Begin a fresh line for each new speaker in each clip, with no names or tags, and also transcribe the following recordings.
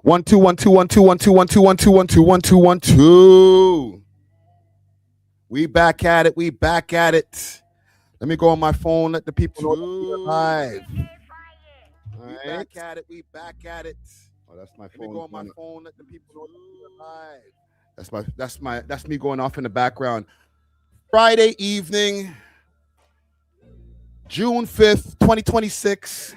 1 2 1 2 1 2 1 2 1 2 1 2 1 2 1 2 1 2. We back at it. We back at it. Let me go on my phone. Let the people know we're live. All right. We back at it. We back at it. Oh, that's my phone. Let me go on my phone. Let the people know we're live. That's me going off in the background. Friday evening, June 5th, 2026.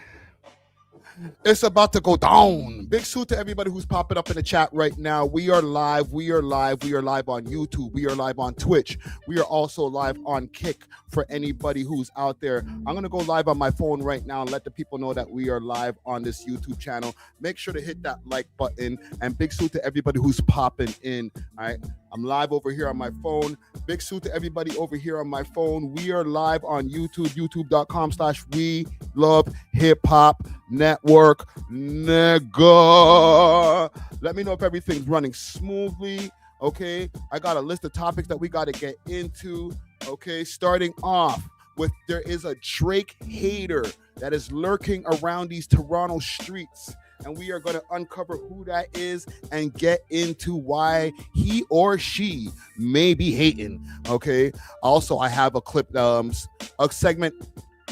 It's about to go down. Big salute to everybody who's popping up in the chat right now. We are live. We are live. We are live on YouTube. We are live on Twitch. We are also live on Kick for anybody who's out there. I'm going to go live on my phone right now and let the people know that we are live on this YouTube channel. Make sure to hit that like button. And big salute to everybody who's popping in. All right. I'm live over here on my phone. Big salute to everybody over here on my phone. We are live on YouTube, youtube.com/WeLoveHipHop Network. Nigga. Let me know if everything's running smoothly. Okay. I got a list of topics that we got to get into. Okay. Starting off with there is a Drake hater that is lurking around these Toronto streets. And we are going to uncover who that is and get into why he or she may be hating. Okay. Also, I have a clip, a segment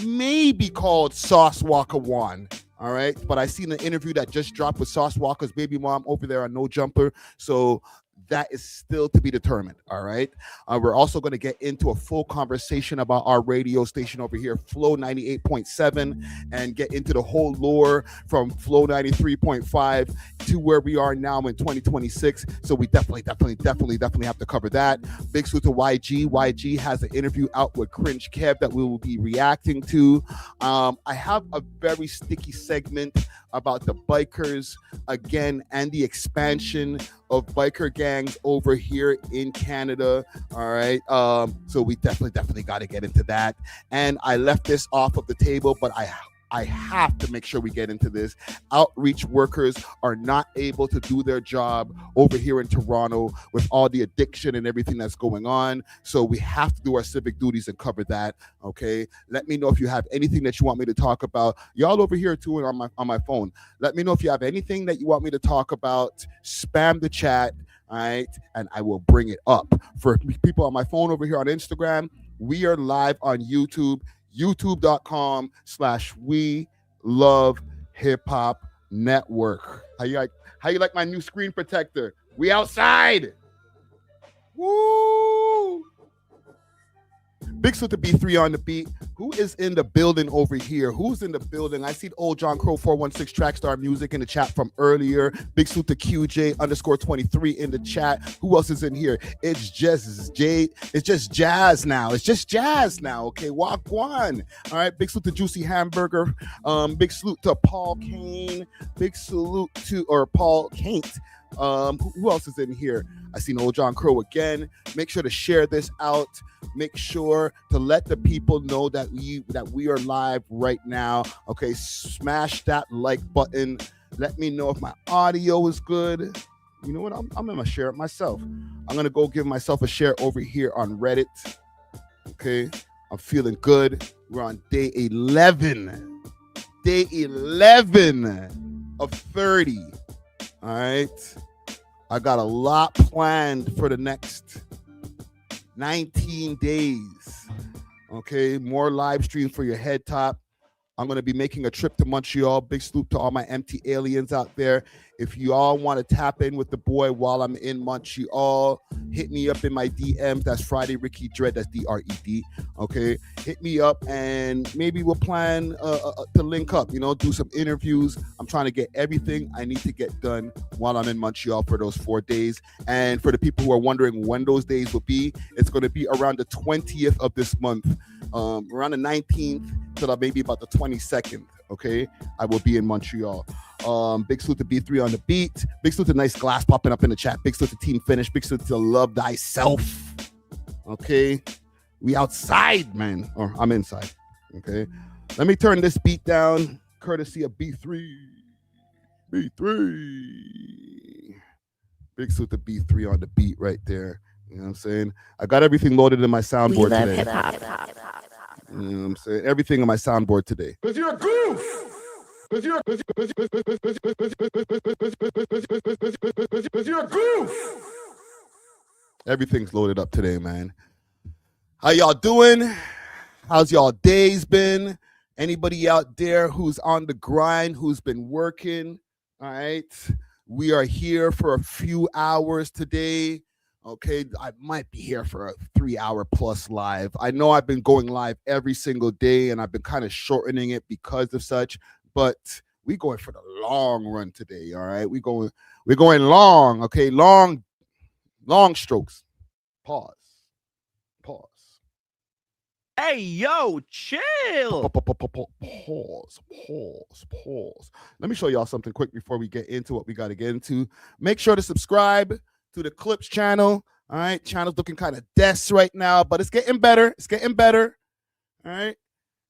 maybe called Sauce Walka 1. All right. But I seen an interview that just dropped with Sauce Walka's baby mom over there on No Jumper. So that is still to be determined. All right. We're also going to get into a full conversation about our radio station over here, Flow 98.7, and get into the whole lore from Flow 93.5 to where we are now in 2026. So we definitely have to cover that. Big salute to WhyG. WhyG has an interview out with Cringe Kev that we will be reacting to. I have a very sticky segment about the bikers again and the expansion of biker gangs over here in Canada. All right. So we definitely got to get into that. And I left this off of the table, but I have to make sure we get into this. Outreach workers are not able to do their job over here in Toronto with all the addiction and everything that's going on. So we have to do our civic duties and cover that. Okay. Let me know if you have anything that you want me to talk about. Y'all over here too on my phone. Let me know if you have anything that you want me to talk about. Spam the chat. All right. And I will bring it up. For people on my phone over here on Instagram, we are live on YouTube. youtube.com/WeLoveHipHop Network. How you like my new screen protector? We outside. Woo! Big salute to B3 on the beat. Who is in the building over here? Who's in the building? I see old John Crow 416 Trackstar Music in the chat from earlier. Big salute to QJ_23 in the chat. Who else is in here? It's just Jade. It's just Jazz now. Okay, walk one. All right. Big salute to Juicy Hamburger. Big salute to Paul Kane. Big salute to Paul Kent. Who else is in here? I seen old John Crow again. Make sure to share this out. Make sure to let the people know that we are live right now. Okay, smash that like button. Let me know if my audio is good. You know what? I'm gonna share it myself. I'm gonna go give myself a share over here on Reddit. Okay, I'm feeling good. We're on day 11. Day 11 of 30. All right. I got a lot planned for the next 19 days. Okay. More live streams for your head top. I'm going to be making a trip to Montreal. Big salute to all my empty aliens out there. If you all want to tap in with the boy while I'm in Montreal, hit me up in my DMs. That's Friday Ricky Dread. That's DRED. Okay. Hit me up and maybe we'll plan to link up, do some interviews. I'm trying to get everything I need to get done while I'm in Montreal for those 4 days. And for the people who are wondering when those days will be, it's going to be around the 20th of this month. Around the 19th till maybe about the 22nd. Okay, I will be in Montreal. Big salute to B3 on the beat. Big salute to Nice Glass popping up in the chat. Big salute to Team Finish. Big salute to Love Thyself. Okay, we outside, man. Or I'm inside. Okay, let me turn this beat down, courtesy of B3. B3. Big salute to B3 on the beat right there. You know what I'm saying? I got everything loaded in my soundboard today. You know what I'm saying? Everything in my soundboard today.
Because you're a goof.
you're a goof. Everything's loaded up today, man. How y'all doing? How's y'all days been? Anybody out there who's on the grind, who's been working? All right. We are here for a few hours today. Okay, I might be here for a 3-hour plus live. I know I've been going live every single day and I've been kind of shortening it because of such, but we going for the long run today. All right, we're going long. Okay, long strokes. Pause.
Hey, yo, chill.
Pause. Let me show y'all something quick before we get into what we got to get into. Make sure to subscribe to the Clips channel. All right, channel's looking kind of des right now, but it's getting better. All right,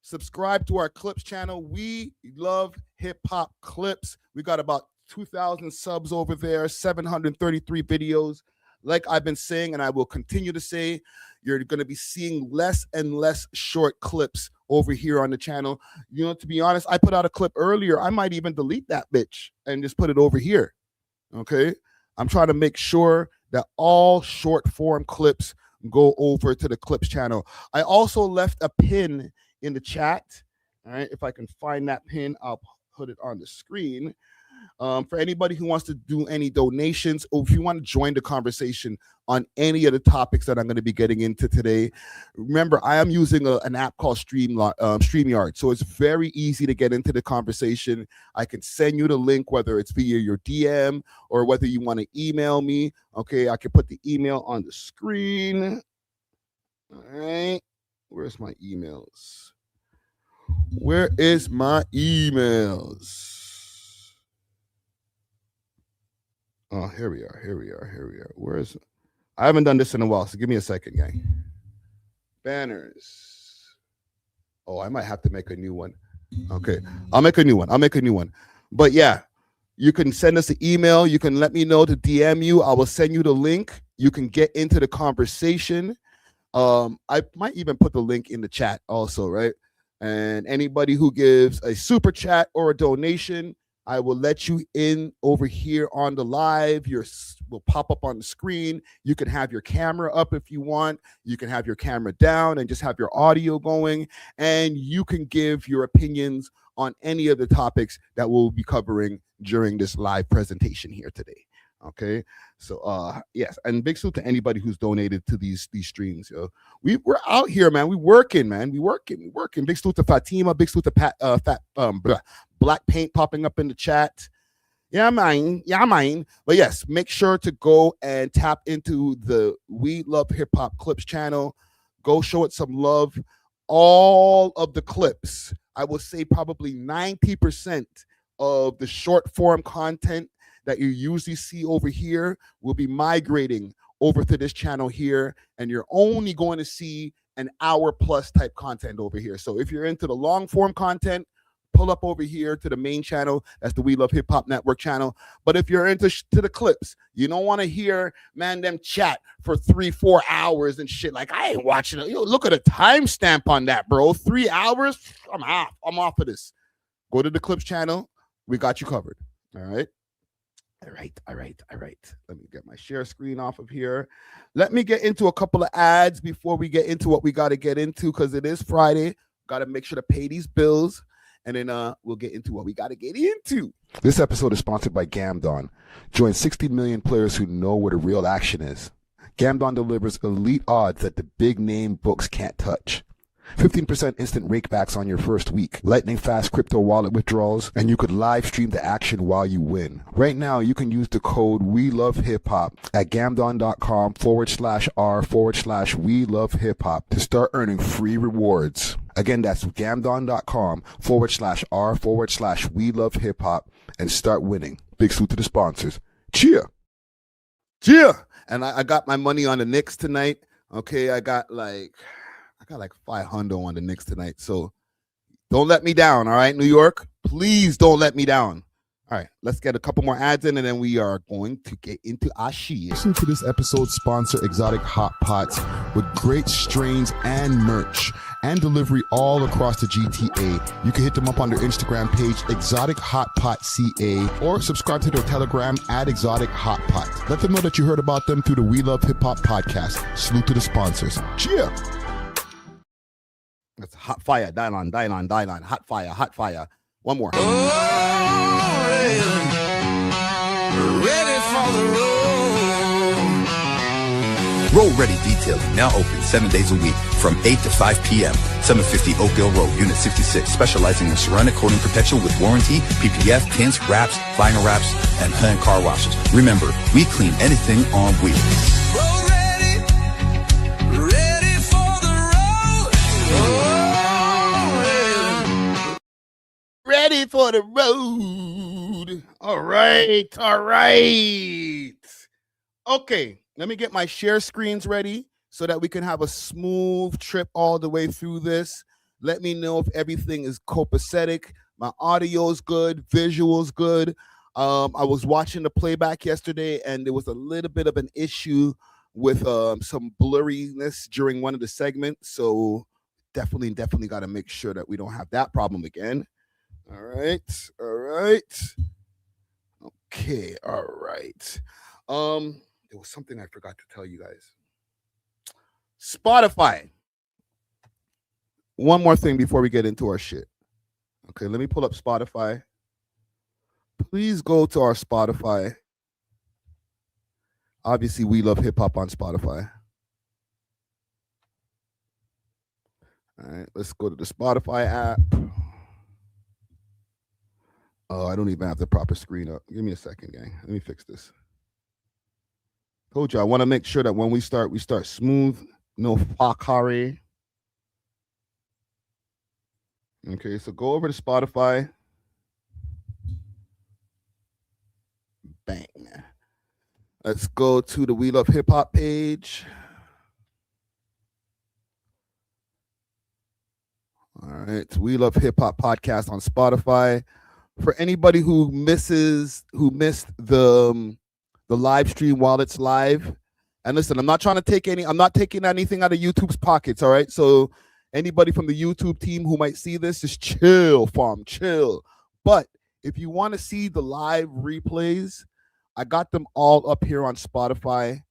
subscribe to our Clips channel. We love hip hop clips. We got about 2,000 subs over there, 733 videos. Like I've been saying, and I will continue to say, you're going to be seeing less and less short clips over here on the channel. You know, to be honest, I put out a clip earlier. I might even delete that bitch and just put it over here. Okay. I'm trying to make sure that all short form clips go over to the Clips channel. I also left a pin in the chat. All right. If I can find that pin, I'll put it on the screen. For anybody who wants to do any donations, or if you want to join the conversation on any of the topics that I'm going to be getting into today, remember, I am using an app called StreamYard. So it's very easy to get into the conversation. I can send you the link, whether it's via your DM or whether you want to email me. Okay, I can put the email on the screen. All right. Where's my emails? Where is my emails? Oh, here we are. Where is it? I haven't done this in a while, so give me a second, gang. Banners. Oh, I might have to make a new one. Okay, I'll make a new one. But yeah, you can send us an email. You can let me know to DM you. I will send you the link. You can get into the conversation. I might even put the link in the chat also, right? And anybody who gives a super chat or a donation, I will let you in over here on the live. Will pop up on the screen. You can have your camera up if you want. You can have your camera down and just have your audio going. And you can give your opinions on any of the topics that we'll be covering during this live presentation here today. Okay, so yes, and big salute to anybody who's donated to these streams. Yo, we're out here, man. We working, man. We working. Big salute to Fatima. Big salute to Black Paint popping up in the chat. Yeah, mine. But yes, make sure to go and tap into the We Love Hip Hop Clips channel. Go show it some love. All of the clips, I will say probably 90% of the short form content that you usually see over here will be migrating over to this channel here, and you're only going to see an hour plus type content over here. So if you're into the long form content, pull up over here to the main channel. That's the We Love Hip Hop Network channel. But if you're into to the clips, you don't want to hear, man, them chat for 3-4 hours and shit. Like, I ain't watching it. Yo, look at a timestamp on that, bro. 3 hours? I'm off of this. Go to the Clips channel. We got you covered. All right. All right. Let me get my share screen off of here. Let me get into a couple of ads before we get into what we got to get into, because it is Friday. Got to make sure to pay these bills, and then we'll get into what we got to get into. This episode is sponsored by Gamdon. Join 60 million players who know where the real action is. Gamdon delivers elite odds that the big name books can't touch. 15% instant rakebacks on your first week, lightning fast crypto wallet withdrawals, and you could live stream the action while you win. Right now, you can use the code WeLoveHipHop at gamdon.com/r/WeLoveHipHop to start earning free rewards. Again, that's gamdon.com/r/WeLoveHipHop and start winning. Big salute to the sponsors. Cheer. And I got my money on the Knicks tonight. Okay, I got like 500 on the Knicks tonight. So don't let me down, all right, New York? Please don't let me down. All right, let's get a couple more ads in, and then we are going to get into our shit.
Listen to this episode sponsor Exotic Hot Pots with great strains and merch and delivery all across the GTA. You can hit them up on their Instagram page, Exotic Hot Pot CA, or subscribe to their Telegram at Exotic Hot Pot. Let them know that you heard about them through the We Love Hip Hop podcast. Salute to the sponsors. Cheer!
That's hot fire. Dial on. Hot fire. One more.
Ready for the road.
Roll Ready Detailing, now open 7 days a week from 8 to 5 p.m. 750 Oakdale Road, Unit 66, specializing in ceramic coating protection with warranty, PPF, tints, wraps, vinyl wraps, and hand car washes. Remember, we clean anything on wheels.
Road ready. Ready for the road. Oh,
Ready for the road. All right. Okay, let me get my share screens ready so that we can have a smooth trip all the way through this. Let me know if everything is copacetic. My audio's good, visual's good. I was watching the playback yesterday, and there was a little bit of an issue with some blurriness during one of the segments. So definitely got to make sure that we don't have that problem again. All right. Okay, all right. There was something I forgot to tell you guys. Spotify. One more thing before we get into our shit. Okay, let me pull up Spotify. Please go to our Spotify. Obviously, We Love Hip Hop on Spotify. All right, let's go to the Spotify app. Oh, I don't even have the proper screen up. Give me a second, gang. Let me fix this. Told you, I want to make sure that when we start smooth, no fuckery. Okay, so go over to Spotify. Bang. Let's go to the We Love Hip Hop page. All right, We Love Hip Hop podcast on Spotify. For anybody who missed the live stream while it's live, and listen, I'm not taking anything out of YouTube's pockets. All right, so anybody from the YouTube team who might see this, just chill, fam, chill. But if you want to see the live replays, I got them all up here on Spotify.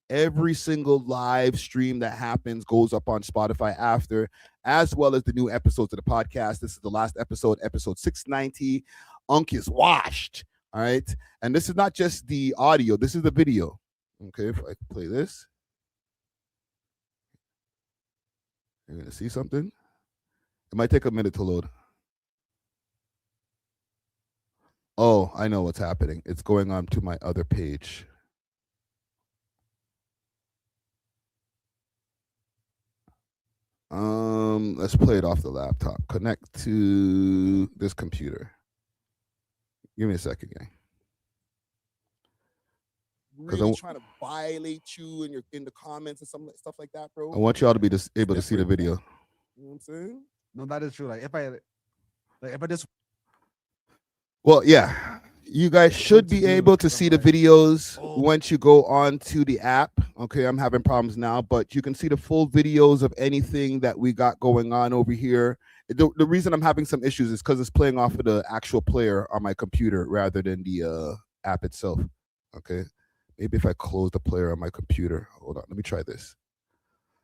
Every single live stream that happens goes up on Spotify after, as well as the new episodes of the podcast. This is the last episode 690. Unk is washed. All right. And this is not just the audio, this is the video. Okay, if I play this, you're going to see something. It might take a minute to load. Oh, I know what's happening. It's going on to my other page. Let's play it off the laptop. Connect to this computer. Give me a second, gang. Because I'm trying to violate you in the comments and stuff like that, bro. I want y'all to be able to see the video. You know what I'm saying?
No, that is true. Like if I just
Well, yeah. You guys should be able to see the videos once you go on to the app. Okay, I'm having problems now, but you can see the full videos of anything that we got going on over here. The reason I'm having some issues is because it's playing off of the actual player on my computer rather than the app itself. Okay, maybe if I close the player on my computer. Hold on, let me try this.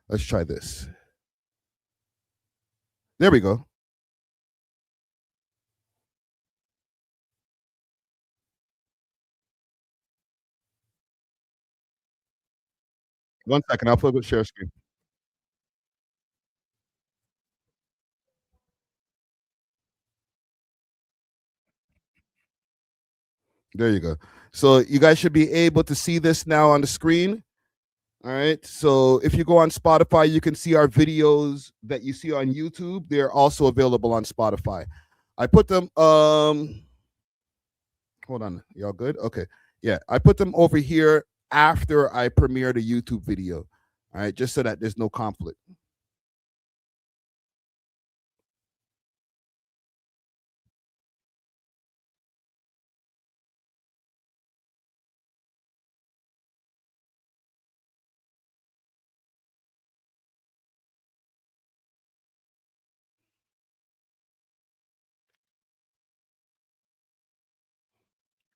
Let's try this. There we go. One second, I'll flip it share screen. There you go. So you guys should be able to see this now on the screen. All right. So if you go on Spotify, you can see our videos that you see on YouTube. They're also available on Spotify. I put them, hold on. Y'all good? Okay. Yeah. I put them over here after I premiere the YouTube video. All right. Just so that there's no conflict.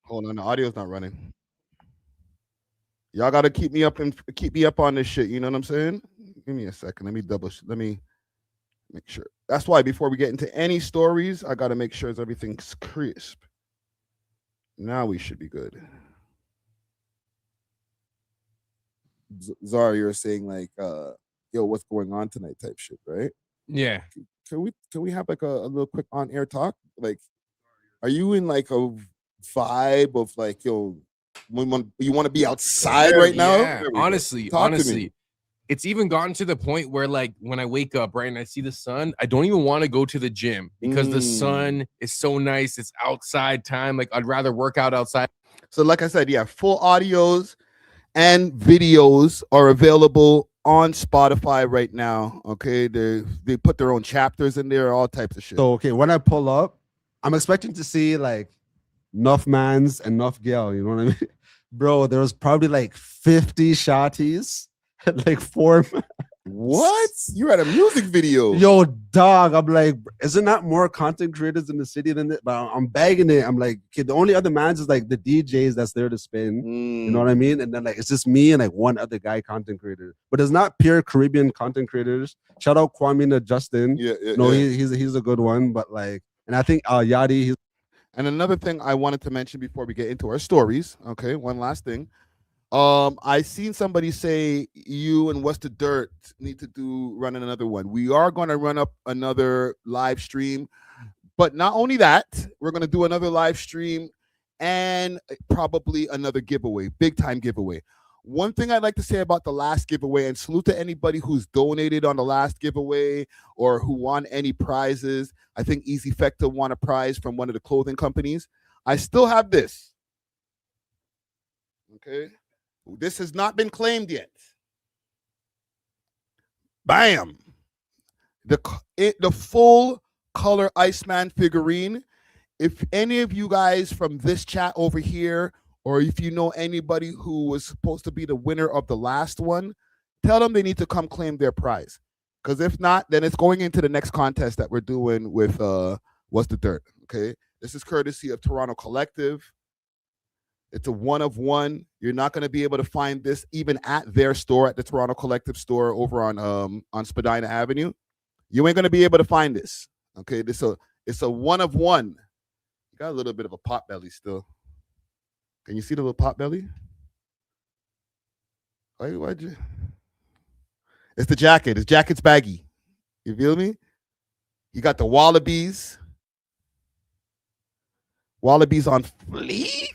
Hold on, the audio's not running. Y'all gotta keep me up on this shit. You know what I'm saying? Give me a second. Let me make sure. That's why before we get into any stories, I gotta make sure everything's crisp. Now we should be good. Zara, you're saying like, yo, what's going on tonight type shit, right?
Yeah.
Can we have like a little quick on air talk? Like, are you in like a vibe of like, yo, you want to be outside right now?
Yeah, honestly,
Talk to me.
it's even gotten to the point where like when I wake up, right, and I see the sun, I don't even want to go to the gym because the sun is so nice. It's outside time. Like I'd rather work out outside.
So like I said, yeah, full audios and videos are available on Spotify right now. Okay, they put their own chapters in there, all types of shit.
So okay, when I pull up, I'm expecting to see like enough mans and enough girl. You know what I mean, bro? There was probably like 50 shotties, like 4.
What? You're at a music video?
Yo, dog. I'm like, isn't that more content creators in the city than it? But I'm bagging it. I'm like, okay, the only other mans is like the DJs that's there to spin. You know what I mean? And then like it's just me and like one other guy content creator. But it's not pure Caribbean content creators. Shout out Kwame and Justin.
Yeah.
He's a good one. But like, and I think Yadi. He's
And another thing I wanted to mention before we get into our stories. Okay, one last thing. I seen somebody say you and What's the Dirt need to run another one. We are going to run up another live stream, but not only that, we're going to do another live stream and probably another giveaway, big time giveaway. One thing I'd like to say about the last giveaway, and salute to anybody who's donated on the last giveaway or who won any prizes. I think Easy Fecta won a prize from one of the clothing companies. I still have this. Okay. This has not been claimed yet. Bam. The full color Iceman figurine. If any of you guys from this chat over here, or if you know anybody who was supposed to be the winner of the last one, tell them they need to come claim their prize. Because if not, then it's going into the next contest that we're doing with What's the Dirt. Okay. This is courtesy of Toronto Collective. It's a one of one. You're not going to be able to find this even at their store, at the Toronto Collective store over on Spadina Avenue. You ain't going to be able to find this. Okay, it's a one of one. You got a little bit of a pot belly still. Can you see the little pot belly? Why'd you? It's the jacket. His jacket's baggy. You feel me? You got the wallabies. Wallabies on fleek.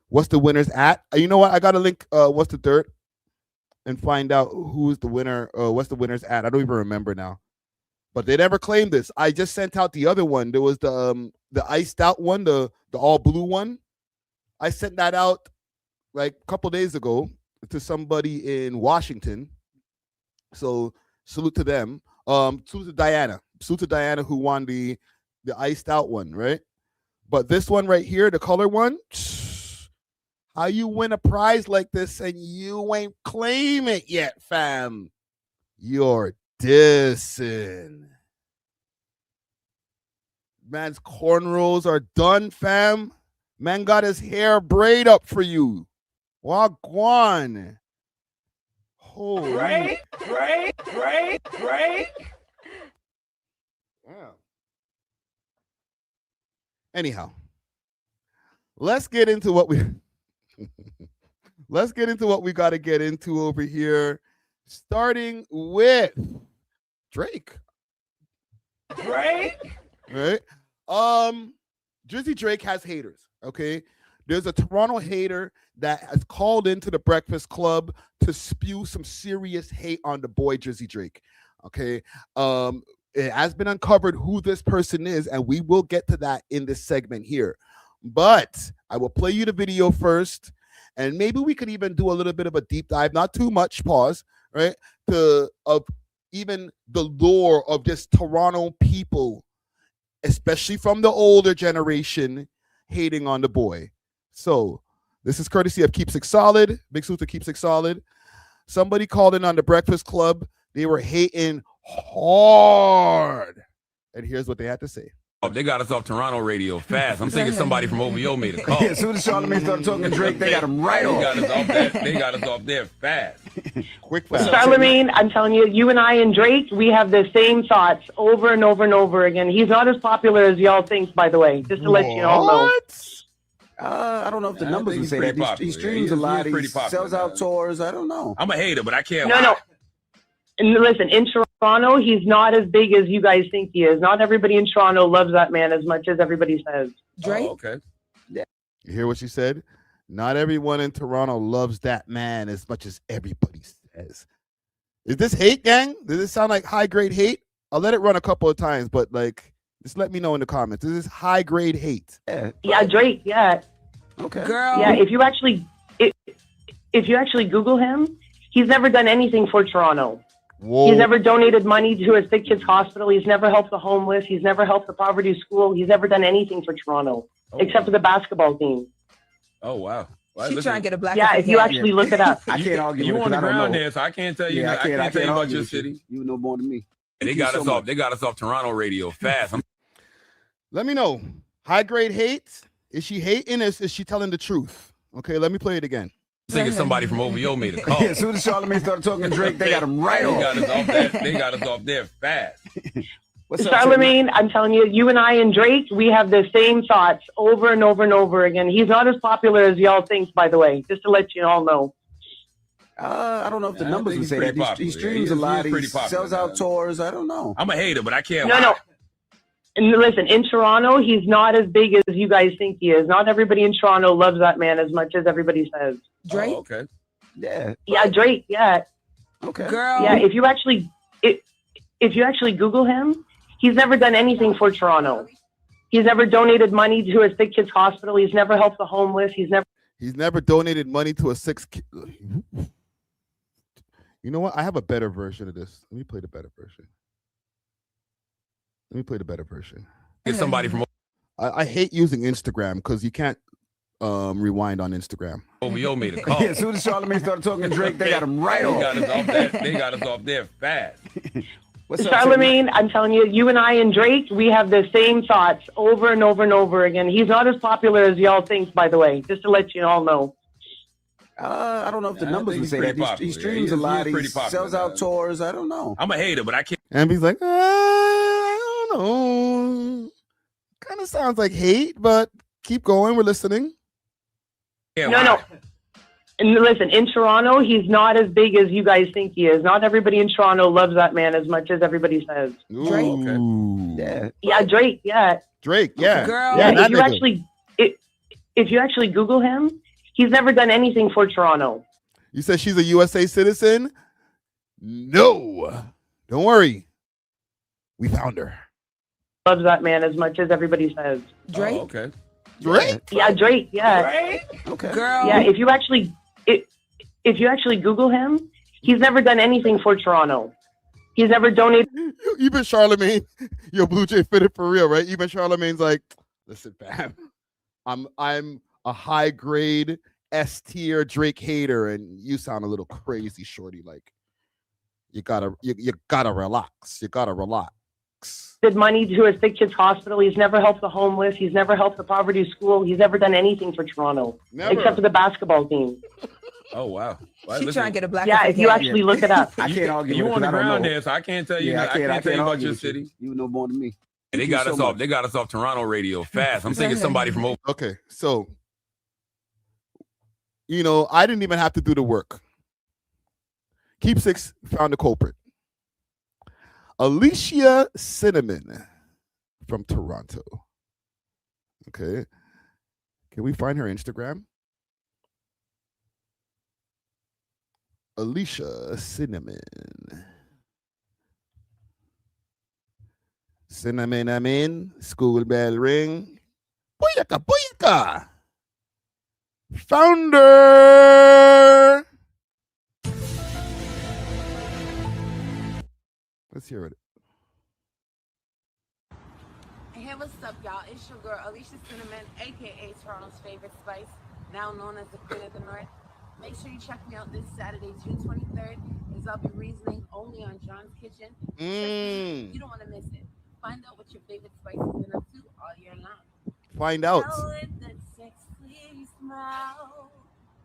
What's the winner's at? You know what? I got to link What's the Dirt and find out who's the winner. What's the winner's at? I don't even remember now. But they never claimed this. I just sent out the other one. There was the iced out one, the all blue one. I sent that out like a couple days ago to somebody in Washington. So salute to them. Salute to Diana. Salute to Diana who won the iced out one, right? But this one right here, the color one. How you win a prize like this and you ain't claim it yet, fam? You're dissing. Man's cornrows are done, fam. Man got his hair braid up for you. Wagwan. Holy.
Break.
Wow. Anyhow, let's get into what we got to get into over here, starting with Drake. Right? Drizzy Drake has haters, okay? There's a Toronto hater that has called into the Breakfast Club to spew some serious hate on the boy Drizzy Drake, okay? It has been uncovered who this person is, and we will get to that in this segment here. But I will play you the video first, and maybe we could even do a little bit of a deep dive, not too much, pause, right? Of even the lore of this Toronto people, especially from the older generation, hating on the boy. So this is courtesy of Keeps It Solid. Big salute to Keeps It Solid. Somebody called in on the Breakfast Club. They were hating hard. And here's what they had to say.
They got us off Toronto radio fast. I'm thinking somebody from OVO made a call.
As soon as Charlamagne started talking Drake, they got him right off.
They got us off there fast.
Quick fast.
Charlamagne, I'm telling you, you and I and Drake, we have the same thoughts over and over and over again. He's not as popular as y'all think, by the way, just to let you all know.
I don't know if the numbers would say that. He streams a lot. He sells out tours. I don't know.
I'm a hater, but I can't.
No. And listen, in Toronto, he's not as big as you guys think he is. Not everybody in Toronto loves that man as much as everybody says.
Drake?
Oh, okay.
You hear what she said? Not everyone in Toronto loves that man as much as everybody says. Is this hate, gang? Does this sound like high-grade hate? I'll let it run a couple of times, but like, just let me know in the comments. Is this high-grade hate?
Yeah, Drake, yeah.
Okay.
Girl. Yeah, if you actually Google him, he's never done anything for Toronto.
Whoa.
He's never donated money to a sick kids hospital. He's never helped the homeless. He's never helped the poverty school. He's never done anything for Toronto, except for the basketball team.
Oh, wow. Well,
She's trying to get a black.
Yeah, if you actually look it up.
I can't argue.
You
with
on the
I don't
ground
know.
there, so I can't tell you.
Yeah,
I can't tell you about your city.
You know more than me.
They got us off. They got us off Toronto radio fast.
Let me know. High-grade hate? Is she hating? Is she telling the truth? Okay, let me play it again.
Thinking somebody from OVO made a call.
As soon as Charlamagne started talking Drake, they got him right off.
They got us off there fast.
Charlamagne, I'm telling you, you and I and Drake, we have the same thoughts over and over and over again. He's not as popular as y'all think, by the way, just to let you all know.
I don't know if the numbers would say that. He streams a lot. He sells out tours. I don't know.
I'm a hater, but I can't.
No. And listen, in Toronto, he's not as big as you guys think he is. Not everybody in Toronto loves that man as much as everybody says.
Drake?
Oh, okay.
Yeah.
Yeah, Drake, yeah.
Okay.
Girl.
Yeah, if you actually Google him, he's never done anything for Toronto. He's never donated money to a sick kids hospital. He's never helped the homeless. He's never donated money to a sick kid. You know what? I have a better version of this. Let me play the better version.
Get somebody from
I hate using Instagram because you can't rewind on Instagram.
OVO made a call.
As soon as Charlamagne started talking Drake, they got him right off.
They got us off there fast.
Charlamagne, I'm telling you, you and I and Drake, we have the same thoughts over and over and over again. He's not as popular as y'all think, by the way, just to let you all know.
I don't know if the numbers would say that. He streams a lot. He sells out tours. I don't know.
I'm a hater, but I can't.
And he's like, I don't know. Kind of sounds like hate, but keep going. We're listening.
No. And listen, in Toronto, he's not as big as you guys think he is. Not everybody in Toronto loves that man as much as everybody says.
Drake?
Yeah.
Yeah, Drake, yeah.
Drake, yeah.
Girl.
Yeah,
that
if you actually Google him, he's never done anything for Toronto.
You said she's a USA citizen? No. Don't worry. We found her.
Loves that man as much as everybody says.
Drake?
Oh, okay.
Drake?
Yeah, Drake, yeah.
Okay.
Girl.
Yeah, if you actually Google him, he's never done anything for Toronto. He's never donated.
Even Charlamagne, your Blue Jay fitted for real, right? Even Charlamagne's like, listen, fam, I'm a high grade S tier Drake hater, and you sound a little crazy, shorty. Like, you gotta relax. You gotta relax.
Did money to a sick kids hospital. He's never helped the homeless. He's never helped the poverty school. He's never done anything for Toronto, except for the basketball team.
Oh, wow. Well,
She's trying to get a black.
Yeah, if you actually look it up.
I can't argue.
You
with
on the
I don't
ground
know.
there, so I can't tell you.
Yeah,
I can't tell you about your city.
You know more than me.
They got us off. They got us off Toronto radio fast. I'm thinking somebody from OVO.
Okay, so I didn't even have to do the work. Keep Six found the culprit. Alicia Cinnamon from Toronto. Okay. Can we find her Instagram? Alicia Cinnamon. Cinnamon, I'm in. School bell ring. Booyaka, booyaka. Founder. Let's hear it.
Hey, what's up, y'all? It's your girl, Alicia Cinnamon, a.k.a. Toronto's favorite spice, now known as the Queen of the North. Make sure you check me out this Saturday, June 23rd, as I'll be reasoning only on John's Kitchen. You don't want to miss it. Find out what your favorite spice has been up to all year long.
Find out.
Now with that sexy smile,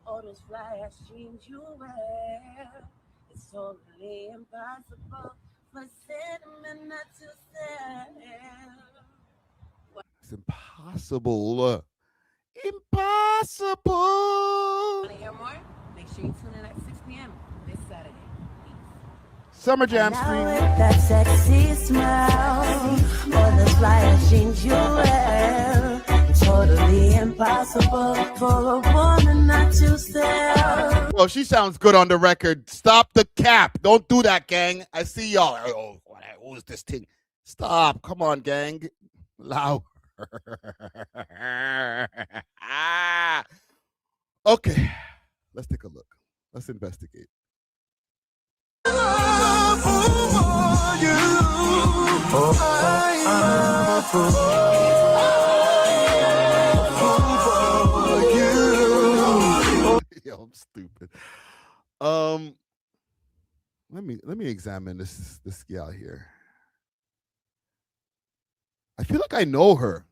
all those fly ass jeans you wear, it's totally impossible for cinnamon not to sell.
It's impossible. Impossible.
Want to hear more? Make sure you tune in at 6 p.m. this Saturday.
Summer Jam
Now
stream.
with that sexy smile, all the fly jeans you wear, it's totally impossible for a woman not to sell.
Well, she sounds good on the record. Stop the cap. Don't do that, gang. I see y'all. Oh, who is this thing? Stop. Come on, gang. Loud. Okay. Let's take a look. Let's investigate. Yo, I'm stupid. Let me examine this gal here. I feel like I know her.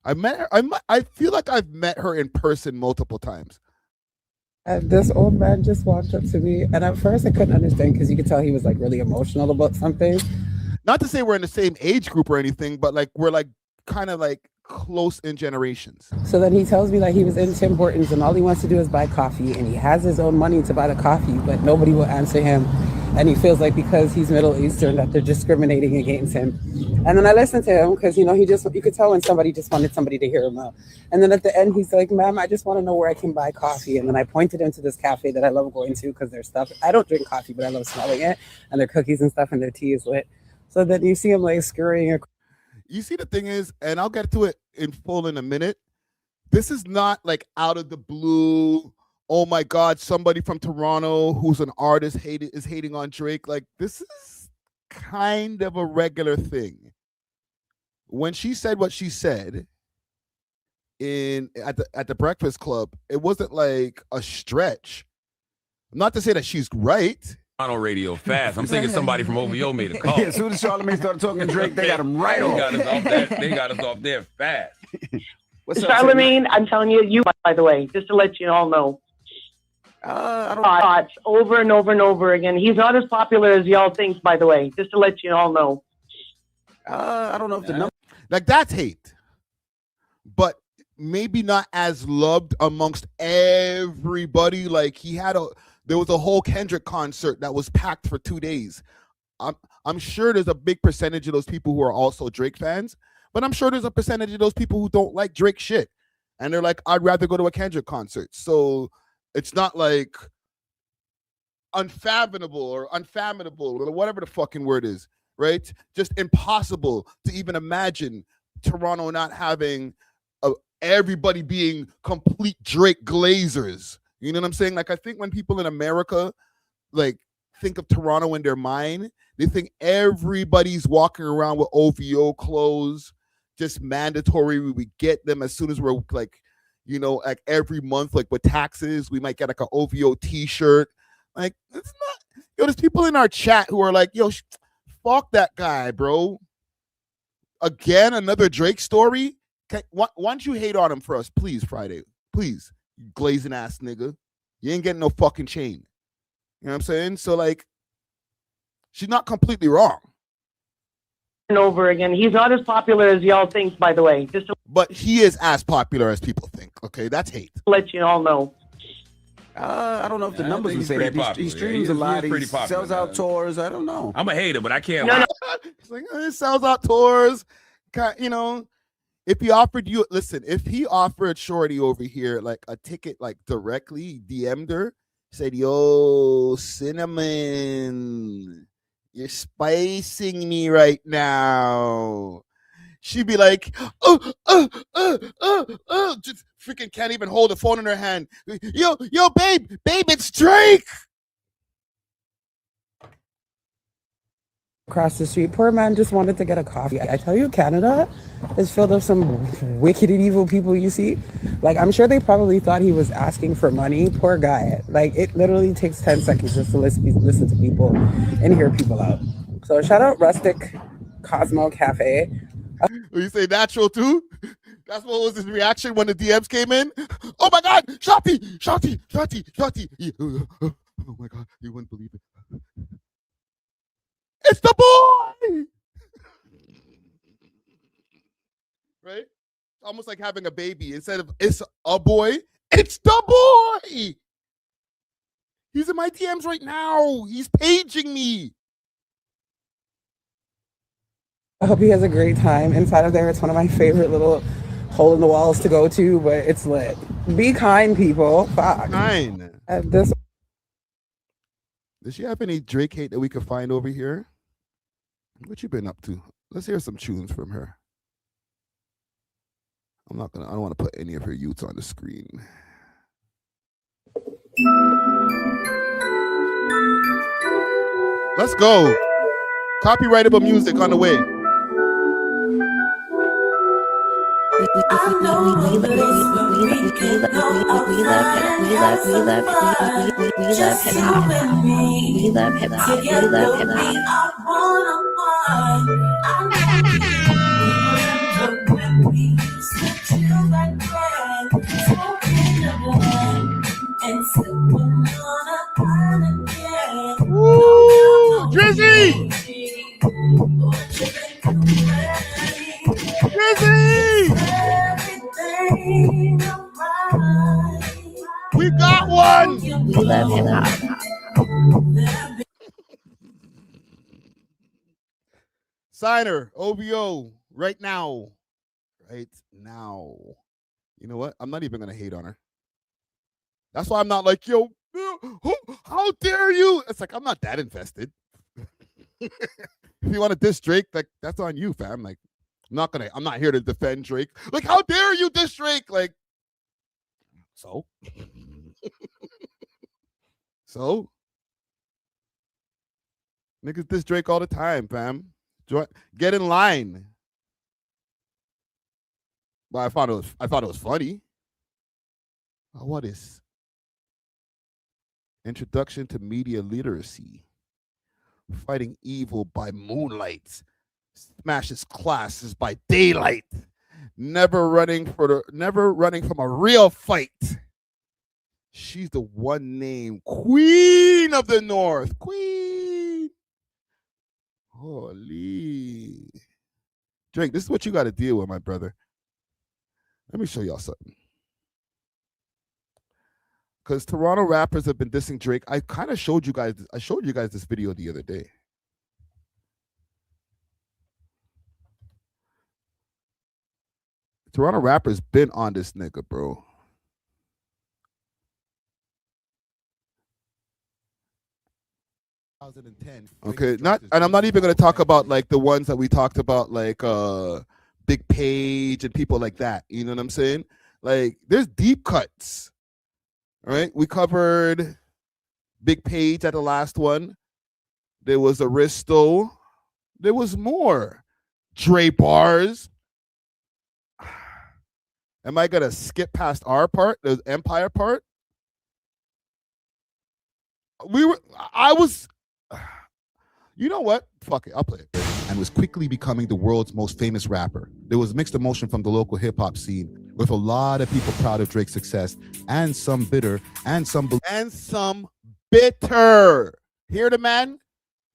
I met her. I feel like I've met her in person multiple times.
And this old man just walked up to me, and at first I couldn't understand because you could tell he was like really emotional about something.
Not to say we're in the same age group or anything, but like we're like kind of like close in generations.
So then he tells me that he was in Tim Hortons and all he wants to do is buy coffee, and he has his own money to buy the coffee, but nobody will answer him. And he feels like because he's Middle Eastern that they're discriminating against him. And then I listened to him because, you know, you could tell when somebody just wanted somebody to hear him out. And then at the end, he's like, ma'am, I just want to know where I can buy coffee. And then I pointed him to this cafe that I love going to because their stuff, I don't drink coffee, but I love smelling it. And their cookies and stuff and their tea is lit. So then you see him like scurrying across.
You see, the thing is, and I'll get to it in full in a minute, this is not like out of the blue, oh my God, somebody from Toronto who's an artist is hating on Drake. Like, this is kind of a regular thing. When she said what she said at the Breakfast Club, it wasn't like a stretch. Not to say that she's right.
Toronto radio fast. I'm thinking somebody from O.W.L made a call.
Yeah, as soon as Charlamagne started talking Drake, they got him right off.
They got us off there fast.
What's up,
Charlamagne, I'm telling you, by the way, just to let you all know.
I don't
know. Over and over and over again. He's not as popular as y'all think, by the way, just to let you all know.
I don't know if the number.
Like, that's hate. But maybe not as loved amongst everybody. Like, there was a whole Kendrick concert that was packed for 2 days. I'm sure there's a big percentage of those people who are also Drake fans, but I'm sure there's a percentage of those people who don't like Drake shit. And they're like, I'd rather go to a Kendrick concert. So it's not like unfathomable or whatever the fucking word is, right? Just impossible to even imagine Toronto not having everybody being complete Drake glazers. You know what I'm saying? Like, I think when people in America like think of Toronto in their mind, they think everybody's walking around with OVO clothes, just mandatory. We get them as soon as we're like, you know, like every month, like with taxes, we might get like an OVO t-shirt. Like, it's not, yo, there's people in our chat who are like, yo, fuck that guy, bro. Again, another Drake story. Why don't you hate on him for us, please, Friday? Please, you glazing ass nigga. You ain't getting no fucking chain. You know what I'm saying? So, like, she's not completely wrong.
And over again. He's not as popular as y'all think, by the way.
But he is as popular as people think. Okay, that's hate.
Let you all know.
I don't know if the numbers would say that. He streams a lot. He sells out tours. I don't know.
I'm a hater, but I can't lie.
It's like, it sells out tours. You know, if he offered Shorty over here like a ticket, like directly, DM'd her, said, yo, Cinnamon, you're spicing me right now. She'd be like, just freaking can't even hold the phone in her hand. Yo, babe, it's Drake.
Across the street, poor man just wanted to get a coffee. I tell you, Canada is filled with some wicked and evil people, you see. Like, I'm sure they probably thought he was asking for money. Poor guy. Like, it literally takes 10 seconds just to listen to people and hear people out. So shout out Rustic Cosmo Cafe.
You say natural too? That's what was his reaction when the DMs came in. Oh my God, Shotty. Oh my God, you wouldn't believe it. It's the boy. Right? Almost like having a baby. Instead of it's a boy, it's the boy. He's in my DMs right now. He's paging me.
I hope he has a great time. Inside of there, it's one of my favorite little hole in the walls to go to, but it's lit. Be kind, people. Fuck.
Kind.
Does
she have any Drake hate that we could find over here? What you been up to? Let's hear some tunes from her. I don't want to put any of her youths on the screen. Let's go. Copyrightable music on the way.
We love hip-hop.
Woo! Drizzy! We got one!
We love hip-hop.
Signer, OVO, right now. Right now. You know what? I'm not even going to hate on her. That's why I'm not like, yo, how dare you? It's like, I'm not that invested. If you want to diss Drake, like, that's on you, fam. Like, I'm not here to defend Drake. Like, how dare you diss Drake? Like, so? So? Niggas diss Drake all the time, fam. Get in line. Well, I thought it was funny. What is Introduction to Media Literacy? Fighting evil by moonlight. Smashes classes by daylight. Never running from a real fight. She's the one named Queen of the North. Queen. Holy. Drake, this is what you got to deal with, my brother. Let me show y'all something. Because Toronto rappers have been dissing Drake. I kind of showed you guys. I showed you guys this video the other day. Toronto rappers been on this nigga, bro. Okay, and I'm not even going to talk about like the ones that we talked about, like Big Page and people like that. You know what I'm saying? Like, there's deep cuts. All right, we covered Big Page at the last one. There was Aristo. There was more. Dre bars. Am I gonna skip past our part, the Empire part? You know what? Fuck it, I'll play it. And was quickly becoming the world's most famous rapper. There was mixed emotion from the local hip-hop scene, with a lot of people proud of Drake's success, and some bitter, and some bitter. Hear the man?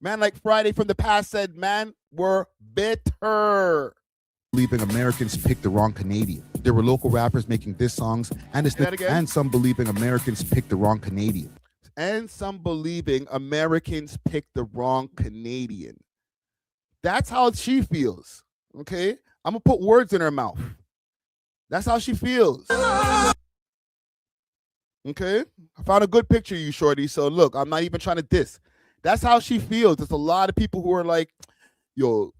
Man like Friday from the past said, man, we're bitter. Believing Americans picked the wrong Canadian. There were local rappers making diss songs, and some believing Americans picked the wrong Canadian. And some believing Americans picked the wrong Canadian. That's how she feels, okay? I'm going to put words in her mouth. That's how she feels. Okay? I found a good picture of you, shorty, so look, I'm not even trying to diss. That's how she feels. There's a lot of people who are like, yo,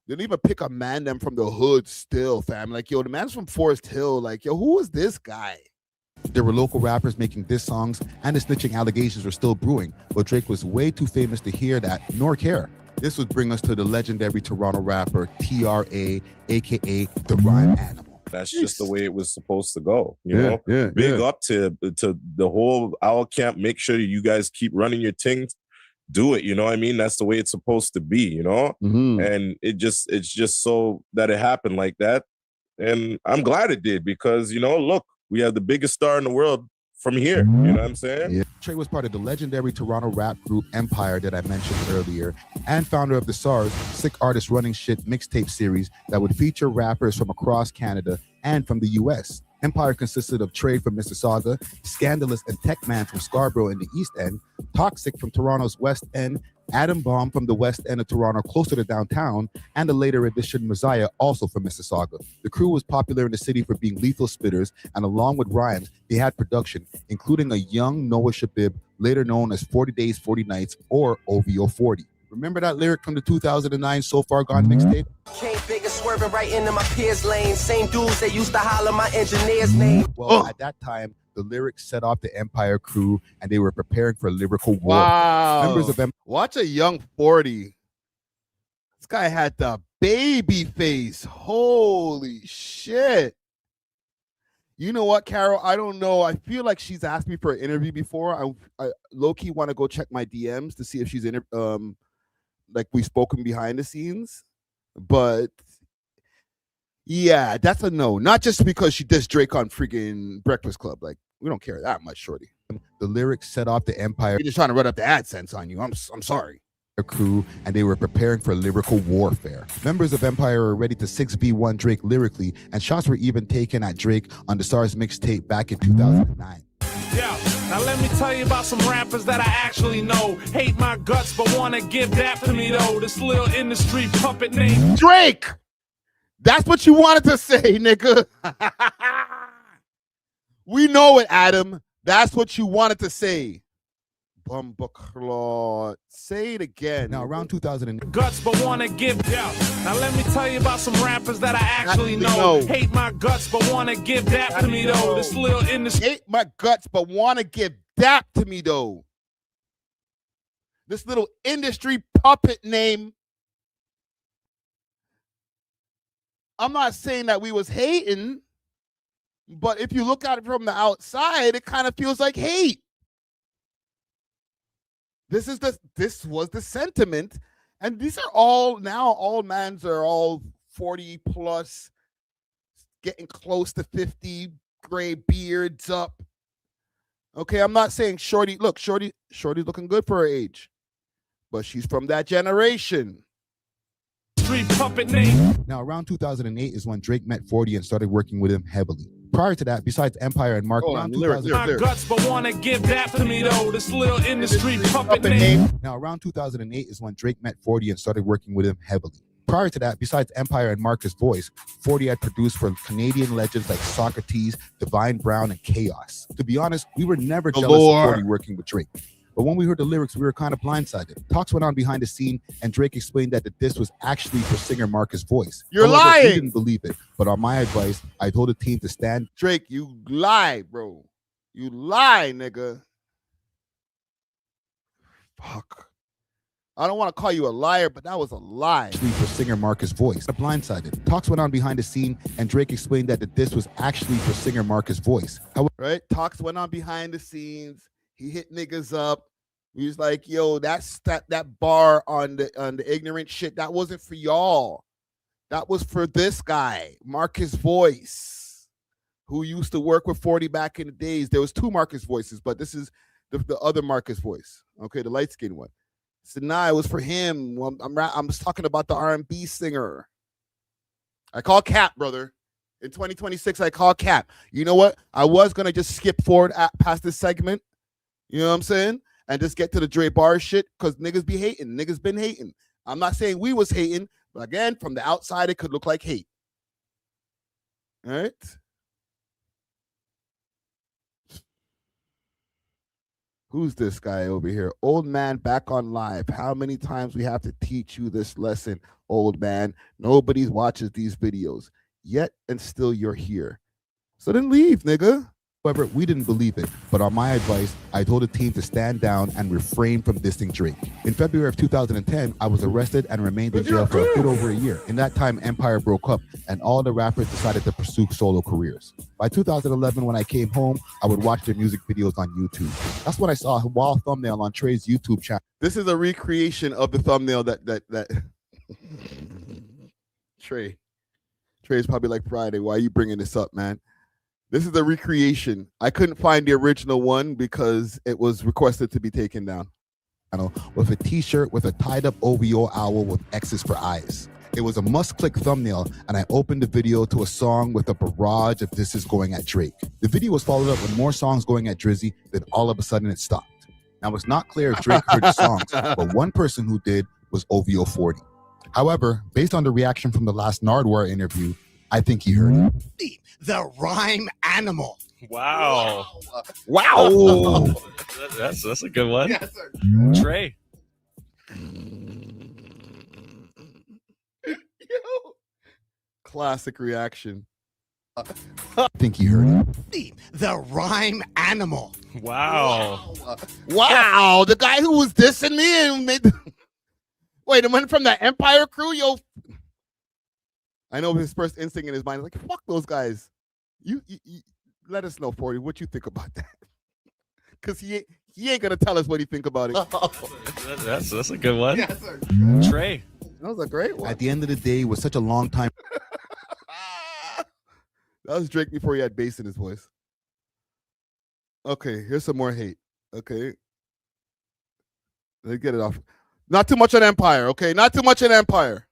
they don't even pick a man them from the hood still, fam. Like, yo, the man's from Forest Hill. Like, yo, who is this guy? There were local rappers making diss songs, and the snitching allegations were still brewing, but Drake was way too famous to hear that nor care. This would bring us to the legendary Toronto rapper TRA, aka the Rhyme Animal.
That's just the way it was supposed to go. You know, big up to the whole Owl camp. Make sure you guys keep running your thing. do it. You know what I mean? That's the way it's supposed to be, you know? And it's just so that it happened like that. And I'm glad it did because, you know, look, we have the biggest star in the world from here. You know what I'm saying?
Yeah. Trey was part of the legendary Toronto rap group Empire that I mentioned earlier, and founder of the SARS Sick Artist Running Shit mixtape series that would feature rappers from across Canada and from the US. Empire consisted of Trey from Mississauga, Scandalous and Tech Man from Scarborough in the East End, Toxic from Toronto's West End, Adam Bomb from the West End of Toronto closer to downtown, and the later edition Messiah also from Mississauga. The crew was popular in the city for being lethal spitters, and along with rhymes, they had production, including a young Noah Shabib, later known as 40 Days, 40 Nights, or OVO 40. Remember that lyric from the 2009 So Far Gone mixtape?
Came big and swerving right into my peers' lane. Same dudes that used to holler my engineer's name.
Well, at that time, the lyrics set off the Empire crew, and they were preparing for lyrical war.
Wow.
Members of
Watch a young 40. This guy had the baby face. Holy shit. You know what, Carol? I don't know. I feel like she's asked me for an interview before. I low-key want to go check my DMs to see if she's like we've spoken behind the scenes. But yeah, that's a no. Not just because she dissed Drake on freaking Breakfast Club. Like, we don't care that much, shorty.
The lyrics set off the Empire.
You're just trying to run up the AdSense on you. I'm sorry.
Crew, and they were preparing for lyrical warfare. Members of Empire were ready to 6v1 Drake lyrically, and shots were even taken at Drake on the SARS mixtape back in 2009.
Yeah, now let me tell you about some rappers that I actually know. Hate my guts, but wanna give that to me though. This little industry puppet named
Drake. That's what you wanted to say, nigga. We know it, Adam. That's what you wanted to say. Bumbaclaw. Say it again.
Now, around 2000
guts, but wanna give. Yeah. Now let me tell you about some rappers that I actually know. Hate my guts, but wanna give that to me though. This little industry.
Hate my guts, but wanna give that to me though. This little industry puppet name. I'm not saying that we was hating, but if you look at it from the outside, it kind of feels like hate. This was the sentiment, and these are all mans are all 40 plus, getting close to 50, gray beards up. Okay, I'm not saying Shorty's looking good for her age, but she's from that generation.
Street puppet name.
Now, around 2008 is when Drake met 40 and started working with him heavily. Prior to that, besides Empire and Mark,
my guts, but wanna give that to me though. This little industry puppet name.
Now, around 2008 is when Drake met 40 and started working with him heavily. Prior to that, besides Empire and Marcus Voice, 40 had produced for Canadian legends like Socrates, Divine Brown, and Chaos. To be honest, we were never jealous of 40 working with Drake. But when we heard the lyrics, we were kind of blindsided. Talks went on behind the scene, and Drake explained that the diss was actually for singer Marcus Voice.
You're lying.
He didn't believe it, but on my advice, I told the team to stand.
Drake, you lie, bro. You lie, nigga. Fuck. I don't want to call you a liar, but that was a lie.
Actually for singer Marcus Voice. Blindsided. Talks went on behind the scene, and Drake explained that the diss was actually for singer Marcus Voice.
Right? Talks went on behind the scenes. He hit niggas up. He was like, yo, that's that bar on the ignorant shit. That wasn't for y'all. That was for this guy, Marcus Voice, who used to work with 40 back in the days. There was two Marcus Voices, but this is the other Marcus Voice. Okay, the light-skinned one. So nah, it was for him. Well, I'm just talking about the R&B singer. I call cap, brother. In 2026, I call cap. You know what? I was gonna just skip forward past this segment. You know what I'm saying? And just get to the Dre Bar shit, because niggas be hating. Niggas been hating. I'm not saying we was hating, but again, from the outside, it could look like hate. All right? Who's this guy over here? Old man back on live. How many times we have to teach you this lesson, old man? Nobody watches these videos. Yet and still you're here. So then leave, nigga.
However, we didn't believe it, but on my advice, I told the team to stand down and refrain from dissing Drake. In February of 2010, I was arrested and remained in jail for a bit over a year. In that time, Empire broke up, and all the rappers decided to pursue solo careers. By 2011, when I came home, I would watch their music videos on YouTube. That's when I saw a wild thumbnail on Trey's YouTube channel.
This is a recreation of the thumbnail that Trey's probably like, Friday, why are you bringing this up, man? This is a recreation. I couldn't find the original one because it was requested to be taken down.
With a t-shirt with a tied up OVO owl with X's for eyes. It was a must-click thumbnail, and I opened the video to a song with a barrage of disses going at Drake. The video was followed up with more songs going at Drizzy, then all of a sudden it stopped. Now, it's not clear if Drake heard the songs, but one person who did was OVO 40. However, based on the reaction from the last Nardwuar interview, I think he heard it.
The rhyme animal.
Wow.
Wow.
That's a good one.
Yes, sir.
Trey.
Classic reaction.
I think he heard it.
The rhyme animal.
Wow.
Wow. The guy who was dissing me and made the... Wait, it went from the Empire crew? Yo. I know his first instinct in his mind is like, fuck those guys. You let us know, 40, what you think about that. Because he ain't going to tell us what he think about it.
That's a good one.
Yes, sir.
Trey.
That was a great one.
At the end of the day, it was such a long time.
That was Drake before he had bass in his voice. Okay, here's some more hate. Okay. Let's get it off. Not too much on Empire, okay? Not too much on Empire.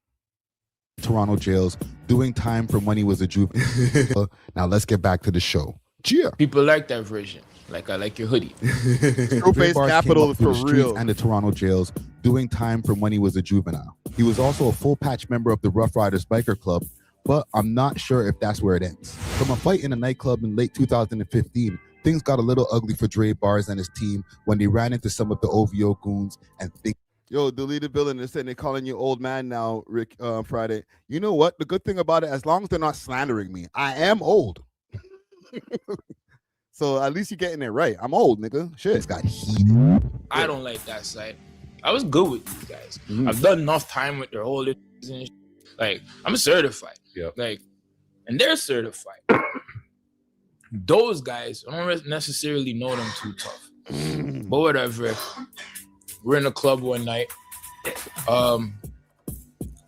Toronto jails, doing time from when he was a juvenile. Now let's get back to the show. Cheer.
People like that version. Like, I like your hoodie.
Screwface Capital is for real.
And the Toronto jails, doing time from when he was a juvenile. He was also a full patch member of the Rough Riders Biker Club, but I'm not sure if that's where it ends. From a fight in a nightclub in late 2015, things got a little ugly for Dre Bars and his team when they ran into some of the OVO goons and things.
Yo, deleted villain. They're saying they're calling you old man now, Rick. Friday. You know what? The good thing about it, as long as they're not slandering me, I am old. So at least you're getting it right. I'm old, nigga. Shit.
It's got heated.
I don't like that side. I was good with these guys. I've done enough time with their whole and shit. Like, I'm certified.
Yeah.
Like, and they're certified. Those guys, I don't necessarily know them too tough. But whatever. We're in a club one night.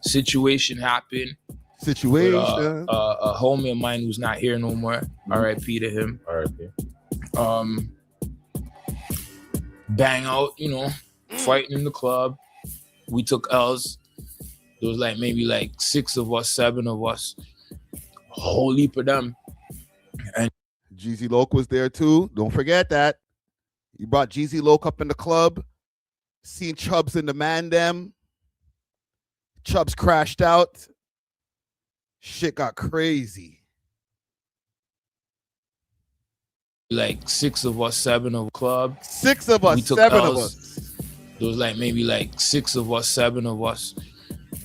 Situation happened.
Situation.
With, a homie of mine who's not here no more. R.I.P. to him.
R.I.P.
Bang out, fighting in the club. We took L's. There was like maybe like 6 of us, 7 of us. A whole heap of them. And
Jeezy Loke was there too. Don't forget that. You brought Jeezy Loke up in the club. Seen Chubbs in the man them. Chubbs crashed out. Shit got crazy.
Like 6 of us, 7 of the club.
6 of us, 7 of us.
There was like maybe like 6 of us, 7 of us.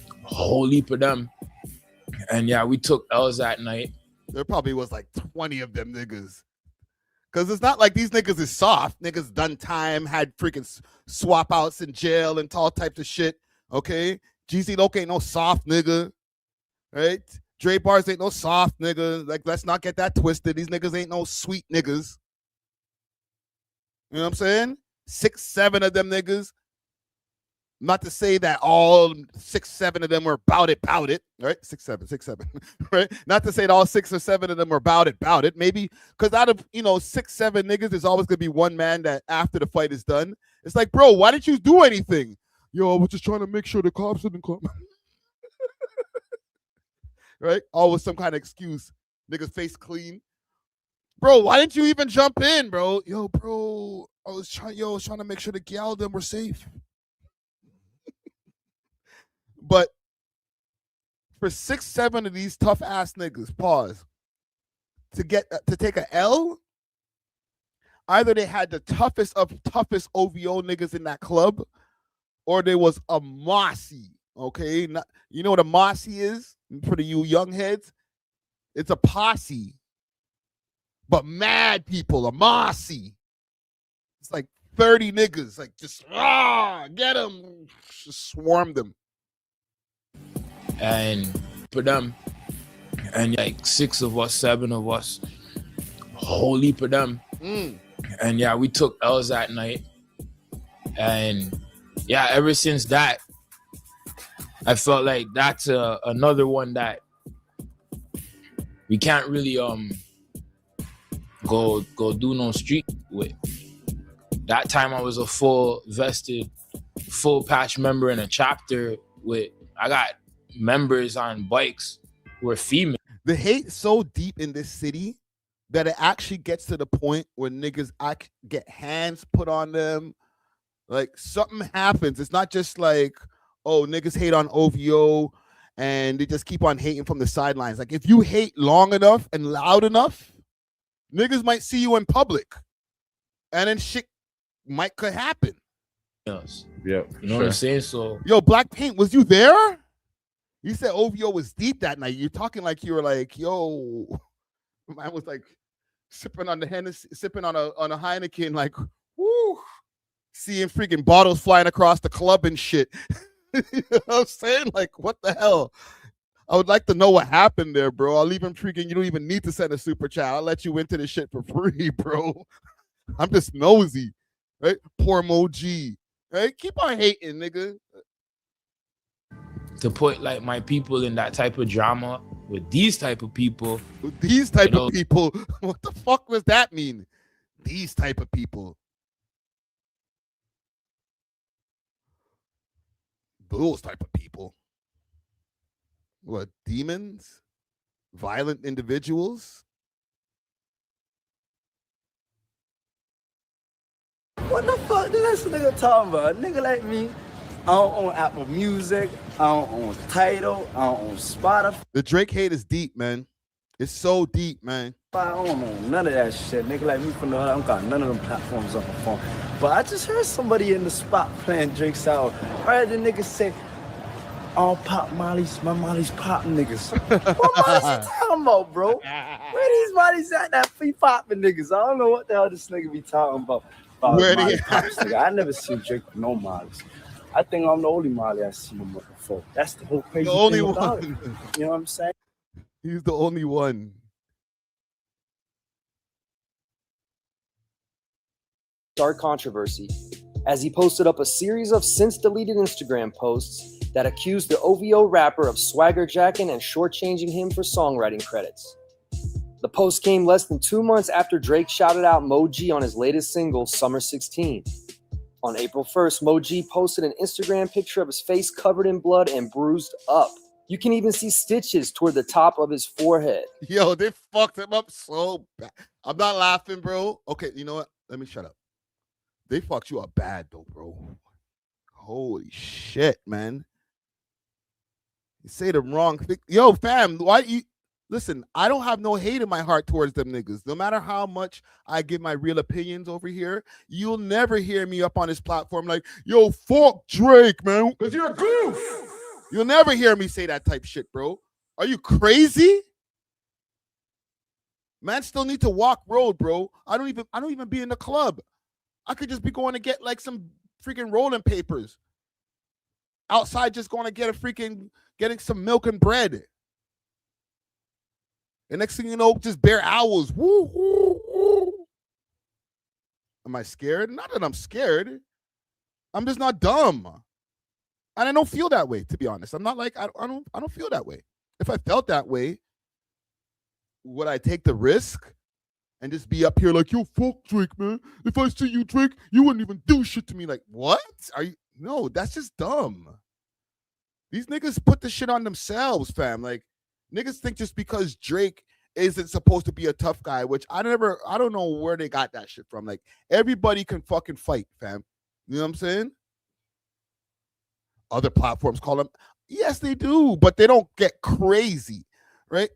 A whole heap of them. And yeah, we took L's that night.
There probably was like 20 of them niggas. Because it's not like these niggas is soft. Niggas done time, had freaking swap outs in jail and all types of shit. Okay? GZ Loke ain't no soft nigga. Right? Dre Bars ain't no soft nigga. Like, let's not get that twisted. These niggas ain't no sweet niggas. You know what I'm saying? 6, 7 of them niggas. Not to say that all 6, 7 of them were bout it, right? 6, 7, right? Not to say that all 6 or 7 of them were bout it. Maybe because out of 6, 7 niggas, there's always gonna be one man that after the fight is done, it's like, bro, why didn't you do anything? Yo, I was just trying to make sure the cops didn't come. Right? Always some kind of excuse. Niggas face clean. Bro, why didn't you even jump in, bro? Yo, bro, I was trying to make sure the gal them were safe. But for 6, 7 of these tough ass niggas, pause, to take a L, either they had the toughest of toughest OVO niggas in that club, or there was a mossy. Okay, you know what a mossy is for you young heads? It's a posse. but mad people, a mossy. It's like 30 niggas, like just get them, just swarm them.
And put them, and like 6 of us, 7 of us, whole heap of them. And yeah, we took L's that night. And yeah, ever since that, I felt like that's another one that we can't really go do no street with. That time I was a full vested, full patch member in a chapter with, I got members on bikes who are female.
The hate so deep in this city that it actually gets to the point where niggas get hands put on them. Like something happens. It's not just like, oh, niggas hate on OVO and they just keep on hating from the sidelines. Like if you hate long enough and loud enough, niggas might see you in public and then shit could happen.
Yes.
Yeah.
You know what I'm saying? So
yo, Black Paint, was you there? You said OVO was deep that night. You're talking like you were like, yo, man was like sipping on the Hennessy, sipping on a Heineken, like, woo, seeing freaking bottles flying across the club and shit. You know what I'm saying? Like, what the hell? I would like to know what happened there, bro. I'll leave him freaking. You don't even need to send a super chat. I'll let you into this shit for free, bro. I'm just nosy, right? Poor Mo G, right? Keep on hating, nigga.
To put like my people in that type of drama with these type of people.
With these type of people? What the fuck does that mean? These type of people. Those type of people. What, demons? Violent individuals?
What the fuck is this nigga talking about? A nigga like me, I don't own Apple Music, I don't own Tidal, I don't own Spotify.
The Drake hate is deep, man. It's so deep, man.
I don't know none of that shit. Nigga like me from the hood, I don't got none of them platforms on my phone. But I just heard somebody in the spot playing Drake's out. I heard the nigga say, all pop mollies, my mollies pop niggas. What mollies you talking about, bro? Where these mollies at that free popping niggas? I don't know what the hell this nigga be talking about.
Where
Molly pops, nigga. I never seen Drake with no mollies. I think I'm the only molly I seen him with before. That's the whole crazy
The only
thing about
one.
it. You know what I'm saying?
He's the only one.
Dark controversy as he posted up a series of since deleted Instagram posts that accused the OVO rapper of swagger jacking and shortchanging him for songwriting credits. The post came less than 2 months after Drake shouted out Mo G on his latest single, Summer 16. On April 1st, Mo G posted an Instagram picture of his face covered in blood and bruised up. You can even see stitches toward the top of his forehead.
Yo, they fucked him up so bad. I'm not laughing, bro. Okay, you know what? Let me shut up. They fucked you up bad, though, bro. Holy shit, man. You say the wrong thing. Yo, fam, why you... Listen, I don't have no hate in my heart towards them niggas. No matter how much I give my real opinions over here, you'll never hear me up on this platform like, yo, fuck Drake, man. Because you're a goof. You'll never hear me say that type shit, bro. Are you crazy? Man still need to walk road, bro. I don't even be in the club. I could just be going to get like some freaking rolling papers. Outside just going to get getting some milk and bread. And next thing you know, just bare owls. Woo, woo, woo. Am I scared? Not that I'm scared. I'm just not dumb. And I don't feel that way, to be honest. I'm not like, I don't feel that way. If I felt that way, would I take the risk and just be up here like, yo, fuck Drake, man. If I see you, Drake, you wouldn't even do shit to me. Like, what? Are you? No, that's just dumb. These niggas put the shit on themselves, fam. Like, niggas think just because Drake isn't supposed to be a tough guy, which I don't know where they got that shit from. Like, everybody can fucking fight, fam. You know what I'm saying? Other platforms call them, yes, they do, but they don't get crazy, right?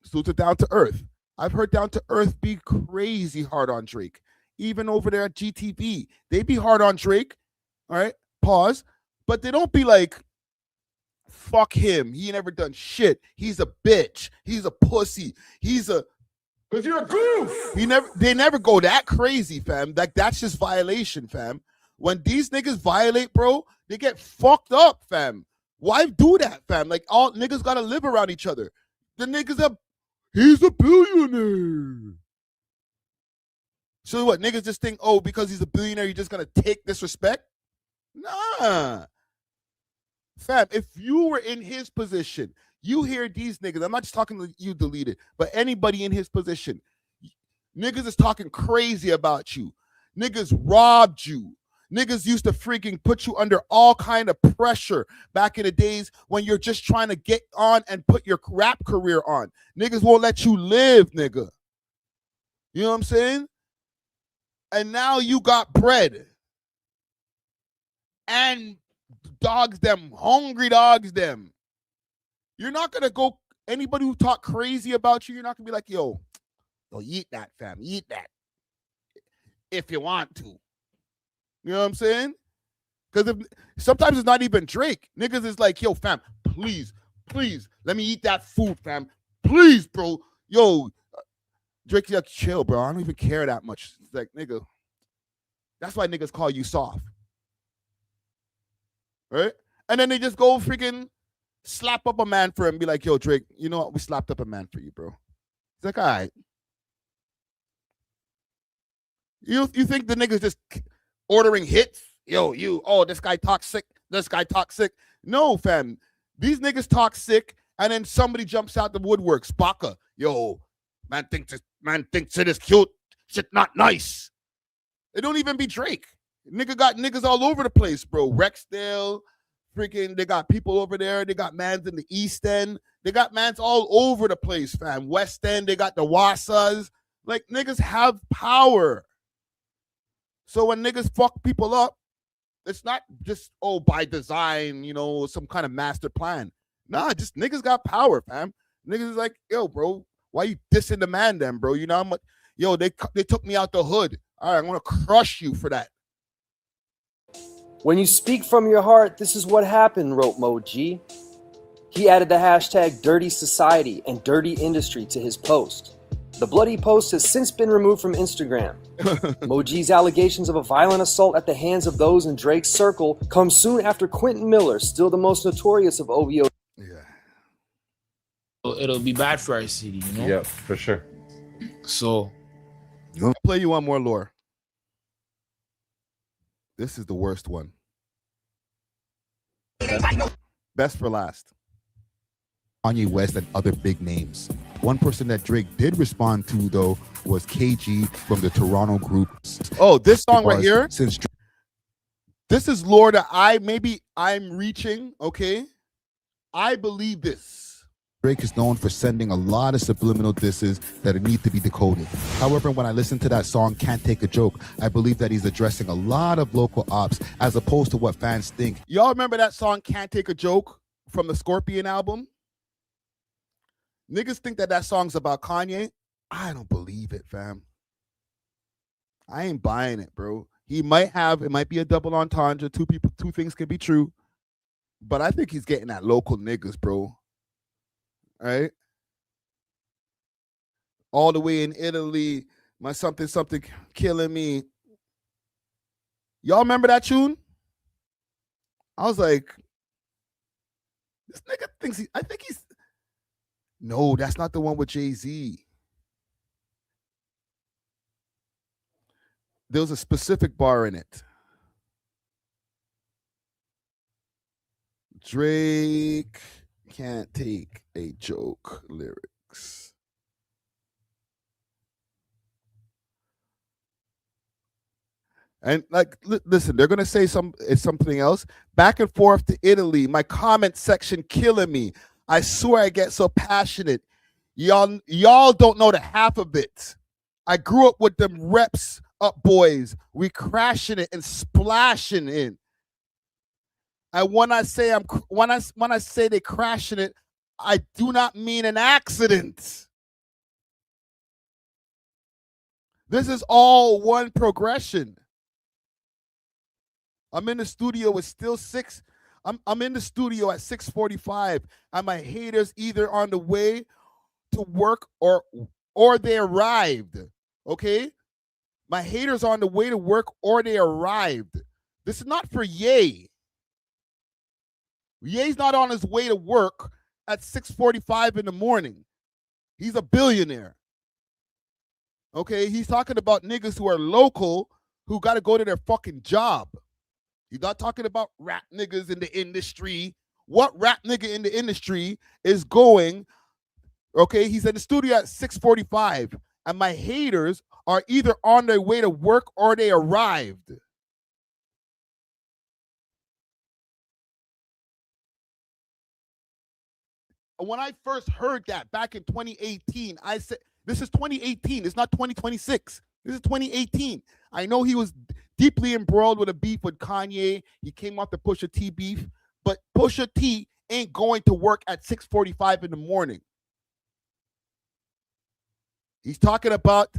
Salute to Down to Earth. I've heard Down to Earth be crazy hard on Drake. Even over there at GTV, they be hard on Drake, all right? Pause. But they don't be like, fuck him. He ain't never done shit. He's a bitch. He's a pussy. He's a...
Because you're a goof.
They never go that crazy, fam. Like, that's just violation, fam. When these niggas violate, bro, they get fucked up, fam. Why do that, fam? Like, all niggas gotta live around each other. The niggas he's a billionaire. So what, niggas just think, oh, because he's a billionaire, you're just gonna take disrespect? Nah. Fam, if you were in his position, you hear these niggas, I'm not just talking to you, deleted, but anybody in his position, niggas is talking crazy about you. Niggas robbed you. Niggas used to freaking put you under all kind of pressure back in the days when you're just trying to get on and put your rap career on. Niggas won't let you live, nigga. You know what I'm saying? And now you got bread. And dogs them, hungry dogs them. You're not going to go, anybody who talk crazy about you, you're not going to be like, yo, eat that, fam. Eat that. If you want to. You know what I'm saying? Because sometimes it's not even Drake. Niggas is like, yo, fam, please, let me eat that food, fam. Please, bro. Yo, Drake's like, chill, bro. I don't even care that much. It's like, nigga, that's why niggas call you soft. Right? And then they just go freaking slap up a man for him and be like, yo, Drake, you know what? We slapped up a man for you, bro. He's like, all right. You think the niggas just ordering hits? Yo, this guy talks sick. This guy talks sick. No, fam. These niggas talk sick, and then somebody jumps out the woodwork. Spaka. Yo, man thinks it is cute. Shit not nice. It don't even be Drake. Nigga got niggas all over the place, bro. Rexdale, freaking, they got people over there. They got mans in the East End. They got mans all over the place, fam. West End, they got the Wassas. Like, niggas have power. So when niggas fuck people up, it's not just, by design, some kind of master plan. Nah, just niggas got power, fam. Niggas is like, yo, bro, why you dissing the man then, bro? You know how much? Yo, they took me out the hood. All right, I'm going to crush you for that.
When you speak from your heart, this is what happened, wrote WhyG. He added the hashtag Dirty Society and Dirty Industry to his post. The bloody post has since been removed from Instagram. WhyG's allegations of a violent assault at the hands of those in Drake's circle come soon after Quentin Miller, still the most notorious of OVO.
It'll be bad for our city, you know?
Yeah, for sure.
So
I'll play you one more lore. This is the worst one. Best for last.
Kanye West and other big names. One person that Drake did respond to, though, was KG from the Toronto group.
Oh, this song right here?
Since
this is lore that I'm reaching, okay? I believe this.
Drake is known for sending a lot of subliminal disses that need to be decoded. However, when I listen to that song, Can't Take a Joke, I believe that he's addressing a lot of local ops as opposed to what fans think.
Y'all remember that song, Can't Take a Joke, from the Scorpion album? Niggas think that song's about Kanye. I don't believe it, fam. I ain't buying it, bro. It might be a double entendre. Two things can be true. But I think he's getting at local niggas, bro. Right? All the way in Italy, my something killing me. Y'all remember that tune? I was like, this nigga thinks no, that's not the one with Jay-Z. There was a specific bar in it. Drake can't take a joke lyrics. And like, listen, they're gonna say it's something else. Back and forth to Italy. My comment section killing me. I swear I get so passionate. Y'all don't know the half of it. I grew up with them reps up boys. We crashing it and splashing in. And when I say they crashing it, I do not mean an accident. This is all one progression. I'm in the studio. It's still 6. I'm in the studio at 6:45, and my haters either on the way to work or or they arrived. Okay? My haters are on the way to work or they arrived. This is not for Ye. Ye's not on his way to work at 6:45 in the morning. He's a billionaire. Okay? He's talking about niggas who are local who got to go to their fucking job. He's not talking about rap niggas in the industry. What rap nigga in the industry is going, okay, he's in the studio at 6:45, and my haters are either on their way to work or they arrived. When I first heard that back in 2018, I said, this is 2018. It's not 2026. This is 2018. I know he was deeply embroiled with a beef with Kanye. He came off the Pusha T beef, but Pusha T ain't going to work at 6:45 in the morning. He's talking about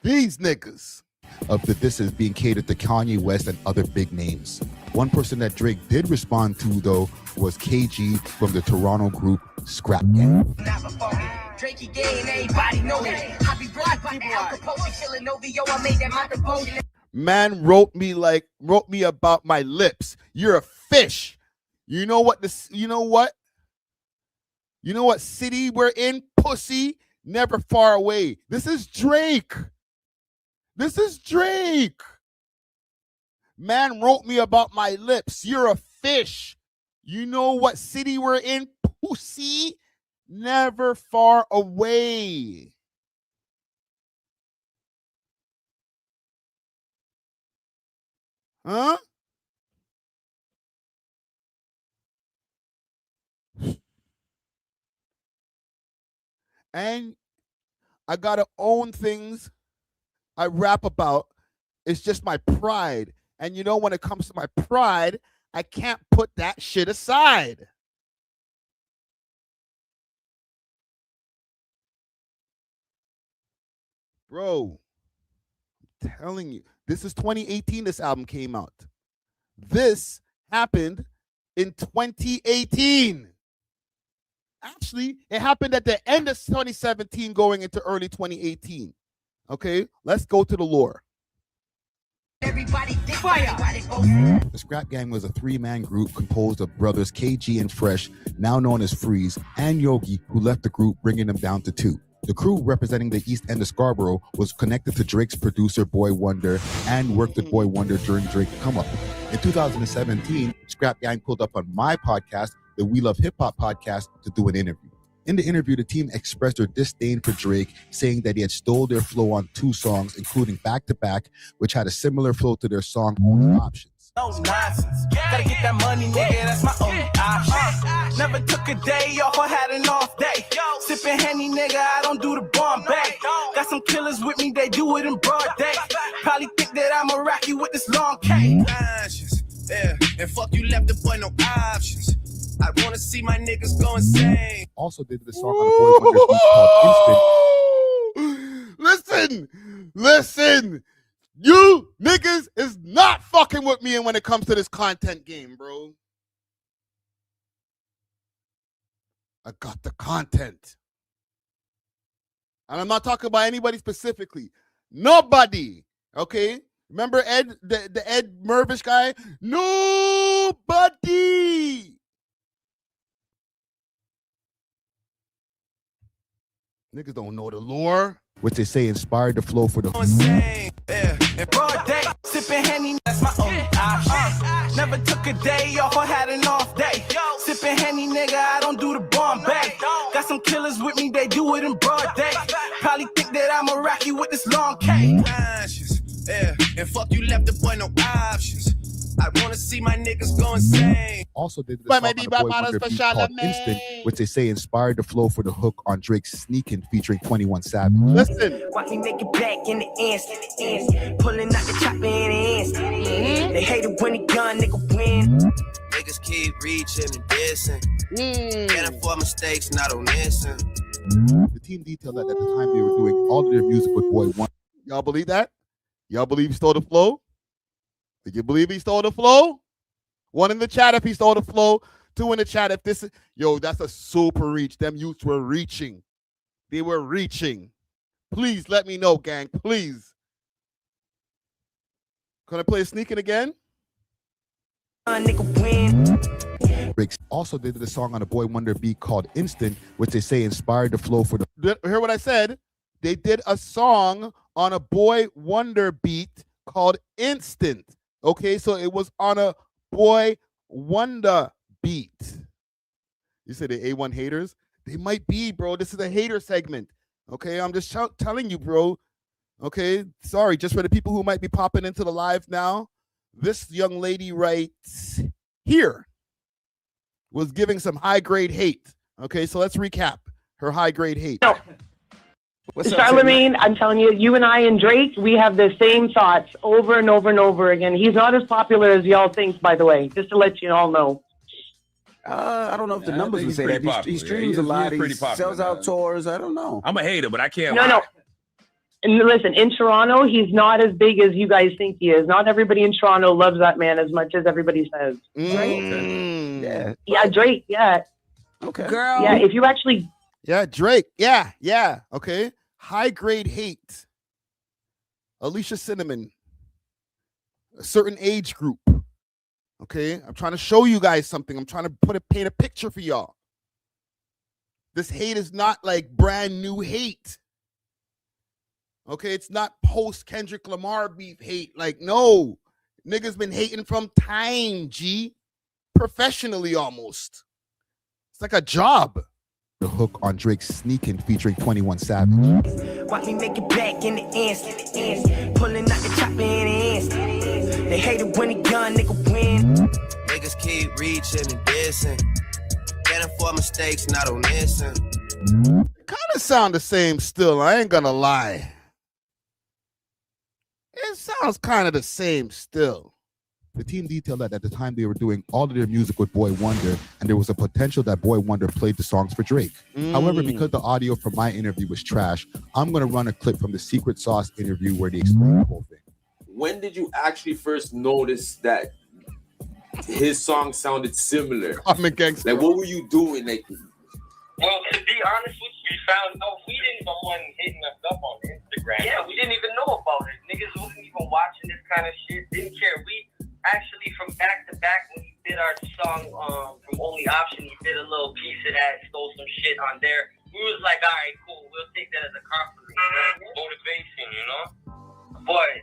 these niggas. Of the this is being catered to Kanye West and other big names. One person that Drake did respond to, though, was KG from the Toronto group Scrap Gang. Man wrote me about my lips. You're a fish. You know what city we're in? Pussy, never far away. This is Drake. This is Drake. Man wrote me about my lips. You're a fish. You know what city we're in? Pussy, never far away. Huh? And I gotta own things I rap about. It's just my pride. And you know, when it comes to my pride, I can't put that shit aside. Bro, I'm telling you, this is 2018 this album came out. This happened in 2018. Actually, it happened at the end of 2017 going into early 2018. Okay, let's go to the lore. Everybody fire. The Scrap Gang was a three-man group composed of brothers KG and Fresh, now known as Freeze, and Yogi, who left the group, bringing them down to two. The crew representing the East End of Scarborough was connected to Drake's producer Boy Wonder and worked with Boy Wonder during Drake's come up. In 2017, Scrap Gang pulled up on my podcast, the We Love Hip Hop podcast, to do an interview. In the interview, the team expressed their disdain for Drake, saying that he had stole their flow on two songs, including Back to Back, which had a similar flow to their song Only Options.
No nonsense. Gotta get that money, nigga. That's my only option. Never took a day off or had an off day. Sipping Henny, nigga. I don't do the Bombay. Got some killers with me. They do it in broad day. Probably think that I'm a Rocky with this long cane. Yeah, and fuck you left the boy no options. I wanna see my niggas go insane.
Also did the song on the Boy Wonder beat called Instant. Listen. You niggas is not fucking with me when it comes to this content game, bro. I got the content. And I'm not talking about anybody specifically. Nobody. Okay? Remember Ed, the Ed Mervish guy? Nobody. Niggas don't know the lore. Which they say inspired the flow for the
broad day, sipping Henny, that's my only option. Never took a day off or had an off day. Sipping Henny, nigga, I don't do the Bombay. Got some killers with me, they do it in broad day. Probably think that I'm a Rocky with this long cane. Yeah, and fuck you left the boy no options. I wanna see my niggas go insane.
Also did the song on the Boy Wonder beat called Instant, which they say inspired the flow for the hook on Drake's Sneakin' featuring 21 Savage. Listen.
Watch me make it back in the instant. Pulling out the chopper in the instant. They hate it when he gun, nigga win.
Niggas keep reaching and dissing. Getting for mistakes, not on listen.
The team detailed that at the time they were doing all of their music with Boy Wonder. Y'all believe that? Y'all believe he stole the flow? Did you believe he stole the flow? One in the chat if he stole the flow. Two in the chat if this is... Yo, that's a super reach. Them youths were reaching. They were reaching. Please let me know, gang. Please. Can I play Sneaking again?
Drake also did the song on a Boy Wonder beat called Instant, which they say inspired the flow for the.
Hear what I said? They did a song on a Boy Wonder beat called Instant. Okay, so it was on a Boy Wonder beat. You said the A1 haters? They might be, bro. This is a hater segment. Okay, I'm just telling you, bro. Okay, sorry, just for the people who might be popping into the live now. This young lady right here was giving some high-grade hate. Okay, so let's recap her high-grade hate.
No. Charlemagne, I'm telling you, you and I and Drake, we have the same thoughts over and over and over again. He's not as popular as y'all think, by the way, just to let you all know.
I don't know if the numbers would say that. He streams a lot. He sells out tours. I don't know.
I'm a hater, but I can't.
No. And listen, in Toronto, he's not as big as you guys think he is. Not everybody in Toronto loves that man as much as everybody says.
Yeah.
Yeah, Drake. Yeah.
Okay.
Girl. Yeah, if you actually.
Yeah, Drake. Yeah. Okay. High grade hate. Alicia Cinnamon. A certain age group. Okay. I'm trying to show you guys something. I'm trying to paint a picture for y'all. This hate is not like brand new hate. Okay, it's not post Kendrick Lamar beef hate. Like, no. Niggas been hating from time, G. Professionally almost. It's like a job.
The hook on Drake's Sneakin' featuring 21 Savage.
Watch me make it back in the instant. Pulling out the chopper in the instant. They hate it when a young nigga win.
Niggas keep reaching and dissing. Can't afford mistakes, not on listen.
Kind of sound the same still. I ain't gonna lie. It sounds kind of the same still.
The team detailed that at the time they were doing all of their music with Boy Wonder, and there was a potential that Boy Wonder played the songs for Drake. However, because the audio from my interview was trash, I'm going to run a clip from the Secret Sauce interview where they explain the whole thing.
When did you actually first notice that his song sounded similar?
I'm a gangster.
Like, what were you doing? Like,
well, to be honest with you, we found no, we didn't the one hitting us up on Instagram. Yeah, we didn't even know about it. Niggas wasn't even watching this kind of shit. Didn't care. We actually, from back to back, when he did our song from Only Option, he did a little piece of that, stole some shit on there. We was like, all right, cool. We'll take that as a compliment, motivation, you know. But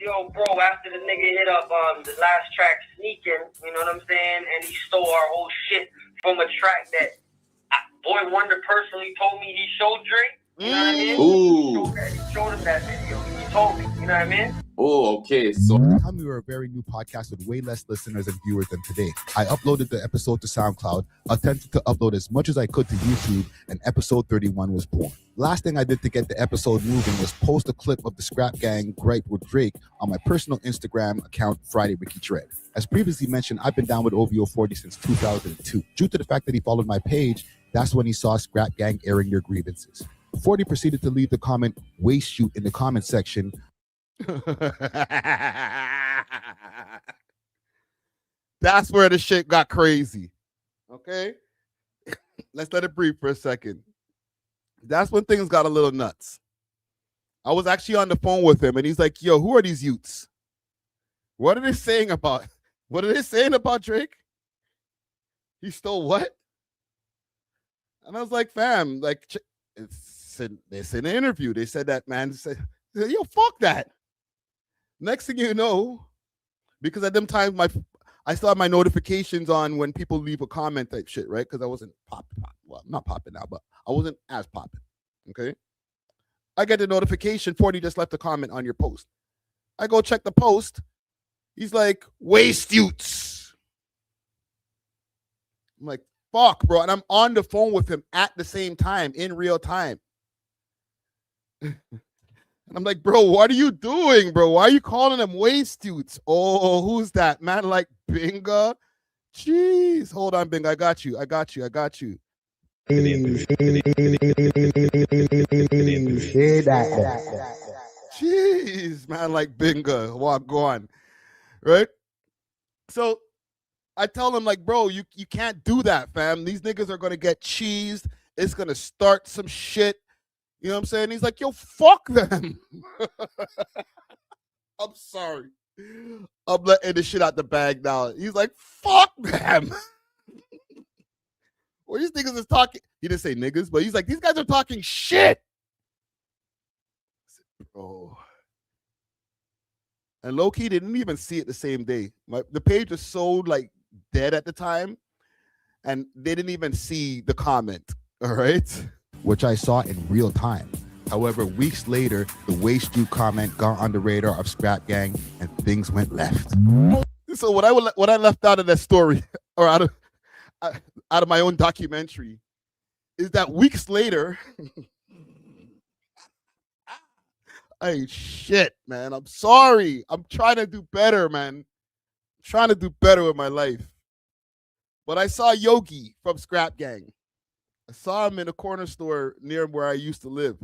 yo, bro, after the nigga hit up the last track, Sneakin', you know what I'm saying, and he stole our whole shit from a track that Boy Wonder personally told me he showed Drake. You know what I mean?
Ooh.
He showed him that video. He told me. You know what I mean?
Oh, okay. So
at the time, we were a very new podcast with way less listeners and viewers than today. I uploaded the episode to SoundCloud, attempted to upload as much as I could to YouTube, and episode 31 was born. Last thing I did to get the episode moving was post a clip of the Scrap Gang gripe with Drake on my personal Instagram account, Friday Ricky Dread. As previously mentioned, I've been down with OVO 40 since 2002. Due to the fact that he followed my page, that's when he saw Scrap Gang airing their grievances. 40 proceeded to leave the comment "waste shoot" in the comment section.
That's where the shit got crazy. Okay? Let's let it breathe for a second. That's when things got a little nuts. I was actually on the phone with him and he's like, yo, who are these youths? What are they saying about Drake? He stole what? And I was like, fam, like, it's in the interview. They said that man said, yo, fuck that. Next thing you know, because at them times I still have my notifications on when people leave a comment type shit, right? Because I wasn't popping. Well, I'm not popping now, but I wasn't as popping. Okay. I get the notification, 40 just left a comment on your post. I go check the post. He's like, waste youths. I'm like, fuck, bro. And I'm on the phone with him at the same time, in real time. And I'm like, bro, what are you doing, bro? Why are you calling them waste youths? Oh, who's that? Man like Binga? Jeez. Hold on, Binga. I got you. Jeez, man like Binga. Walk on. Right? So I tell him, like, bro, you can't do that, fam. These niggas are going to get cheesed. It's going to start some shit. You know what I'm saying? He's like, yo, fuck them. I'm sorry. I'm letting the shit out the bag now. He's like, fuck them. Well, these niggas is talking. He didn't say niggas, but he's like, these guys are talking shit. I said, bro. And low-key didn't even see it the same day. The page was so like dead at the time, and they didn't even see the comment. All right.
Which I saw in real time. However, weeks later, the Waste Dude comment got on the radar of Scrap Gang and things went left.
So what I left out of that story, or out of my own documentary, is that weeks later, hey, shit, man. I'm sorry. I'm trying to do better, man. I'm trying to do better with my life. But I saw Yogi from Scrap Gang. I saw him in a corner store near where I used to live.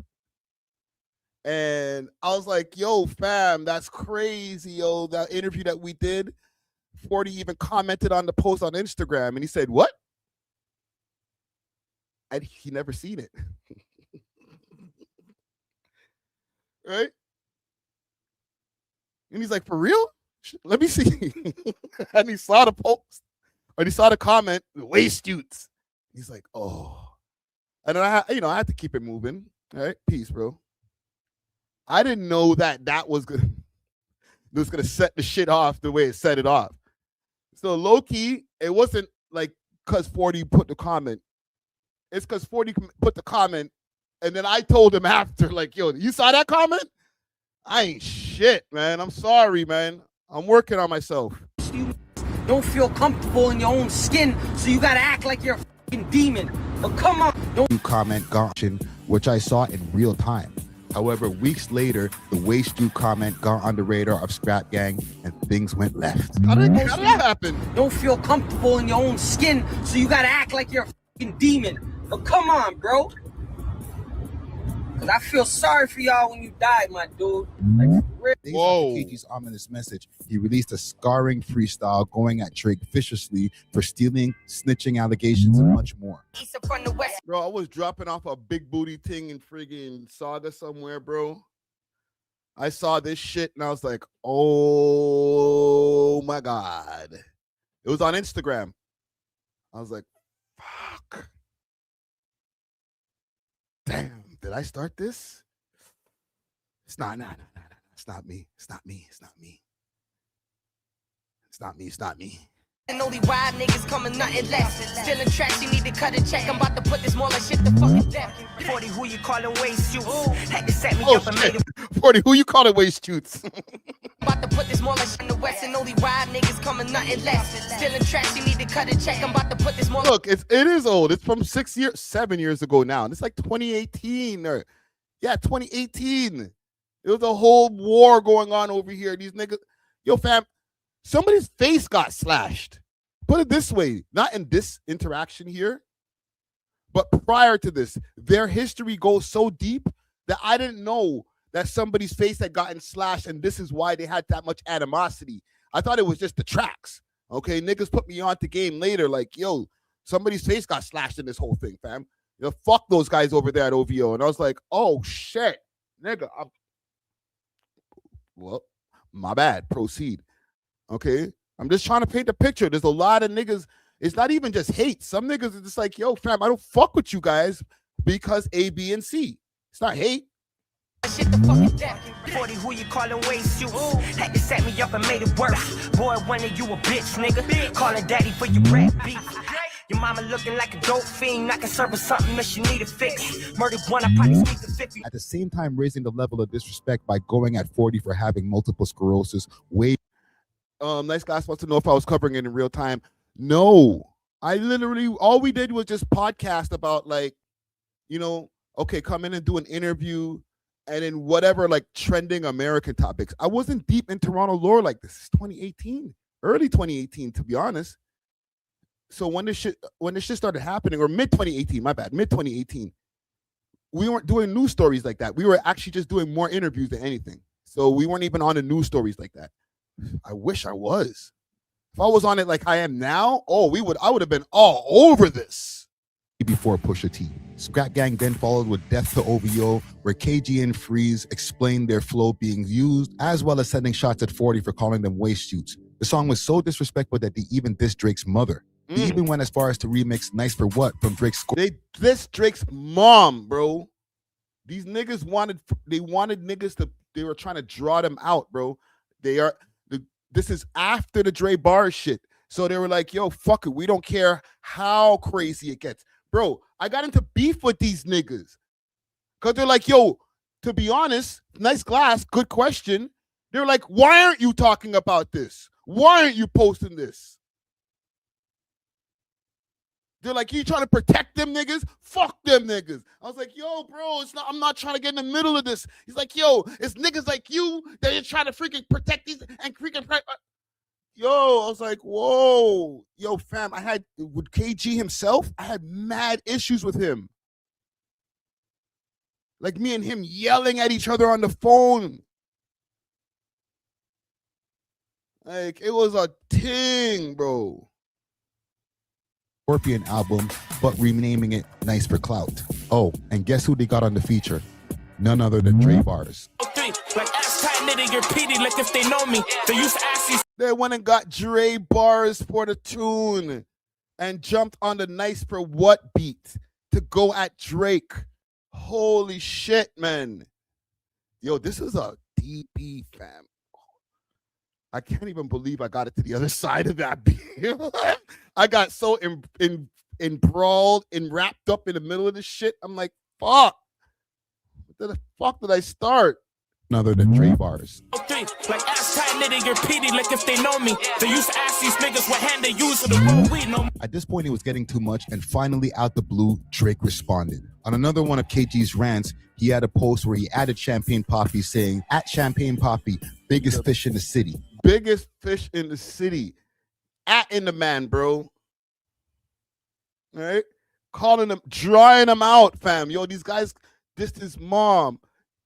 And I was like, yo, fam, that's crazy, yo. That interview that we did, 40 even commented on the post on Instagram. And he said, what? And he never seen it. Right? And he's like, for real? Let me see. And he saw the post. Or he saw the comment, the waste dudes. He's like, oh. And then I had to keep it moving. All right, peace, bro. I didn't know that was gonna set the shit off the way it set it off. So low key, it wasn't like because 40 put the comment. It's because 40 put the comment, and then I told him after, like, yo, you saw that comment? I ain't shit, man. I'm sorry, man. I'm working on myself.
You don't feel comfortable in your own skin, so you gotta act like you're a fucking demon. But come on, don't
comment got, which I saw in real time. However, weeks later, the Waste Dude comment got on the radar of Scrap Gang and things went left.
How did that happen?
Don't feel comfortable in your own skin, so you gotta act like you're a fucking demon. But come on, bro. Cause I feel sorry for y'all when you died, my dude. Like,
whoa. KG's ominous message. He released a scarring freestyle going at Drake viciously for stealing, snitching allegations, and much more.
Bro, I was dropping off a big booty thing in friggin' Saga somewhere, bro. I saw this shit and I was like, oh my God. It was on Instagram. I was like, fuck. Damn. Did I start this? It's not, no. It's not me. It's not me. It's not me. It's not me. It's not me.
And only wild niggas coming, nothing less. Still in tracks, you need to cut a check. I'm about to put this more like shit to fucking death. 40, who you calling waste shoots? Had to set me up and made it.
40, who you calling waste shoots?
About to put this more like shit in the west. And only wild niggas coming, nothing less. Still in tracks, you need to cut a check. I'm about to put this more.
Look, it is old. It's from 7 years ago now. And it's like 2018 or 2018. It was a whole war going on over here. These niggas, yo, fam, somebody's face got slashed. Put it this way, not in this interaction here, but prior to this, their history goes so deep that I didn't know that somebody's face had gotten slashed, and this is why they had that much animosity. I thought it was just the tracks. Okay, niggas put me on to game later, like, yo, somebody's face got slashed in this whole thing, fam. You know, fuck those guys over there at OVO. And I was like, oh shit, nigga. Well, my bad. Proceed. Okay. I'm just trying to paint the picture. There's a lot of niggas. It's not even just hate. Some niggas are just like, yo, fam, I don't fuck with you guys because A, B, and C. It's not hate.
Shit the fucking death. 40, who you calling waste shoots? Had to set me up and made it worse. Boy, one of you a bitch, nigga. Calling daddy for your rap beef. Your mama looking like a dope fiend. I can serve her something that she need to fix. Murdered one, I probably speak to 50.
At the same time, raising the level of disrespect by going at 40 for having multiple sclerosis.
Nice guys wants to know if I was covering it in real time. No, I literally, all we did was just podcast about, like, you know, okay, come in and do an interview and then whatever, like, trending American topics. I wasn't deep in Toronto lore like this. It's 2018, early 2018, to be honest. So when this shit started happening, or mid 2018, my bad, mid 2018, we weren't doing news stories like that. We were actually just doing more interviews than anything. So we weren't even on the news stories like that. I wish I was. If I was on it like I am now, I would have been all over this.
Before Pusha T. Scrap Gang then followed with Death to OVO, where KG and Freeze explained their flow being used, as well as sending shots at 40 for calling them waist shoots. The song was so disrespectful that they even dissed Drake's mother. They even went as far as to remix Nice for What from Drake's score.
They dissed Drake's mom, bro. These niggas wanted niggas to, they were trying to draw them out, bro. This is after the Dre bars shit. So they were like, yo, fuck it. We don't care how crazy it gets. Bro, I got into beef with these niggas. Because they're like, yo, to be honest, nice glass, good question. They're like, why aren't you talking about this? Why aren't you posting this? They're like, you trying to protect them niggas? Fuck them niggas. I was like, yo, bro, I'm not trying to get in the middle of this. He's like, yo, it's niggas like you that are trying to freaking protect these and freaking yo, I was like, whoa. Yo, fam, with KG himself, I had mad issues with him. Like me and him yelling at each other on the phone. Like, it was a thing, bro.
Scorpion album, but renaming it Nice for Clout. Oh, and guess who they got on the feature? None other than Dre Bars.
They went and got Dre Bars for the tune and jumped on the Nice for What beat to go at Drake. Holy shit, man. Yo, this is a DB, fam. I can't even believe I got it to the other side of that beat. I got so enthralled and wrapped up in the middle of this shit. I'm like, fuck. What the fuck did I start?
None other than Dre Bars.
Like ass tight knitting, repeated like if they know me. They used to ask these niggas what hand they use for the roll weed. No.
At this point, it was getting too much, and finally, out the blue, Drake responded. On another one of KG's rants, he had a post where he added Champagne Poppy saying, at Champagne Poppy, biggest fish in the city.
Biggest fish in the city. In the man, bro. All right? Calling him, drying him out, fam. Yo, these guys dissed his mom,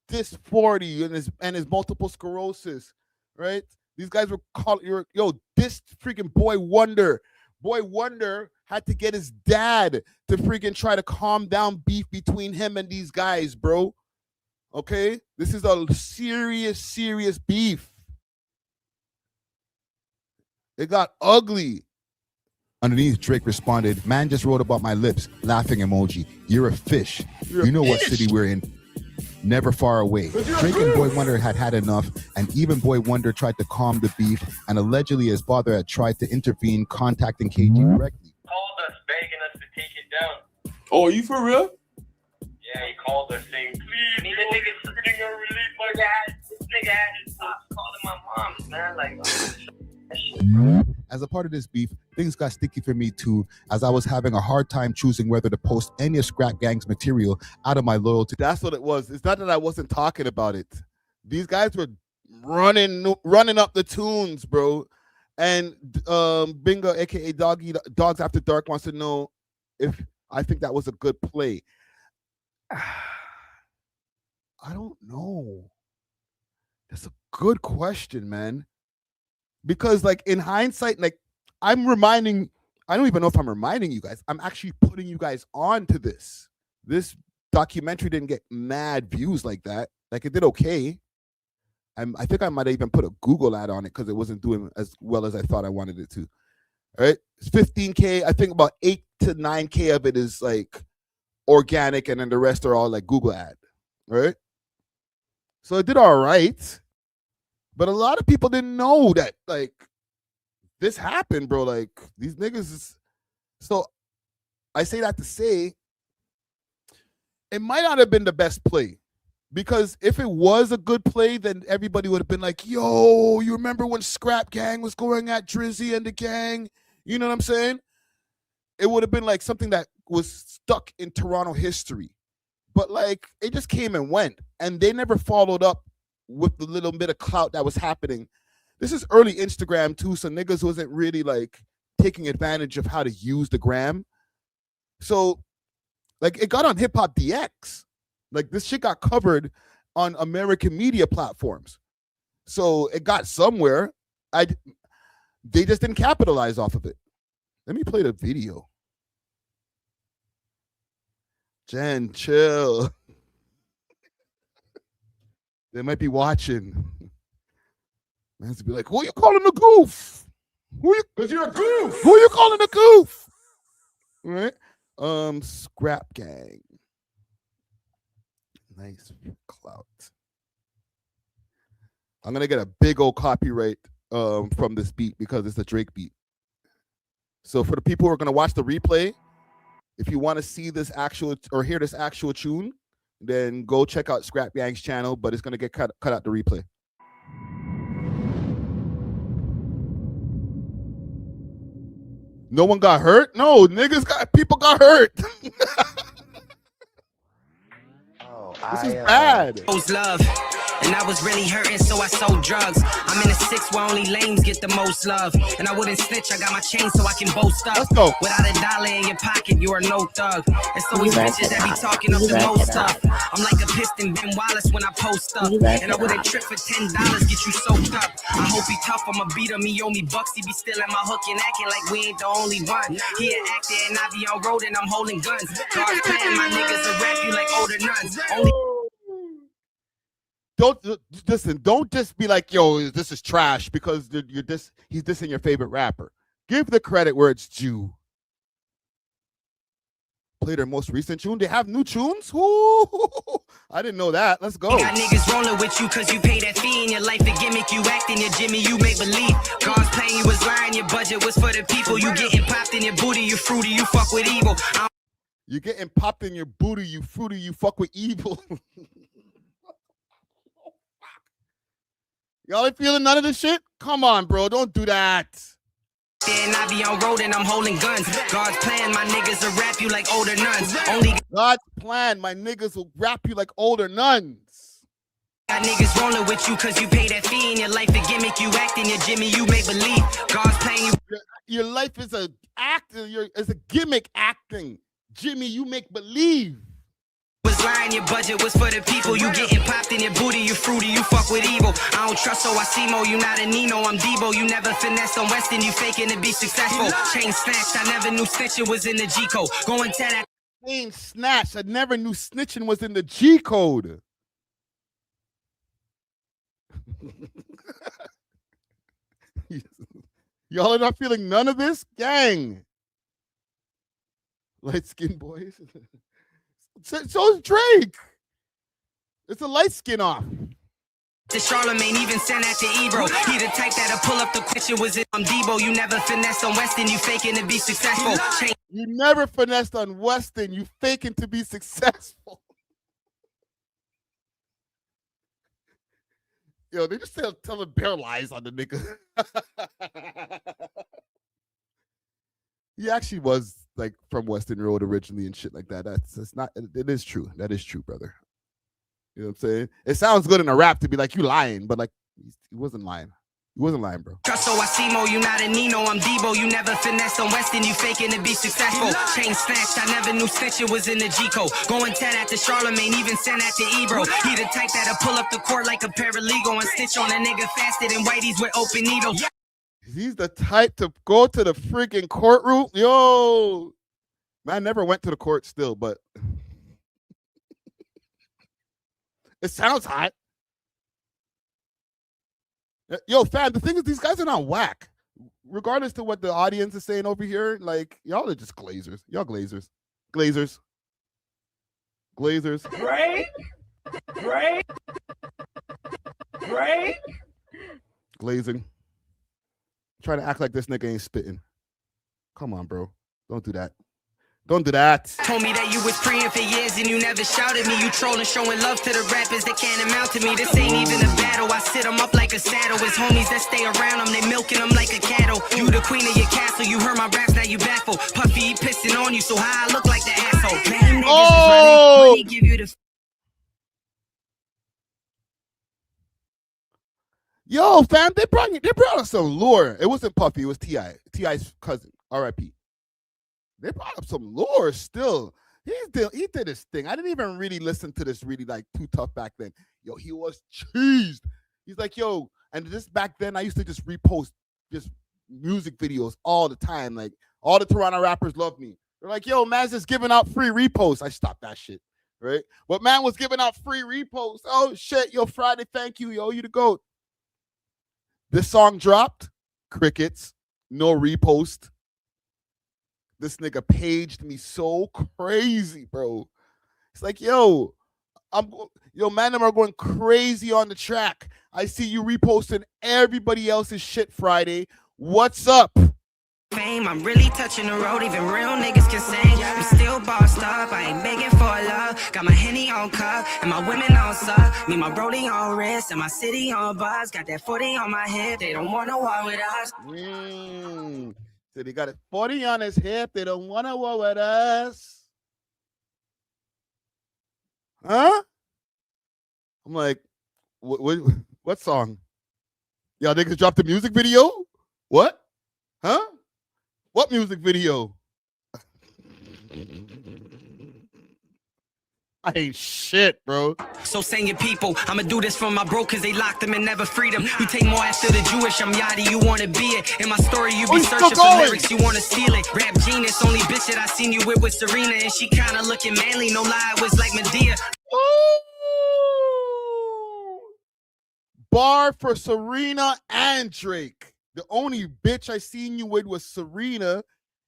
dissed 40 and his multiple sclerosis, right? These guys were calling, dissed freaking Boy Wonder. Boy Wonder had to get his dad to freaking try to calm down beef between him and these guys, bro. Okay? This is a serious beef. It got ugly.
Underneath, Drake responded, man just wrote about my lips, laughing emoji. You're a fish. You know what city we're in. Never far away. Drake and Boy Wonder had enough, and even Boy Wonder tried to calm the beef, and allegedly his father had tried to intervene, contacting KG directly.
Called us, begging us to take it down.
Oh, are you for real?
Yeah, he called us saying, please, me the niggas freaking gonna release my dad. This nigga had his pops calling my mom, man. Like, that shit, bro.
As a part of this beef, things got sticky for me too, as I was having a hard time choosing whether to post any of Scrap Gang's material out of my loyalty.
That's what it was. It's not that I wasn't talking about it. These guys were running up the tunes, bro. And Bingo, aka Dogs After Dark, wants to know if I think that was a good play. I don't know. That's a good question, man. Because, like, in hindsight, like, I don't even know if I'm reminding you guys. I'm actually putting you guys on to this. This documentary didn't get mad views like that. Like, it did okay. I think I might have even put a Google ad on it because it wasn't doing as well as I thought I wanted it to. All right? It's 15K. I think about 8 to 9K of it is, like, organic, and then the rest are all, like, Google ad. Right? So it did all right. But a lot of people didn't know that, like, this happened, bro. Like, these niggas is... So I say that to say it might not have been the best play. Because if it was a good play, then everybody would have been like, yo, you remember when Scrap Gang was going at Drizzy and the gang? You know what I'm saying? It would have been like something that was stuck in Toronto history. But, like, it just came and went. And they never followed up with the little bit of clout that was happening. This is early Instagram too, so niggas wasn't really like taking advantage of how to use the gram. So, like, it got on Hip Hop DX. Like, this shit got covered on American media platforms. So it got somewhere. They just didn't capitalize off of it. Let me play the video. Jen, chill. They might be watching. Man's be like, who you calling a goof? Because you're a goof. Who you calling a goof? Right? Scrap Gang. Nice clout. I'm gonna get a big old copyright from this beat because it's a Drake beat. So for the people who are gonna watch the replay, if you want to see this actual or hear this actual tune, then go check out Scrap Gang's channel, but it's gonna get cut out the replay. No one got hurt? No, people got hurt. This is bad.
Love. And I was really hurting, so I sold drugs. I'm in a 6 where only lames get the most love. And I wouldn't snitch, I got my chain so I can boast up.
Let's go.
Without a dollar in your pocket, you are no thug. It's always bitches that be talking up the most stuff. I'm like a piston, Ben Wallace when I post up. And I wouldn't trip for $10, get you soaked up. I hope he tough, I'ma beat him, he owe me bucks. He be stealing my hook and acting like we ain't the only one. He an actor and I be on road and I'm holding guns. Guards playing, my niggas will rap you like older nuns. Only
Don't listen. Don't just be like, "Yo, this is trash," because he's dissing your favorite rapper. Give the credit where it's due. Play their most recent tune. They have new tunes. Ooh, I didn't know that. Let's go.
Got niggas rolling with you cause you pay that fee in your life. A gimmick, you acting your Jimmy, you make believe. God's playing, you was lying. Your budget was for the people. You getting popped in your booty, you fruity, you fuck with evil.
You getting popped in your booty, you fruity, you fuck with evil. Y'all ain't feeling none of this shit? Come on, bro. Don't do that.
And I be on road and I'm holding guns. God's plan, my niggas will rap you like older nuns. Only
God's plan, my niggas will rap you like older nuns.
got niggas rolling with you cause you pay that fee in your life. A gimmick, you acting your Jimmy, you make believe. God's playing you.
Your life is a is a gimmick acting. Jimmy, you make believe.
Was lying, your budget was for the people. You getting popped in your booty, you fruity, you fuck with evil. I don't trust, so I see mo. You not a Nino, I'm Debo. You never finessed on Weston, you faking to be successful. Chain snatched, I never knew snitching was in the G code. Going to that.
Chain snatched, I never knew snitching was in the G code. Y'all are not feeling none of this? Gang. Light skinned boys. So is Drake. It's a light skin off.
To Charlemagne, even sent that to Ebro. He the type that'll pull up the question was it on Debo. You never finessed on Weston, you faking to be successful.
You never finessed on Weston, you faking to be successful. Yo, they just telling bare lies on the nigga. He actually was like from Weston Road originally and shit like that. That's not. It is true. That is true, brother. You know what I'm saying? It sounds good in a rap to be like you lying, but like he wasn't lying. He wasn't lying, bro.
Trust, so I see mo. You not a Nino, I'm Debo. You never finessed on Weston, you faking to be successful. Chain snatched, I never knew snitching was in the G code. Going 10 at the Charlemagne, even sent that to Ebro. He the type that'll pull up the court like a paralegal and stitch on a nigga faster than whiteys with open needles.
He's the type to go to the freaking courtroom. Yo, man, never went to the court still, but it sounds hot. Yo, fam, the thing is, these guys are not whack. Regardless to what the audience is saying over here, like, y'all are just glazers. Y'all glazers. Glazers. Glazers.
Great.
Glazing. Trying to act like this nigga ain't spitting. Come on, bro. Don't do that. Don't do that.
Told me that you was praying for years and you never shouted me. You trolling, showing love to the rappers that can't amount to me. This ain't even a battle. I sit them up like a saddle. It's homies that stay around them. They milking them like a cattle. You the queen of your castle. You heard my raps, now you baffled. Puffy, he pissing on you, so how I look like the asshole. Man, niggas is running. Give you the...
Yo, fam, they brought us some lore. It wasn't Puffy, it was T.I. T.I.'s cousin, R.I.P. They brought up some lore still. He did his thing. I didn't even really listen to this really like too tough back then. Yo, he was cheesed. He's like, yo, and this back then I used to just repost just music videos all the time. Like all the Toronto rappers love me. They're like, yo, man's just giving out free reposts. I stopped that shit, right? But man was giving out free reposts. Oh, shit, yo, Friday, thank you, yo, you the GOAT. This song dropped, crickets, no repost. This nigga paged me so crazy, bro. It's like, yo, man, them are going crazy on the track. I see you reposting everybody else's shit Friday. What's up?
Fame, I'm really touching the road, even real niggas can sing. I'm still bossed up, I ain't begging for love. Got my Henny on cup, and my women on suck. Me, my brody on wrist, and my city on buzz. Got that 40 on my hip, they don't want no war with us.
So they got a 40 on his hip, they don't want to war with us. Huh? I'm like, what song? Y'all niggas dropped the music video? What? Huh? What music video? I ain't shit, bro.
So saying people, I'ma do this for my bro, cause they locked them and never freed them. You take more after the Jewish, I'm Yachty, you wanna be it. In my story, you be searching for lyrics, you wanna steal it. Rap genius, only bitch that I seen you with Serena, and she kinda looking manly, no lie, it was like Medea.
Bar for Serena and Drake. The only bitch I seen you with was Serena,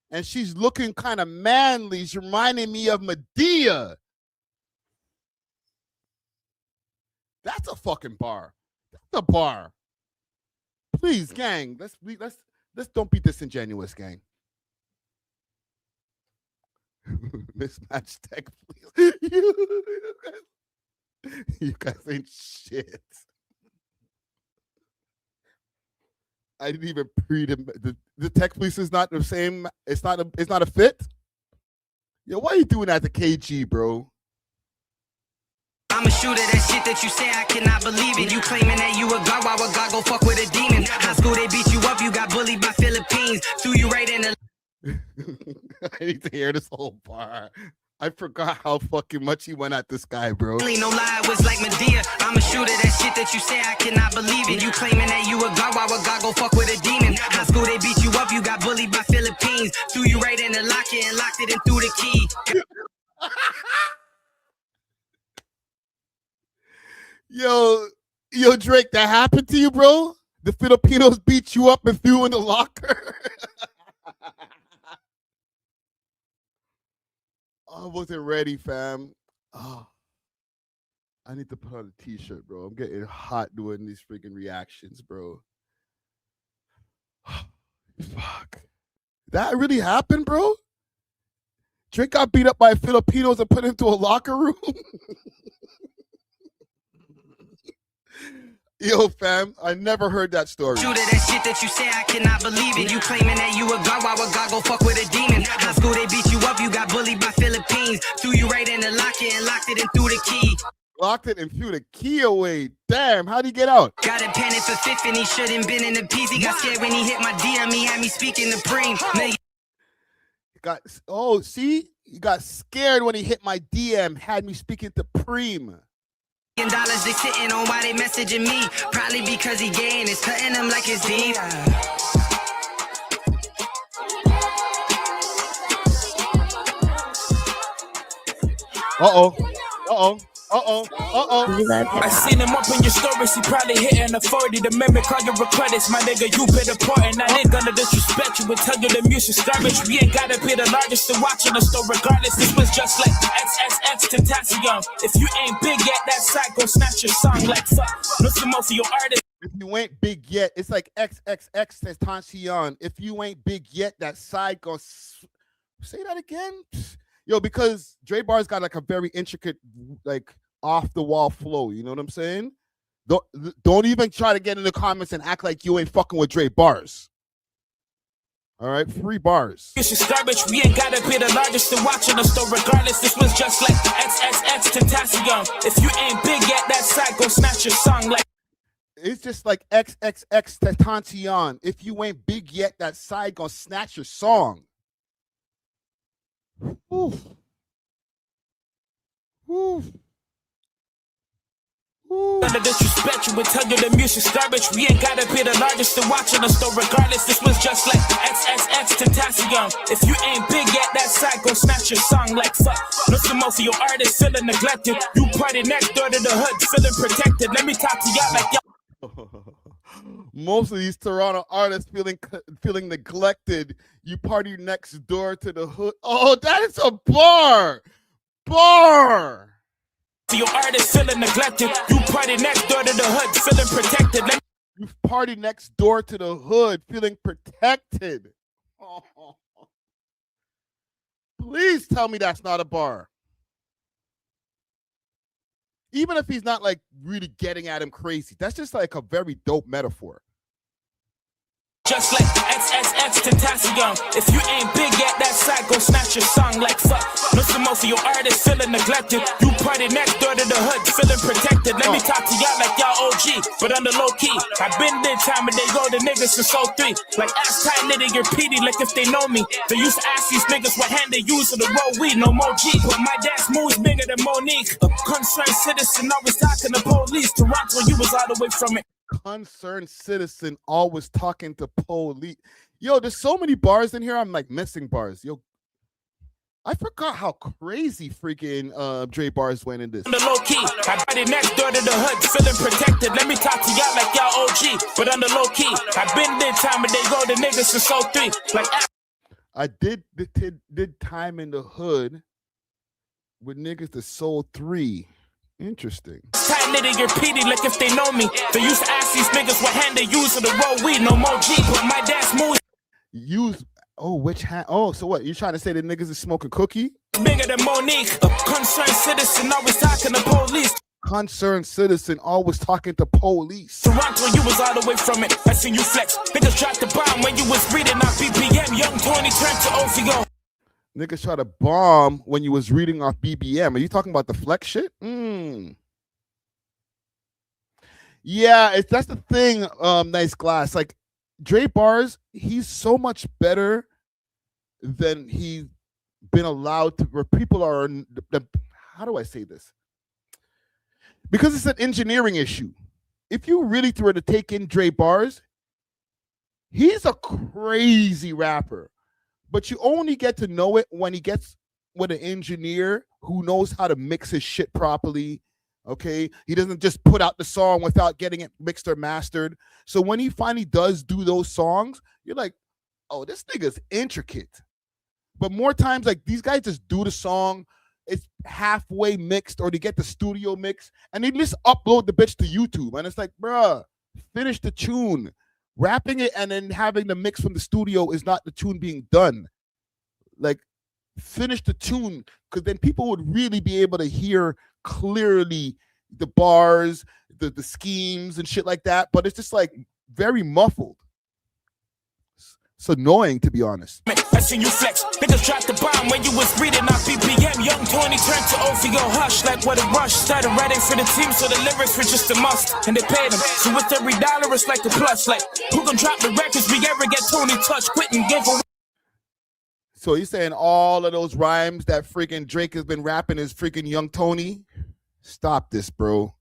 and she's looking kind of manly. She's reminding me of Medea. That's a fucking bar. That's a bar. Please, gang, let's don't be disingenuous, gang. Mismatch tech, please. You guys ain't shit. I didn't even pre the tech police is not the same. It's not a fit. Yo, why are you doing that to KG, bro?
I'm a shooter, that shit that you say, I cannot believe it. You claiming that you a god, why would God go fuck with a demon? High school, they beat you up, you got bullied by Philippines. Threw you right in the...
I need to hear this whole bar. I forgot how fucking much he went at this guy, bro.
No lie, it was like Medea. I'm a shooter, that shit that you say, I cannot believe it. You claiming that you a god, why would God go fuck with a demon? High school, they beat you up, you got bullied by Philippines. Threw you right in the locker and locked it and threw the key.
Yo, Drake, that happened to you, bro? The Filipinos beat you up and threw you in the locker? I wasn't ready, fam. Oh, I need to put on a t-shirt, bro. I'm getting hot doing these freaking reactions, bro. Fuck. That really happened, bro? Drake got beat up by Filipinos and put into a locker room? Yo, fam, I never heard that story.
Shooter, that shit that you say, I cannot believe it. You claiming that you a god, why would God go fuck with a demon? High school, they beat you up, you got bullied by Philippines. Threw you right in the locker and locked it and threw the key.
Locked it and threw the key away. Damn, how'd he get out?
Got a panic for fifth and he shouldn't been in the piece. He got scared when he hit my DM, he had me speaking the preem.
He got scared when he hit my DM, had me speaking to preem.
Dollars they sitting on why they messaging me. Probably because he gay and it's cutting them like his D.
I seen him up in your stories, he probably hitting a 40. The mimic all your credits, my nigga, you been important. I ain't gonna disrespect you and tell you the music's garbage. We ain't gotta be the largest to watching us, though regardless. This was just like XXX Tentacion. If you ain't big yet, that side gon' snatch your song like fuck. Listen more for your artist.
If you ain't big yet, it's like XXX Tentacion. If you ain't big yet, that side gon' say that again? Yo, because Dre Bar's got like a very intricate, like off the wall flow. You know what I'm saying? Don't even try to get in the comments and act like you ain't fucking with Dre Bars. All right, free bars.
This is garbage. We ain't gotta be the largest to watching us, though regardless. This was just like XXX Tentacion. If you ain't big yet, that side gon' snatch your song like.
It's just like XXX Tentacion. If you ain't big yet, that side gon' snatch your song. Oof. Oof.
Gonna disrespect you and tell you the music's garbage. We ain't gotta be the largest to watching us though. Regardless, this was just like XXX Tentacion. If you ain't big yet, that side go snatch your song like fuck. Listen, most of your artists feeling neglected. You party next door to the hood, feeling protected. Let me talk to y'all like y'all.
Most of these Toronto artists feeling neglected. You party next door to the hood. Oh, that is a bar.
Your artists feeling neglected. You party next door to the hood, feeling protected.
You party next door to the hood, feeling protected. Oh. Please tell me that's not a bar. Even if he's not like really getting at him crazy, that's just like a very dope metaphor.
Just like XXX Tentacion. If you ain't big yet, that side go snatch your song like fuck. Listen, most of your artists feeling neglected. You party next door to the hood, feeling protected. Let me talk to y'all like y'all OG, but on the low key. I've been there time and they go to niggas since 03. Like ass tight nitty, you're PD, like if they know me. They used to ask these niggas what hand they use to the roll weed. No more G, but my dance moves bigger than Monique. A concerned citizen, always talking to police. Toronto, you was all the way from it.
Concerned citizen, always talking to police. Yo, there's so many bars in here. I'm like missing bars. Yo, I forgot how crazy freaking Dre bars went in this.
On the low key, I party next door to the hood, feeling protected. Let me talk to y'all like y'all OG, but on the low key, I've been there time and they go to niggas since 03. Like
I did time in the hood with niggas that sold 3. Interesting.
Tight nitty, you're PD, like if they know me. They used to ask these niggas what hand they use to the roll weed. No more G, but my dance moves.
Use, which hand? Oh, so what? You trying to say the niggas is smoking cookie?
Bigger than Monique. A concerned citizen, always talking to police.
Concerned citizen, always talking to police.
Toronto, you was all the way from it. I seen you flex. Niggas dropped the bomb when you was reading off BPM. Young 20 turned to OVO.
Niggas try to bomb when you was reading off BBM. Are you talking about the flex shit? Yeah, that's the thing, Nice Glass. Like, Dre bars, he's so much better than he's been allowed to, where people are, how do I say this? Because it's an engineering issue. If you really were to take in Dre bars, he's a crazy rapper. But you only get to know it when he gets with an engineer who knows how to mix his shit properly, okay? He doesn't just put out the song without getting it mixed or mastered. So when he finally does do those songs, you're like, oh, this nigga's intricate. But more times, like, these guys just do the song, it's halfway mixed, or they get the studio mix, and they just upload the bitch to YouTube. And it's like, bruh, finish the tune. Rapping it and then having the mix from the studio is not the tune being done. Like, finish the tune, because then people would really be able to hear clearly the bars, the schemes and shit like that. But it's just like very muffled. It's annoying, to be honest.
I seen you flex. Niggas dropped the bomb when you was reading off BPM. Young 20 turned to OVO hush like what a rush. Started writing for the team, so the lyrics were just a must. And they paid him. So with every dollar, it's like a plus. Like, who gon' drop the records we ever get Tony touch? Quit and give away.
So he's saying all of those rhymes that freaking Drake has been rapping is freaking Young Tony? Stop this, bro.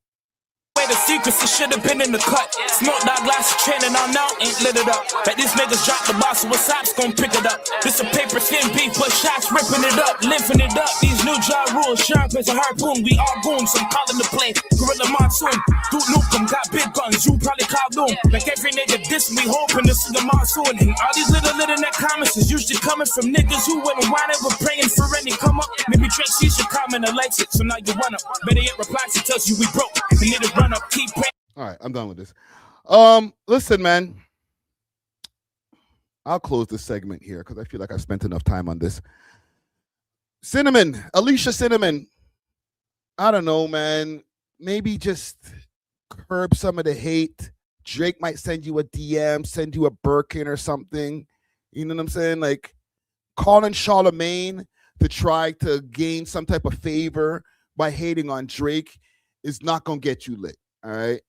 The secrets, it should have been in the cut. Smoke that glass of training on now, ain't lit it up. Like these niggas drop the boss, so what's apps gon' pick it up. This a paper thin beef, but shots ripping it up, lifting it up. These new jaw rules, sharp as a harpoon. We all goons, I'm calling the play. Gorilla monsoon, Duke Nukem got big guns, you probably call doom. Like every nigga diss me, hoping this is a monsoon. And all these little internet comments is usually coming from niggas who wouldn't want it, but praying for any come up. Maybe Drake sees your comment and likes it, so now you run up. Better yet, replies, he tells you we broke. We need to run up. Keep praying.
All right, I'm done with this. Listen, man. I'll close this segment here because I feel like I've spent enough time on this. Cinnamon, Alicia Cinnamon. I don't know, man. Maybe just curb some of the hate. Drake might send you a DM, send you a Birkin or something. You know what I'm saying? Like, calling Charlemagne to try to gain some type of favor by hating on Drake is not going to get you lit. All right.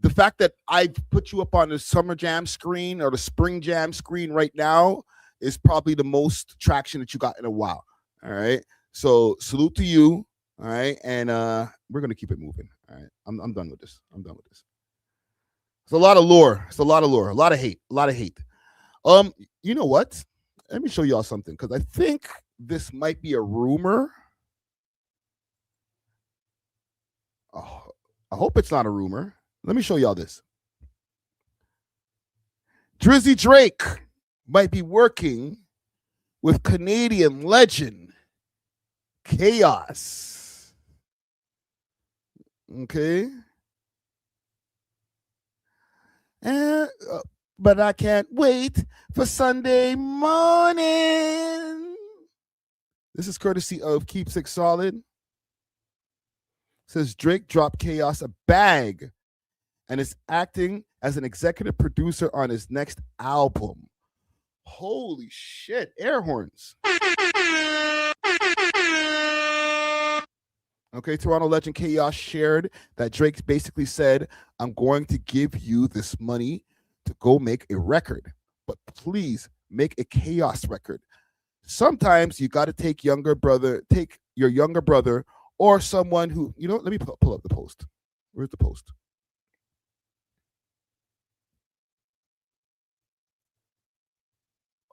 The fact that I put you up on the Summer Jam screen or the Spring Jam screen right now is probably the most traction that you got in a while. All right. So salute to you. All right. And we're going to keep it moving. All right, I'm done with this. I'm done with this. It's a lot of lore. It's a lot of lore. A lot of hate. A lot of hate. You know what? Let me show y'all something because I think this might be a rumor. Oh, I hope it's not a rumor. Let me show y'all this. Drizzy Drake might be working with Canadian legend Chaos. Okay. And, but I can't wait for Sunday morning. This is courtesy of Keepsake Solid. Says Drake dropped Chaos a bag and is acting as an executive producer on his next album. Holy shit, air horns. Okay, Toronto legend Chaos shared that Drake basically said, I'm going to give you this money to go make a record, but please make a Chaos record. Sometimes you got to take your younger brother or someone who, let me pull up the post. Where's the post?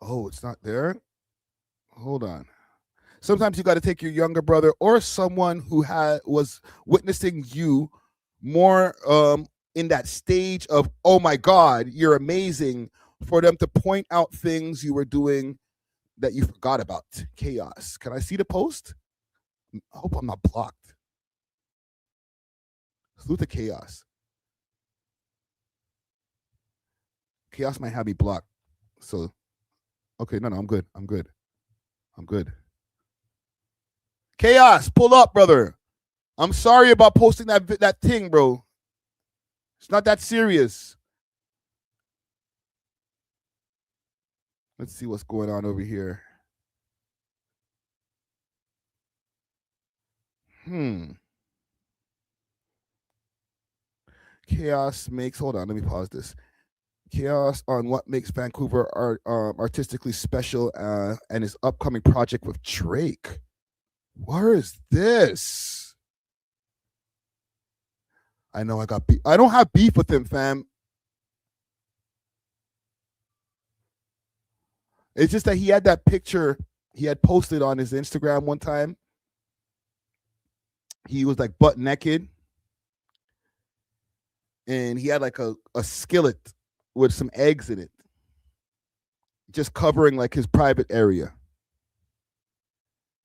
Oh, it's not there? Hold on. Sometimes you got to take your younger brother or someone who was witnessing you more in that stage of, oh my God, you're amazing, for them to point out things you were doing that you forgot about. Chaos. Can I see the post? I hope I'm not blocked. Salute to Chaos. Chaos might have me blocked. So, okay, no, I'm good. I'm good. Chaos, pull up, brother. I'm sorry about posting that thing, bro. It's not that serious. Let's see what's going on over here. Chaos makes, hold on, let me pause this. Chaos on what makes Vancouver artistically special and his upcoming project with Drake. Where is this? I know I got beef. I don't have beef with him, fam. It's just that he had that picture he had posted on his Instagram one time. He was like butt naked. And he had like a skillet with some eggs in it. Just covering like his private area.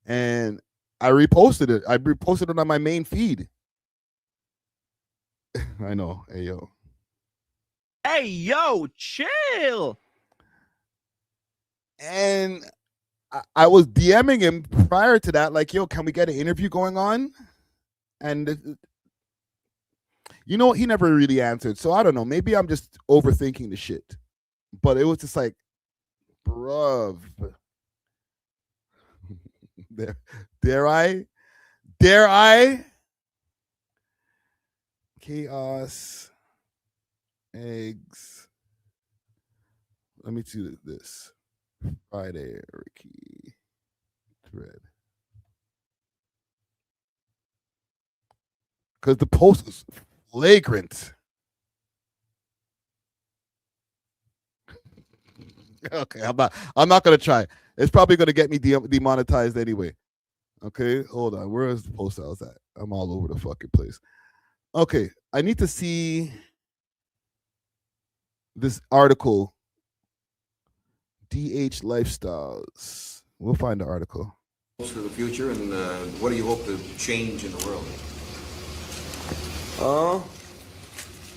And I reposted it. I reposted it on my main feed. I know. Hey, yo.
Hey, yo, chill.
And I was DMing him prior to that, like, yo, can we get an interview going on? And he never really answered. So I don't know. Maybe I'm just overthinking the shit. But it was just like, bruv. Dare I? Chaos. Eggs. Let me do this. Friday, Ricky. Thread. Because the post is flagrant. Okay, I'm not gonna try. It's probably gonna get me demonetized anyway. Okay, hold on. Where is the post I was at? I'm all over the fucking place. Okay, I need to see this article. DH Lifestyles. We'll find the article.
To the future, and what do you hope to change in the world?
Oh,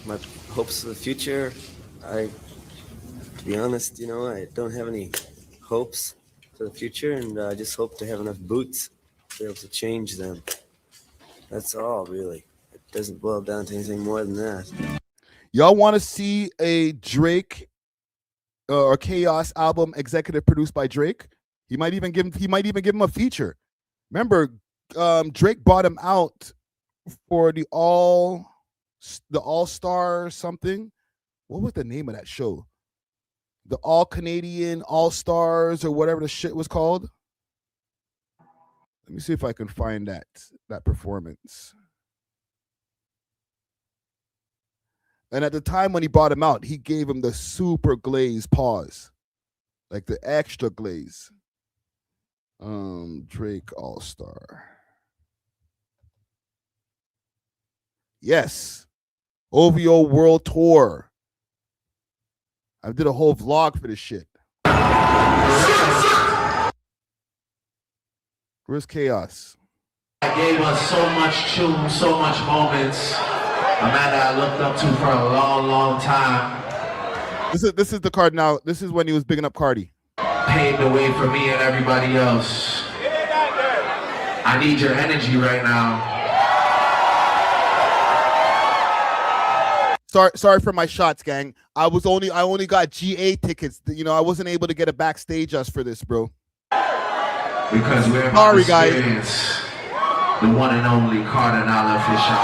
my hopes for the future. To be honest, I don't have any hopes for the future, and I just hope to have enough boots to be able to change them. That's all, really. It doesn't boil down to anything more than that.
Y'all want to see a Drake or Chaos album executive produced by Drake? He might even give him a feature. Remember, Drake bought him out for the All-Star something. What was the name of that show? The All Canadian All Stars or whatever the shit was called. Let me see if I can find that performance. And at the time when he brought him out, he gave him the super glaze pause, like the extra glaze. Drake All-Star. Yes. OVO World Tour. I did a whole vlog for this shit. Where's Chaos?
I gave us so much tunes, so much moments. A man that I looked up to for a long, long time.
This is the card now. This is when he was bigging up Cardi.
Paved the way for me and everybody else. I need your energy right now.
Sorry for my shots, gang. I only got GA tickets. You know, I wasn't able to get a backstage us for this, bro.
Because we're about to experience the one and only Cardinal official.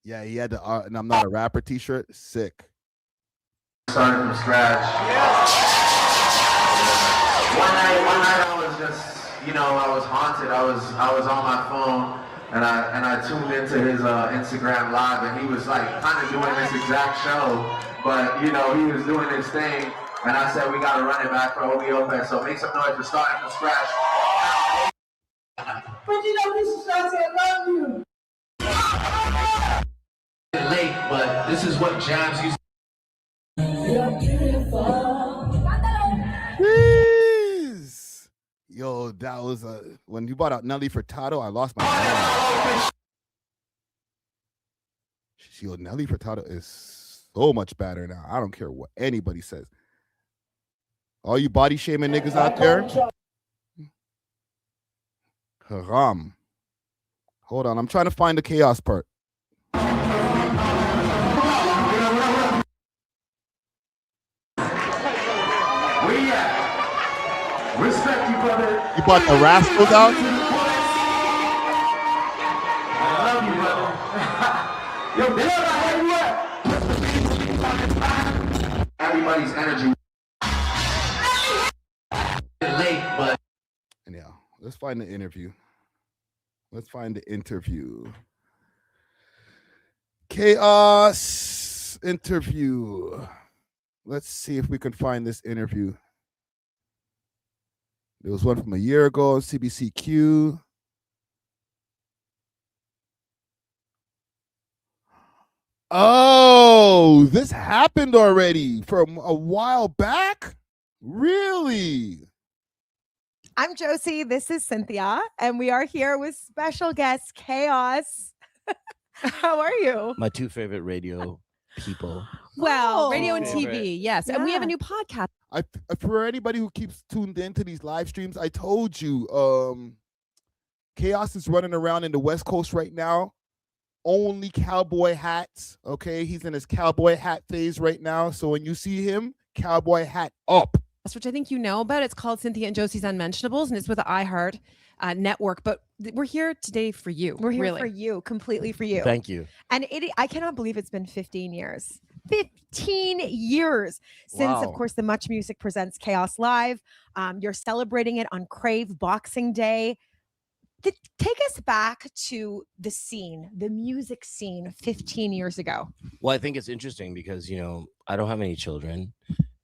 Yeah, he had the and I'm not a rapper t-shirt. Sick.
Started from scratch. One night I was just, you know, I was haunted. I was on my phone and I tuned into his Instagram live, and he was like kind of doing this exact show, but you know, he was doing his thing, and I said we gotta run it back for OVO Fest. So make some noise for starting from scratch.
But you know, this is Shante, I love you.
Late, but this is what jams used.
Jeez. Yo, that was when you brought out Nelly Furtado, I lost my mind. Yo, Nelly Furtado is so much better now. I don't care what anybody says. All you body shaming niggas out there. Haram. Hold on, I'm trying to find the chaos part.
Respect you, brother.
You brought the rascals out?
I love you, brother. Yo, Bill, everybody's energy. Late, but
Anyhow, let's find the interview. Chaos interview. Let's see if we can find this interview. There was one from a year ago, CBCQ. Oh, this happened already from a while back? Really?
I'm Josie. This is Cynthia, and we are here with special guest Chaos. How are you?
My two favorite radio people.
Well, radio and TV, yes.
Yeah.
And we have a new podcast.
For anybody who keeps tuned into these live streams, I told you, Chaos is running around in the West Coast right now. Only cowboy hats. Okay, he's in his cowboy hat phase right now. So when you see him, cowboy hat up.
Which I think you know about. It's called Cynthia and Josie's Unmentionables, and it's with the iHeart network. But we're here today for you. We're here for you, completely for you.
Thank you.
And I cannot believe it's been 15 years. 15 years since, of course, the Much Music presents Chaos Live. You're celebrating it on Crave Boxing Day. Take us back to the scene, the music scene 15 years ago.
Well, I think it's interesting because, you know, I don't have any children,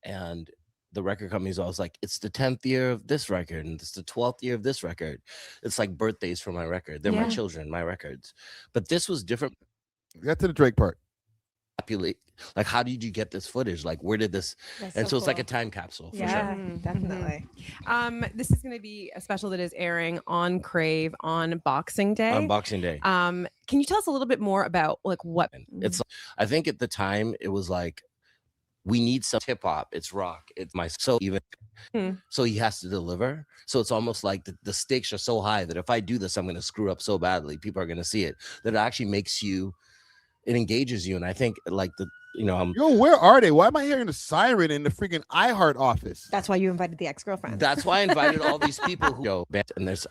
and the record company's always like, it's the 10th year of this record, and it's the 12th year of this record. It's like birthdays for my record. They're my children, my records. But this was different.
Get to the Drake part.
Like, how did you get this footage? Like, where did this?
That's
so it's like a time capsule. For sure.
Definitely. This is going to be a special that is airing on Crave on Boxing Day.
On Boxing Day.
Can you tell us a little bit more about like what?
It's. I think at the time it was like, we need some hip hop. It's rock. It's my so even. So he has to deliver. So it's almost like the stakes are so high that if I do this, I'm going to screw up so badly. People are going to see it. That it actually makes you. It engages you, and I think like
Yo, where are they? Why am I hearing a siren in the freaking iHeart office?
That's why you invited the ex-girlfriend.
That's why I invited all these people who go. And there's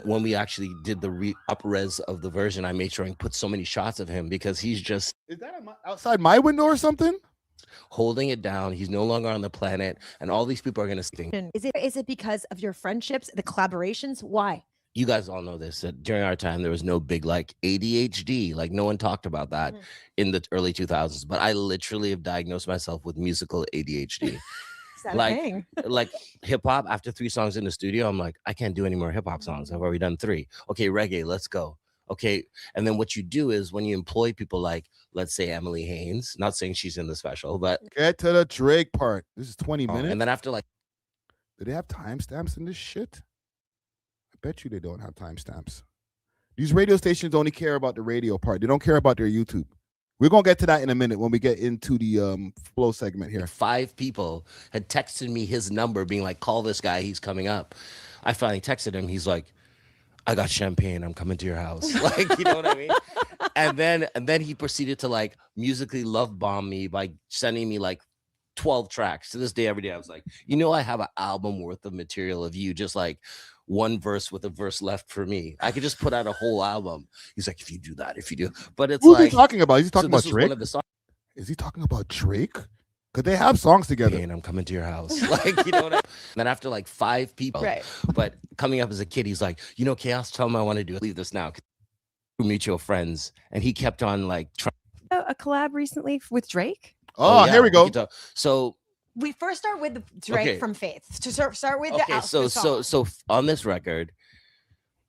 when we actually did the up-res of the version, I made sure and put so many shots of him because he's just.
Is that outside my window or something?
Holding it down. He's no longer on the planet, and all these people are gonna think.
Is it because of your friendships, the collaborations? Why?
you guys all know this, that during our time there was no big like ADHD, like no one talked about that in the early 2000s, but I literally have diagnosed myself with musical ADHD. like hip hop, after 3 songs in the studio, I'm like, I can't do any more hip hop songs. I've already done 3. Okay, reggae, let's go. Okay, and then what you do is when you employ people like, let's say Emily Haynes, not saying she's in the special, but
get to the Drake part. This is 20 minutes.
And then after like,
do they have timestamps in this shit? I bet you they don't have timestamps. These radio stations only care about the radio part. They don't care about their YouTube. We're going to get to that in a minute when we get into the flow segment here.
5 people had texted me his number being like, call this guy, he's coming up. I finally texted him. He's like, I got champagne, I'm coming to your house. Like, you know what I mean? And then he proceeded to like musically love bomb me by sending me like 12 tracks. To this day, every day, I was like, you know, I have an album worth of material of you, just like one verse with a verse left for me. I could just put out a whole album. He's like, if you do that, if you do. But it's
Who's
like,
he talking about? Is he talking
so
about Drake?
One of the songs.
Is he talking about Drake? Because they have songs together.
And I'm coming to your house. Like, you know what I mean? Then after like 5 people,
right.
But coming up as a kid, he's like, you know, Chaos, tell him I want to do it. Leave this now. Mutual friends. And he kept on like trying.
A collab recently with Drake?
Oh, yeah. Here we go.
So
we first start with the Drake from Faith. To start with
okay,
the
so on this record,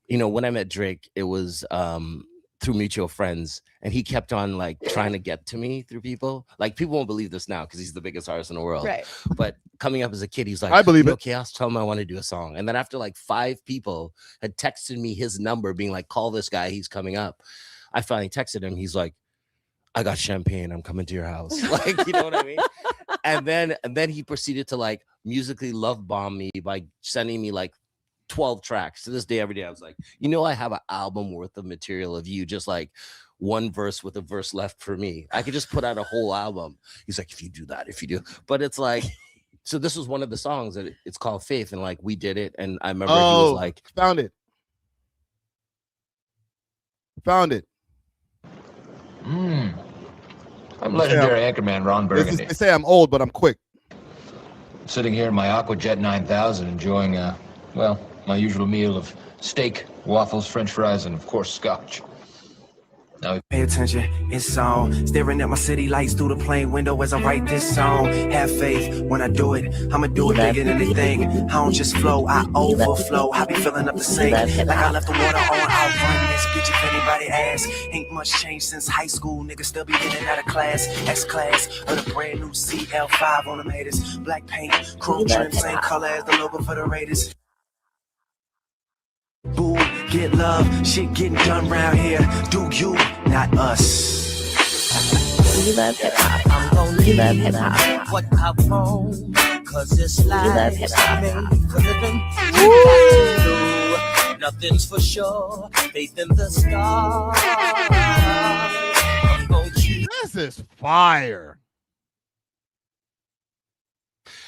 you know, when I met Drake, it was through mutual friends, and he kept on like trying to get to me through people. Like, people won't believe this now because he's the biggest artist in the world.
Right.
But coming up as a kid, he's like,
I believe it.
Chaos, tell him I want to do a song. And then after like 5 people had texted me his number, being like, call this guy, he's coming up. I finally texted him. He's like, I got champagne, I'm coming to your house. Like, you know what I mean? And then he proceeded to like musically love bomb me by sending me like 12 tracks. To this day, every day, I was like, you know, I have an album worth of material of you, just like one verse with a verse left for me. I could just put out a whole album. He's like, if you do that, if you do. But it's like, so this was one of the songs that it's called Faith, and like we did it. And I remember he was like,
found it.
I'm legendary anchorman Ron Burgundy.
They say I'm old, but I'm quick.
Sitting here in my Aquajet 9000 enjoying, well, my usual meal of steak, waffles, french fries, and of course, scotch. Now,
pay attention, it's on. Staring at my city lights through the plane window as I write this song. Have faith when I do it. I'ma do it bigger than anything. I don't just flow, I overflow. I be filling up the sink like I left the water on. I'll run this bitch if anybody asks. Ain't much change since high school. Niggas still be getting out of class. X-Class, of the brand new CL5 on them haters. Black paint, chrome trim, same color as the logo for the Raiders. Boo, get love, shit getting done round here. Do you, not us.
We love hip hop. I'm gonna love hip hop. What I want, cause it's life. We love hip hop. Nothing's for sure. Faith in the stars.
This is fire.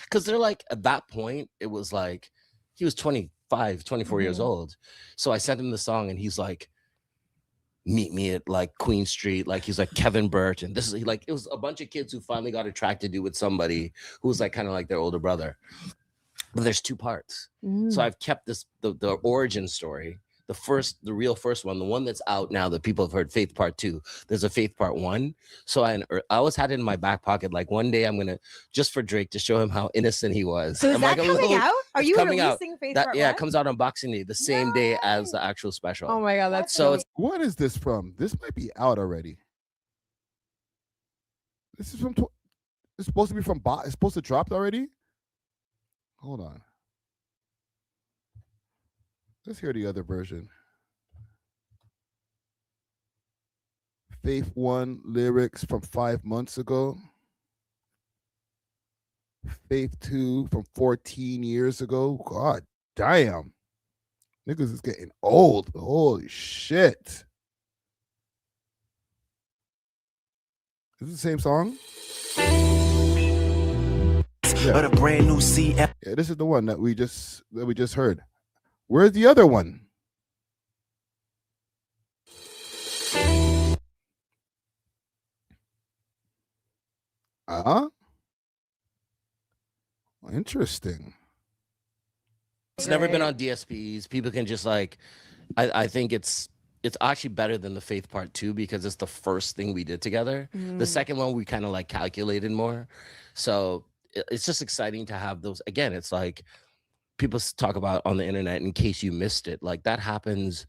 because they're like, at that point, it was like he was 25, 24 years old. So I sent him the song and he's like, meet me at like Queen Street. Like he's like Kevin Burt. And this is like, it was a bunch of kids who finally got attracted to with somebody who was like kind of like their older brother. But there's two parts. So I've kept this, the origin story, the real first one, the one that's out now that people have heard, Faith Part 2. There's a Faith Part 1. So I always had it in my back pocket. Like one day I'm going to, just for Drake, to show him how innocent he was.
So is that
like
coming out? Are you
coming
releasing
out.
Faith
That,
Part
yeah,
1?
it comes out on Boxing Day, the same day as the actual special.
Oh my God, that's
so it's
what is this from? This might be out already. This is from, it's supposed to be from, it's supposed to drop already? Hold on. Let's hear the other version. Faith 1 lyrics from 5 months ago. Faith 2 from 14 years ago. God damn. Niggas is getting old. Holy shit. Is it the same song? Yeah.
But a brand new CF.
Yeah, this is the one that we just heard. Where's the other one? Interesting.
It's never been on DSPs. People can just like, I think it's actually better than the Faith Part 2 because it's the first thing we did together. The second one we kind of like calculated more. So it's just exciting to have those. Again, it's like people talk about on the internet in case you missed it. Like that happens.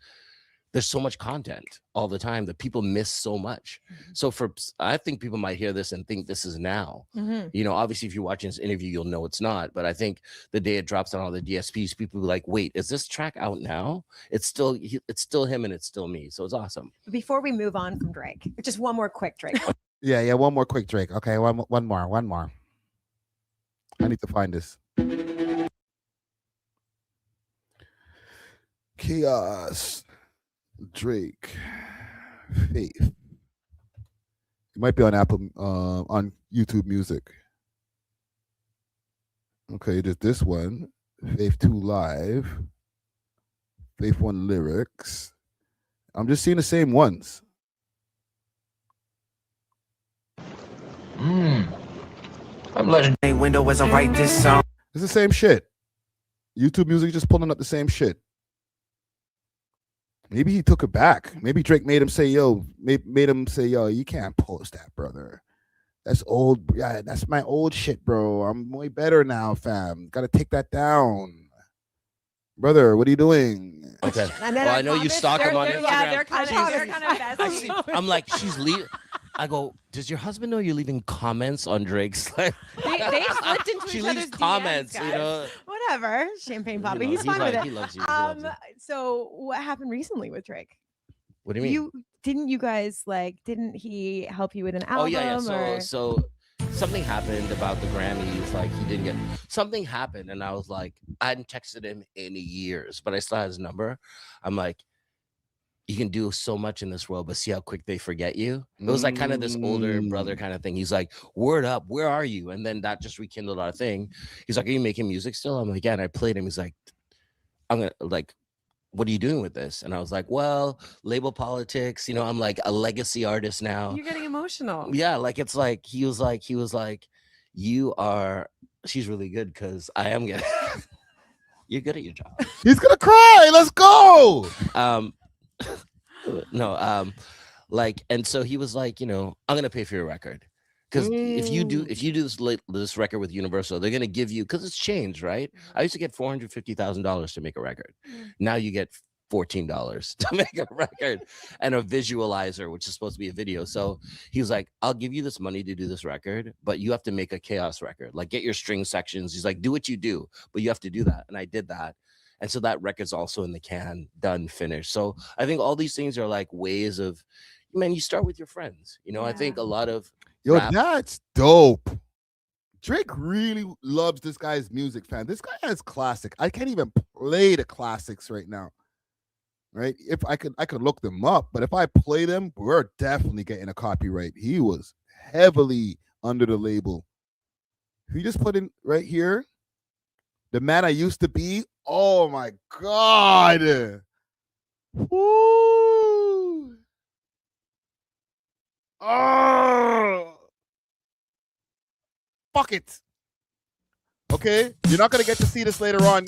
There's so much content all the time that people miss so much. So I think people might hear this and think this is now. You know, obviously if you're watching this interview, you'll know it's not. But I think the day it drops on all the DSPs, people will be like, wait, is this track out now? It's still him and it's still me. So it's awesome.
Before we move on from Drake, just one more quick Drake.
Yeah, one more quick Drake. Okay, one more. I need to find this. Chaos, Drake, Faith. It might be on Apple, on YouTube Music. Okay, there's this one, Faith 2 Live, Faith 1 Lyrics. I'm just seeing the same ones.
I'm legendary window as I write this song.
It's the same shit. YouTube Music just pulling up the same shit. Maybe he took it back. Maybe Drake made him say, yo, you can't post that, brother. That's old. Yeah, that's my old shit, bro. I'm way better now, fam. Gotta take that down. Brother, what are you doing?
Okay. Well, I know you stalk him on Instagram.
Yeah, they're kind of best.
I'm like, she's leaving. I go, does your husband know you're leaving comments on Drake's?
They slipped into
she
each
leaves
other's
comments,
DMs,
you know.
Whatever, champagne poppy.
You know,
He's fine
like,
with it.
he loves you. He loves you.
So what happened recently with Drake?
What do you mean?
Didn't he help you with an album?
Oh yeah. So something happened about the Grammys. Like he didn't get something happened, and I was like, I hadn't texted him in years, but I still had his number. I'm like, you can do so much in this world, but see how quick they forget you. It was like kind of this older brother kind of thing. He's like, word up, where are you? And then that just rekindled our thing. He's like, are you making music still? I'm like, yeah. And I played him. He's like, I'm gonna like, what are you doing with this? And I was like, well, label politics. You know, I'm like a legacy artist now.
You're getting emotional.
Yeah, like it's like he was like, you are. She's really good because I am good. You're good at your job.
He's gonna cry. Let's go.
Like, and so he was like, you know, I'm gonna pay for your record because if you do this record with Universal, they're gonna give you, because it's changed, right? I used to get $450,000 to make a record. Now you get $14 to make a record and a visualizer, which is supposed to be a video. So he was like, I'll give you this money to do this record, but you have to make a chaos record. Like, get your string sections. He's like, do what you do, but you have to do that. And I did that. And so that record's also in the can, done, finished. So I think all these things are like ways of, man, you start with your friends. You know, I think a lot of
that's dope. Drake really loves this guy's music, fam. This guy has classic. I can't even play the classics right now. Right? If I could look them up, but if I play them, we're definitely getting a copyright. He was heavily under the label. If you just put in right here, The Man I Used to Be. Oh my God. Woo. Oh. Fuck it. Okay. You're not going to get to see this later on.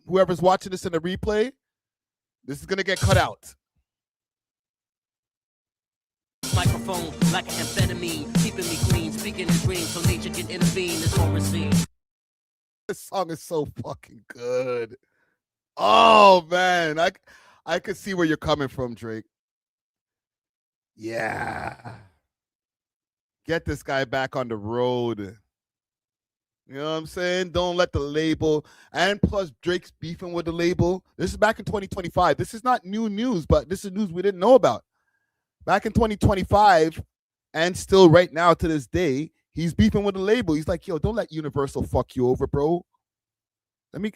Whoever's watching this in the replay, this is going to get cut out.
Microphone like an amphetamine, keeping me clean, speaking in dreams so nature can intervene. This horror scene.
This song is so fucking good. Oh man, I could see where you're coming from, Drake. Yeah. Get this guy back on the road. You know what I'm saying? Don't let the label, and plus Drake's beefing with the label. This is back in 2025. This is not new news, but this is news we didn't know about. Back in 2025, and still right now to this day, he's beefing with the label. He's like, yo, don't let Universal fuck you over, bro.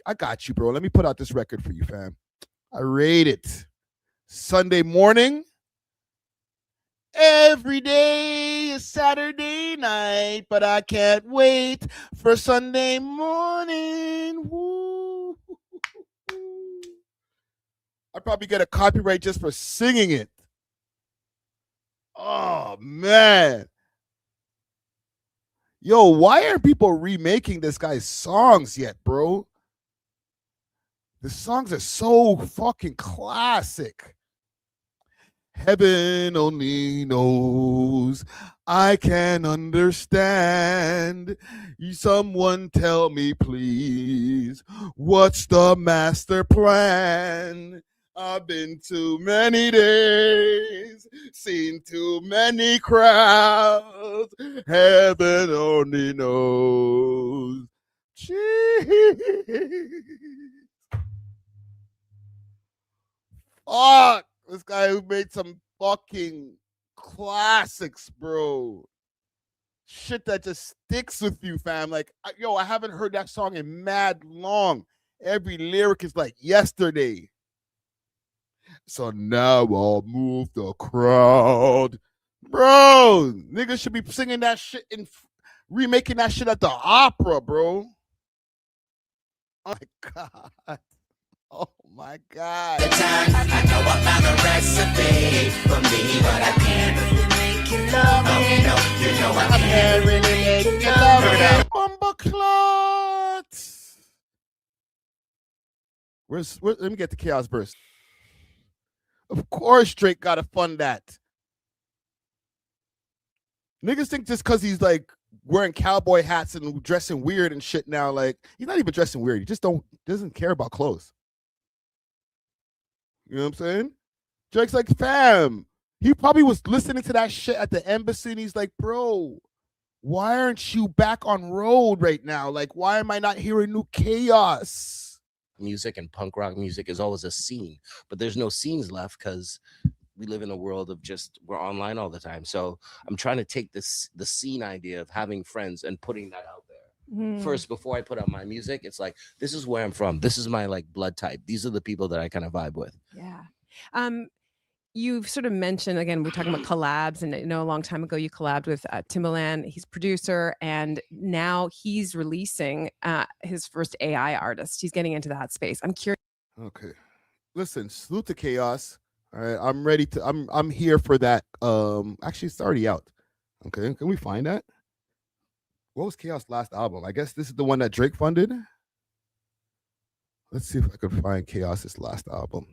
I got you, bro. Let me put out this record for you, fam. I rate it. Sunday morning. Every day is Saturday night, but I can't wait for Sunday morning. Woo. I'd probably get a copyright just for singing it. Oh, man. Yo, why aren't people remaking this guy's songs yet, bro? The songs are so fucking classic. Heaven only knows I can understand. Someone tell me, please, what's the master plan? I've been too many days, seen too many crowds. Heaven only knows. Jeez. Fuck. This guy who made some fucking classics, bro. Shit that just sticks with you, fam. Like, I haven't heard that song in mad long. Every lyric is like yesterday. So now I'll move the crowd. Bro, niggas should be singing that shit and remaking that shit at the opera, bro. Oh my God. Oh my God.
I know I found a recipe for me, but I can't really make you love me. You know I can't really make you love me.
Bumbleclot. Let me get the Chaos Burst. Of course Drake gotta fund that. Niggas think just because he's like wearing cowboy hats and dressing weird and shit now, like he's not even dressing weird. He just doesn't care about clothes. You know what I'm saying? Drake's like, fam. He probably was listening to that shit at the embassy and he's like, bro, why aren't you back on road right now? Like, why am I not hearing new Chaos?
Music and punk rock music is always a scene, but there's no scenes left because we live in a world of we're online all the time. So I'm trying to take the scene idea of having friends and putting that out there. First, before I put out my music, it's like, this is where I'm from. This is my like blood type. These are the people that I kind of vibe with.
Yeah. You've sort of mentioned, again, we're talking about collabs, and a long time ago you collabed with Timbaland. He's producer, and now he's releasing his first AI artist. He's getting into that space. I'm curious.
Okay. Listen, salute to Chaos. All right, I'm ready to I'm here for that. Actually it's already out. Okay, can we find that? What was Chaos' last album? I guess this is the one that Drake funded. Let's see if I can find Chaos' last album.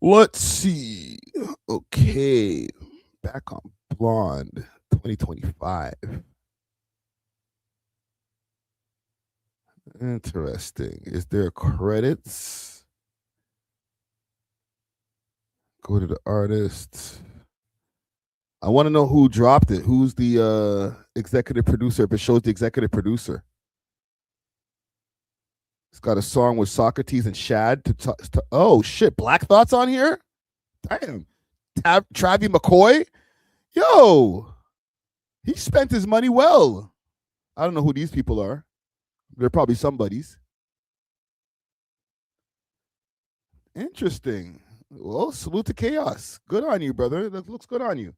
Let's see. Okay. Back on Blonde 2025. Interesting. Is there credits? Go to the artist. I want to know who dropped it. Who's the executive producer? If it shows the executive producer. It's got a song with Socrates and Shad. Oh, shit. Black Thought's on here? Damn. Travis McCoy? Yo. He spent his money well. I don't know who these people are. They're probably somebody's. Interesting. Well, salute to Chaos. Good on you, brother. That looks good on you.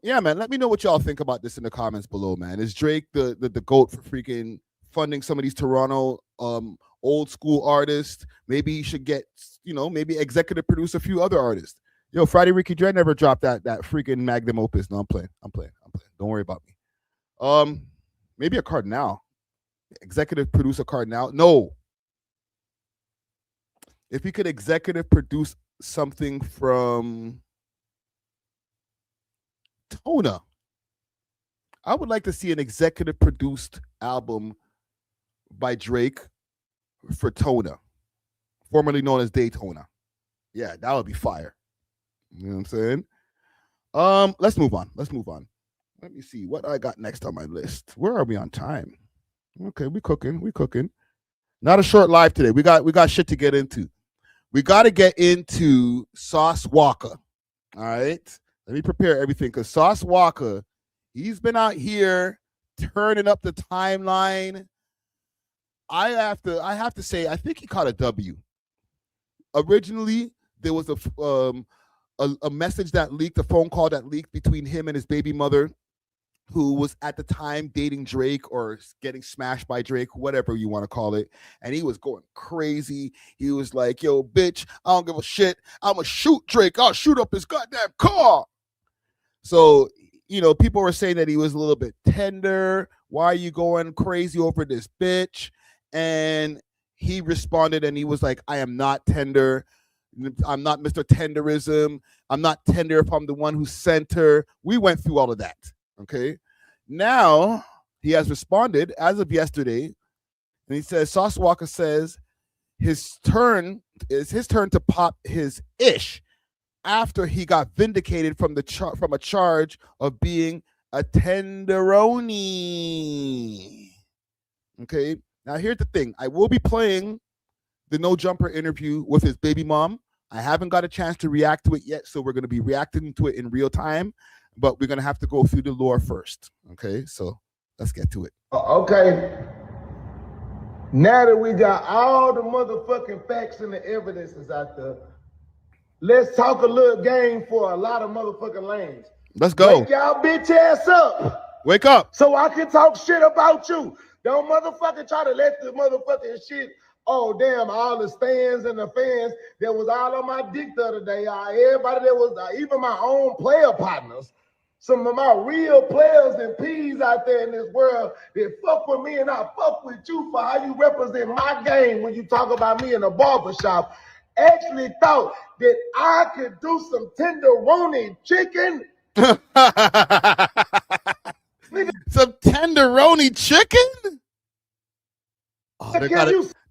Yeah, man. Let me know what y'all think about this in the comments below, man. Is Drake the GOAT for freaking funding some of these Toronto old school artists? Maybe he should get, maybe executive produce a few other artists. Yo, Friday Ricky Dread never dropped that freaking magnum opus. No, I'm playing. Don't worry about me. Maybe a Cardinal. Executive producer Cardinal. No. If he could executive produce something from Tona, I would like to see an executive produced album by Drake for Tona, formerly known as Daytona. Yeah, that would be fire. You know what I'm saying? Let's move on. Let me see what I got next on my list. Where are we on time? Okay, we cooking. Not a short live today. We got shit to get into. We got to get into Sauce Walka. All right? Let me prepare everything, because Sauce Walka, he's been out here turning up the timeline. I have to say, I think he caught a W. Originally, there was a message that leaked, a phone call that leaked between him and his baby mother, who was at the time dating Drake or getting smashed by Drake, whatever you want to call it. And he was going crazy. He was like, yo, bitch, I don't give a shit. I'm going to shoot Drake. I'll shoot up his goddamn car. So, people were saying that he was a little bit tender. Why are you going crazy over this bitch? and he responded and he was like, I am not tender. I'm not Mr. Tenderism. I'm not tender if I'm the one who sent her. We went through all of that. Okay. Now he has responded as of yesterday. And he says, Sauce Walka says his turn to pop his ish after he got vindicated from from a charge of being a tenderoni. Okay. Now here's the thing. I will be playing the No Jumper interview with his baby mom. I haven't got a chance to react to it yet, so we're going to be reacting to it in real time, but we're going to have to go through the lore first. Okay, so let's get to it.
Okay. Now that we got all the motherfucking facts and the evidences out there, let's talk a little game for a lot of motherfucking lanes.
Let's go.
Wake y'all bitch ass up.
Wake up.
So I can talk shit about you. Don't motherfucking try to let the motherfucking shit. Oh, damn, all the stands and the fans that was all on my dick the other day. Everybody that was, even my own player partners, some of my real players and P's out there in this world that fuck with me and I fuck with you for how you represent my game when you talk about me in a barbershop, actually thought that I could do some tenderoni chicken.
Some tenderoni chicken? Oh,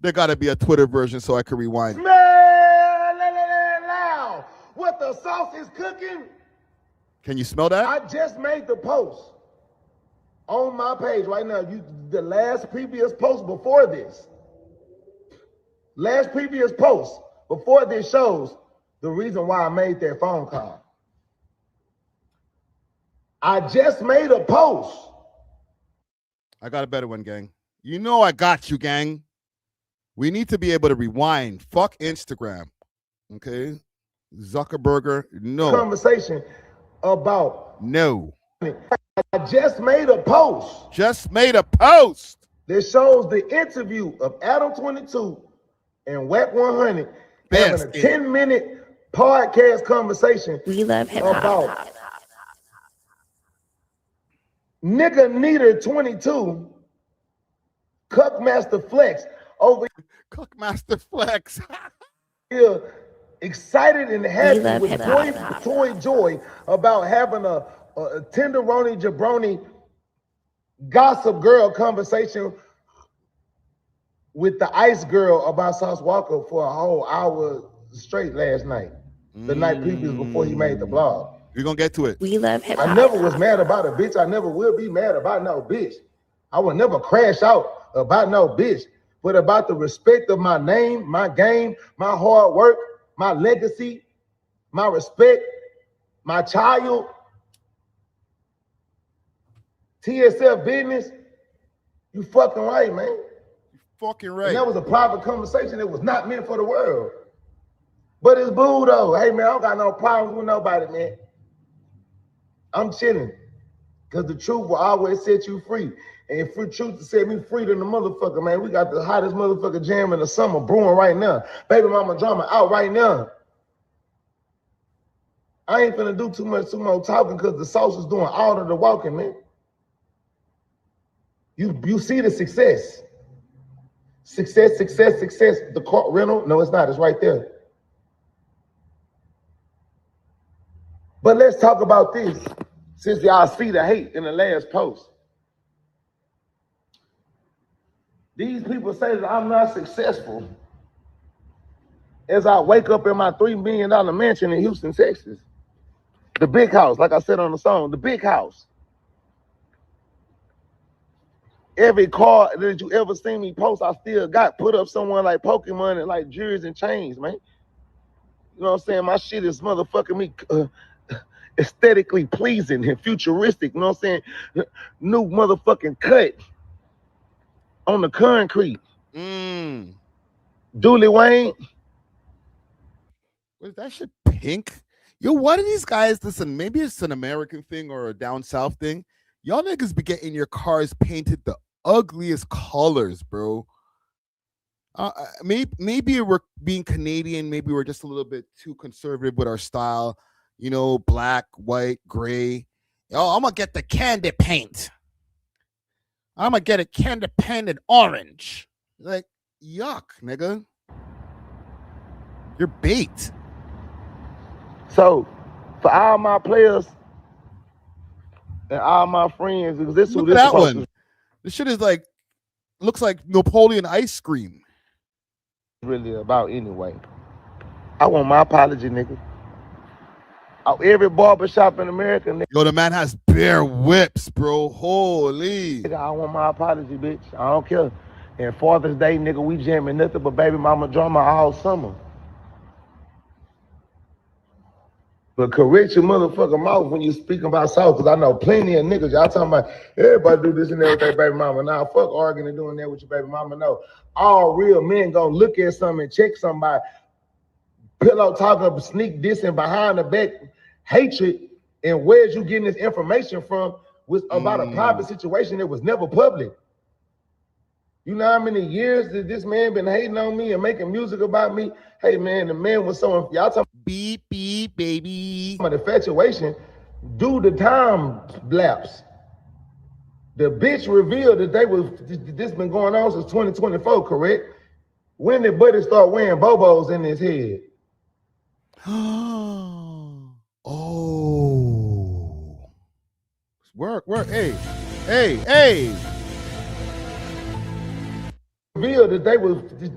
there gotta be a Twitter version so I can rewind.
Smell loud. What the sauce is cooking?
Can you smell that?
I just made the post on my page right now. The last previous post before this. Last previous post before this shows the reason why I made that phone call. I just made a post.
I got a better one, gang. You know I got you, gang. We need to be able to rewind. Fuck Instagram. Okay? Zuckerberger, no.
Conversation about.
No.
I just made a post.
Just made a post.
That shows the interview of Adam 22 and Whack 100 having a 10-minute podcast conversation.
We love hip hop.
About Nigga Neater 22. Cuckmaster Flex over
Cuckmaster Flex.
Here, excited and happy with toy joy about having a tenderoni jabroni gossip girl conversation with the Ice Girl about Sauce Walka for a whole hour straight last night. The night previous before he made the blog.
We're gonna get to it.
We love hip hop.
I never was mad about a bitch. I never will be mad about no bitch. I will never crash out about no bitch, but about the respect of my name, my game, my hard work, my legacy, my respect, my child, TSF business. You fucking right, man. You
fucking right.
And that was a private conversation that was not meant for the world. But it's boo though. Hey man, I don't got no problems with nobody, man. I'm chilling. Because the truth will always set you free. And for truth to set me free than the motherfucker, man. We got the hottest motherfucker jam in the summer brewing right now. Baby Mama Drama out right now. I ain't finna do too more talking because the sauce is doing all of the walking, man. You see the success. Success. The car rental, no, it's not. It's right there. But let's talk about this. Since y'all see the hate in the last post. These people say that I'm not successful as I wake up in my $3 million mansion in Houston, Texas. The big house, like I said on the song, the big house. Every car that you ever seen me post, I still got put up someone like Pokemon and like jewelry and chains, man. You know what I'm saying? My shit is motherfucking me aesthetically pleasing and futuristic, you know what I'm saying? New motherfucking cut on the concrete. Dooley Wayne.
Was that shit pink? Yo, what are these guys? Listen, maybe it's an American thing or a down south thing. Y'all niggas be getting your cars painted the ugliest colors, bro. Maybe we're being Canadian. Maybe we're just a little bit too conservative with our style. You know, black, white, gray. Yo, I'm gonna get the candy paint. I'm gonna get it candy painted orange. Like, yuck, nigga. You're bait.
So, for all my players and all my friends, is this who
Look
this
at that
supposed
one.
to
This shit is like, looks like Napoleon ice cream.
really about anyway? I want my apology, nigga. Every barbershop in America, nigga.
Yo, the man has bare whips, bro. Holy.
Nigga, I want my apology, bitch. I don't care. And Father's Day, nigga, we jamming nothing but baby mama drama all summer. But correct your motherfucking mouth when you speak about Sauce, because I know plenty of niggas. Y'all talking about everybody do this and that with their baby mama. Nah, fuck arguing and doing that with your baby mama. No. All real men gonna look at something and check somebody. Pillow talking, sneak dissing behind the back, hatred, and where's you getting this information from was about a private situation that was never public. You know how many years that this man been hating on me and making music about me? Hey man, the man was so, y'all talking
beep, beep, baby.
The infatuation, do the time lapse. The bitch revealed that this been going on since 2024, correct? When did Buddy start wearing bobos in his head?
Oh. Work, hey.
Revealed that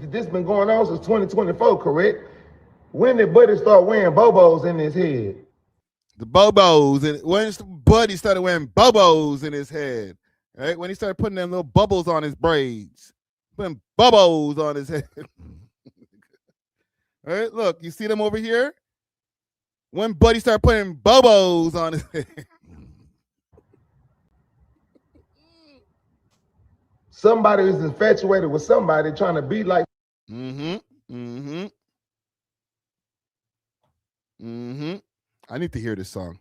this been going on since 2024, correct? When did Buddy start wearing bobos in his head?
The bobos, and when Buddy started wearing bobos in his head, right? When he started putting them little bubbles on his braids, putting bubbles on his head. All right, look, you see them over here? When Buddy started putting bubbles on his head.
Somebody is infatuated with somebody trying to be like.
I need to hear this song.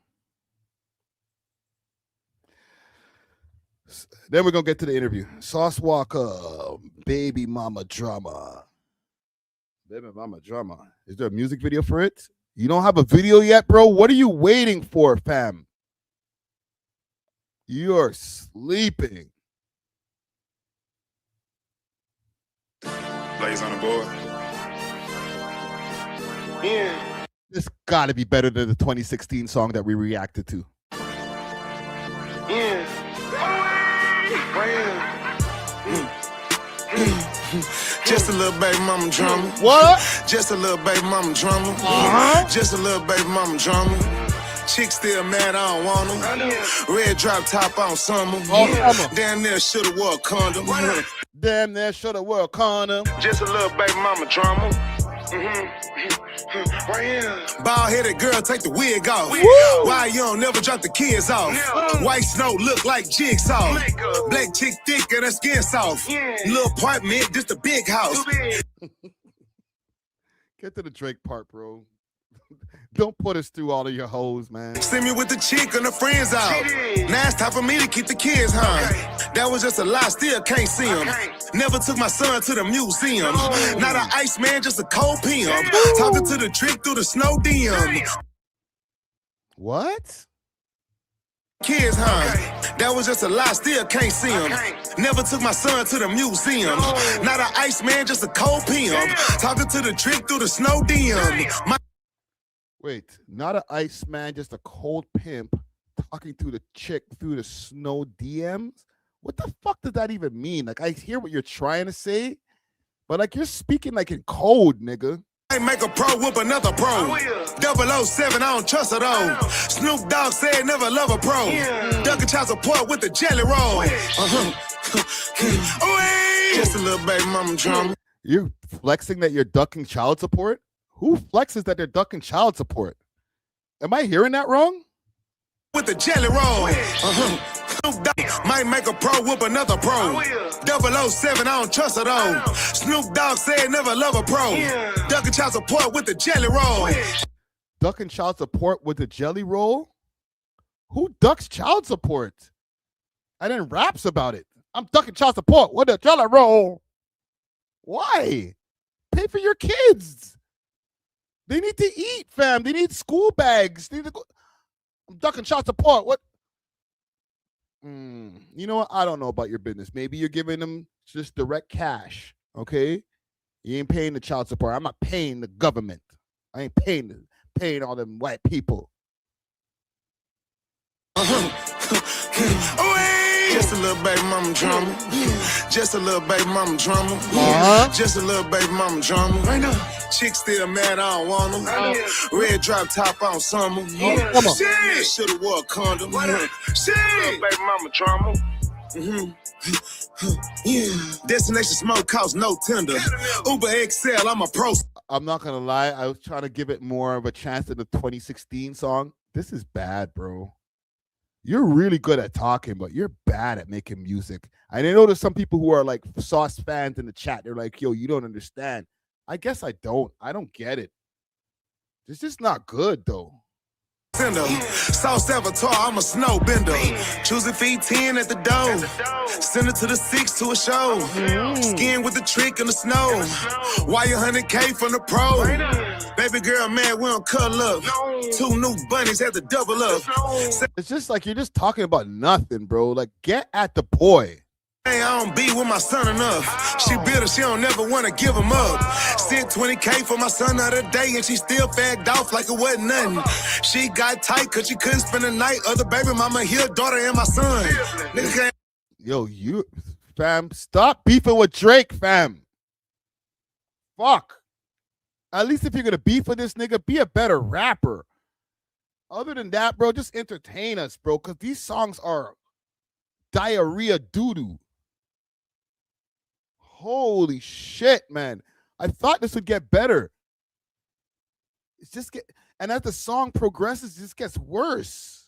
Then we're going to get to the interview. Sauce Walka, Baby Mama Drama. Baby Mama Drama. Is there a music video for it? You don't have a video yet, bro? What are you waiting for, fam? You're sleeping.
Blaze on the board.
Yeah.
This got to be better than the 2016 song that we reacted to.
Yeah.
Just a little baby mama drama.
What?
Just a little baby mama drama. Just a little baby mama drama. Chick still mad, I don't want them. Red drop top on summer. Damn near shoulda wore a condom.
Damn near shoulda wore a condom.
Just a little baby mama drama. Right here. Bald-headed girl, take the wig off. Why you don't never drop the kids off? White snow look like jigsaw. Black chick thick and her skin soft. Little apartment, just a big house.
Get to the Drake part, bro. Don't put us through all of your hoes, man.
See me with the chick and the friends out. Now it's time for me to keep the kids home. That was just a lie, still can't see him. Never took my son to the museum. Not an ice man, just a cold pimp. Talking to the trick through the snow dim.
What?
Kids home. That was just a lie, still can't see him. Never took my son to the museum. Not an ice man, just a cold pimp. Talking to the trick through the snow dim.
Wait, not an ice man, just a cold pimp talking to the chick through the snow DMs? What the fuck does that even mean? Like, I hear what you're trying to say, but like, you're speaking like in code, nigga.
I make a pro whoop another pro. 007, I don't trust her though. Snoop Dogg said never love a pro. Ducking child support with the jelly roll. Just a little baby mama drama.
You're flexing that you're ducking child support? Who flexes that they're ducking child support? Am I hearing that wrong?
With the jelly roll. Snoop Dogg might make a pro whoop another pro. 007, I don't trust her though. Snoop Dogg said never love a pro. Ducking child support with the jelly roll.
Ducking child support with the jelly roll? Who ducks child support? And then raps about it. I'm ducking child support with the jelly roll. Why? Pay for your kids. They need to eat, fam. They need school bags. They need to go. I'm ducking child support. What? You know what? I don't know about your business. Maybe you're giving them just direct cash. Okay, you ain't paying the child support. I'm not paying the government. I ain't paying all them white people.
Just a little baby mama drama. Just a little baby mama drama. Just a little baby mama drama. Right now. Chick still mad, I don't want them. Red drop top on summer.
Come on.
Shit, shoulda wore a condom. Shit, little baby mama drama. Destination smoke cost no tender. Uber XL, I'm a pro.
I'm not gonna lie. I was trying to give it more of a chance than the 2016 song. This is bad, bro. You're really good at talking, but you're bad at making music. I know there's some people who are like Sauce fans in the chat. They're like, yo, you don't understand. I guess I don't. I don't get it. It's just not good, though.
Sauce Avatar, I'm a snow bender. Choosing feet 10 at the door. Send it to the 6 to a show. Skiing with the trick in the snow. Why you 100K from the pro? Baby girl, man, we don't cuddle up. 2 new bunnies had to double up.
It's just like you're just talking about nothing, bro. Like, get at the boy.
Hey, I don't be with my son enough. She bitter, she don't never want to give him up. Sent 20K for my son the other day, and she still fagged off like it wasn't nothing. She got tight cause she couldn't spend the night. Other baby mama here, daughter and my son. Nigga can't.
Yo, you, fam, stop beefing with Drake, fam. Fuck. At least if you're gonna beef with this nigga, be a better rapper. Other than that, bro, just entertain us, bro, because these songs are diarrhea doo-doo. Holy shit, man. I thought this would get better. It's just and as the song progresses, it just gets worse.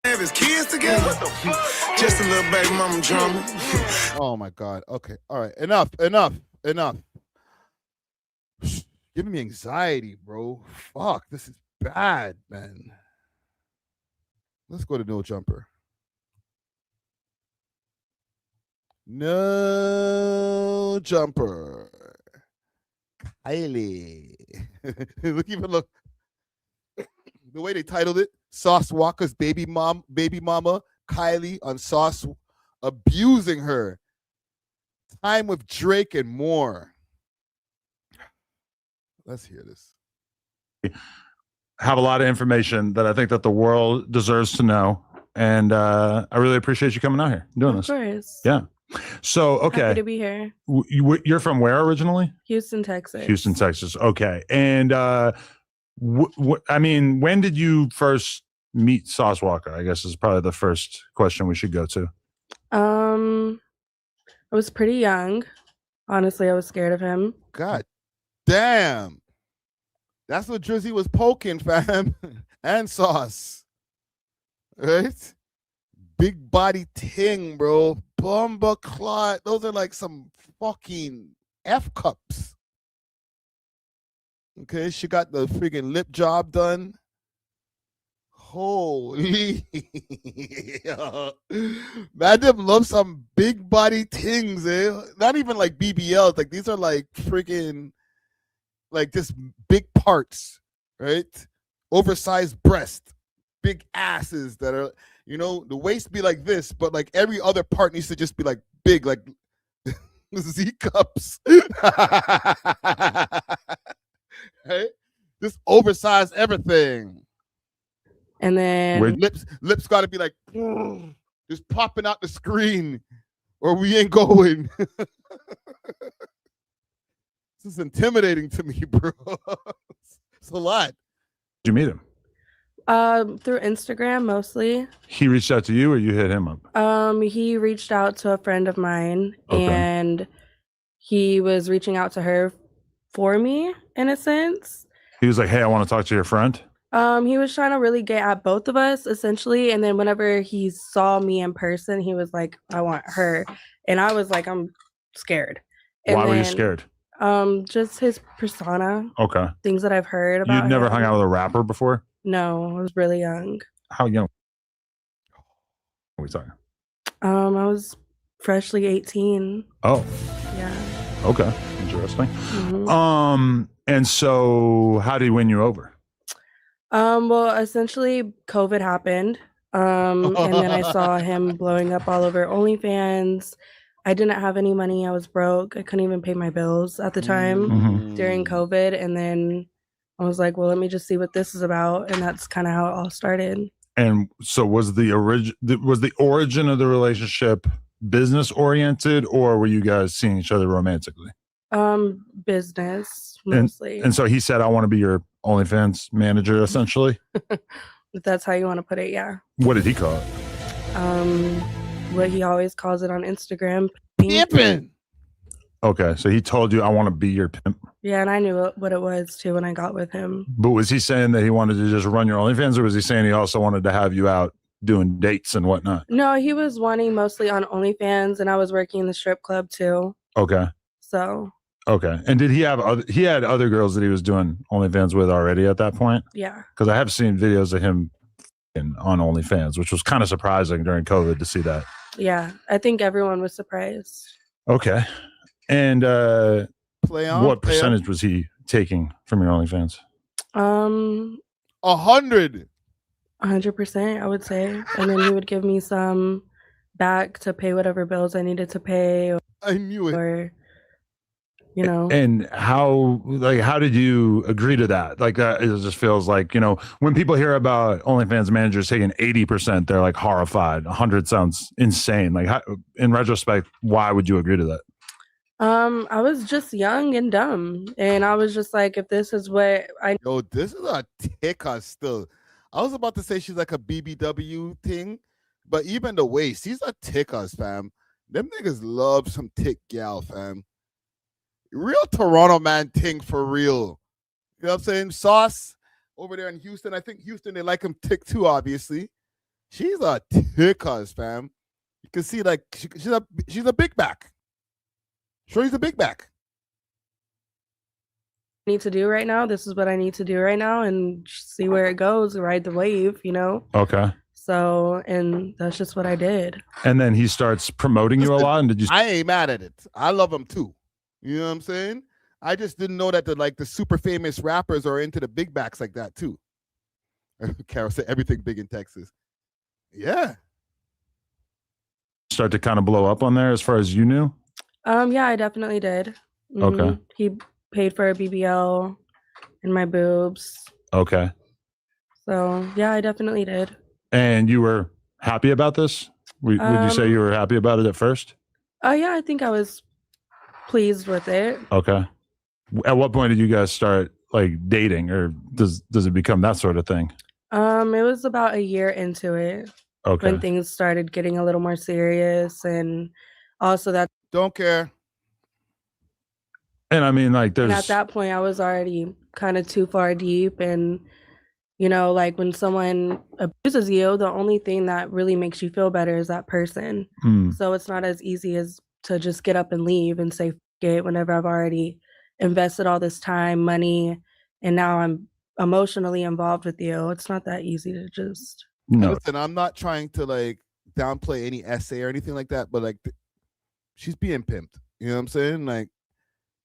Have his kids together. Just a little baby mama drama.
Oh my God. Okay. All right. Enough. Giving me anxiety, bro. Fuck. This is bad, man. Let's go to No Jumper. No Jumper. Kylie. Look. The way they titled it, Sauce Walka's baby mama, Kylie on Sauce abusing her. Time with Drake and more. Let's hear this.
Have a lot of information that I think that the world deserves to know. And I really appreciate you coming out here doing this.
Of course.
Yeah. So, okay.
Happy to be here.
You're from where originally?
Houston, Texas.
Houston, Texas. Okay. And I mean, when did you first meet Sauce Walka? I guess is probably the first question we should go to.
I was pretty young. Honestly, I was scared of him.
God damn. That's what Drizzy was poking, fam. And Sauce. Right? Big body ting, bro. Bumba clot. Those are like some fucking F cups. Okay, she got the friggin' lip job done. Holy. Man, them love some big body things, eh? Not even like BBLs. Like these are like friggin' like just big parts, right? Oversized breast, big asses that are, you know, the waist be like this, but like every other part needs to just be like big, like Z cups. Right? Just oversized everything.
And then
lips got to be like just popping out the screen, or we ain't going. This is intimidating to me, bro. It's a lot.
Did you meet him?
Through Instagram mostly.
He reached out to you, or you hit him up?
He reached out to a friend of mine,
Okay.
and he was reaching out to her for me in a sense.
He was like, "Hey, I want to talk to your friend."
He was trying to really get at both of us essentially, and then whenever he saw me in person, he was like, "I want her," and I was like, "I'm scared." And
Why were you
then,
scared?
Just his persona.
Okay.
Things that I've heard about.
You'd never
him.
hung out with a rapper before?
No, I was really young.
How young? What are we talking?
I was freshly 18.
Oh.
Yeah.
Okay. Interesting.
Mhm.
And so how did he win you over?
Well, essentially COVID happened. And then I saw him blowing up all over OnlyFans. I didn't have any money. I was broke. I couldn't even pay my bills at the time during COVID. And then I was like, well, let me just see what this is about. And that's kind of how it all started.
And so was the origin of the relationship business oriented, or were you guys seeing each other romantically?
Business mostly.
And so he said, I want to be your OnlyFans manager, essentially.
If that's how you want to put it, yeah.
What did he call it?
What he always calls it on Instagram.
Pimping.
Okay, so he told you, I want to be your pimp.
Yeah, and I knew what it was too when I got with him.
But was he saying that he wanted to just run your OnlyFans, or was he saying he also wanted to have you out doing dates and whatnot?
No, he was wanting mostly on OnlyFans, and I was working in the strip club too.
Okay.
So.
Okay. And did he have he had other girls that he was doing OnlyFans with already at that point?
Yeah.
Because I have seen videos of him on OnlyFans, which was kind of surprising during COVID to see that.
Yeah, I think everyone was surprised.
Okay. And what percentage was he taking from your OnlyFans?
100.
100%, I would say. And then he would give me some back to pay whatever bills I needed to pay.
I knew it.
Or, you know.
And how did you agree to that? Like that, it just feels like, when people hear about OnlyFans managers taking 80%, they're like horrified. 100 sounds insane. Like, in retrospect, why would you agree to that?
I was just young and dumb, and I was just like, if this is what I...
Yo, this is a ticker still. I was about to say she's like a BBW thing, but even the waist, she's a tickers, fam. Them niggas love some tick gal, fam. Real Toronto man thing for real. You know what I'm saying? Sauce over there in Houston. I think Houston, they like him tick too, obviously. She's a tickers, fam. You can see like she's a big back. Sure, he's a big back.
Need to do right now. This is what I need to do right now, and see where it goes. Ride the wave,
Okay.
So, and that's just what I did.
And then he starts promoting you a lot. And did you?
I ain't mad at it. I love him too. You know what I'm saying? I just didn't know that the super famous rappers are into the big backs like that too. Carol said everything big in Texas. Yeah.
Start to kind of blow up on there as far as you knew?
Yeah, I definitely did.
Okay.
He paid for a BBL and my boobs.
Okay.
So yeah, I definitely did.
And you were happy about this? Would you say you were happy about it at first?
Oh yeah, I think I was pleased with it.
Okay. At what point did you guys start like dating, or does it become that sort of thing?
It was about a year into it.
Okay.
When things started getting a little more serious, and also that
don't care.
And I mean, like,
and at that point I was already kind of too far deep, and like when someone abuses you, the only thing that really makes you feel better is that person. So it's not as easy as to just get up and leave and say, F it, whenever I've already invested all this time, money, and now I'm emotionally involved with you. It's not that easy to just...
No.
Listen, I'm not trying to like downplay any essay or anything like that, but like she's being pimped. You know what I'm saying? Like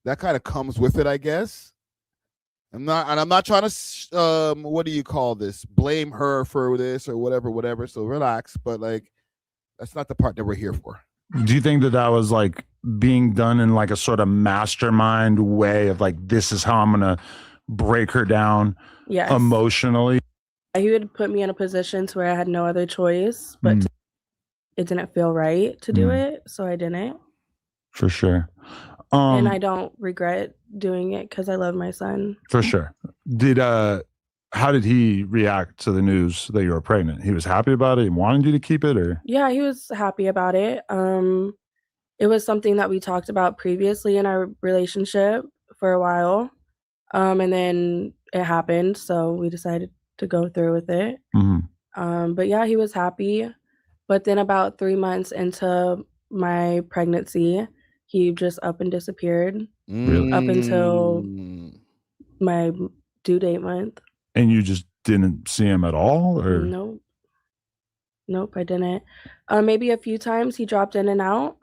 that kind of comes with it, I guess. I'm not trying to what do you call this? Blame her for this or whatever. So relax, but like that's not the part that we're here for.
Do you think that was like being done in like a sort of mastermind way of like, this is how I'm gonna break her down emotionally?
He would put me in a position to where I had no other choice, but it didn't feel right to do it, so I didn't.
For sure.
And I don't regret doing it because I love my son.
For sure. How did he react to the news that you were pregnant? He was happy about it and wanted you to keep it, or?
Yeah, he was happy about it. It was something that we talked about previously in our relationship for a while. And then it happened, so we decided to go through with it. But yeah, he was happy. But then about 3 months into my pregnancy, he just up and disappeared.
Really?
Up until my due date month.
And you just didn't see him at all, or?
Nope, I didn't. Maybe a few times he dropped in and out.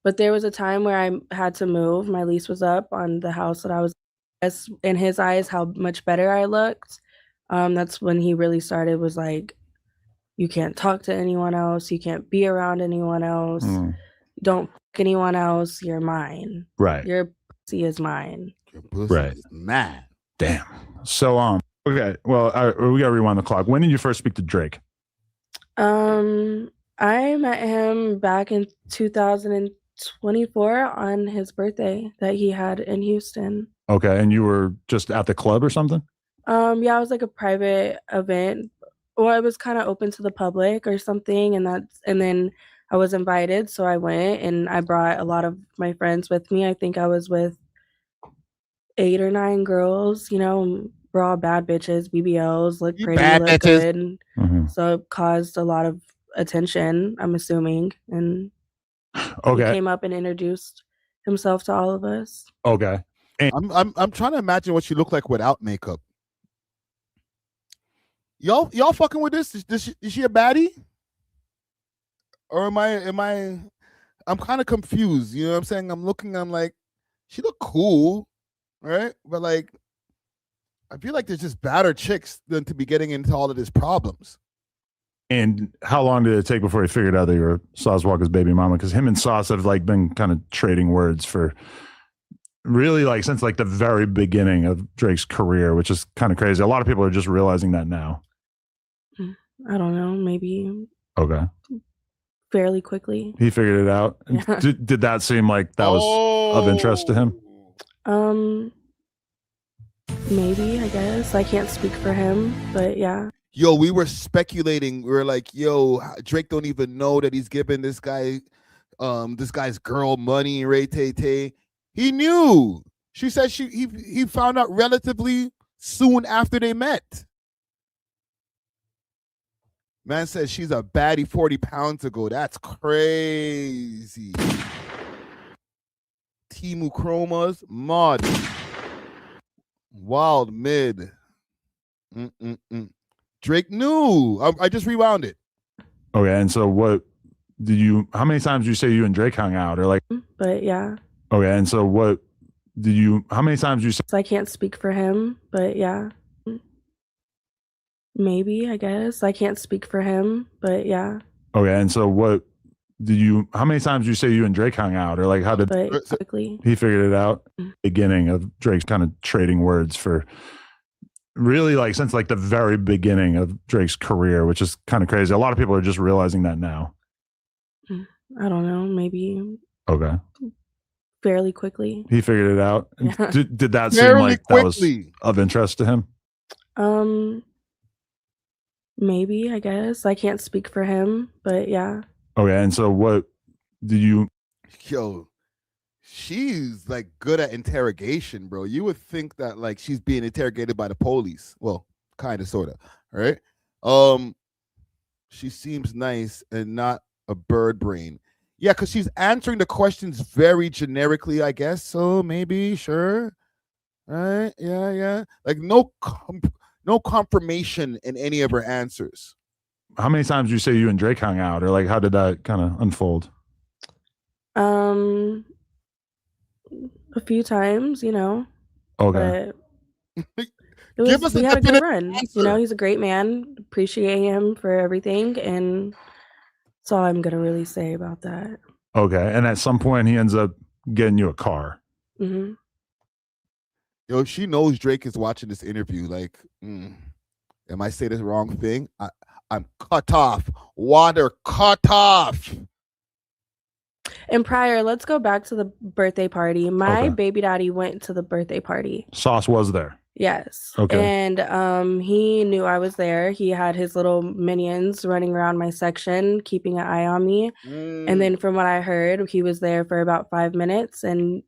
But there was a time where I had to move. My lease was up on the house that I was in his eyes, how much better I looked. That's when he really started, was like, you can't talk to anyone else. You can't be around anyone else. don't fuck anyone else. You're mine.
Right.
Your pussy is mine.
Your pussy
Right.
is mad.
Damn. So okay. Well, we gotta rewind the clock. When did you first speak to Drake?
I met him back in 2024 on his birthday that he had in Houston.
Okay, and you were just at the club or something?
Yeah, it was like a private event, or it was kind of open to the public or something, and then I was invited, so I went and I brought a lot of my friends with me. I think I was with 8 or 9 girls, you know, we're all bad bitches, BBLs, look pretty,
bad
look
bitches.
good. So it caused a lot of attention, I'm assuming, and he came up and introduced himself to all of us.
Okay.
I'm trying to imagine what she looked like without makeup. Y'all fucking with this? Is she a baddie? Or am I I'm kind of confused. You know what I'm saying? I'm like, she look cool, right? But like, I feel like there's just badder chicks than to be getting into all of these problems.
And how long did it take before he figured out that you were Sauce Walka's baby mama? Because him and Sauce have like been kind of trading words for really like since like the very beginning of Drake's career, which is kind of crazy. A lot of people are just realizing that now.
I don't know, maybe
Okay.
fairly quickly.
He figured it out.
Yeah.
Did that seem like that was of interest to him?
Maybe, I guess. I can't speak for him, but yeah.
Yo, we were speculating. We were like, yo, Drake don't even know that he's giving this guy's girl money, Ray Tay Tay. He knew. She said he found out relatively soon after they met. Man says she's a baddie 40 pounds ago. That's crazy. Timu Chromas, Mod. Wild Mid. Drake knew. I just rewound it.
Okay, and so how many times did you say you and Drake hung out? Or like,
But yeah.
Okay, and so how many times did you say?
So I can't speak for him, but yeah. Maybe, I guess. I can't speak for him, but yeah.
Okay, and so how many times did you say you and Drake hung out? Or like, how did
But quickly.
he figured it out? Beginning of Drake's kind of trading words for really like since like the very beginning of Drake's career, which is kind of crazy. A lot of people are just realizing that now.
I don't know, maybe
Okay.
fairly quickly.
He figured it out.
Yeah.
Did that seem
Fairly
like that was
quickly.
of interest to him?
Maybe, I guess. I can't speak for him, but yeah.
Okay, and so
Yo, she's like good at interrogation, bro. You would think that like she's being interrogated by the police. Well, kind of, sort of, right? She seems nice and not a bird brain. Yeah, because she's answering the questions very generically, I guess. So maybe, sure, right? Yeah. Like no confirmation in any of her answers.
How many times did you say you and Drake hung out? Or like, how did that kind of unfold?
A few times, you know.
Okay.
But
Give us
we
a
had a good
definitive
run.
answer.
You know, he's a great man. Appreciate him for everything, and that's all I'm gonna really say about that.
Okay, and at some point he ends up getting you a car.
Hmm.
Yo, she knows Drake is watching this interview. Like, am I saying this wrong thing? I'm cut off. Water cut off.
And prior, let's go back to the birthday party. My
Okay.
baby daddy went to the birthday party.
Sauce was there.
Yes.
Okay.
And he knew I was there. He had his little minions running around my section, keeping an eye on me. And then from what I heard, he was there for about 5 minutes and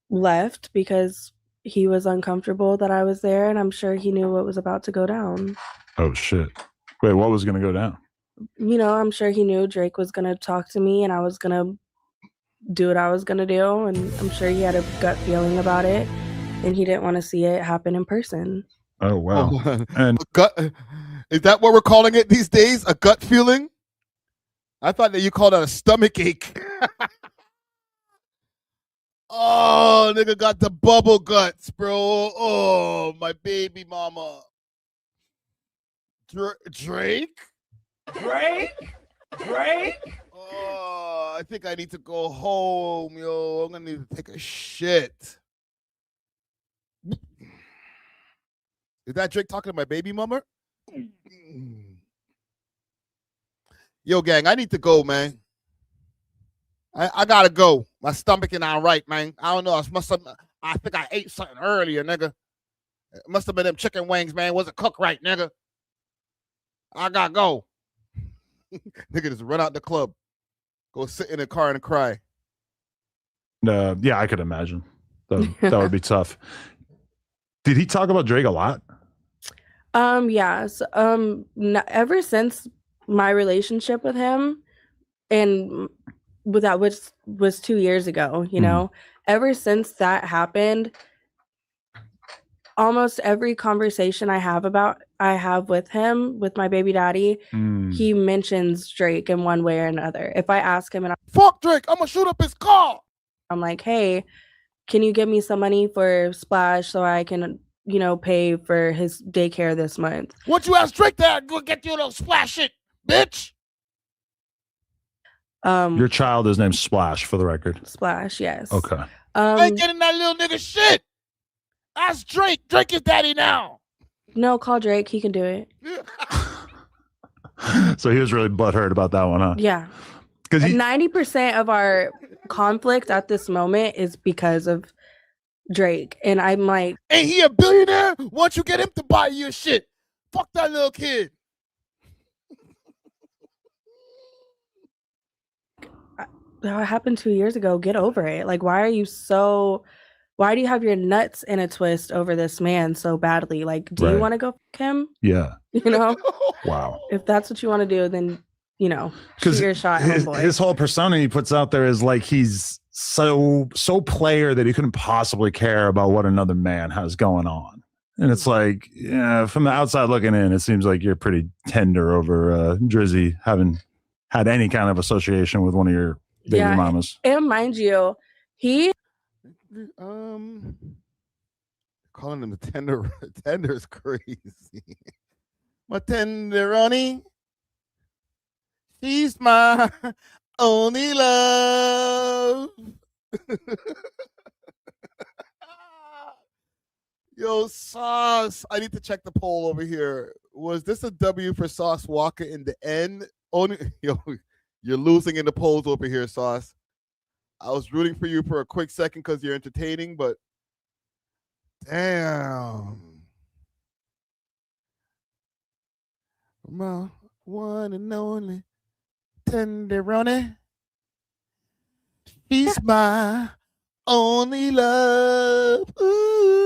left because he was uncomfortable that I was there, and I'm sure he knew what was about to go down.
Oh shit. Wait, what was gonna go down?
You know, I'm sure he knew Drake was gonna talk to me and I was gonna do what I was gonna do, and I'm sure he had a gut feeling about it, and he didn't want to see it happen in person.
Oh wow. And
A gut, is that what we're calling it these days? A gut feeling? I thought that you called it a stomach ache. Oh, nigga got the bubble guts, bro. Oh, my baby mama. Drake?
Drake?
Oh, I think I need to go home, yo. I'm gonna need to take a shit. Is that Drake talking to my baby mama? Yo, gang, I need to go, man. I gotta go. My stomach ain't all right, man. I don't know. I think I ate something earlier, nigga. It must have been them chicken wings, man. Wasn't cooked right, nigga. I gotta go. Nigga just run out the club. Go sit in the car and cry.
Yeah, I could imagine. That would be tough. Did he talk about Drake a lot?
Yes. Ever since my relationship with him, and with that, which was 2 years ago, you know, ever since that happened, almost every conversation I have with him, with my baby daddy, he mentions Drake in one way or another. If I ask him, and
fuck Drake, I'm gonna shoot up his car.
I'm like, hey, can you give me some money for Splash so I can, you know, pay for his daycare this month?
What you ask Drake to go get you to Splash shit, bitch?
Your child is named Splash, for the record.
Splash, yes.
Okay.
I ain't getting that little nigga shit. Ask Drake. Drake is daddy now.
No, call Drake. He can do it.
So he was really butthurt about that one, huh?
Yeah.
Because
90% of our conflict at this moment is because of Drake. And I'm like,
ain't he a billionaire? Why don't you get him to buy you shit? Fuck that little kid.
that happened 2 years ago. Get over it. Like, why do you have your nuts in a twist over this man so badly? Like, do you want to go fuck him?
Yeah.
You know?
Wow.
If that's what you want to do, then, you know, shoot your shot.
His whole persona he puts out there is like he's so player that he couldn't possibly care about what another man has going on. And it's like, yeah, from the outside looking in, it seems like you're pretty tender over Drizzy having had any kind of association with one of your baby mamas.
And mind you, he
calling him a tender is crazy. My tenderoni, she's my only love. Yo, Sauce, I need to check the poll over here. Was this a W for Sauce Walka in the end? Only, yo, you're losing in the polls over here, Sauce. I was rooting for you for a quick second because you're entertaining, but damn. My one and only tenderoni. She's my only love. Ooh.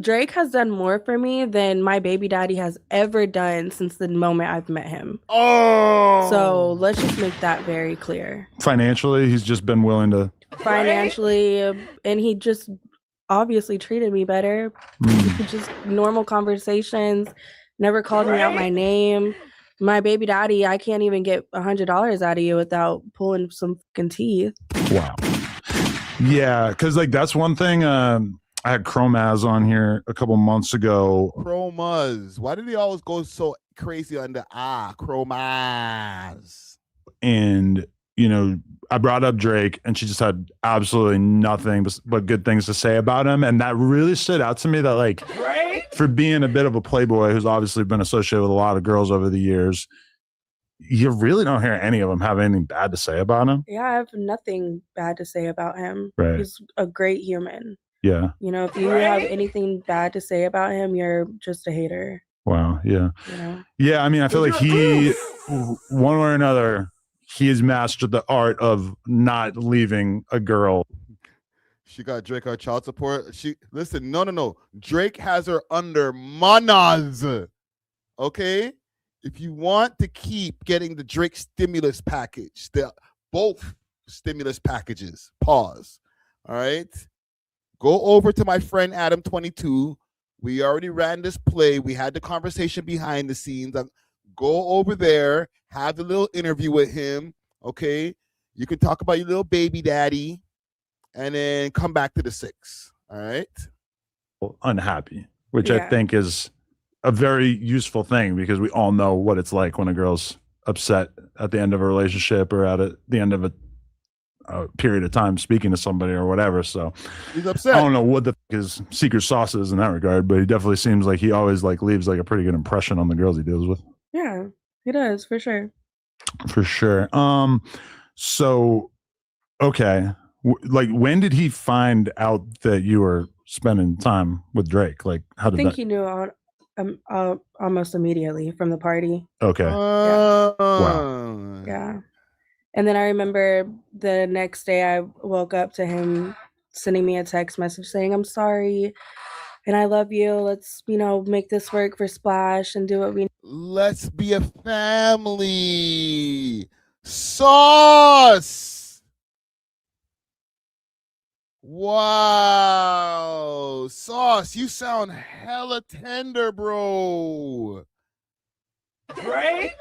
Drake has done more for me than my baby daddy has ever done since the moment I've met him.
Oh.
So let's just make that very clear.
Financially, he's just been willing to.
Financially, and he just obviously treated me better. Just normal conversations, never called me out my name. My baby daddy, I can't even get $100 out of you without pulling some fucking teeth.
Wow. Yeah, because like that's one thing. I had Chromaz on here a couple months ago.
Chromaz. Why did he always go so crazy on the Chromaz?
And you know, I brought up Drake, and she just had absolutely nothing but good things to say about him, and that really stood out to me. That like, for being a bit of a playboy who's obviously been associated with a lot of girls over the years, you really don't hear any of them have anything bad to say about him.
Yeah, I have nothing bad to say about him.
Right.
He's a great human.
Yeah.
You know, if you have anything bad to say about him, you're just a hater.
Wow. Yeah.
You know?
Yeah. I mean, I feel like he, one way or another, he has mastered the art of not leaving a girl.
She got Drake on child support. Listen, no. Drake has her under manas. Okay? If you want to keep getting the Drake stimulus package, both stimulus packages, pause. All right? Go over to my friend Adam22. We already ran this play. We had the conversation behind the scenes. Go over there, have the little interview with him, okay? You can talk about your little baby daddy, and then come back to the 6, all right?
Unhappy, which I think is a very useful thing because we all know what it's like when a girl's upset at the end of a relationship or at the end of a period of time speaking to somebody or whatever. So
he's upset.
I don't know what the his secret sauce is in that regard, but he definitely seems like he always like leaves like a pretty good impression on the girls he deals with.
Yeah, he does for sure.
For sure. So okay, like when did he find out that you were spending time with Drake? Like how
I
did
think
that?
he knew almost immediately from the party.
Okay. Wow.
Yeah. And then I remember the next day I woke up to him sending me a text message saying, I'm sorry and I love you. Let's, make this work for Splash and do what we need.
Let's be a family. Sauce. Wow. Sauce, you sound hella tender, bro.
Drake.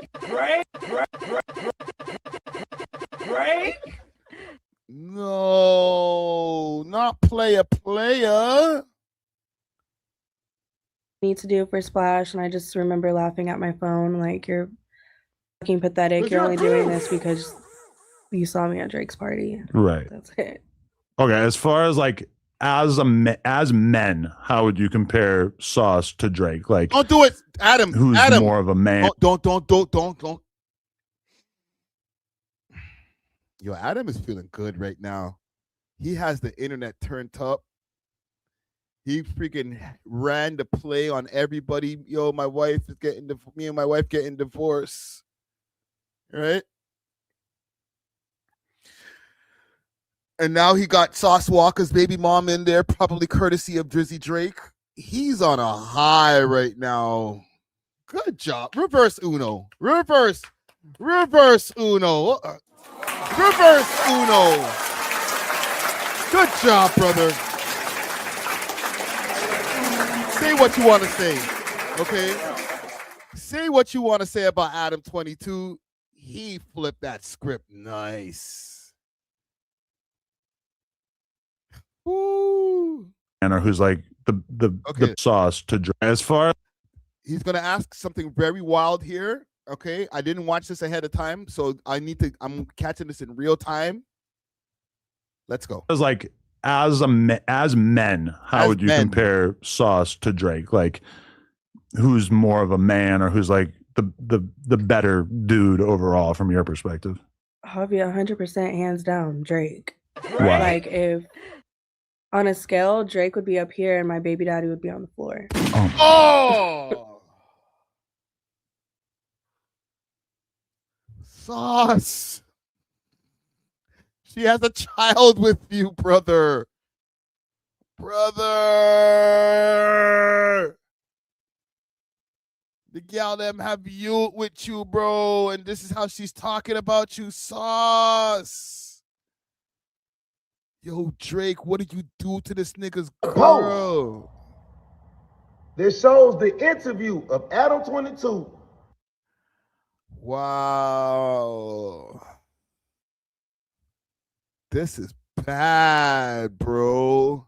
No, not player.
Need to do for Splash, and I just remember laughing at my phone like, you're fucking pathetic. You're only doing this because you saw me at Drake's party.
Right.
That's it.
Okay. As far as like as men, how would you compare Sauce to Drake? Like,
don't do it, Adam.
Who's
Adam.
more of a man?
Don't. Yo, Adam is feeling good right now. He has the internet turned up. He freaking ran the play on everybody. Yo, me and my wife getting divorced. Right? And now he got Sauce Walka's baby mom in there, probably courtesy of Drizzy Drake. He's on a high right now. Good job. Reverse Uno. Reverse Uno. Reverse Uno. Good job, brother. Say what you want to say, okay? Say what you want to say about Adam 22. He flipped that script nice. Woo.
Or who's like the Sauce to Drake? As far
He's gonna ask something very wild here. Okay, I didn't watch this ahead of time, so I'm catching this in real time. Let's go.
as like as men, how would you compare Sauce to Drake? Like, who's more of a man, or who's like the better dude overall from your perspective?
I'll be 100% hands down Drake.
Why?
Like, if on a scale, Drake would be up here and my baby daddy would be on the floor.
Oh! Sauce. She has a child with you, brother. Brother. The gal them have you with you, bro. And this is how she's talking about you, Sauce. Yo, Drake, what did you do to this nigga's girl?
This shows the interview of Adam 22.
Wow. This is bad, bro.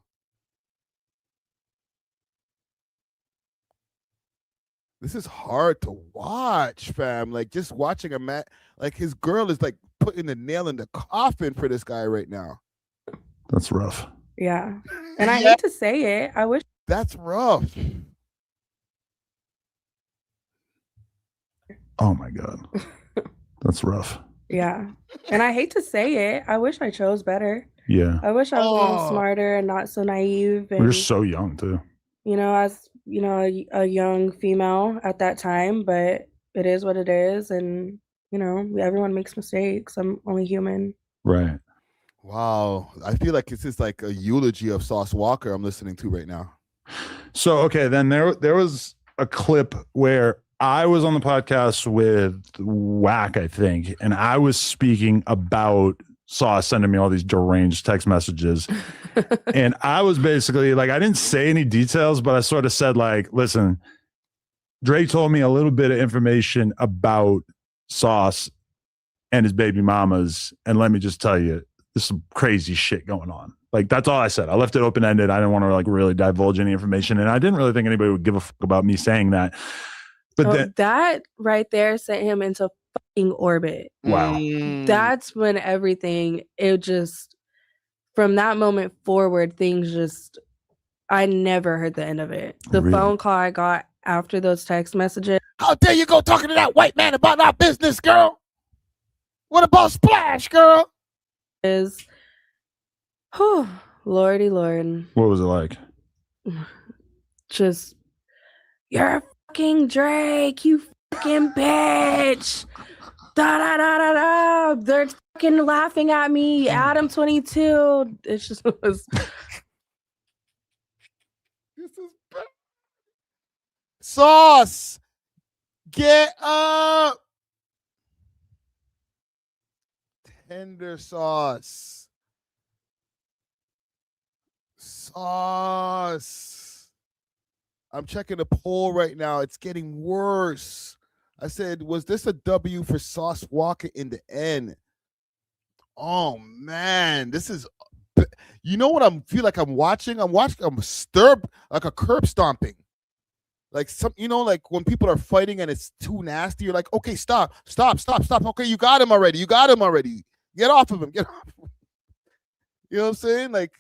This is hard to watch, fam. Like, just watching a man, like, his girl is like putting the nail in the coffin for this guy right now.
That's rough.
Yeah. And I hate to say it. I wish.
That's rough.
Oh my God. That's rough.
Yeah. And I hate to say it. I wish I chose better.
Yeah.
I wish I was a little smarter and not so naive. And,
You're so young too.
as a young female at that time, but it is what it is. And, everyone makes mistakes. I'm only human.
Right.
Wow. I feel like this is like a eulogy of Sauce Walka I'm listening to right now.
So, okay, then there was a clip where I was on the podcast with WHYG, I think, and I was speaking about Sauce sending me all these deranged text messages. And I was basically like, I didn't say any details, but I sort of said like, listen, Drake told me a little bit of information about Sauce and his baby mamas. And let me just tell you, there's some crazy shit going on. Like, that's all I said. I left it open-ended. I didn't want to like really divulge any information. And I didn't really think anybody would give a fuck about me saying that. But
that right there sent him into in orbit.
Wow.
That's when everything, it just, from that moment forward, things just, I never heard the end of it. The phone call I got after those text messages.
How dare you go talking to that white man about our business, girl? What about Splash, girl?
Is, whew, Lordy Lord.
What was it like?
Just, you're a fucking Drake, you fucking bitch. Da da da da da. They're fucking laughing at me. Adam 22. It just was.
Sauce, get up. Tender sauce. Sauce. I'm checking the poll right now. It's getting worse. I said, was this a W for Sauce Walka in the end? Oh man, this is. You know what I feel like I'm watching? I'm stirred like a curb stomping. Like some, like when people are fighting and it's too nasty, you're like, okay, stop. Okay, you got him already. Get off of him. Get off of him. You know what I'm saying? Like,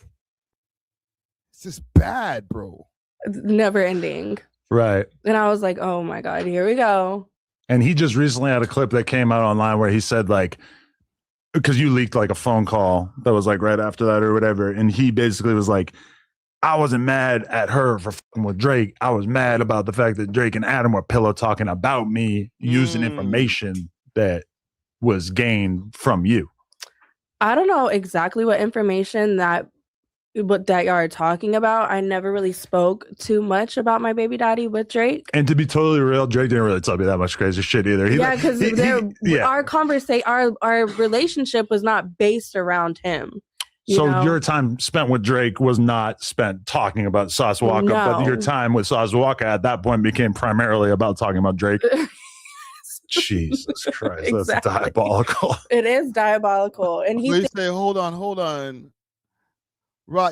it's just bad, bro.
Never ending.
Right.
And I was like, oh my God, here we go.
And he just recently had a clip that came out online where he said, like, because you leaked like a phone call that was like right after that or whatever. And he basically was like, I wasn't mad at her for fucking with Drake. I was mad about the fact that Drake and Adam were pillow talking about me using information that was gained from you.
I don't know exactly what information that y'all are talking about. I never really spoke too much about my baby daddy with Drake.
And to be totally real, Drake didn't really tell me that much crazy shit either.
Because our relationship was not based around him.
Your time spent with Drake was not spent talking about Sauce Walka, but your time with Sauce Walka at that point became primarily about talking about Drake. Jesus Christ,
Exactly.
That's diabolical.
It is diabolical. And
you say, hold on.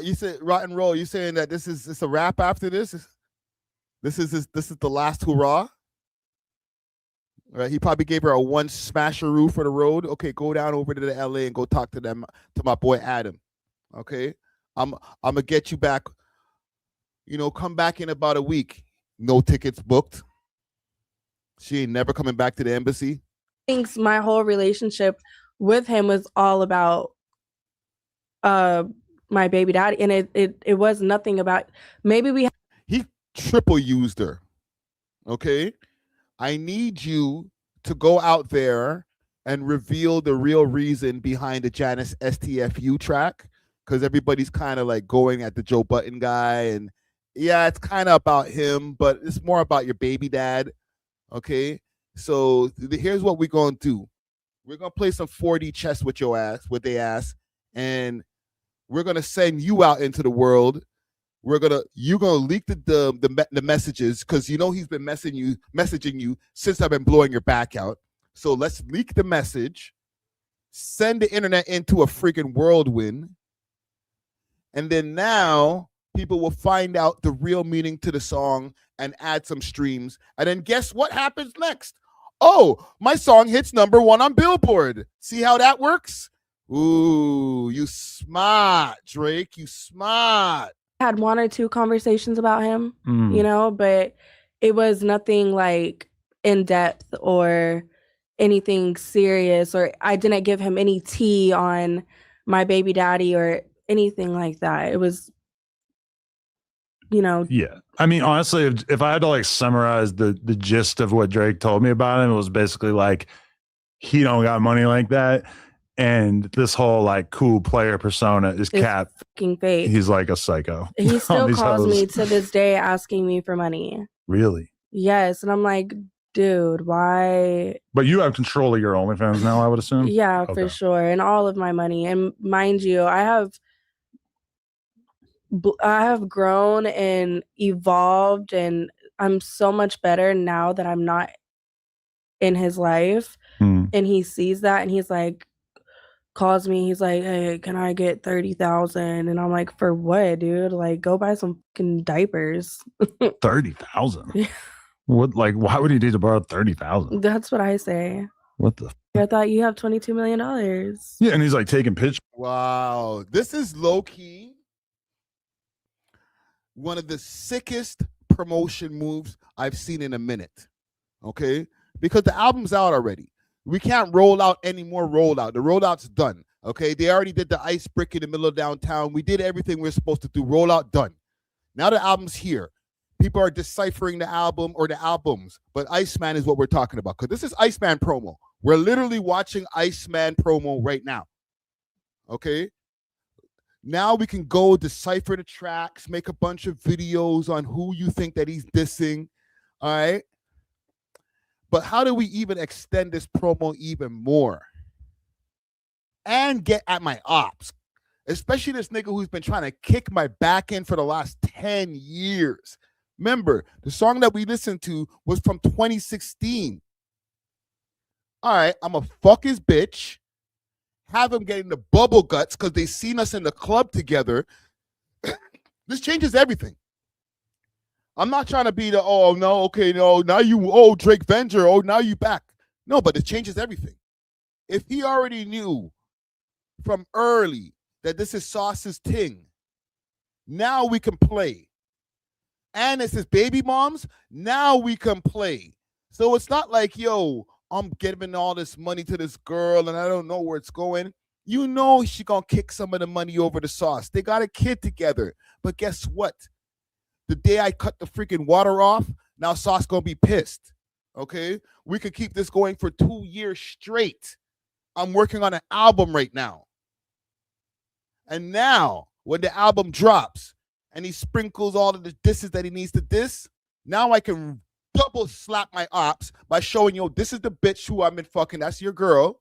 You said Rot and Roll. You saying that this is a wrap after this? This is the last hurrah? Right? He probably gave her a one smasheroo for the road. Okay, go down over to the LA and go talk to my boy Adam. Okay, I'm gonna get you back. Come back in about a week. No tickets booked. She ain't never coming back to the embassy.
Thinks my whole relationship with him was all about my baby daddy, and it was nothing about
he triple used her. Okay, I need you to go out there and reveal the real reason behind the Janice STFU track, because everybody's kind of like going at the Joe Budden guy, and yeah, it's kind of about him, but it's more about your baby dad. Okay, so here's what we're gonna do. We're gonna play some 4D chess with your ass, with their ass, and we're gonna send you out into the world. You're gonna leak the messages, because he's been messaging you since I've been blowing your back out. So let's leak the message, send the internet into a freaking whirlwind, and then now people will find out the real meaning to the song and add some streams. And then guess what happens next? Oh, my song hits #1 on Billboard. See how that works? Ooh, you smart, Drake. You smart.
Had one or two conversations about him, but it was nothing like in depth or anything serious, or I didn't give him any tea on my baby daddy or anything like that. It was,
Yeah. I mean, honestly, if I had to like summarize the gist of what Drake told me about him, it was basically like, he don't got money like that. And this whole like cool player persona is cap.
Fucking fake.
He's like a psycho.
He still calls me to this day asking me for money.
Really?
Yes. And I'm like, dude, why?
But you have control of your OnlyFans now, I would assume?
Yeah,
Okay.
for sure. And all of my money. And mind you, I have grown and evolved, and I'm so much better now that I'm not in his life. And he sees that, and he's like, calls me, he's like, hey, can I get 30,000? And I'm like, for what, dude? Like, go buy some fucking diapers.
30,000? What, like, why would he need to borrow 30,000?
That's what I say.
What the?
I thought you have $22 million.
Yeah, and he's like taking pictures.
Wow, this is low key one of the sickest promotion moves I've seen in a minute. Okay, because the album's out already. We can't roll out any more rollout. The rollout's done. Okay, they already did the ice brick in the middle of downtown. We did everything we're supposed to do. Rollout done. Now the album's here. People are deciphering the album or the albums, but Iceman is what we're talking about because this is Iceman promo. We're literally watching Iceman promo right now. Okay. Now we can go decipher the tracks, make a bunch of videos on who you think that he's dissing. All right. But how do we even extend this promo even more and get at my ops, especially this nigga who's been trying to kick my back end for the last 10 years? Remember, the song that we listened to was from 2016. All right, I'm a fuck his bitch, have him getting the bubble guts because they seen us in the club together. This changes everything. I'm not trying to be the, oh, no, okay, no, now you, oh, Drake Venger, oh, now you back. No, but it changes everything. If he already knew from early that this is Sauce's thing, now we can play. And it's his baby moms, now we can play. So it's not like, yo, I'm giving all this money to this girl and I don't know where it's going. You know she gonna kick some of the money over to Sauce. They got a kid together. But guess what? The day I cut the freaking water off, now Sauce gonna be pissed. Okay? We could keep this going for 2 years straight. I'm working on an album right now. And now, when the album drops and he sprinkles all of the disses that he needs to diss, now I can double slap my ops by showing you, this is the bitch who I've been fucking, that's your girl,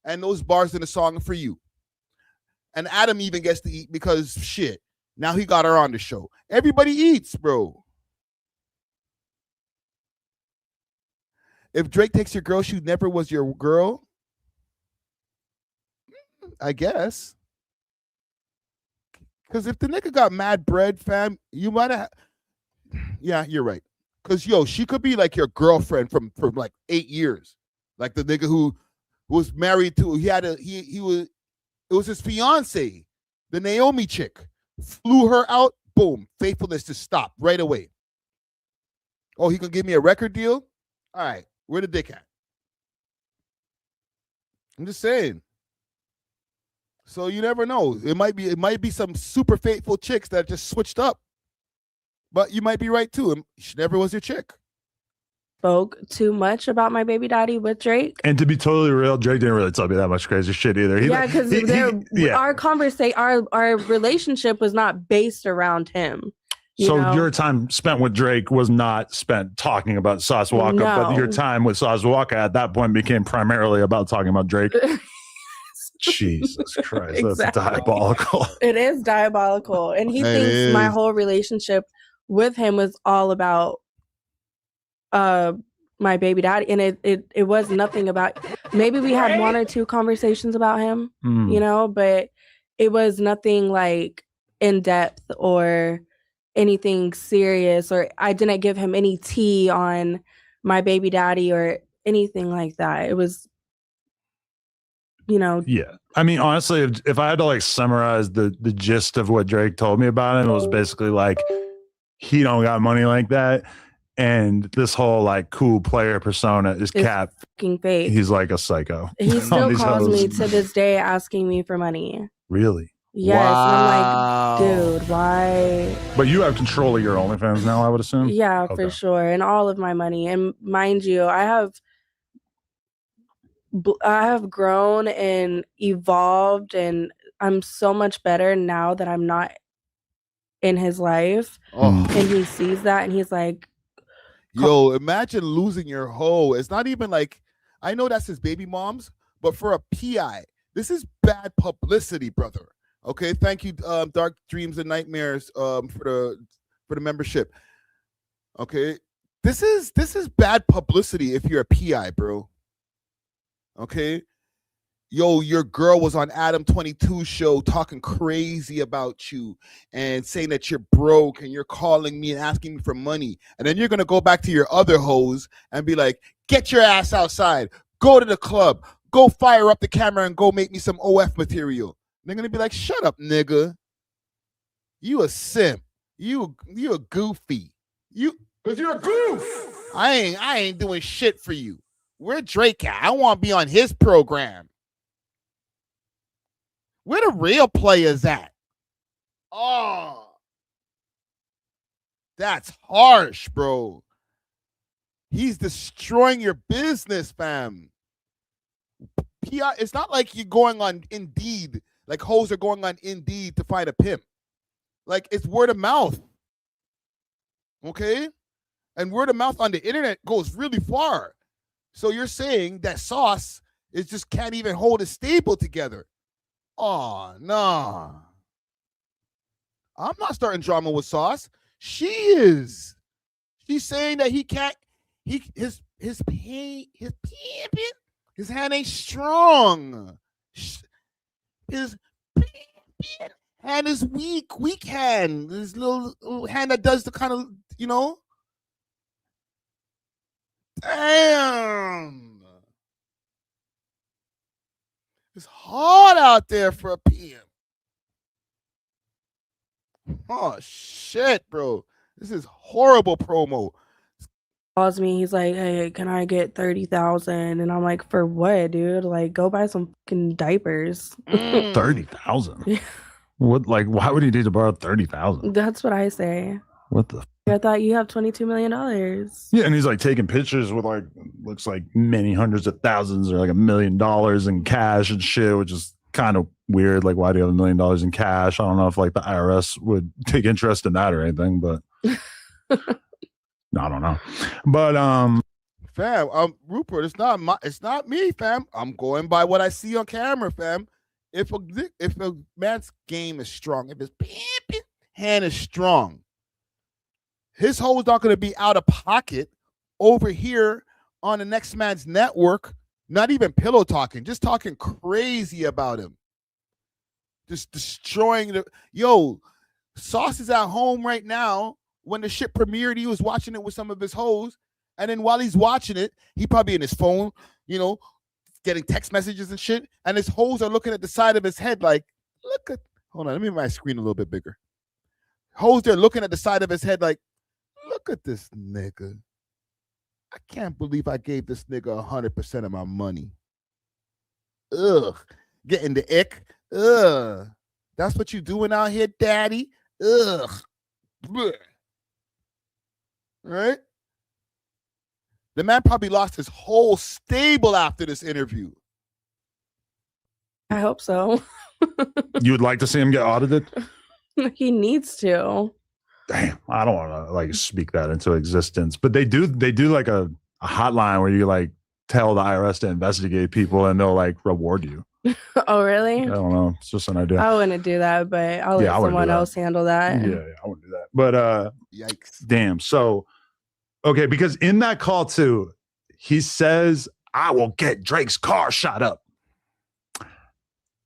and those bars in the song are for you. And Adam even gets to eat because shit, now he got her on the show. Everybody eats, bro. If Drake takes your girl, she never was your girl, I guess. Because if the nigga got mad bread, fam, you might have. Yeah, you're right. Because, yo, she could be like your girlfriend from like 8 years. Like the nigga who was married to, it was his fiance, the Naomi chick. Flew her out, boom, faithfulness to stop right away. Oh, he can give me a record deal? All right, where the dick at? I'm just saying. So you never know. It might be some super faithful chicks that just switched up. But you might be right too. She never was your chick.
Spoke too much about my baby daddy with Drake.
And to be totally real, Drake didn't really tell me that much crazy shit either.
Because our relationship was not based around him.
So your time spent with Drake was not spent talking about Sauce Walka, but your time with Sauce Walka at that point became primarily about talking about Drake. Jesus Christ,
Exactly.
That's diabolical.
It is diabolical. And he thinks my whole relationship with him was all about my baby daddy. And it was nothing about, maybe we had 1 or 2 conversations about him, but it was nothing like in depth or anything serious, or I didn't give him any tea on my baby daddy or anything like that. It was,
Yeah. I mean, honestly, if I had to like summarize the gist of what Drake told me about him, it was basically like, he don't got money like that. And this whole like cool player persona is cap.
Fucking fake.
He's like a psycho.
He still calls me to this day asking me for money.
Really?
Yes. Wow. And I'm like, dude, why?
But you have control of your OnlyFans now, I would assume?
Yeah, for sure. And all of my money. And mind you, I have grown and evolved, and I'm so much better now that I'm not in his life. And he sees that and he's like,
yo, imagine losing your hoe. It's not even like, I know that's his baby mom's, but for a PI, this is bad publicity, brother. Okay, thank you, Dark Dreams and Nightmares, for the membership. Okay, this is bad publicity if you're a PI, bro. Okay, yo, your girl was on Adam 22 show talking crazy about you and saying that you're broke and you're calling me and asking me for money, and then you're gonna go back to your other hoes and be like, get your ass outside, go to the club, go fire up the camera and go make me some OF material. They're gonna be like, shut up, nigga. You a simp. You a goofy. Cause you're a goof. I ain't doing shit for you. Where Drake at? I want to be on his program. Where the real players at? Oh, that's harsh, bro. He's destroying your business, fam. PR, it's not like you're going on Indeed, like hoes are going on Indeed to find a pimp. Like, it's word of mouth. Okay? And word of mouth on the internet goes really far. So you're saying that Sauce is just can't even hold a stable together. Oh, no. I'm not starting drama with Sauce. She is. She's saying that he can't, his hand ain't strong. His hand is weak hand. This little hand that does the kind of, you know. Damn. It's hard out there for a PM. Oh, shit, bro. This is horrible promo.
Calls me, he's like, hey, can I get 30,000? And I'm like, for what, dude? Like, go buy some fucking diapers.
30,000.
Yeah.
What? Like, why would he need to borrow 30,000?
That's what I say.
What the?
I thought you have $22 million.
Yeah, and he's like taking pictures with like looks like many hundreds of thousands or like $1 million in cash and shit, which is kind of weird. Like, why do you have $1 million in cash? I don't know if like the IRS would take interest in that or anything, but I don't know. But
fam, Rupert, it's not me, fam. I'm going by what I see on camera, fam. If a man's game is strong, if his hand is strong, his hoe's not going to be out of pocket over here on the next man's network, not even pillow talking, just talking crazy about him. Just destroying Sauce is at home right now. When the shit premiered, he was watching it with some of his hoes. And then while he's watching it, he probably in his phone, you know, getting text messages and shit. And his hoes are looking at the side of his head like, hold on, let me make my screen a little bit bigger. Hoes, they're looking at the side of his head like, look at this nigga. I can't believe I gave this nigga 100% of my money. Ugh. Getting the ick. Ugh. That's what you doing out here, daddy? Ugh. Blech. Right? The man probably lost his whole stable after this interview.
I hope so.
you would like to see him get audited?
He needs to.
Damn, I don't want to like speak that into existence, but they do like a hotline where you like tell the IRS to investigate people and they'll like reward you.
Oh, really?
I don't know. It's just an idea.
I wouldn't do that, but I'll let someone else handle that.
Yeah, I wouldn't do that. But
yikes.
Damn. So okay, because in that call too, he says, I will get Drake's car shot up.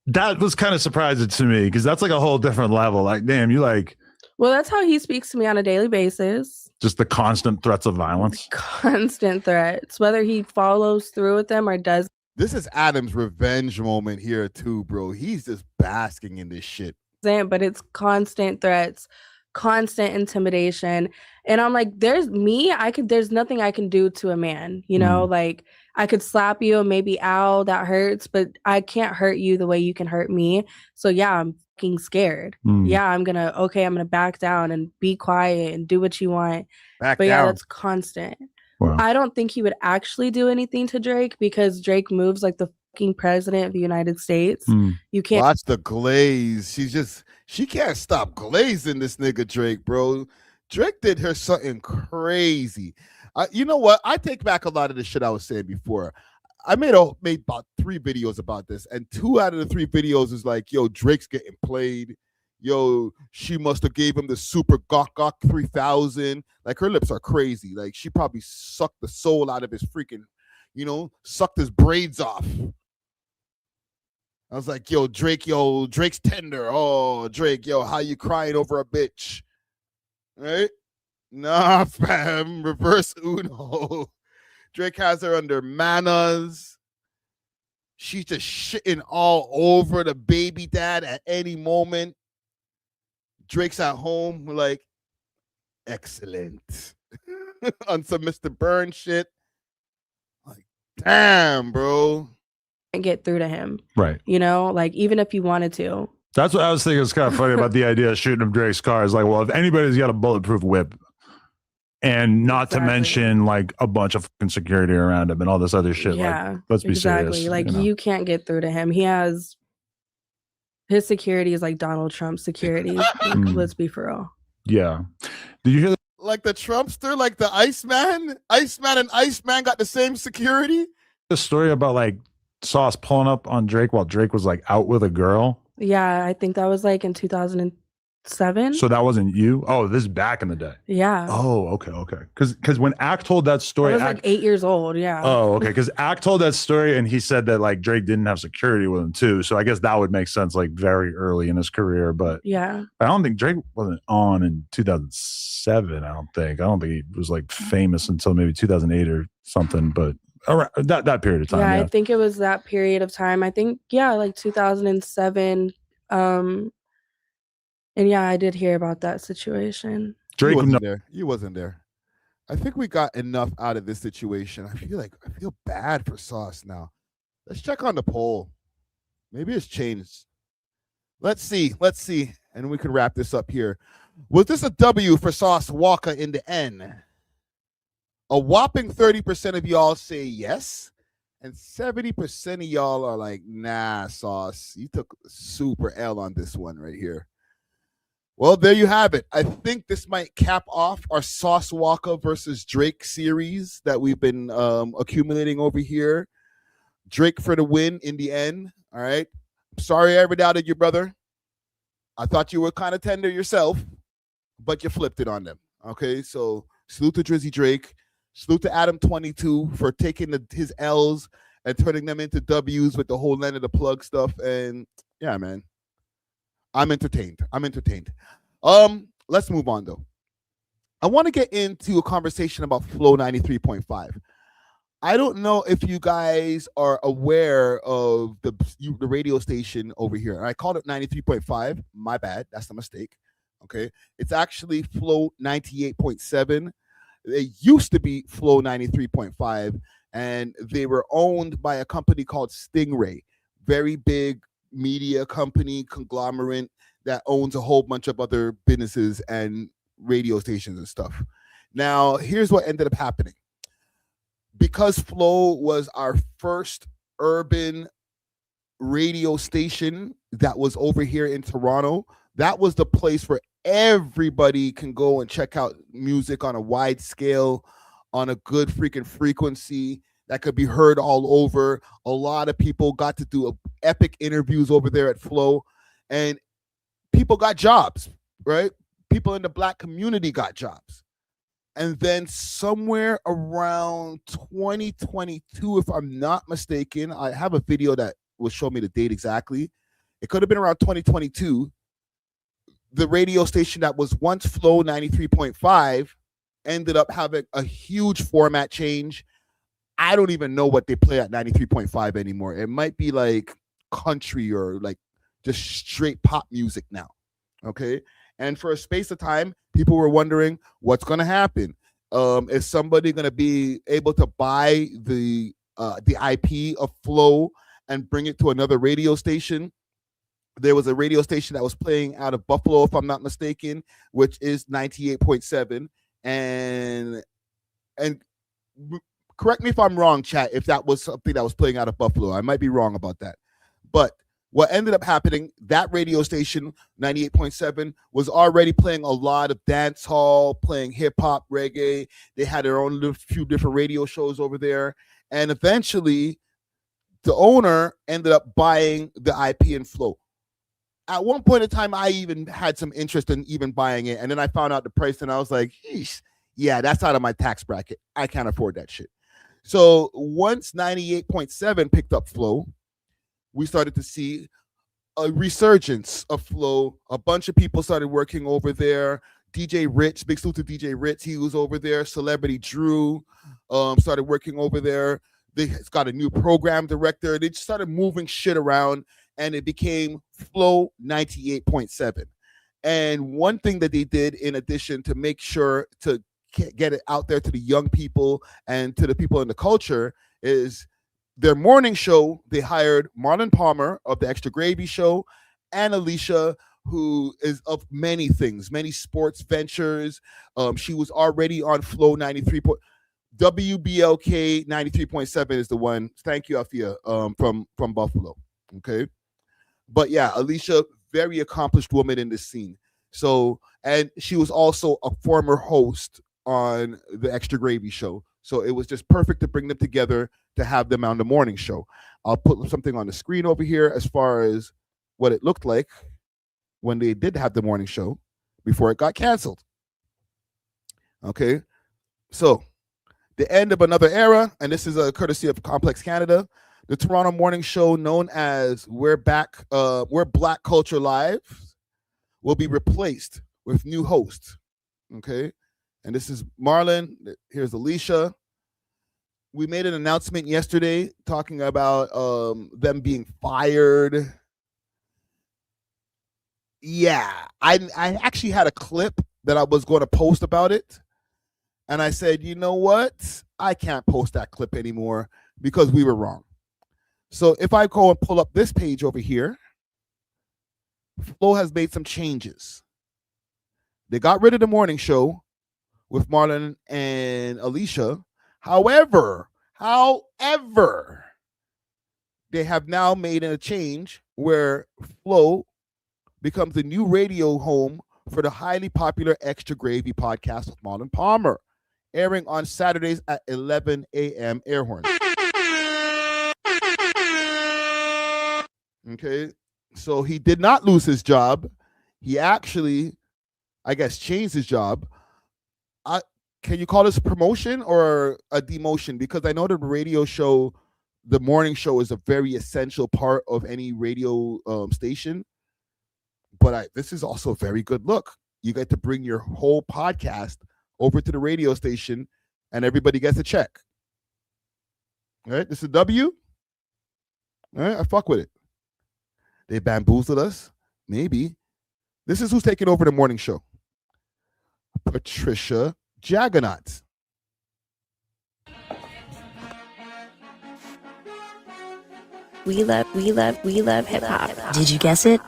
That was kind of surprising to me because that's like a whole different level. Like, damn, you like.
Well, that's how he speaks to me on a daily basis.
Just the constant threats of violence.
Constant threats, whether he follows through with them or does.
This is Adam's revenge moment here too, bro. He's just basking in this shit.
But it's constant threats, constant intimidation. And I'm like, there's nothing I can do to a man, you know, like I could slap you and maybe, ow, that hurts, but I can't hurt you the way you can hurt me. So yeah, I'm fucking scared. Yeah, I'm gonna back down and be quiet and do what you want. But yeah, that's constant.
Wow.
I don't think he would actually do anything to Drake because Drake moves like the fucking president of the United States. You can't
watch the glaze. She can't stop glazing this nigga Drake, bro. Drake did her something crazy. You know what? I take back a lot of the shit I was saying before. I made about 3 videos about this, and 2 out of the 3 videos is like, yo, Drake's getting played. Yo, she must have gave him the super gok 3000. Like, her lips are crazy. Like, she probably sucked the soul out of his freaking, sucked his braids off. I was like, Drake's tender. Oh, Drake, how you crying over a bitch? Right? Nah, fam, reverse Uno. Drake has her under manners. She's just shitting all over the baby dad at any moment. Drake's at home, like, excellent. On some Mr. Burns shit. Like, damn, bro.
And get through to him.
Right.
You know, like even if you wanted to.
That's what I was thinking. It's kind of funny about the idea of shooting up Drake's car. Is like, well, if anybody's got a bulletproof whip, and not to mention like a bunch of fucking security around him and all this other shit.
Yeah,
like, let's be serious.
Like you can't get through to him. He has his security is like Donald Trump's security. Like, let's be for real.
Yeah. Did you hear that?
Like the Trumpster, like the Iceman and Iceman got the same security.
The story about like Sauce pulling up on Drake while Drake was like out with a girl.
Yeah, I think that was like in 2007.
So that wasn't you? Oh, this is back in the day.
Yeah.
Oh, okay. Because when Ack told that story,
I was like 8 years old. Yeah.
Oh, okay. Because Ack told that story and he said that like Drake didn't have security with him too. So I guess that would make sense like very early in his career. But
yeah,
I don't think Drake wasn't on in 2007. I don't think he was like famous until maybe 2008 or something. But around that period of time.
Yeah, I think it was that period of time. I think like 2007. And yeah, I did hear about that situation.
Drake wasn't there. You wasn't there. I think we got enough out of this situation. I feel bad for Sauce now. Let's check on the poll. Maybe it's changed. Let's see. And we can wrap this up here. Was this a W for Sauce Walka in the end? A whopping 30% of y'all say yes. And 70% of y'all are like, nah, Sauce. You took super L on this one right here. Well, there you have it. I think this might cap off our Sauce Walka versus Drake series that we've been accumulating over here. Drake for the win in the end. All right. Sorry I ever doubted you, brother. I thought you were kind of tender yourself, but you flipped it on them. Okay. So salute to Drizzy Drake. Salute to Adam 22 for taking his L's and turning them into W's with the whole Land of the Plug stuff. And yeah, man. I'm entertained. Let's move on though. I want to get into a conversation about Flow 93.5. I don't know if you guys are aware of the radio station over here. I called it 93.5. My bad. That's the mistake. Okay. It's actually Flow 98.7. It used to be Flow 93.5, and they were owned by a company called Stingray. Very big media company conglomerate that owns a whole bunch of other businesses and radio stations and stuff. Now, here's what ended up happening. Because Flow was our first urban radio station that was over here in Toronto, that was the place where everybody can go and check out music on a wide scale, on a good freaking frequency that could be heard all over. A lot of people got to do epic interviews over there at Flow, and people got jobs, right? People in the Black community got jobs. And then somewhere around 2022, if I'm not mistaken, I have a video that will show me the date exactly. It could have been around 2022. The radio station that was once Flow 93.5 ended up having a huge format change. I don't even know what they play at 93.5 anymore. It might be like country or like just straight pop music now. Okay. And for a space of time, people were wondering what's going to happen. Is somebody going to be able to buy the IP of Flow and bring it to another radio station? There was a radio station that was playing out of Buffalo, if I'm not mistaken, which is 98.7. And correct me if I'm wrong, chat, if that was something that was playing out of Buffalo. I might be wrong about that. But what ended up happening, that radio station, 98.7, was already playing a lot of dance hall, playing hip hop, reggae. They had their own few different radio shows over there. And eventually, the owner ended up buying the IP in Flow. At one point in time, I even had some interest in even buying it. And then I found out the price and I was like, yeah, that's out of my tax bracket. I can't afford that shit. So once 98.7 picked up Flow, we started to see a resurgence of Flow. A bunch of people started working over there. DJ Rich, big salute to DJ Rich, he was over there. Celebrity Drew started working over there. It's got a new program director. They just started moving shit around, and it became Flow 98.7. And one thing that they did, in addition to make sure to get it out there to the young people and to the people in the culture, is their morning show. They hired Marlon Palmer of the Extra Gravy Show and Alicia, who is of many things, many sports ventures. She was already on Flow 93. WBLK 93.7 is the one. Thank you, Afia, from Buffalo. Okay. But yeah, Alicia, very accomplished woman in this scene. So, and she was also a former host on the Extra Gravy Show. So it was just perfect to bring them together to have them on the morning show. I'll put something on the screen over here as far as what it looked like when they did have the morning show before it got canceled. Okay. So the end of another era, and this is a courtesy of Complex Canada. The Toronto morning show, known as We're Black Culture Live, will be replaced with new hosts. Okay. And this is Marlon. Here's Alicia. We made an announcement yesterday talking about them being fired. Yeah, I actually had a clip that I was going to post about it. And I said, you know what? I can't post that clip anymore because we were wrong. So if I go and pull up this page over here, Flow has made some changes. They got rid of the morning show with Marlon and Alicia. However, they have now made a change where Flow becomes the new radio home for the highly popular Extra Gravy podcast with Marlon Palmer, airing on Saturdays at 11 a.m. air horn. Okay, so he did not lose his job. He actually, I guess, changed his job. Can you call this a promotion or a demotion? Because I know the radio show, the morning show, is a very essential part of any radio station. But this is also a very good look. You get to bring your whole podcast over to the radio station, and everybody gets a check. All right, this is W. All right, I fuck with it. They bamboozled us, maybe. This is who's taking over the morning show. Patricia Jaggernaut.
We love hip hop. Did you guess it?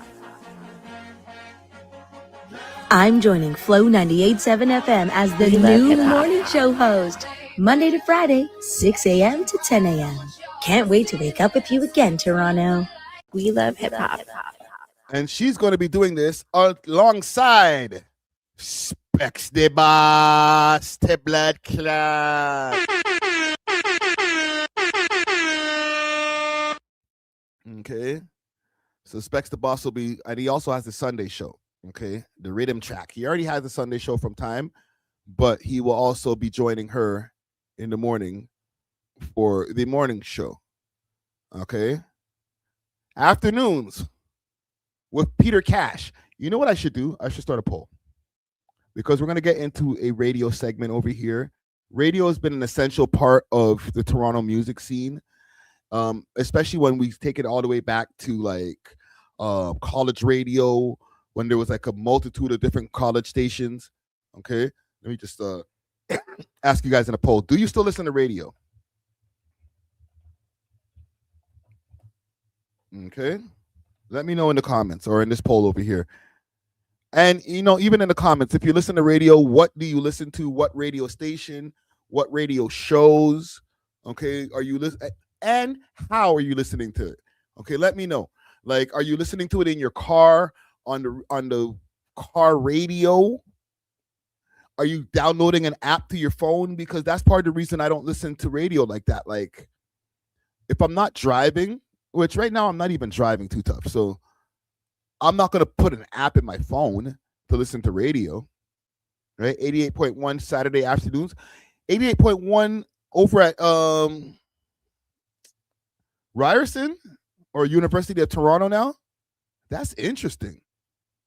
I'm joining Flow 98.7 FM as the new morning show host, Monday to Friday, 6 a.m. to 10 a.m. Can't wait to wake up with you again, Toronto. We love hip hop.
And she's going to be doing this alongside Specs the Boss, the Blood Clot. Okay. So Specs the Boss will be, and he also has the Sunday show. Okay. The rhythm track. He already has the Sunday show from time, but he will also be joining her in the morning for the morning show. Okay. Afternoons with Peter Cash. You know what I should do? I should start a poll, because we're going to get into a radio segment over here. Radio has been an essential part of the Toronto music scene, especially when we take it all the way back to like college radio, when there was like a multitude of different college stations. Okay, let me just ask you guys in a poll. Do you still listen to radio? Okay, let me know in the comments or in this poll over here. And, you know, even in the comments, if you listen to radio, what do you listen to? What radio station? What radio shows? Okay, are you listening? And how are you listening to it? Okay, let me know. Like, are you listening to it in your car, on the car radio? Are you downloading an app to your phone? Because that's part of the reason I don't listen to radio like that. Like, if I'm not driving, which right now I'm not even driving too tough, so I'm not going to put an app in my phone to listen to radio, right? 88.1 Saturday afternoons. 88.1 over at Ryerson or University of Toronto now. That's interesting.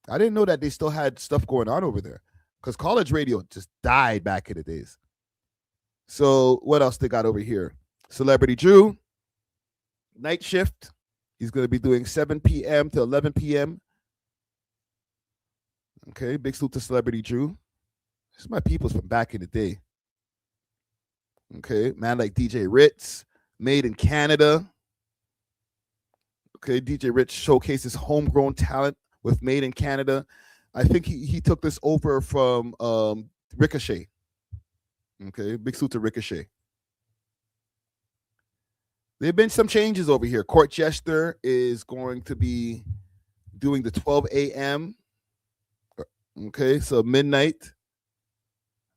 I didn't know that they still had stuff going on over there, because college radio just died back in the days. So what else they got over here? Celebrity Drew, night shift. He's going to be doing 7 p.m. to 11 p.m. Okay, big salute to Celebrity Drew. This is my peoples from back in the day. Okay, man like DJ Ritz, made in Canada. Okay, DJ Ritz showcases homegrown talent with Made in Canada. I think he took this over from Ricochet. Okay, big salute to Ricochet. There have been some changes over here. Court Jester is going to be doing the 12 a.m. Okay, so midnight.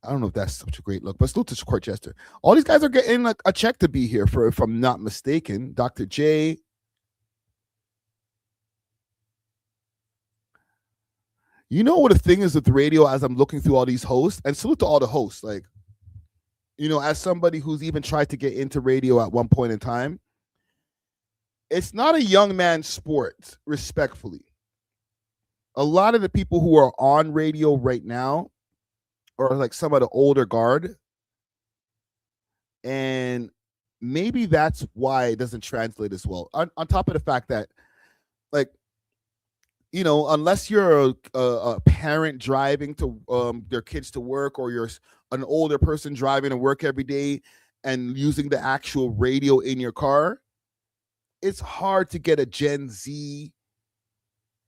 I don't know if that's such a great look, but still to Court Jester. All these guys are getting a check to be here, if I'm not mistaken. Dr. J. You know what the thing is with the radio as I'm looking through all these hosts, and salute to all the hosts, like, you know, as somebody who's even tried to get into radio at one point in time, it's not a young man's sport, respectfully. A lot of the people who are on radio right now are like some of the older guard. And maybe that's why it doesn't translate as well. On top of the fact that, like, you know, unless you're a parent driving to their kids to work, or you're an older person driving to work every day and using the actual radio in your car, it's hard to get a Gen Z,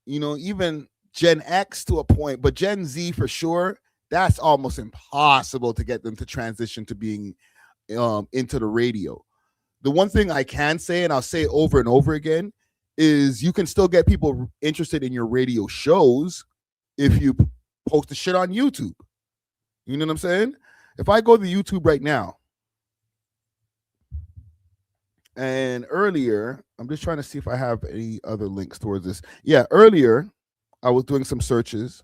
you know, even Gen X to a point, but Gen Z for sure, that's almost impossible to get them to transition to being into the radio. The one thing I can say, and I'll say it over and over again, is you can still get people interested in your radio shows if you post the shit on YouTube. You know what I'm saying? If I go to YouTube right now, and earlier, I'm just trying to see if I have any other links towards this. Yeah, earlier, I was doing some searches.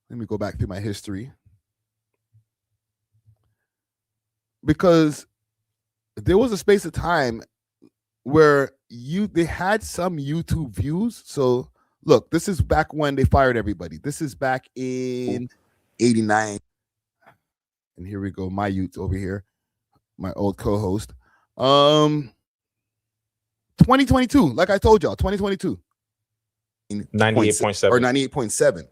Let me go back through my history. Because there was a space of time where they had some YouTube views. So look, this is back when they fired everybody. This is back in 89. And here we go, my youth over here, my old co-host. 2022, like I told y'all, 2022.
98.7
or 98.7,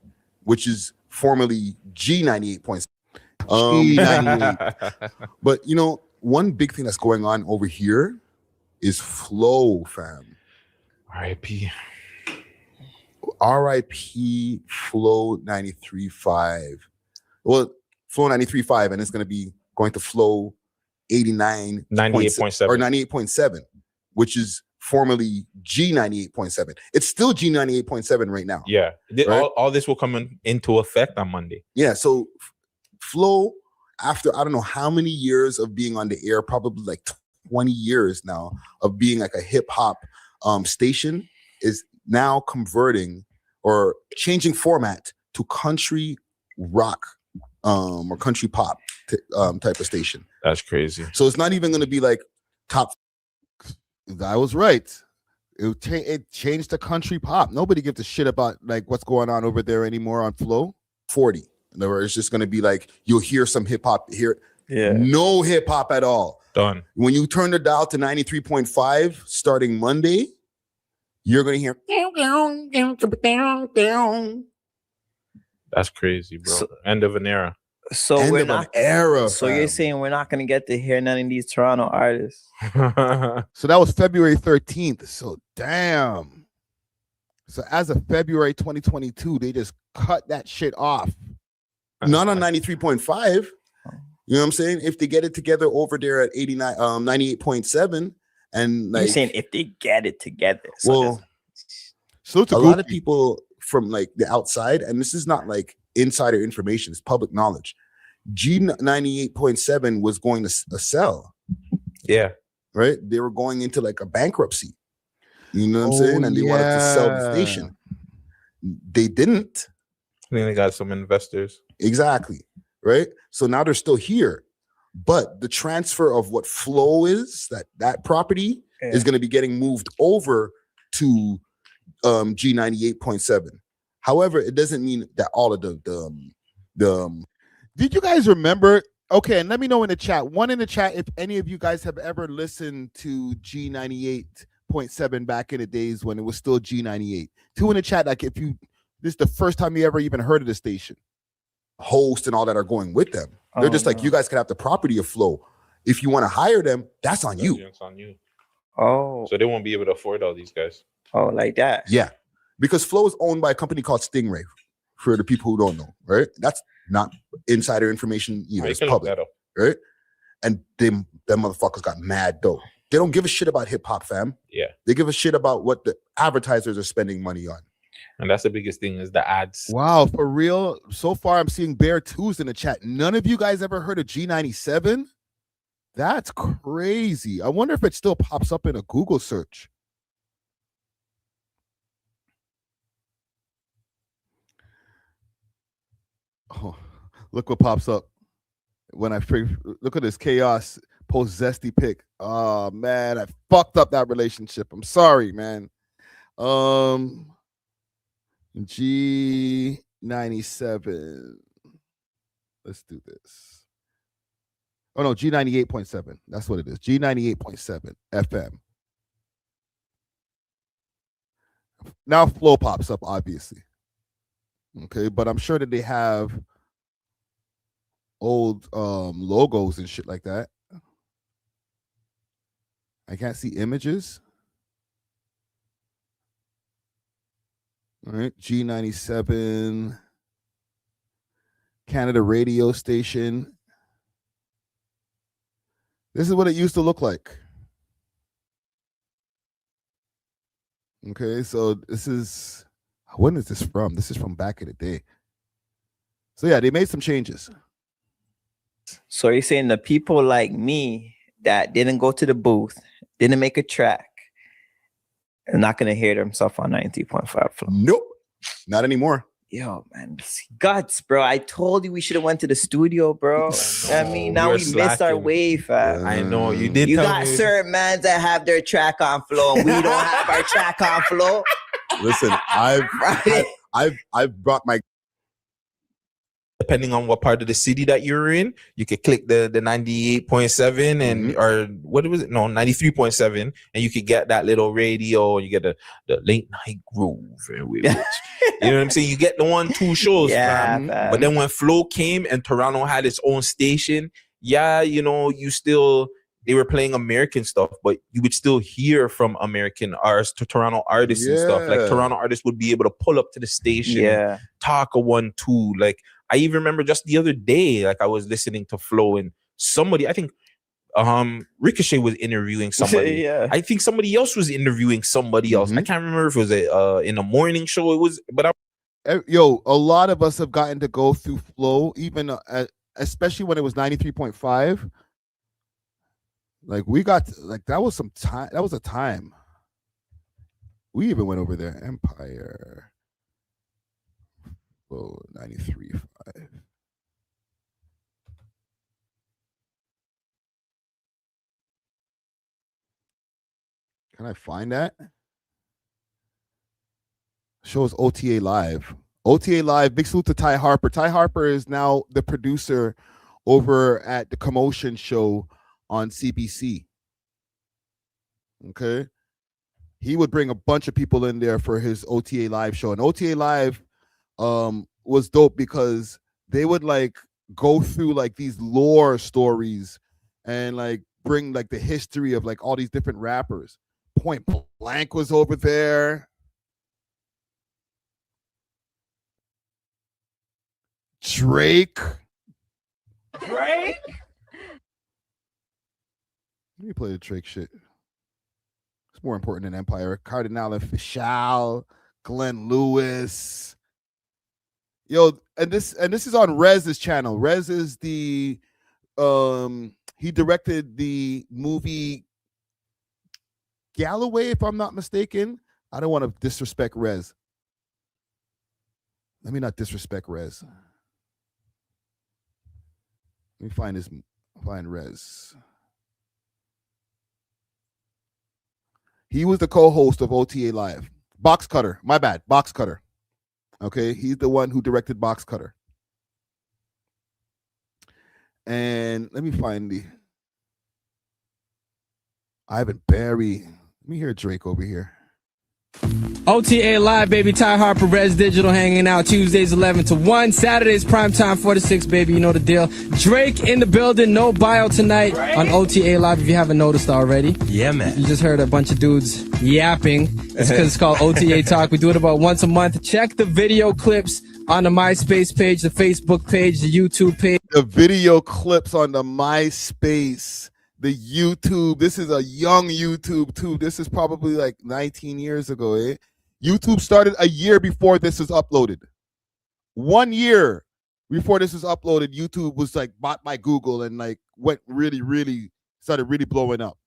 which is formerly G98.7. 98. But you know, one big thing that's going on over here is Flow, fam.
R.I.P.
R.I.P. Flow 93.5. Well, Flow 93.5, and it's going to be going to Flow
98.7
or 98.7, which is formerly G98.7. It's still G98.7 right now.
Yeah,
right?
all this will come into effect on Monday.
Yeah, so Flow, after I don't know how many years of being on the air, probably like 20 years now of being like a hip hop station, is now converting or changing format to country rock or country pop type of station.
That's crazy.
So it's not even going to be like top. I was right. It changed to country pop. Nobody gives a shit about like what's going on over there anymore on Flow 40. In other words, it's just going to be like you'll hear some hip hop here.
Yeah.
No hip hop at all.
Done.
When you turn the dial to 93.5 starting Monday, you're going to hear.
That's crazy, bro. End of an era.
So
End
we're
of an
not
era.
So
fam.
you're saying we're not gonna get to hear none of these Toronto artists?
So that was February 13th. So damn. So as of February 2022, they just cut that shit off. Not on 93.5. You know what I'm saying? If they get it together over there at 98.7, and like
You're saying if they get it together. So
well, so a lot of people from like the outside, and this is not like insider information, it's public knowledge. G98.7 was going to sell.
Yeah.
Right? They were going into like a bankruptcy. You know what I'm saying? And they wanted to sell the station. They didn't.
Then they got some investors.
Exactly. Right? So now they're still here. But the transfer of what Flow is, that property is going to be getting moved over to G98.7. However, it doesn't mean that all of the did you guys remember Okay, and let me know in the chat. One in the chat if any of you guys have ever listened to G98.7 back in the days when it was still G98. Two in the chat, like if this is the first time you ever even heard of the station. Host and all that are going with them. They're just like, you guys could have the property of Flow. If you want to hire them, that's on you.
It's on you.
Oh.
So they won't be able to afford all these guys.
Oh, like that.
Yeah. Because Flow is owned by a company called Stingray, for the people who don't know, right? That's not insider information either. It's public, right? And them motherfuckers got mad dough. They don't give a shit about hip hop, fam.
Yeah.
They give a shit about what the advertisers are spending money on.
And that's the biggest thing is the ads.
Wow, for real? So far, I'm seeing Bear 2s in the chat. None of you guys ever heard of G97? That's crazy. I wonder if it still pops up in a Google search. Oh, look what pops up when I look at this chaos post zesty pic. Oh man, I fucked up that relationship. I'm sorry, man. G97. Let's do this. Oh no, G98.7. That's what it is. G98.7 FM. Now Flow pops up, obviously. Okay, but I'm sure that they have old logos and shit like that. I can't see images. All right, G97 Canada radio station. This is what it used to look like. Okay, so this is, when is this from? This is from back in the day. So yeah, they made some changes.
So you're saying the people like me that didn't go to the booth, didn't make a track, are not gonna hear themselves on 93.5 Flow?
Nope, not anymore.
Yo, man, guts, bro. I told you we should have went to the studio, bro. I mean, now we missed our wave, fam.
I know you did.
You
tell
got
me.
certain mans that have their track on Flow, and we don't have our track on Flow.
Listen, I've brought my.
Depending on what part of the city that you're in, you could click the 98.7 and or what was it? No, 93.7, and you could get that little radio, and you get the late night groove. Which, you know what I'm saying? You get the 1-2 shows,
Yeah,
fam.
man.
But then when Flow came and Toronto had its own station, yeah, you know, they were playing American stuff, but you would still hear from American artists to Toronto artists and stuff. Like Toronto artists would be able to pull up to the station, and talk a 1-2. Like I even remember just the other day, like I was listening to Flow and somebody, I think Ricochet was interviewing somebody. I think somebody else was interviewing somebody else. I can't remember if it was in a morning show. It was, but
Yo, a lot of us have gotten to go through Flow, even especially when it was 93.5. Like we got like that was some time. That was a time. We even went over there. Empire. Oh, 93.5. Can I find that? Shows OTA Live. OTA Live, big salute to Ty Harper. Ty Harper is now the producer over at the Commotion show on CBC. Okay. He would bring a bunch of people in there for his OTA Live show. And OTA Live was dope because they would like go through like these lore stories and like bring like the history of like all these different rappers. Point Blank was over there. Drake.
Drake?
Let me play the Drake shit. It's more important than Empire. Cardinal and Fishal, Glenn Lewis. Yo, and this is on Rez's channel. Rez is the he directed the movie Galloway, if I'm not mistaken. I don't want to disrespect Rez. Let me not disrespect Rez. Let me find Rez. He was the co-host of OTA Live. Box Cutter, my bad, Box Cutter. Okay, he's the one who directed Box Cutter. And let me find the Ivan Barry. Let me hear Drake over here.
OTA Live, baby. Ty Harper, Rez Digital hanging out Tuesdays 11 to 1. Saturdays primetime 4 to 6, baby. You know the deal. Drake in the building. No bio tonight on OTA Live if you haven't noticed already.
Yeah, man.
You just heard a bunch of dudes yapping. It's because it's called OTA Talk. We do it about once a month. Check the video clips on the MySpace page, the Facebook page, the YouTube page.
The video clips on the MySpace, the YouTube. This is a young YouTube too. This is probably like 19 years ago, eh? YouTube started a year before this is uploaded. 1 year before this is uploaded, YouTube was like bought by Google and like went started really blowing up.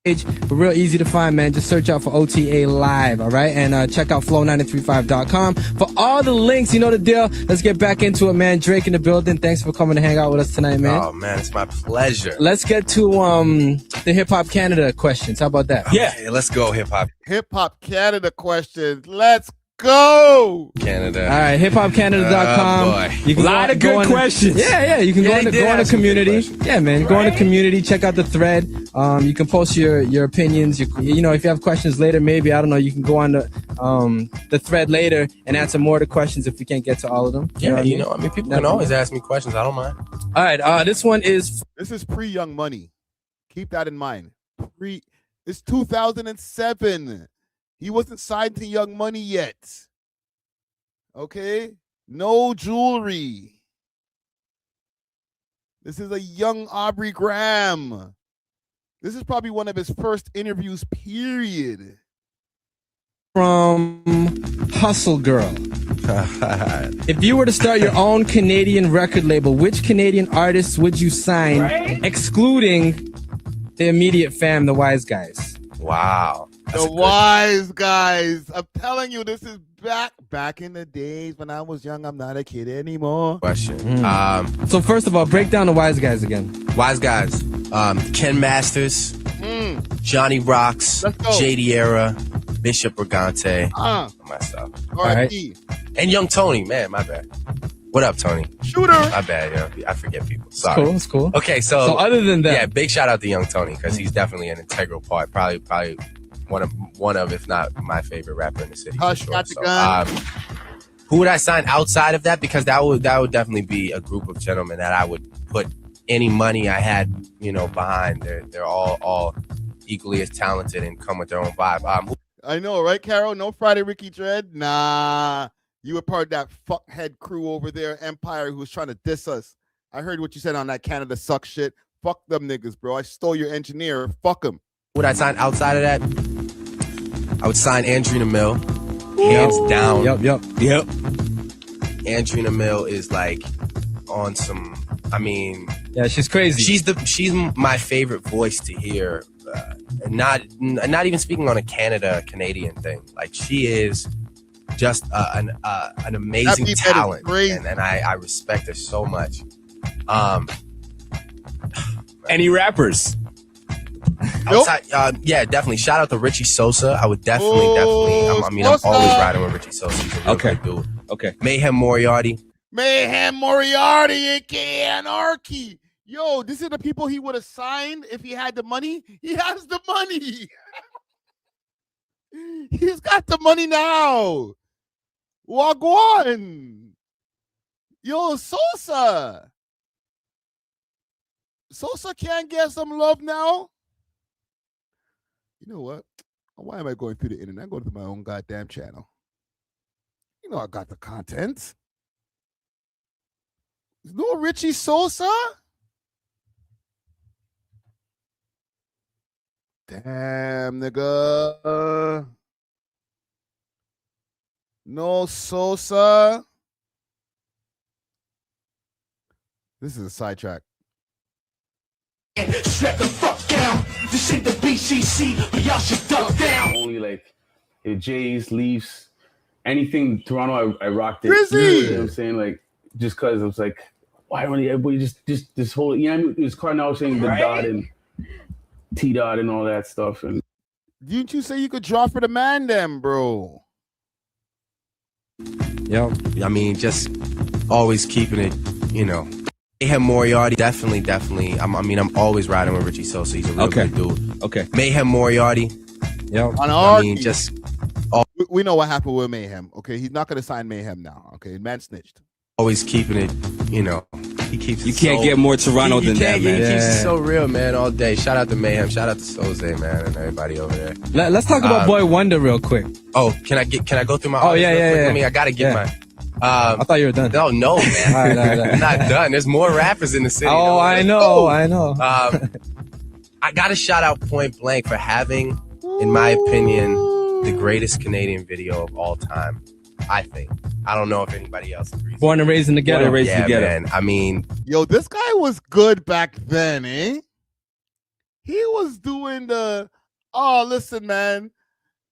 But real easy to find, man. Just search out for OTA Live, all right? And check out flow935.com for all the links. You know the deal. Let's get back into it, man. Drake in the building. Thanks for coming to hang out with us tonight, man.
Oh, man, it's my pleasure.
Let's get to the Hip Hop Canada questions. How about that?
Okay, let's go, Hip Hop
Hip Hop Canada questions. Let's go.
Canada.
All right, hiphopcanada.com.
You can
a
lot of good questions.
Yeah. You can go in the community. Yeah, man. Go in the community. Check out the thread. You can post your opinions. You know, if you have questions later, maybe, I don't know, you can go on the thread later and answer more of the questions if we can't get to all of them.
Yeah, I mean, people can always ask me questions. I don't mind.
All right, this one is...
This is pre-Young Money. Keep that in mind. It's 2007. He wasn't signed to Young Money yet. Okay? No jewelry. This is a young Aubrey Graham. This is probably one of his first interviews, period.
From Hustle Girl. If you were to start your own Canadian record label, which Canadian artists would you sign, excluding the immediate fam, the Wise Guys?
Wow.
The Wise Guys. I'm telling you, this is back in the days when I was young. I'm not a kid anymore.
Question.
So first of all, break down the Wise Guys again.
Wise Guys. Ken Masters, Johnny Rocks, JD Era, Bishop Brigante, myself.
R.I.P.
And Young Tony. Man, my bad. What up, Tony?
Shooter.
My bad, I forget people. Sorry.
It's cool.
Okay, so
other than that,
yeah, big shout out to Young Tony because he's definitely an integral part. Probably one of, if not my favorite rapper in the city.
Hush, got the gun.
Who would I sign outside of that? Because that would definitely be a group of gentlemen that I would put any money I had, behind. They're all equally as talented and come with their own vibe.
I know, right, Carol? No Friday Ricky Dread? Nah. You were part of that fuckhead crew over there, Empire, who was trying to diss us. I heard what you said on that Canada sucks shit. Fuck them niggas, bro. I stole your engineer. Fuck them.
Would I sign outside of that? I would sign Andrina Mill. Hands down.
Yep.
Andrina Mill is like on some,
yeah, she's crazy.
She's my favorite voice to hear. Not even speaking on a Canadian thing. Like, she is just an amazing talent, and I respect her so much. Any rappers? Outside, yeah, definitely. Shout out to Richie Sosa. I would definitely. I'm always riding with Richie Sosa. He's a real great dude.
Okay.
Mayhem Moriarty,
aka Anarchy. Yo, this is the people he would have signed if he had the money. He has the money. He's got the money now. Wagwan. Yo, Sosa. Sosa can't get some love now. You know what? Why am I going through the internet? I'm going to my own goddamn channel. You know I got the content. No Richie Sosa? Damn, nigga. No Sosa. This is a sidetrack.
Shut the fuck down. This ain't the BCC, but y'all should duck down.
Only like if Jays, Leafs, anything Toronto, I rocked it.
Grizzly.
You know what I'm saying? Like, just because I was like, why don't everybody just this whole, it was Cardinal saying the dot and T-Dot and all that stuff. And
didn't you say you could draw for the man then, bro?
Yo, just always keeping it, you know, Mayhem Moriarty, definitely. I'm always riding with Richie Sosa. He's a real good dude.
Okay.
Mayhem Moriarty.
Yeah.
I mean, just we know what happened with Mayhem. Okay, he's not going to sign Mayhem now. Okay, man snitched.
Always keeping it, you know. He keeps.
You can't get more Toronto than that, man.
He keeps it so real, man, all day. Shout out to Mayhem. Shout out to Soze, man, and everybody over there.
Let's talk about Boy Wonder real quick.
Oh, can I go through my?
Oh yeah.
I mean, I gotta get my.
I thought you were done.
No, man.
All right.
I'm not done. There's more rappers in the city.
Oh, I know.
I got to shout out Point Blank for having, in my opinion, the greatest Canadian video of all time. I think. I don't know if anybody else agrees.
Born and raised in the ghetto.
Man. I mean,
yo, this guy was good back then, eh? He was doing the. Oh, listen, man.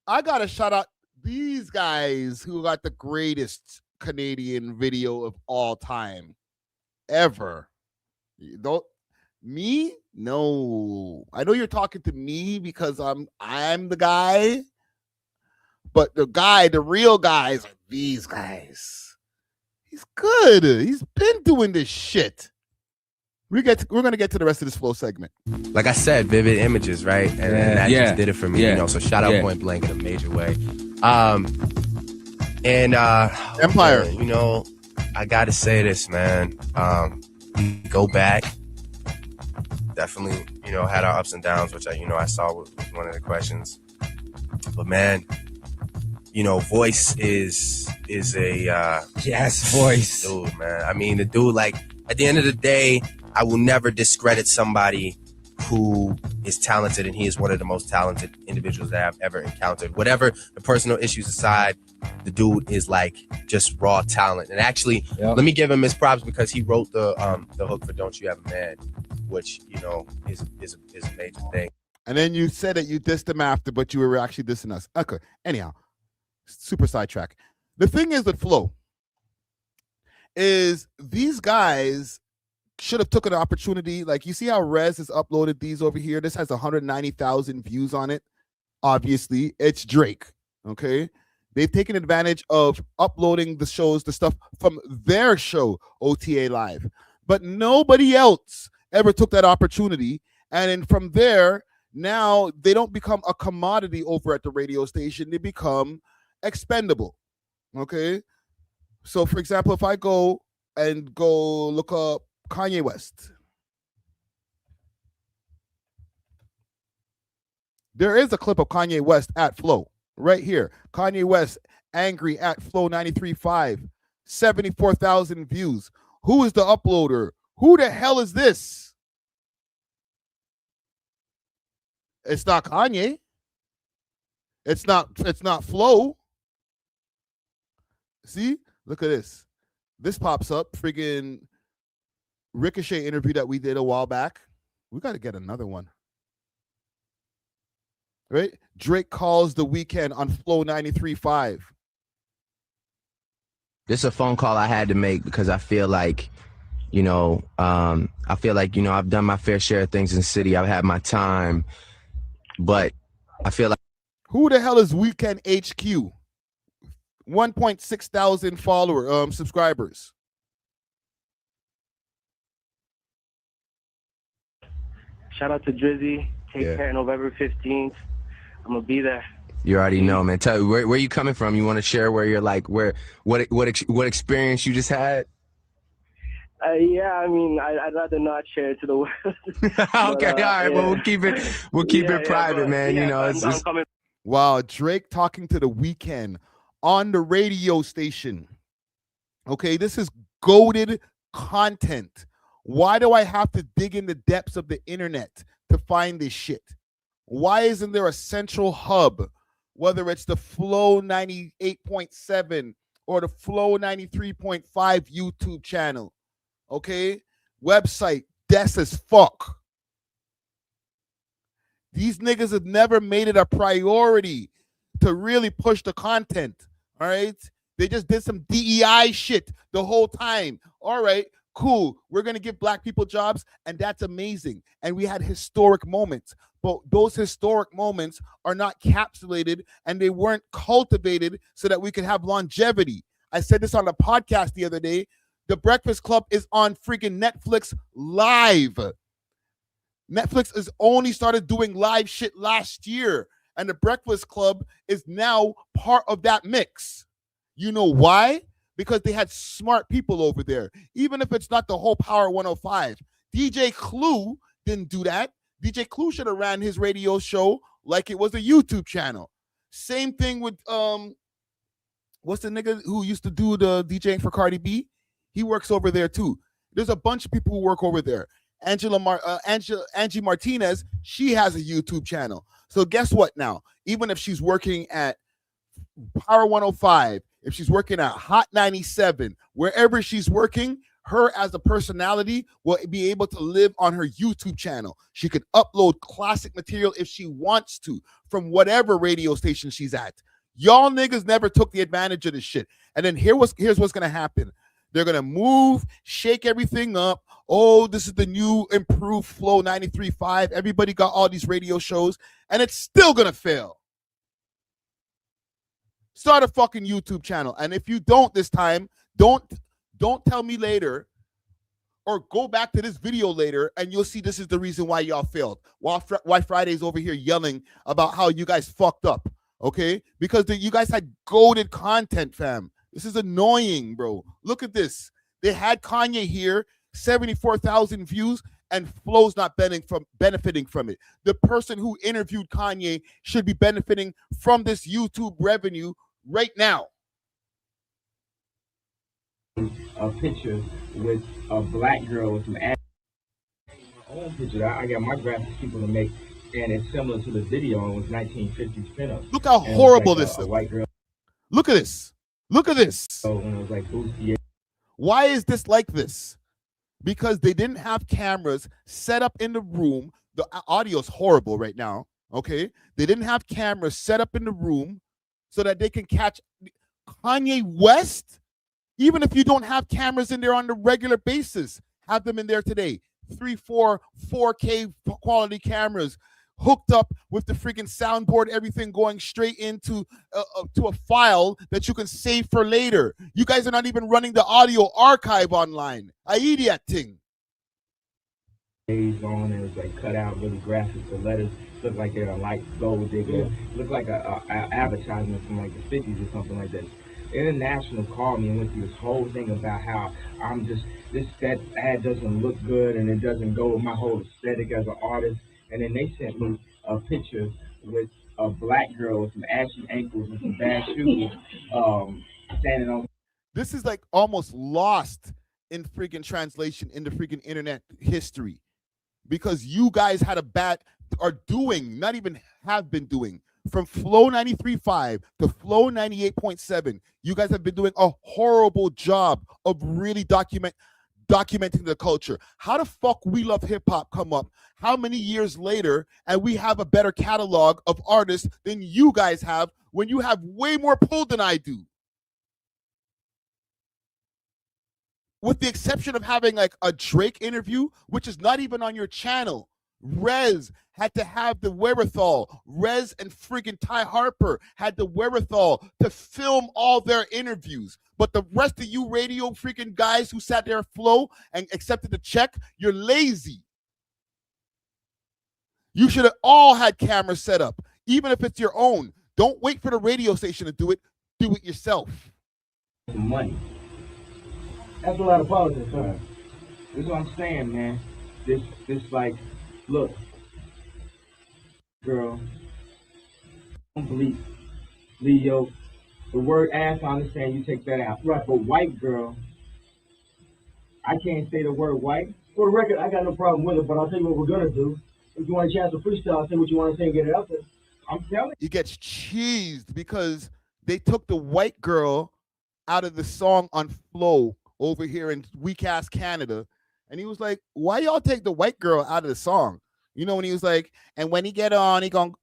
I gotta shout out these guys who got the greatest Canadian video of all time ever. Don't me? No. I know you're talking to me because I'm the guy, but the real guys are these guys. He's good. He's been doing this shit. We're gonna get to the rest of this flow segment.
Like I said, vivid images, right? And that just did it for me, you know. So shout out Point Blank in a major way.
Empire,
you know, I gotta say this, man. Go back. Definitely, you know, had our ups and downs, which I saw with one of the questions. But man, you know, Voice is a
Voice,
dude, man. I mean, the dude, like, at the end of the day, I will never discredit somebody who is talented, and he is one of the most talented individuals that I've ever encountered. Whatever the personal issues aside, the dude is like just raw talent. And actually, let me give him his props because he wrote the hook for "Don't You Have a Man," which, you know, is a major thing.
And then you said that you dissed him after, but you were actually dissing us. Okay. Anyhow, super sidetrack. The thing is with Flow is these guys should have took an opportunity. Like, you see how Rez has uploaded these over here? This has 190,000 views on it. Obviously, it's Drake. Okay. They've taken advantage of uploading the stuff from their show, OTA Live. But nobody else ever took that opportunity. And then from there, now they don't become a commodity over at the radio station. They become expendable. Okay. So, for example, if I go look up Kanye West, there is a clip of Kanye West at Flow right here. Kanye West angry at Flow 93.5, 74,000 views. Who is the uploader? Who the hell is this? It's not Kanye. It's not Flow. See? Look at this. This pops up. Friggin' Ricochet interview that we did a while back. We got to get another one. Right? Drake calls The Weeknd on Flow 93.5.
This is a phone call I had to make because I feel like, you know, I've done my fair share of things in the city. I've had my time, but I feel like.
Who the hell is Weeknd HQ? 1.6 thousand subscribers.
Shout out to Drizzy. Take care November 15th. I'm gonna be there.
You already know, man. Tell me where you coming from. You want to share where you're like, what experience you just had?
Yeah, I mean, I'd rather not share it to the world.
Okay, all right. Well, we'll keep it private, man. You know, it's
coming.
Wow, Drake talking to The Weeknd on the radio station. Okay, this is goated content. Why do I have to dig in the depths of the internet to find this shit? Why isn't there a central hub, whether it's the Flow 98.7 or the Flow 93.5 YouTube channel? Okay, website, des as fuck. These niggas have never made it a priority to really push the content. All right, they just did some DEI shit the whole time. All right, cool. We're going to give black people jobs, and that's amazing. And we had historic moments, but those historic moments are not capsulated, and they weren't cultivated so that we could have longevity. I said this on the podcast the other day. The Breakfast Club is on freaking Netflix live. Netflix has only started doing live shit last year, and the Breakfast Club is now part of that mix. You know why? Because they had smart people over there. Even if it's not the whole Power 105. DJ Clue didn't do that. DJ Clue should have ran his radio show like it was a YouTube channel. Same thing with what's the nigga who used to do the DJing for Cardi B? He works over there too. There's a bunch of people who work over there. Angie Martinez, she has a YouTube channel. So guess what now? Even if she's working at Power 105, if she's working at Hot 97, wherever she's working, her as a personality will be able to live on her YouTube channel. She could upload classic material if she wants to from whatever radio station she's at. Y'all niggas never took the advantage of this shit. And then here's what's going to happen. They're going to move, shake everything up. Oh, this is the new improved Flow 93.5. Everybody got all these radio shows, and it's still going to fail. Start a fucking YouTube channel. And if you don't this time, don't tell me later or go back to this video later and you'll see this is the reason why y'all failed. Why Friday's over here yelling about how you guys fucked up, okay? Because you guys had goated content, fam. This is annoying, bro. Look at this. They had Kanye here, 74,000 views, and Flow's not benefiting from it. The person who interviewed Kanye should be benefiting from this YouTube revenue right now.
A picture with a black girl with some ass. My own picture. I got my graphics people to make, and it's similar to the video. It was 1950s pinup.
Look how horrible this is.
White girl.
Look at this. Look at this.
So when it was like boosty.
Why is this like this? Because they didn't have cameras set up in the room. The audio's horrible right now, okay? They didn't have cameras set up in the room so that they can catch Kanye West. Even if you don't have cameras in there on a regular basis, have them in there today. 4K quality cameras hooked up with the freaking soundboard, everything going straight into to a file that you can save for later. You guys are not even running the audio archive online. I eat that thing.
Days on, and it was like cut out really graphic. The letters look like they're like gold digger. Look like a advertisement from like the 50s or something like that. International called me and went through this whole thing about how I'm just that ad doesn't look good and it doesn't go with my whole aesthetic as an artist. And then they sent me a picture with a black girl with some ashy ankles and some bad shoes standing on.
This is like almost lost in freaking translation in the freaking internet history because you guys had are doing, not even have been doing, from Flow 93.5 to Flow 98.7, you guys have been doing a horrible job of really documenting the culture. How the fuck We Love Hip Hop come up how many years later and we have a better catalog of artists than you guys have when you have way more pull than I do? With the exception of having like a Drake interview, which is not even on your channel. Rez had to have the wherewithal. Rez and freaking Ty Harper had the wherewithal to film all their interviews. But the rest of you radio freaking guys who sat there Flow and accepted the check, you're lazy. You should have all had cameras set up, even if it's your own. Don't wait for the radio station to do it. Do it yourself.
Money. That's a lot of politics, huh? This is what I'm saying, man. This like, look, girl, don't believe Leo. The word ass, I understand you take that out. Right, but white girl, I can't say the word white. For the record, I got no problem with it, but I'll tell you what we're gonna do. If you want a chance to freestyle, say what you want to say and get it out there. I'm telling you.
He gets cheesed because they took the white girl out of the song on Flow over here in weak ass Canada. And he was like, why y'all take the white girl out of the song? You know, when he was like, and when he get on, he gonna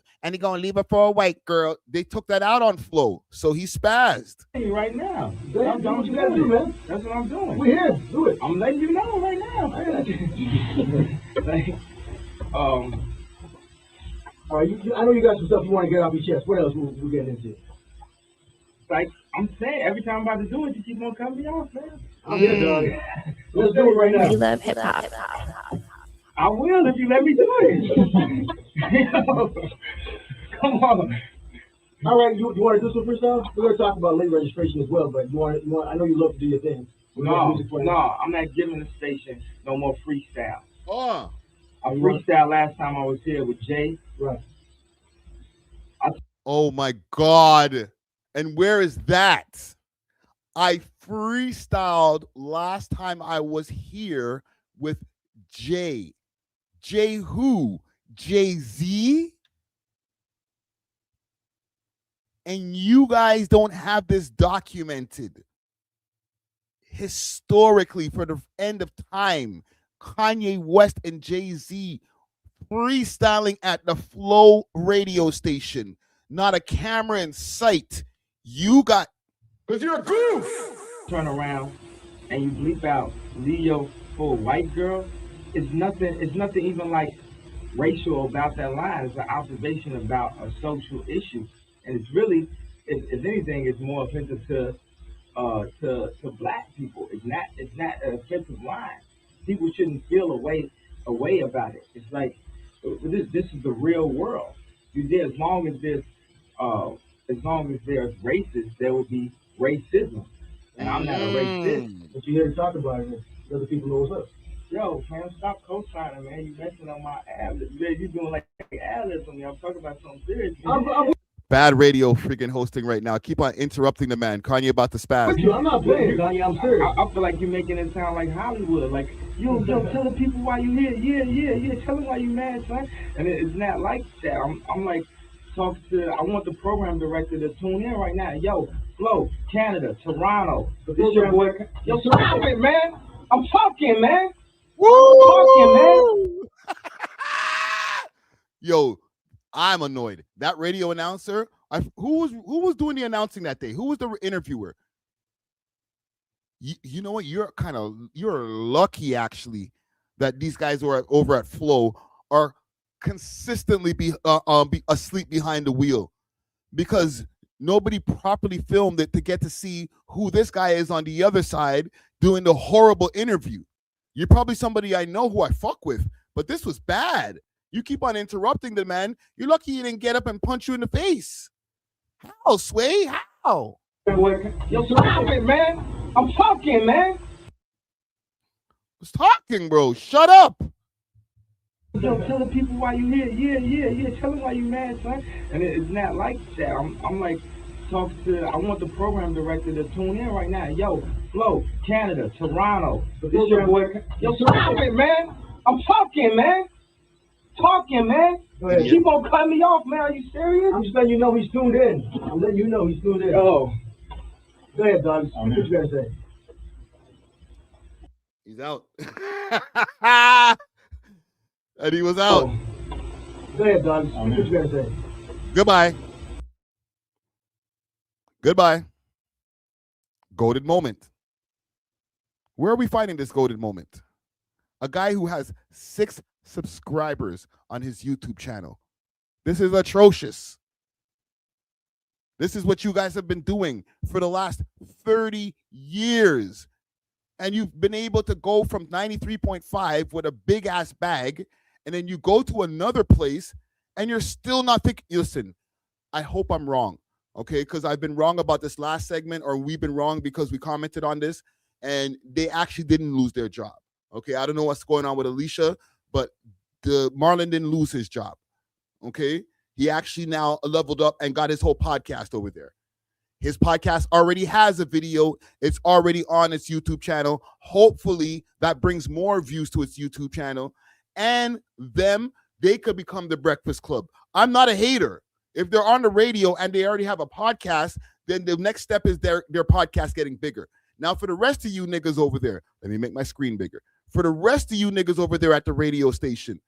leave her for a white girl. They took that out on Flow. So he spazzed.
Hey, right now. I'm doing what you gotta do, man. That's what I'm doing. We're here. Do it. I'm letting you know right now. All right, I know you got some stuff you want to get off your chest. What else we'll get into? Like I'm saying, every time I'm about to do it, you keep on cutting me off, man. Yeah, dog. Let's do it right now.
We love hip hop.
I will if you let me do it. Come on. All right, you want to do some freestyle? We're going to talk about late registration as well, but you want, I know you love to do your thing. No, I'm not giving the station no more freestyle.
Oh.
I freestyle last time I was here with Jay. Right.
Oh my God. And where is that? I freestyled last time I was here with Jay. Jay who? Jay-Z? And you guys don't have this documented. Historically, for the end of time, Kanye West and Jay-Z freestyling at the Flow radio station. Not a camera in sight. You got... Because you're a goof!
Turn around and you bleep out Leo for a white girl. It's nothing even like racial about that line. It's an observation about a social issue. And it's really, if anything, it's more offensive to black people. It's not an offensive line. People shouldn't feel a way about it. It's like this is the real world. As long as there's racists, there will be racism. And I'm not a racist. But you hear me talk about it, other people know what's up. Yo, man, stop co-signing, man. You messing on my ad-libs. You doing like ad-libs on me. I'm talking about something serious.
Bad radio freaking hosting right now. Keep on interrupting the man. Kanye about to spaz.
I'm not playing, Kanye. I'm serious. I feel like you're making it sound like Hollywood. Like, yo, tell the people why you here. Yeah. Tell them why you mad, son. And it's not like that. I'm like, I want the program director to tune in right now. Yo, Flo, Canada, Toronto. This your boy. Yo, stop it, man. I'm talking, man.
Woo!
I'm talking, man.
Yo, I'm annoyed. That radio announcer, who was doing the announcing that day? Who was the interviewer? You know what? You're lucky actually that these guys who are over at Flow are consistently be asleep behind the wheel, because nobody properly filmed it to get to see who this guy is on the other side doing the horrible interview. You're probably somebody I know who I fuck with, but this was bad. You keep on interrupting the man. You're lucky he didn't get up and punch you in the face. How, Sway? How?
Yo, stop it, man. I'm talking, man.
I was talking, bro. Shut up.
Yo, tell the people why you here. Yeah. Tell them why you mad, son. And it's not like that. I'm like, I want the program director to tune in right now. Yo, Flo, Canada, Toronto. This your boy. Yo, stop it, man. I'm talking, man. You keep on cutting me off, man. Are you serious? I'm just letting you know he's tuned in. Oh. Go ahead, dog. What you gotta say?
He's out. And he was out.
Oh. Go ahead, dog. What you gotta say?
Goodbye. Goated moment. Where are we finding this goated moment? A guy who has 6 subscribers on his YouTube channel. This is atrocious. This is what you guys have been doing for the last 30 years. And you've been able to go from 93.5 with a big ass bag, and then you go to another place and you're still not thinking. Listen, I hope I'm wrong, okay? Because I've been wrong about this last segment, or we've been wrong because we commented on this and they actually didn't lose their job. Okay, I don't know what's going on with Alicia, but the Marlon didn't lose his job. Okay, he actually now leveled up and got his whole podcast over there. His podcast already has a video. It's already on its YouTube channel. Hopefully that brings more views to its YouTube channel, and they could become the Breakfast Club. I'm not a hater. If they're on the radio and they already have a podcast, then the next step is their podcast getting bigger. Now, for the rest of you niggas over there, let me make my screen bigger. For the rest of you niggas over there at the radio station,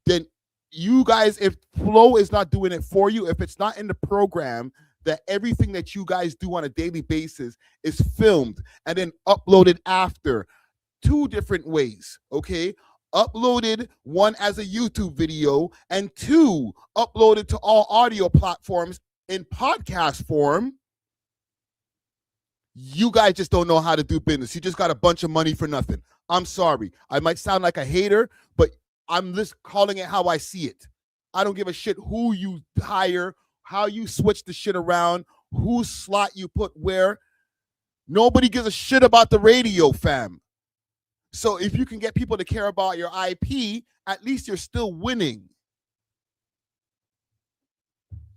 then you guys, if Flow is not doing it for you, if it's not in the program, that everything that you guys do on a daily basis is filmed and then uploaded after 2 different ways, okay? Uploaded, 1 as a YouTube video, and 2 uploaded to all audio platforms in podcast form. You guys just don't know how to do business. You just got a bunch of money for nothing. I'm sorry. I might sound like a hater, but I'm just calling it how I see it. I don't give a shit who you hire, how you switch the shit around, whose slot you put where. Nobody gives a shit about the radio, fam. So if you can get people to care about your IP, at least you're still winning.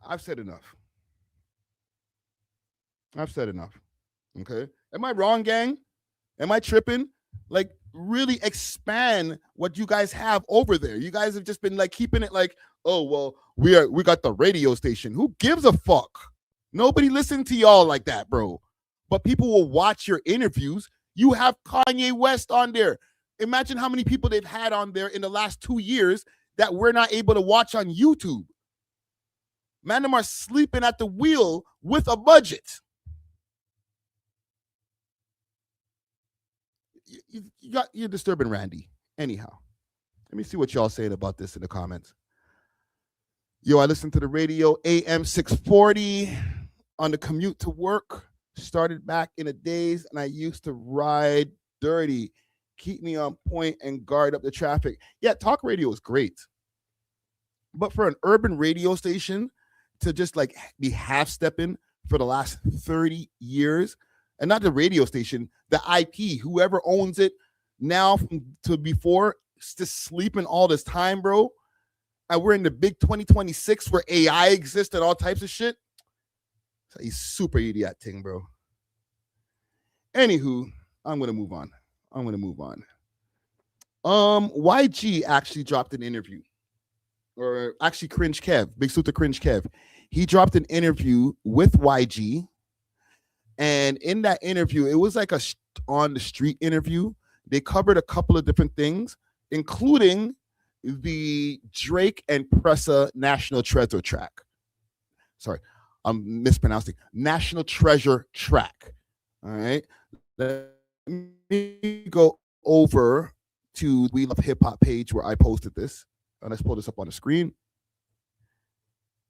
I've said enough. Okay. Am I wrong, gang? Am I tripping? Like, really expand what you guys have over there. You guys have just been like keeping it like, oh, well, we got the radio station. Who gives a fuck? Nobody listened to y'all like that, bro. But people will watch your interviews. You have Kanye West on there. Imagine how many people they've had on there in the last 2 years that we're not able to watch on YouTube. Man, them are sleeping at the wheel with a budget. You're disturbing Randy. Anyhow, let me see what y'all saying about this in the comments. Yo, I listened to the radio AM 640 on the commute to work. Started back in the days, and I used to ride dirty. Keep me on point and guard up the traffic. Yeah, talk radio is great. But for an urban radio station to just like be half-stepping for the last 30 years, and not the radio station, the IP, whoever owns it now to before, just sleeping all this time, bro. And we're in the big 2026 where AI exists and all types of shit. It's a super idiot thing, bro. Anywho, I'm going to move on. YG actually dropped an interview. Or actually Cringe Kev, Big Suit to Cringe Kev. He dropped an interview with YG. And in that interview, it was like a on the street interview. They covered a couple of different things, including the Drake and Pressa National Treasure track. Sorry, I'm mispronouncing. National Treasure track. All right. Let me go over to We Love Hip Hop page where I posted this. And let's pull this up on the screen.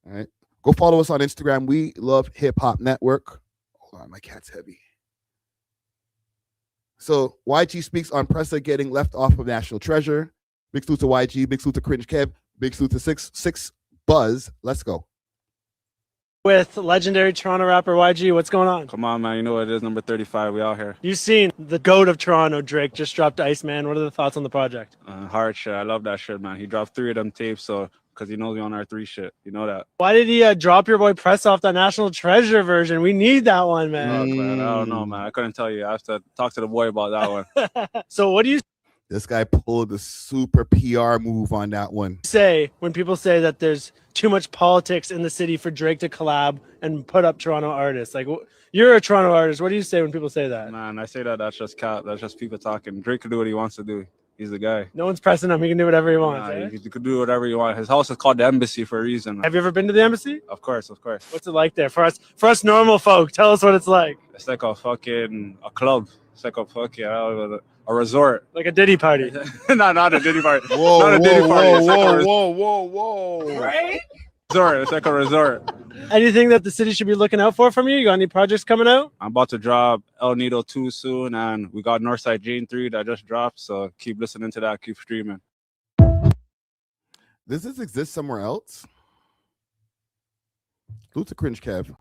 All right. Go follow us on Instagram. We Love Hip Hop Network. Hold on, my cat's heavy. So YG speaks on Pressa getting left off of National Treasure. Big salute to YG, big salute to Cringe Kev, big salute to Six Buzz. Let's go.
With legendary Toronto rapper YG, what's going on?
Come on, man. You know what it is, number 35. We out here.
You've seen the GOAT of Toronto, Drake, just dropped Iceman. What are the thoughts on the project?
Hard shit. I love that shit, man. He dropped 3 of them tapes, so because he knows we on our 3 shit. You know that.
Why did he drop your boy Press off that National Treasure version? We need that one, man.
Look, man. I don't know, man. I couldn't tell you. I have to talk to the boy about that one.
So what do you
This guy pulled a super PR move on that one.
say when people say that there's too much politics in the city for Drake to collab and put up Toronto artists? Like, you're a Toronto artist. What do you say when people say that?
Man, I say that's just cap. That's just people talking. Drake can do what he wants to do. He's the guy.
No one's pressing him. He can do whatever he wants.
Nah, he could do whatever he wants. His house is called the Embassy for a reason.
Have you ever been to the Embassy?
Of course, of course.
What's it like there? For us normal folk, tell us what it's like.
It's like a club. It's like a fucking a resort.
Like a Diddy party.
No, not a Diddy party.
Whoa,
not a Diddy party. It's like a
whoa.
Right?
Resort. It's like a resort.
Anything that the city should be looking out for from you? You got any projects coming out?
I'm about to drop El Nido 2 soon, and we got Northside Jane 3 that just dropped, so keep listening to that, keep streaming.
Does this exist somewhere else? Salute to Cringe Kev.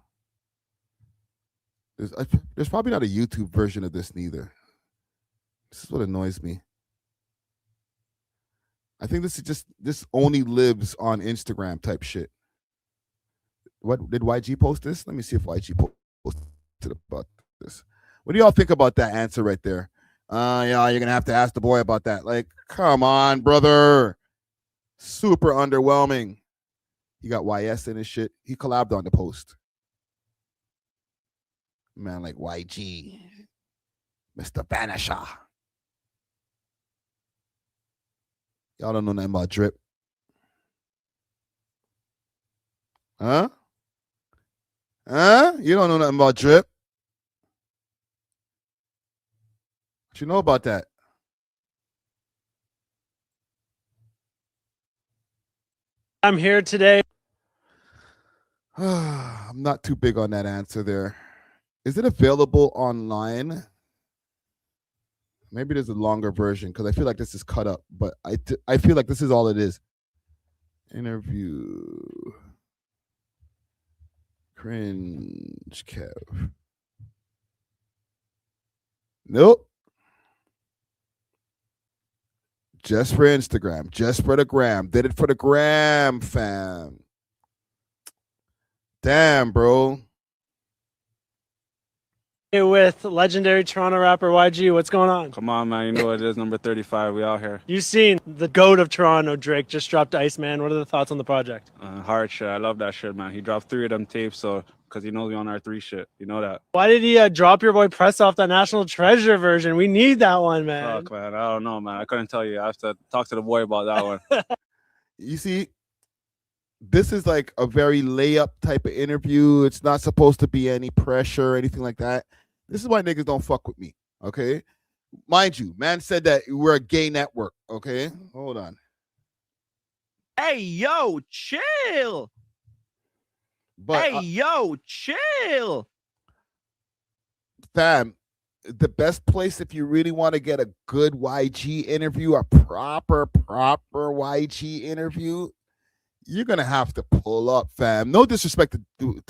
There's probably not a YouTube version of this neither. This is what annoys me. I think this only lives on Instagram type shit. What did YG post this? Let me see if YG posted about this. What do y'all think about that answer right there? Yeah, you're gonna have to ask the boy about that. Like, come on, brother. Super underwhelming. He got YS in his shit. He collabed on the post. Man, like YG, Mr. Banisher. Y'all don't know nothing about drip. Huh? You don't know nothing about drip. What you know about that?
I'm here today.
I'm not too big on that answer there. Is it available online? Maybe there's a longer version because I feel like this is cut up, but I feel like this is all it is. Interview. Cringe Kev. Nope. Just for Instagram. Just for the gram. Did it for the gram, fam. Damn, bro.
With legendary Toronto rapper YG. What's going on?
Come on, man. You know what it is, number 35. We out here.
You've seen the GOAT of Toronto, Drake, just dropped Iceman. What are the thoughts on the project?
Hard shit. I love that shit, man. He dropped 3 of them tapes, so because he knows we on our 3 shit. You know that.
Why did he drop your boy Press off that National Treasure version? We need that one, man.
Fuck, man. I don't know, man. I couldn't tell you. I have to talk to the boy about that one.
You see, this is like a very layup type of interview. It's not supposed to be any pressure or anything like that. This is why niggas don't fuck with me, okay? Mind you, man said that we're a gay network, okay? Hold on.
Hey, yo, chill.
But,
yo, chill.
Fam, the best place if you really want to get a good YG interview, a proper YG interview, you're going to have to pull up, fam. No disrespect to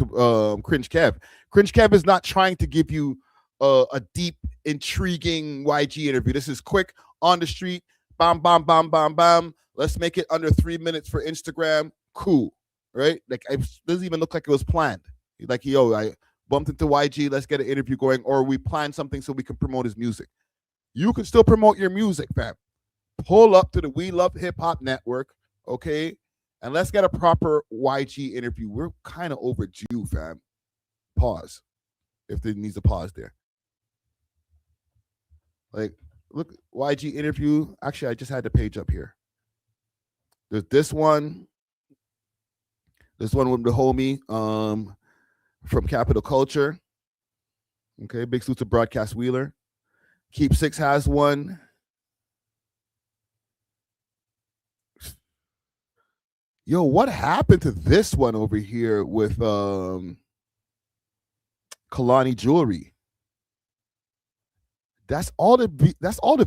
Cringe Kev. Cringe Kev is not trying to give you a deep, intriguing YG interview. This is quick, on the street, bam, bam, bam, bam, bam. Let's make it under 3 minutes for Instagram. Cool, right? Like, it doesn't even look like it was planned. Like, yo, I bumped into YG. Let's get an interview going, or we plan something so we can promote his music. You can still promote your music, fam. Pull up to the We Love Hip Hop Network, okay? And let's get a proper YG interview. We're kind of overdue, fam. Pause. If there needs a pause there. Like, look, YG interview. Actually, I just had the page up here. There's this one. This one with the homie from Capital Culture. Okay, Big Suits of Broadcast Wheeler. Keep Six has one. Yo, what happened to this one over here with Kalani Jewelry? That's all the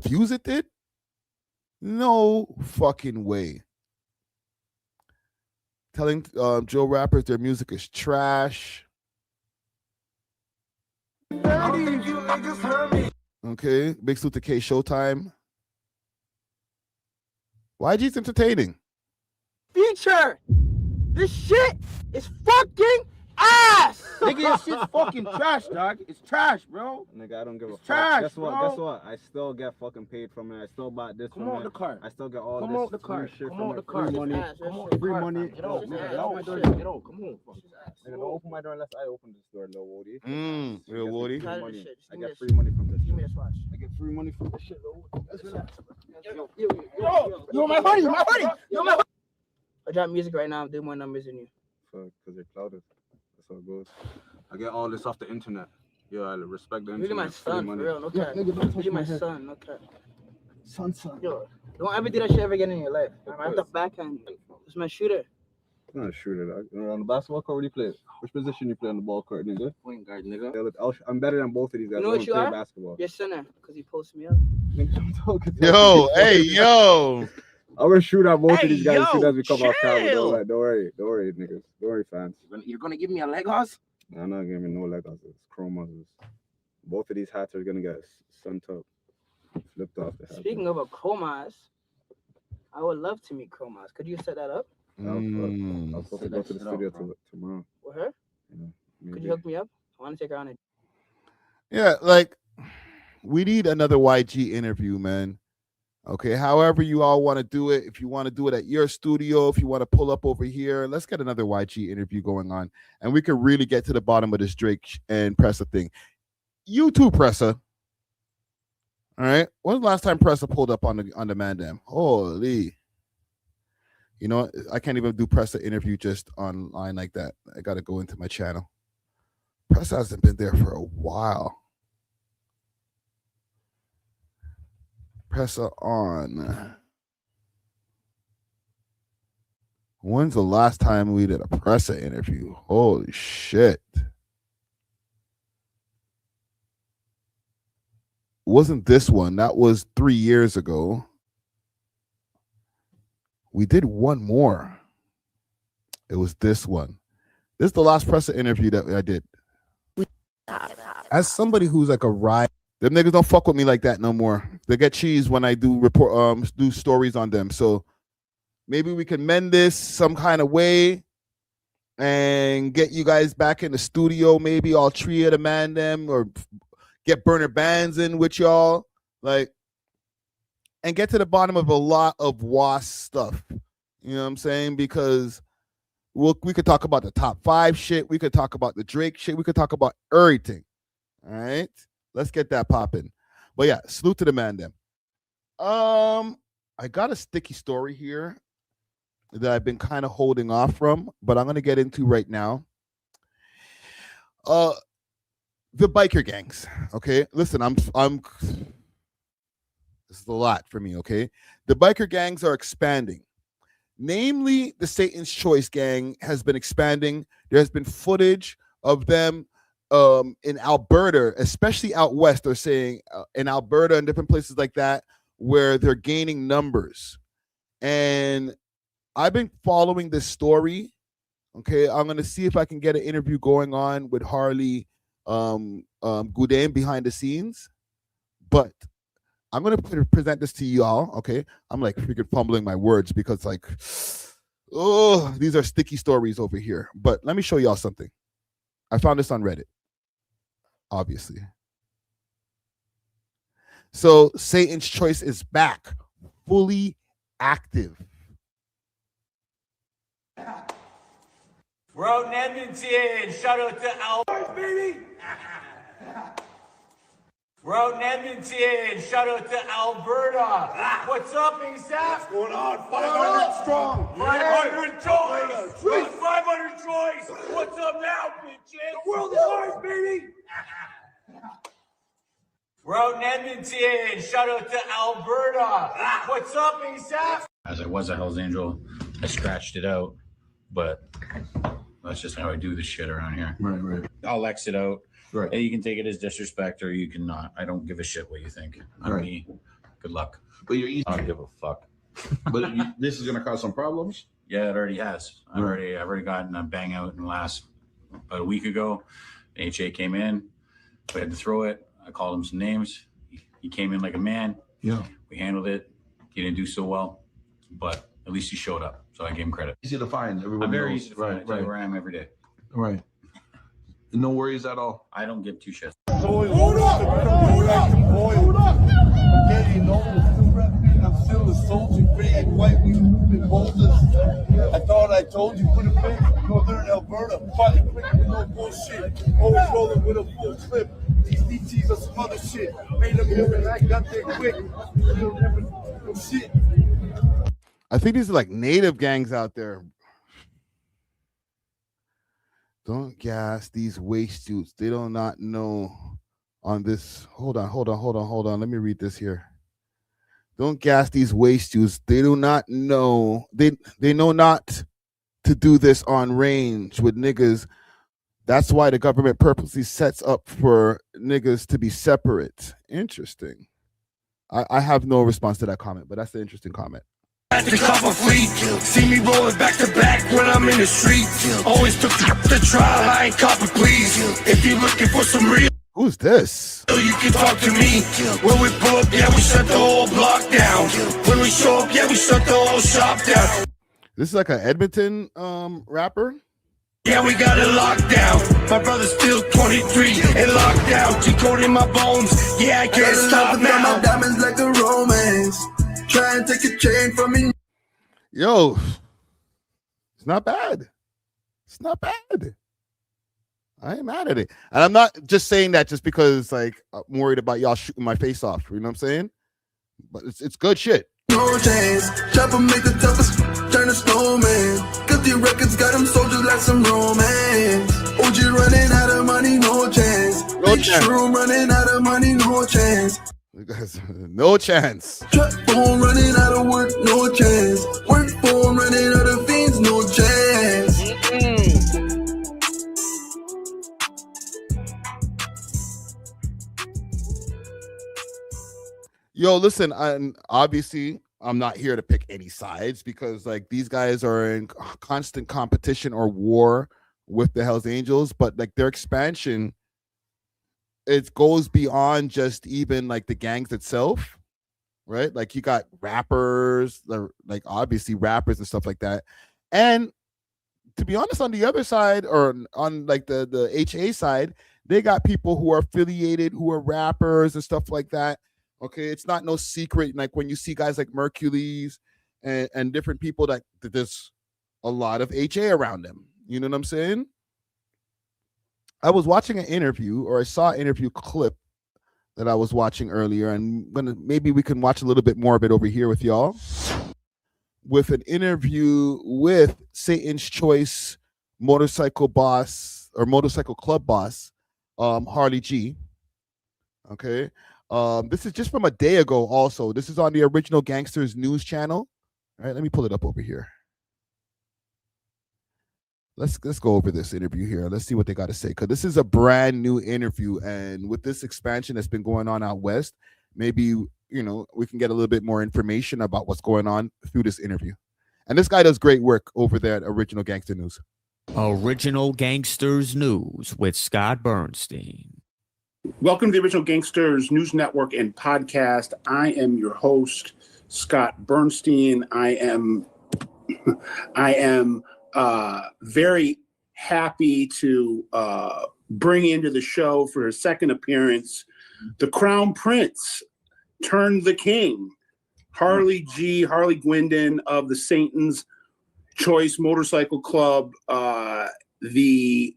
views it did? No fucking way. Telling Joe rappers their music is trash. Okay, Big Suit K Showtime. YG's entertaining.
Feature. This shit is fucking ass.
Nigga, your shit's fucking trash, dog. It's trash, bro.
Nigga, I don't give a fuck.
Trash,
Guess what?
bro.
Guess what? I still get fucking paid from it. I still bought this
Come
from
on
it.
the cart.
I still get all
Come
this
on the cart.
free shit
Come
from
on
it.
the cart.
Free money.
Come on,
Free money.
Get out,
Nigga,
get out my door. Get out. Come on.
Nigga, don't open my door unless I open this door, Lil Woody.
Lil Woody.
I get free money from this.
Give me this watch.
I get free money from this shit, Lil Woody.
Yo, my hoodie, my hoodie. Yo, my hoodie. I drop music right now. I'm doing more numbers than you.
Because they're clouded. That's how it goes. I get all this off the internet. Yo, I respect the internet.
Really my son, for real. No cap. Really my son. No cap.
Son.
Yo, don't ever do that shit ever again in your life. I'm at the backhand. It's my shooter.
It's not a shooter, dog. On the basketball court, what do you play? Which position you play on the ball court, nigga?
Point guard, nigga.
I'm better than both of these guys.
You know
I
what you
don't play
are?
basketball.
You're center, because he posted me up.
Yo, hey, yo.
I'm gonna shoot at both of these guys
Hey,
as soon
yo,
as we come off camera.
chill.
Don't worry, niggas. Don't worry, fans.
You're gonna give me a leg hoss?
I'm not giving no leg houses. Chromas. Both of these hats are gonna get sent up, flipped off the hat.
Speaking of a chromas, I would love to meet chromas. Could you set that up?
I'm supposed to go to the studio tomorrow.
With her?
Yeah,
Could you hook me up? I want to take her on a
Yeah, like, we need another YG interview, man. Okay, however you all want to do it. If you want to do it at your studio, if you want to pull up over here, let's get another YG interview going on. And we can really get to the bottom of this Drake and Pressa thing. You too, Pressa. All right. When was the last time Pressa pulled up on the Mandam? Holy. You know what? I can't even do Pressa interview just online like that. I got to go into my channel. Pressa hasn't been there for a while. Pressa on. When's the last time we did a Pressa interview? Holy shit. wasn't this one. That was 3 years ago. We did one more. It was this one. This is the last presser interview that I did. As somebody who's like a riot, them niggas don't fuck with me like that no more. They get cheese when I do do stories on them. So maybe we can mend this some kind of way and get you guys back in the studio. Maybe all three of the man them, or get Burner Bands in with y'all, like, and get to the bottom of a lot of WAS stuff. You know what I'm saying? Because we could talk about the top 5 shit. We could talk about the Drake shit. We could talk about everything. All right, let's get that popping. But yeah, salute to the man them. I got a sticky story here that I've been kind of holding off from, but I'm gonna get into right now. The biker gangs. Okay, listen, I'm this is a lot for me. Okay, the biker gangs are expanding. Namely, the Satan's Choice gang has been expanding. There has been footage of them in Alberta, especially out west. They're saying in Alberta and different places like that, where they're gaining numbers. And I've been following this story. Okay, I'm gonna see if I can get an interview going on with Harley Goudin behind the scenes, but I'm gonna present this to y'all. Okay, I'm like freaking fumbling my words because like, oh, these are sticky stories over here. But let me show y'all something. I found this on Reddit, obviously. So Satan's Choice is back, fully active.
We're out in Edmonton. Shout out to Al, baby. We're out in Edmonton. Shout out to Alberta. What's up, ASAP? What's going on? 500 strong. 500 choice. 500 choice. What's up now, bitches? The world is ours, baby. We're out in Edmonton. Shout out to Alberta. What's up, ASAP?
As I was a Hell's Angel, I scratched it out, but that's just how I do this shit around here.
Right.
I'll exit out.
Right.
You can take it as disrespect or you can not. I don't give a shit what you think. On me, good luck.
But you're easy.
I don't give a fuck.
But this is gonna cause some problems.
Yeah, it already has. I've already gotten a bang out in the last about a week ago. The HA came in. We had to throw it. I called him some names. He came in like a man.
Yeah.
We handled it. He didn't do so well, but at least he showed up. So I gave him credit.
Easy to find. Everybody
I'm very
knows.
easy to find. I tell you where I am every day.
Right. No worries at all.
I don't give two shits.
Hold up! Hold up! Yeah, you know, I'm still a soldier, gray and white, we moving boulders. I thought I told you, put a pin, Northern Alberta, fighting quick with no bullshit. Always rolling with a full clip. These DTs are some other shit. Made them here and I got there quick. You'll never no shit.
I think these are like native gangs out there. Don't gas these waste suits. They do not know on this. Hold on. Let me read this here. Don't gas these waste suits. They do not know. They know not to do this on range with niggas. That's why the government purposely sets up for niggas to be separate. Interesting. I have no response to that comment, but that's an interesting comment.
At the cover fleet, see me rolling back to back when I'm in the street. Always took the trial, I ain't copy, please. If you're looking for some real,
who's this?
You can talk to me. When we pull up, yeah, we shut the whole block down. When we show up, yeah, we shut the whole shop down.
This is like an Edmonton rapper.
Yeah, we got it locked down. My brother's still 23 and locked down. G-code in my bones. Yeah, I can't stop now.
My diamonds like a romance. Try and take a chain from me.
Yo, it's not bad. It's not bad. I ain't mad at it. And I'm not just saying that just because like I'm worried about y'all shooting my face off. You know what I'm saying? But it's good shit.
No chance. Chopper make the toughest turn to snowman. Cause the records got them soldiers like some romance. OG running out of money, no chance.
No chance.
True running out of money, no chance.
No chance.
Trap phone running out of work, no chance. Work phone running out of fiends, no chance.
So listen, obviously I'm not here to pick any sides because like these guys are in constant competition or war with the Hells Angels, but like their expansion, it goes beyond just even like the gangs itself, right? Like you got rappers, like obviously rappers and stuff like that. And to be honest, on the other side, or on like the HA side, they got people who are affiliated, who are rappers and stuff like that. Okay, it's not no secret. Like when you see guys like Mercules and different people that there's a lot of HA around them. You know what I'm saying? I was watching an interview, or I saw an interview clip that I was watching earlier, and maybe we can watch a little bit more of it over here with y'all. With an interview with Satan's Choice motorcycle boss or motorcycle club boss, Harley G. Okay. This is just from a day ago also. This is on the Original Gangsters news channel. All right, let me pull it up over here. Let's go over this interview here. Let's see what they got to say, because this is a brand new interview, and with this expansion that's been going on out west, maybe we can get a little bit more information about what's going on through this interview. And this guy does great work over there at Original Gangster News.
Original Gangsters News with Scott Bernstein.
Welcome to the Original Gangsters News Network and podcast. I am your host, Scott Bernstein. I am very happy to bring into the show for his second appearance the Crown Prince turned the King, Harley Gwendon of the Satan's Choice Motorcycle Club, the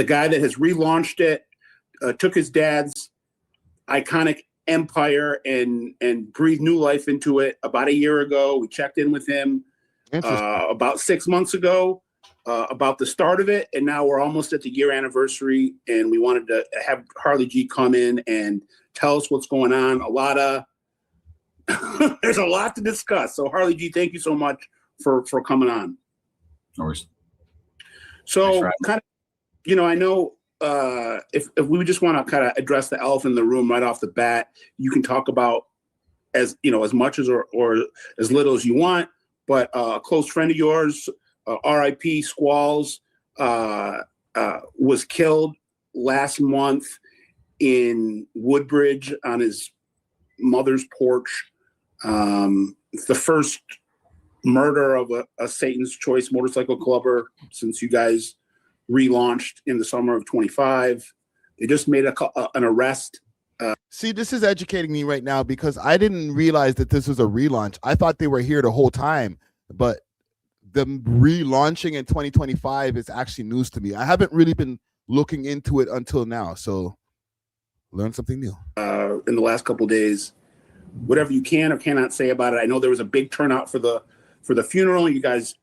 guy that has relaunched it, took his dad's iconic empire and breathed new life into it about a year ago. We checked in with him about 6 months ago about the start of it, and now we're almost at the year anniversary, and we wanted to have Harley G come in and tell us what's going on. There's a lot to discuss. So Harley G, thank you so much for coming on.
No worries.
So kind of, I know if we just want to kind of address the elephant in the room right off the bat, you can talk about as much as or as little as you want, but a close friend of yours, R.I.P. Squalls, was killed last month in Woodbridge on his mother's porch. The first murder of a Satan's Choice motorcycle clubber since you guys relaunched in the summer of 25. They just made an arrest.
See, this is educating me right now because I didn't realize that this was a relaunch. I thought they were here the whole time, but them relaunching in 2025 is actually news to me. I haven't really been looking into it until now, so learn something new.
In the last couple of days, whatever you can or cannot say about it. I know there was a big turnout for the funeral. You guys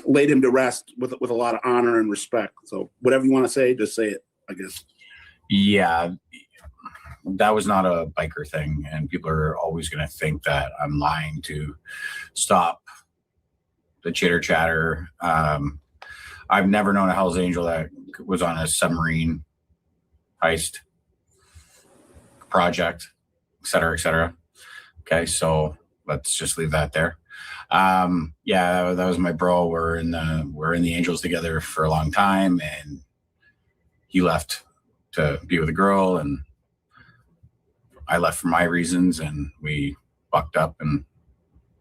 laid him to rest with a lot of honor and respect. So whatever you want to say, just say it, I guess.
Yeah, that was not a biker thing, and people are always going to think that I'm lying to stop the chitter chatter. I've never known a Hell's Angel that was on a submarine heist project, et cetera, et cetera. Okay, so let's just leave that there. Yeah, that was my bro. We're in the Angels together for a long time, and he left to be with a girl, and I left for my reasons, and we bucked up, and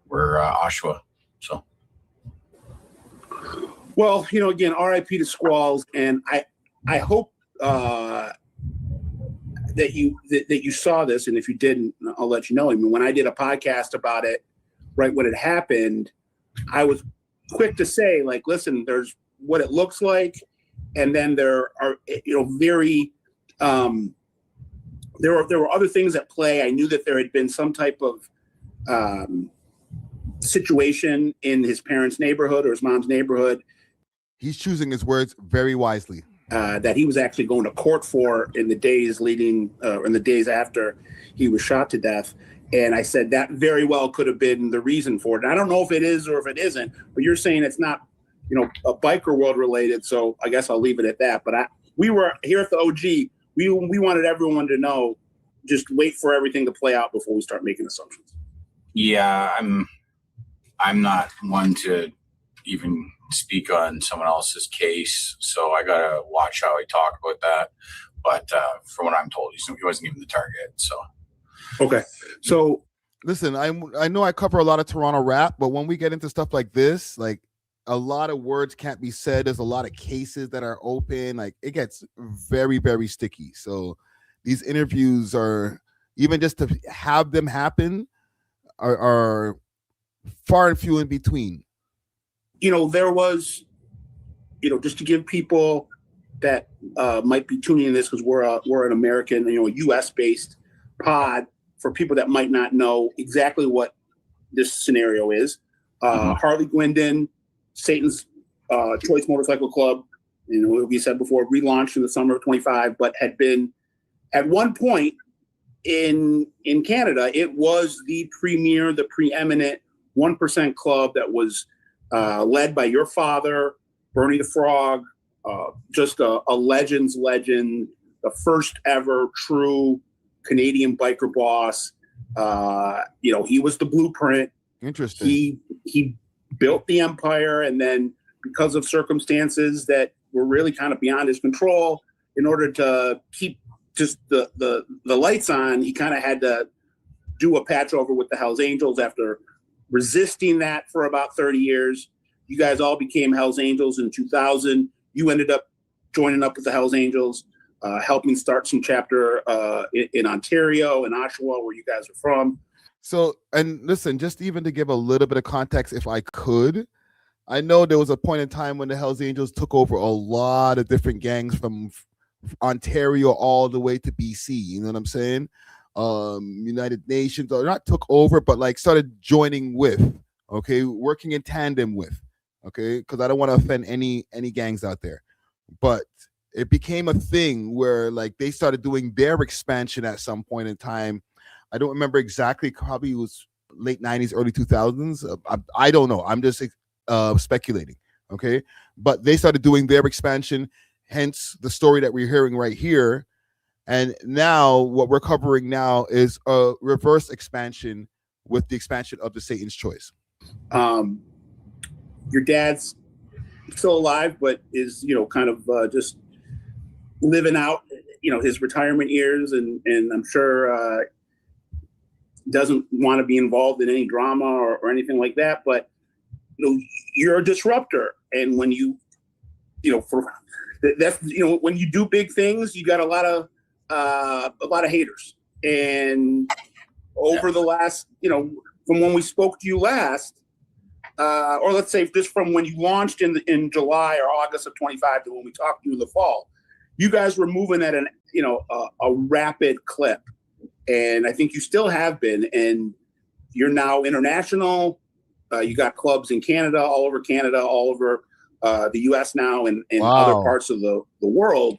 we're Oshawa. So,
well, again, R.I.P. to Squalls, and I hope that you saw this, and if you didn't, I'll let you know. I mean, when I did a podcast about it, right when it happened, I was quick to say, like, listen, there's what it looks like, and then there are, very, there were other things at play. I knew that there had been some type of situation in his parents' neighborhood or his mom's neighborhood.
He's choosing his words very wisely.
That he was actually going to court for in the days leading, in the days after he was shot to death. And I said that very well could have been the reason for it. And I don't know if it is or if it isn't, but you're saying it's not, a biker world related. So I guess I'll leave it at that. But we were here at the OG. We wanted everyone to know just wait for everything to play out before we start making assumptions.
Yeah, I'm not one to even speak on someone else's case, so I gotta watch how I talk about that. But from what I'm told, he wasn't even the target. So
okay, so
listen, I know I cover a lot of Toronto rap, but when we get into stuff like this, like a lot of words can't be said. There's a lot of cases that are open. Like it gets very, very sticky. So these interviews are, even just to have them happen, are far and few in between.
You know, there was, you know, just to give people that might be tuning in this, because we're an American, you know, a U.S. based pod, for people that might not know exactly what this scenario is. Harley Gwindon, Satan's Choice Motorcycle Club, you know, we said before, relaunched in the summer of 25, but had been at one point in Canada, it was the preeminent 1% club that was led by your father, Bernie the Frog, just a legend's legend, the first ever true Canadian biker boss. You know, he was the blueprint.
Interesting.
He built the empire, and then because of circumstances that were really kind of beyond his control, in order to keep just the lights on, he kind of had to do a patch over with the Hells Angels. After resisting that for about 30 years, you guys all became Hells Angels in 2000. You ended up joining up with the Hells Angels, helping start some chapter in Ontario and Oshawa, where you guys are from.
So, and listen, just even to give a little bit of context, if I could, I know there was a point in time when the Hells Angels took over a lot of different gangs from Ontario all the way to BC. You know what I'm saying? United Nations, or not took over, but like started joining with, okay, working in tandem with, okay, because I don't want to offend any gangs out there, but it became a thing where like they started doing their expansion at some point in time. I don't remember exactly, probably it was late 90s, early 2000s. I don't know. I'm just speculating, okay? But they started doing their expansion, hence the story that we're hearing right here. And now what we're covering now is a reverse expansion with the expansion of the Satan's Choice.
Your dad's still alive, but is, you know, kind of just living out, you know, his retirement years, and I'm sure doesn't want to be involved in any drama or anything like that. But you know, you're a disruptor, and when you know, that's, you know, when you do big things, you got a lot of haters. And over the last, you know, from when we spoke to you last, or let's say just from when you launched in July or August of 25 to when we talked to you in the fall, you guys were moving at a rapid clip. And I think you still have been, and you're now international. You got clubs in Canada, all over the US now, and other parts of the world.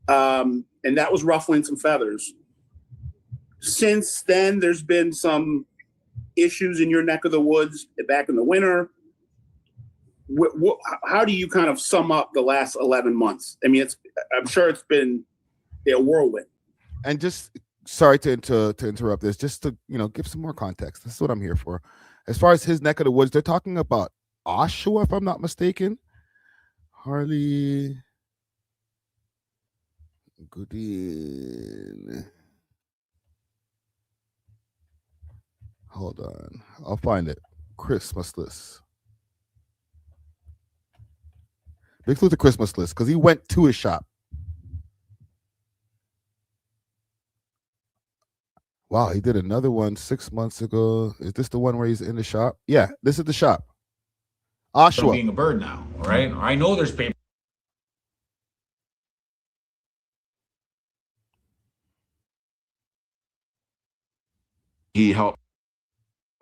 And that was ruffling some feathers. Since then, there's been some issues in your neck of the woods back in the winter. How do you kind of sum up the last 11 months? I mean, I'm sure it's been a whirlwind.
And just sorry to interrupt this, just to, you know, give some more context. This is what I'm here for. As far as his neck of the woods, they're talking about Oshawa, if I'm not mistaken. Harley Goodin. Hold on, I'll find it. Christmas list. Big Luther Christmas list, because he went to his shop. Wow, he did another one 6 months ago. Is this the one where he's in the shop? Yeah, this is the shop. Oshawa.
Being a bird now, right? I know there's paper.
He helped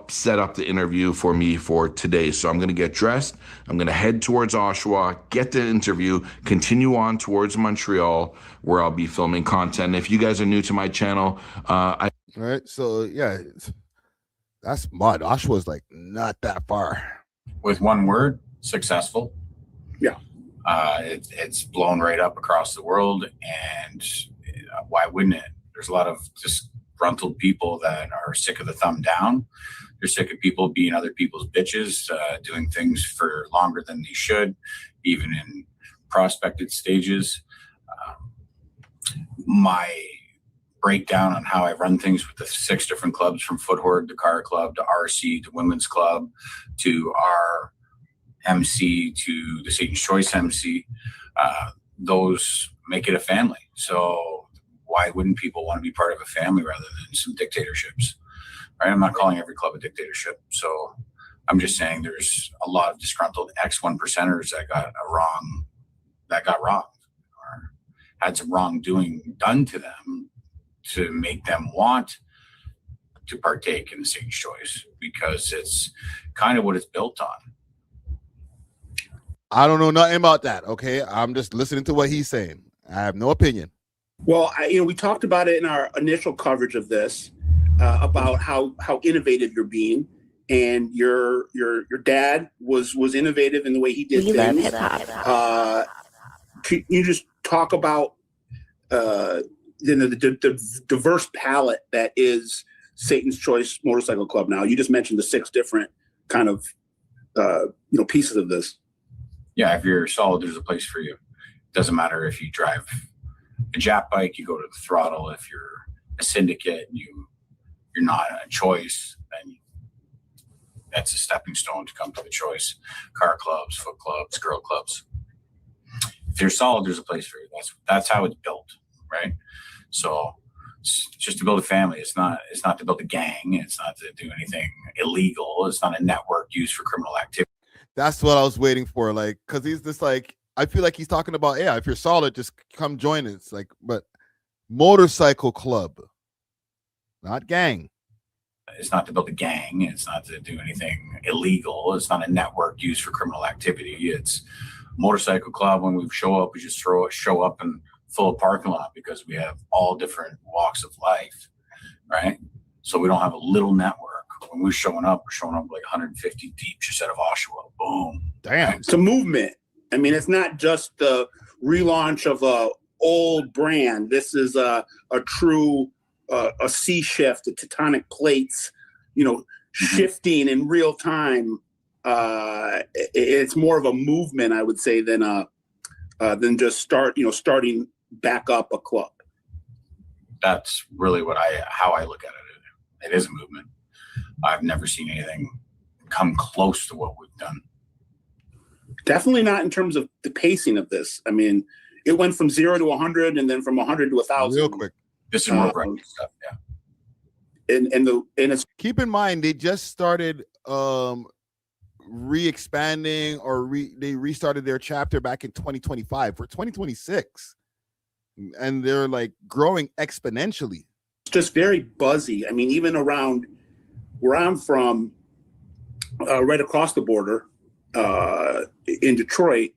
set up the interview for me for today. So I'm going to get dressed. I'm going to head towards Oshawa, get the interview, continue on towards Montreal, where I'll be filming content. If you guys are new to my channel, All
right, so yeah, that's mud. Oshawa's like not that far.
With one word, successful.
Yeah.
It's blown right up across the world, and why wouldn't it? There's a lot of just disgruntled people that are sick of the thumb down. They're sick of people being other people's bitches, doing things for longer than they should, even in prospected stages. My breakdown on how I run things with the 6 different clubs, from Foot Horde to Car Club to RC to Women's Club to our MC to the Satan's Choice MC, those make it a family. So why wouldn't people want to be part of a family rather than some dictatorships? Right? I'm not calling every club a dictatorship. So I'm just saying there's a lot of disgruntled X1 percenters that got wrong, or had some wrongdoing done to them to make them want to partake in the Satan's Choice, because it's kind of what it's built on.
I don't know nothing about that. Okay, I'm just listening to what he's saying. I have no opinion.
Well, we talked about it in our initial coverage of this, about how innovative you're being, and your dad was innovative in the way he did things. Can you just talk about the diverse palette that is Satan's Choice Motorcycle Club now? You just mentioned the 6 different kind of pieces of this.
Yeah, if you're solid, there's a place for you. Doesn't matter if you drive a Jap bike, you go to the throttle. If you're a syndicate and you're not a choice, then that's a stepping stone to come to the choice. Car clubs, foot clubs, girl clubs. If you're solid, there's a place for you. That's how it's built, right? So it's just to build a family. It's not to build a gang. It's not to do anything illegal. It's not a network used for criminal activity.
That's what I was waiting for. Like, because he's just like, I feel like he's talking about, yeah, if you're solid, just come join us. Like, but motorcycle club, not gang.
It's not to build a gang. It's not to do anything illegal. It's not a network used for criminal activity. It's motorcycle club. When we show up, we just show up and full parking lot, because we have all different walks of life, right? So we don't have a little network. When we're showing up like 150 deep just out of Oshawa. Boom.
Damn.
It's a movement. I mean, it's not just the relaunch of a old brand. This is a true a sea shift, the tectonic plates, shifting in real time. It's more of a movement, I would say, than just starting back up a club.
That's really how I look at it. It is a movement. I've never seen anything come close to what we've done.
Definitely not in terms of the pacing of this. I mean, it went from 0 to 100, and then from 100 to 1,000
real quick.
This is more bright stuff, yeah.
And it's,
keep in mind, they just started re-expanding, or they restarted their chapter back in 2025 for 2026, and they're like growing exponentially.
It's just very buzzy. I mean, even around where I'm from, right across the border in Detroit,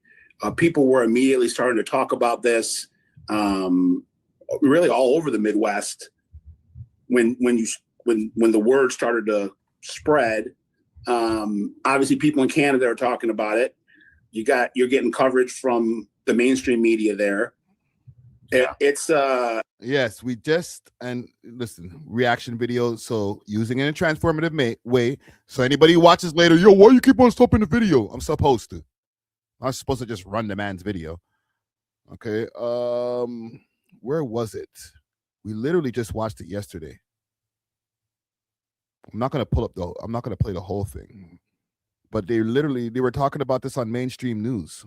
people were immediately starting to talk about this. Really, all over the Midwest, when the word started to spread. Obviously, people in Canada are talking about it. You're getting coverage from the mainstream media there. It's
yes, we just, and listen, reaction videos, so using it in a transformative way. So anybody who watches later, yo, why you keep on stopping the video? I'm supposed to just run the man's video. Okay, where was it? We literally just watched it yesterday. I'm not gonna play the whole thing, but they were talking about this on mainstream news.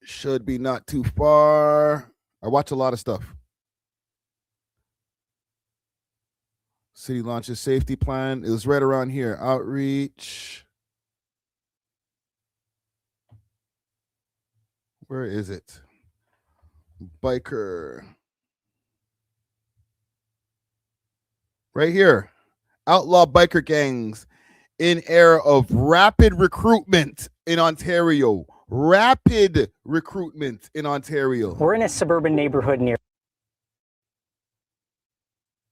Should be not too far. I watch a lot of stuff. City launches safety plan. It was right around here. Outreach. Where is it? Biker. Right here. Outlaw biker gangs in era of rapid recruitment in Ontario. Rapid recruitment in Ontario.
We're in a suburban neighborhood near.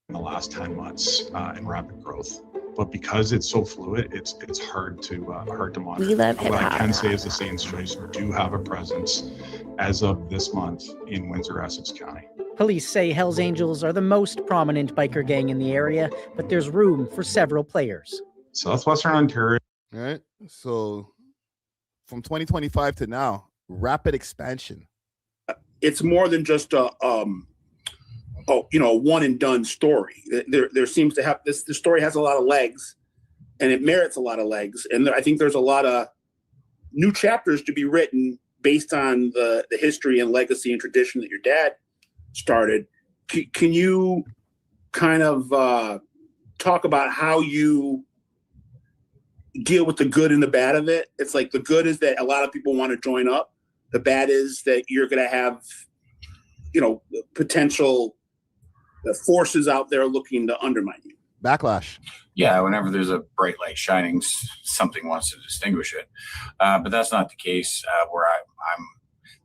In the last 10 months in rapid growth, but because it's so fluid, it's hard to monitor.
We love
What I
hip-hop.
can say is the Saints Choice do have a presence as of this month in Windsor, Essex County.
Police say Hells Angels are the most prominent biker gang in the area, but there's room for several players.
Southwestern Ontario.
All right. So from 2025 to now, rapid expansion.
It's more than just a one and done story. There seems to have this. The story has a lot of legs, and it merits a lot of legs. And I think there's a lot of new chapters to be written based on the history and legacy and tradition that your dad started. Can you kind of talk about how you deal with the good and the bad of it? It's like the good is that a lot of people want to join up. The bad is that you're going to have, potential forces out there looking to undermine you.
Backlash.
Yeah, whenever there's a bright light shining, something wants to distinguish it. But that's not the case where I'm.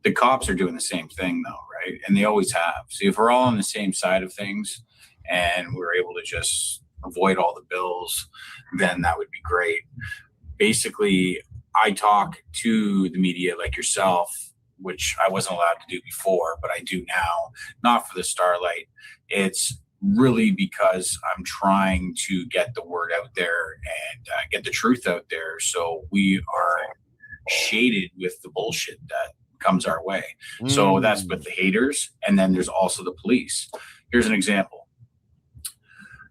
The cops are doing the same thing, though, right? And they always have. So if we're all on the same side of things and we're able to just avoid all the bills, then that would be great. Basically, I talk to the media like yourself, which I wasn't allowed to do before, but I do now, not for the starlight. It's really because I'm trying to get the word out there and get the truth out there. So we are shaded with the bullshit that comes our way. So that's with the haters. And then there's also the police. Here's an example.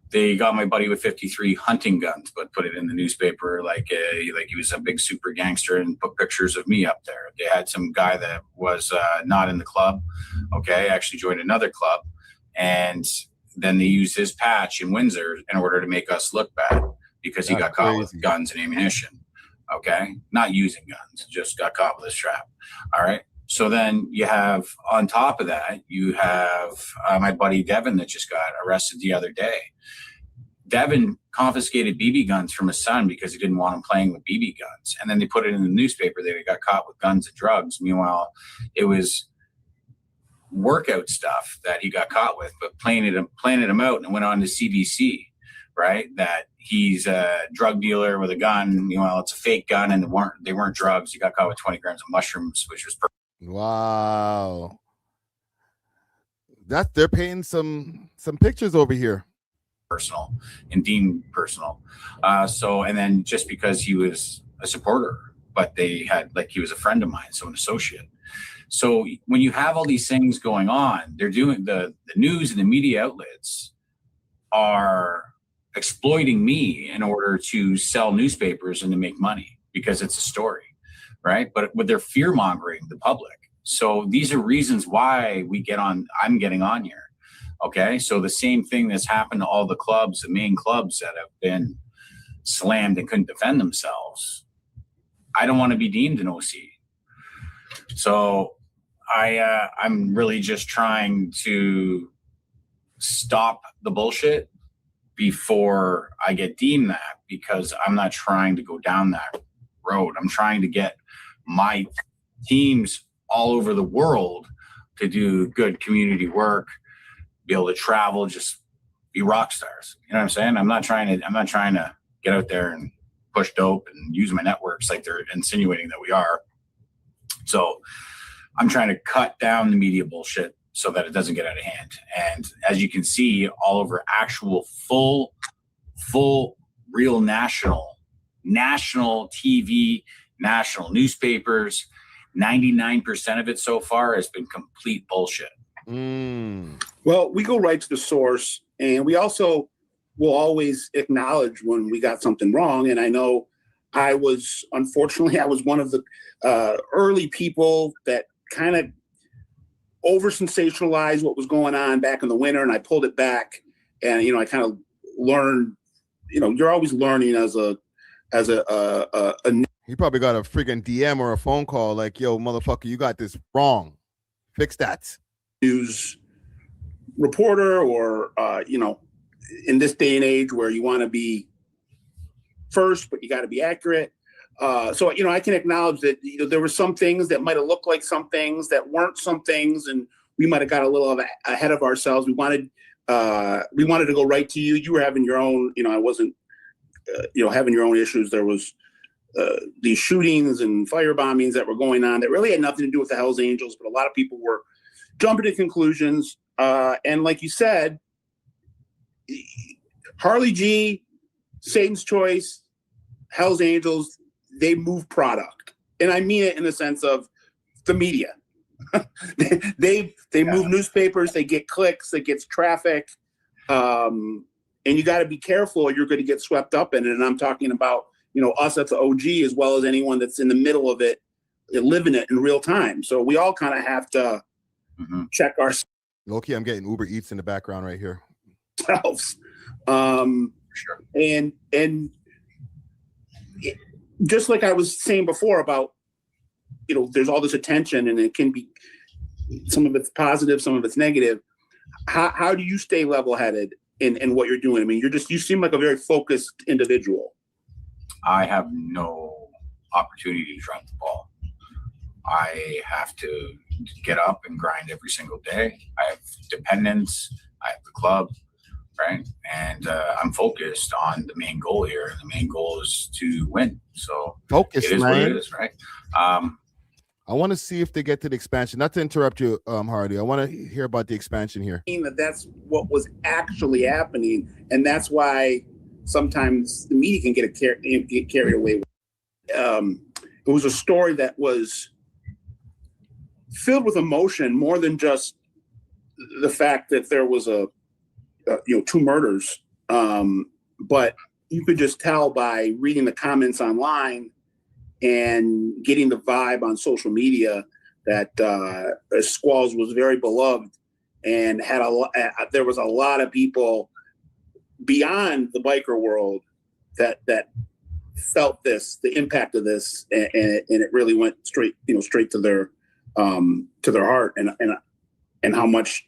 They got my buddy with 53 hunting guns, but put it in the newspaper like he was a big super gangster and put pictures of me up there. They had some guy that was not in the club. Okay, actually joined another club. And then they used his patch in Windsor in order to make us look bad because he got caught with guns and ammunition. Okay, not using guns, just got caught with a strap. All right. So then you have, on top of that, you have my buddy Devin that just got arrested the other day. Devin confiscated BB guns from his son because he didn't want him playing with BB guns. And then they put it in the newspaper that he got caught with guns and drugs. Meanwhile, it was workout stuff that he got caught with, but planted him out and went on to CBC, right? That he's a drug dealer with a gun. Meanwhile, it's a fake gun and they weren't drugs. He got caught with 20 grams of mushrooms, which was perfect.
Wow. They're painting some pictures over here.
Personal and deemed personal. And then just because he was a supporter, but they had, like, he was a friend of mine, so an associate. So when you have all these things going on, they're doing the news and the media outlets are exploiting me in order to sell newspapers and to make money because it's a story, right? But they're fear mongering the public. So these are reasons why I'm getting on here. Okay. So the same thing that's happened to all the clubs, the main clubs that have been slammed and couldn't defend themselves. I don't want to be deemed an OC. So I'm really just trying to stop the bullshit before I get deemed that, because I'm not trying to go down that road. I'm trying to get my teams all over the world to do good community work, be able to travel, just be rock stars. You know what I'm saying? I'm not trying to get out there and push dope and use my networks like they're insinuating that we are. So I'm trying to cut down the media bullshit so that it doesn't get out of hand. And as you can see, all over actual full real national TV, national newspapers, 99% of it so far has been complete bullshit.
Well, we go right to the source, and we also will always acknowledge when we got something wrong. And I know I was one of the early people that kind of over sensationalized what was going on back in the winter, and I pulled it back. And I kind of learned. You're always learning as a.
He probably got a freaking DM or a phone call like, "Yo, motherfucker, you got this wrong. Fix that."
News reporter, or in this day and age where you want to be first, but you got to be accurate. So I can acknowledge that there were some things that might have looked like some things that weren't some things, and we might have got a little ahead of ourselves. We wanted to go right to you. You were having your own. I wasn't. Having your own issues. There was these shootings and fire bombings that were going on that really had nothing to do with the Hells Angels, but a lot of people were jumping to conclusions. And like you said, Harley G, Satan's Choice, Hell's Angels, they move product. And I mean it in the sense of the media. they move newspapers, they get clicks, it gets traffic. And you got to be careful, or you're going to get swept up in it. And I'm talking about, us at the OG, as well as anyone that's in the middle of it, living it in real time. So we all kind of have to check our
Loki, I'm getting Uber Eats in the background right here.
Selves. Sure. And just like I was saying before about, there's all this attention, and it can be, some of it's positive, some of it's negative. How do you stay level-headed in what you're doing? I mean, you seem like a very focused individual.
I have no opportunity to drop the ball. I have to get up and grind every single day. I have dependents. I have the club, right? And I'm focused on the main goal here. And the main goal is to win. So
focus,
it is
man.
what it is, right?
I want to see if they get to the expansion. Not to interrupt you, Hardy. I want to hear about the expansion here.
That's what was actually happening, and that's why sometimes the media can get carried away with. It was a story that was filled with emotion, more than just the fact that there was two murders. But you could just tell by reading the comments online and getting the vibe on social media that Squalls was very beloved, and had there was a lot of people beyond the biker world that felt the impact of this, and it really went straight to their heart, and how much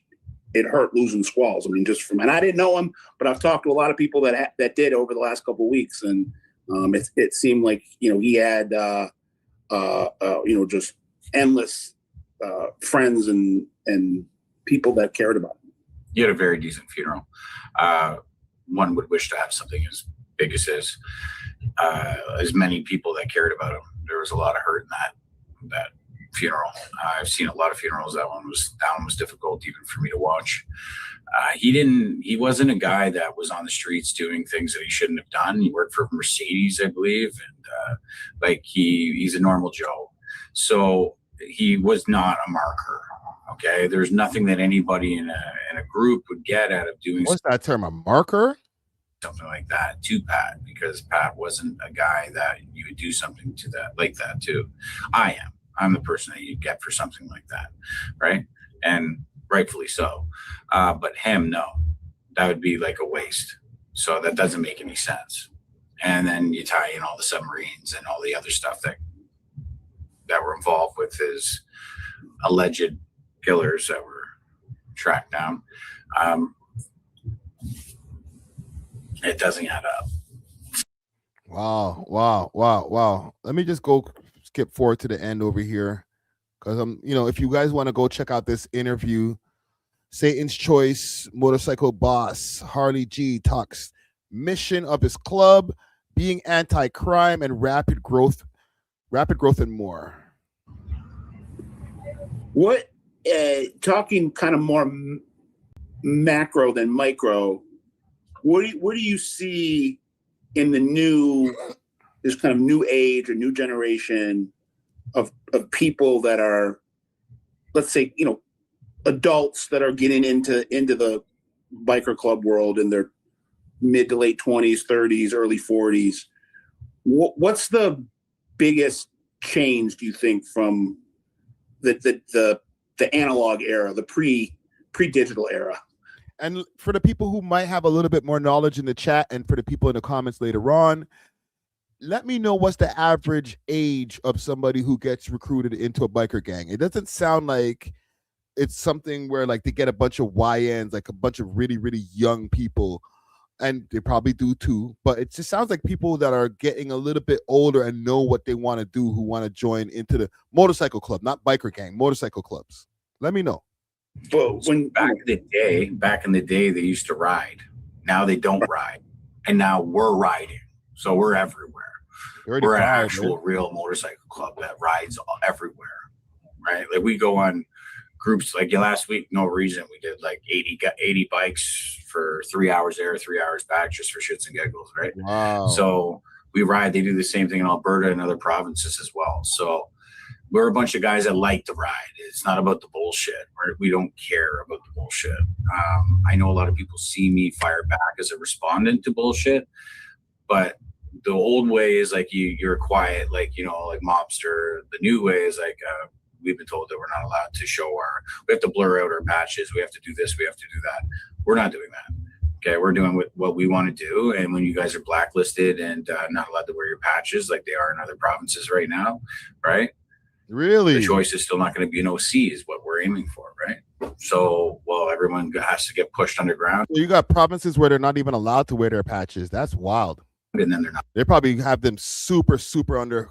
it hurt losing Squalls. I mean, and I didn't know him, but I've talked to a lot of people that did over the last couple of weeks, and it seemed like he had just endless friends and people that cared about him.
He had a very decent funeral. One would wish to have something as big as his. As many people that cared about him. There was a lot of hurt in that funeral. I've seen a lot of funerals. That one was difficult even for me to watch. He wasn't a guy that was on the streets doing things that he shouldn't have done. He worked for Mercedes, I believe, and he's a normal Joe. So he was not a marker. Okay, there's nothing that anybody in a group would get out of doing.
What's that term? A marker?
Something like that to Pat, because Pat wasn't a guy that you would do something to that like that to. I'm the person that you'd get for something like that, right? And rightfully so. But him, no, that would be like a waste. So that doesn't make any sense. And then you tie in all the submarines and all the other stuff that were involved with his alleged killers that were tracked down. It doesn't add up.
Wow. Let me just skip forward to the end over here, because if you guys want to go check out this interview, Satan's Choice motorcycle boss Harley G talks mission of his club, being anti-crime, and rapid growth and more.
What talking kind of more macro than micro, what do you see in this kind of new age or new generation of people that are, let's say, adults that are getting into the biker club world in their mid to late 20s, 30s, early 40s? What's the biggest change, do you think, from the analog era, the pre-digital era?
And for the people who might have a little bit more knowledge in the chat, and for the people in the comments later on, let me know what's the average age of somebody who gets recruited into a biker gang. It doesn't sound like it's something where like they get a bunch of YNs, like a bunch of really, really young people, and they probably do too. But it just sounds like people that are getting a little bit older and know what they want to do, who want to join into the motorcycle club, not biker gang, motorcycle clubs. Let me know.
But
back in the day, they used to ride. Now they don't ride, and now we're riding. So we're everywhere. We're an actual real motorcycle club that rides everywhere, right? Like we go on groups like last week, no reason we did like 80 bikes for 3 hours there, 3 hours back, just for shits and giggles, right?
Wow.
So we ride. They do the same thing in Alberta and other provinces as well. So we're a bunch of guys that like to ride. It's not about the bullshit. We don't care about the bullshit. I know a lot of people see me fire back as a respondent to bullshit, but the old way is like you're quiet, like, like mobster. The new way is like, we've been told that we're not allowed to we have to blur out our patches. We have to do this. We have to do that. We're not doing that. Okay. We're doing what we want to do. And when you guys are blacklisted and not allowed to wear your patches like they are in other provinces right now, right?
Really?
The choice is still not going to be an OC is what we're aiming for, right? So, everyone has to get pushed underground.
So you got provinces where they're not even allowed to wear their patches. That's wild.
And then they're not.
They probably have them super under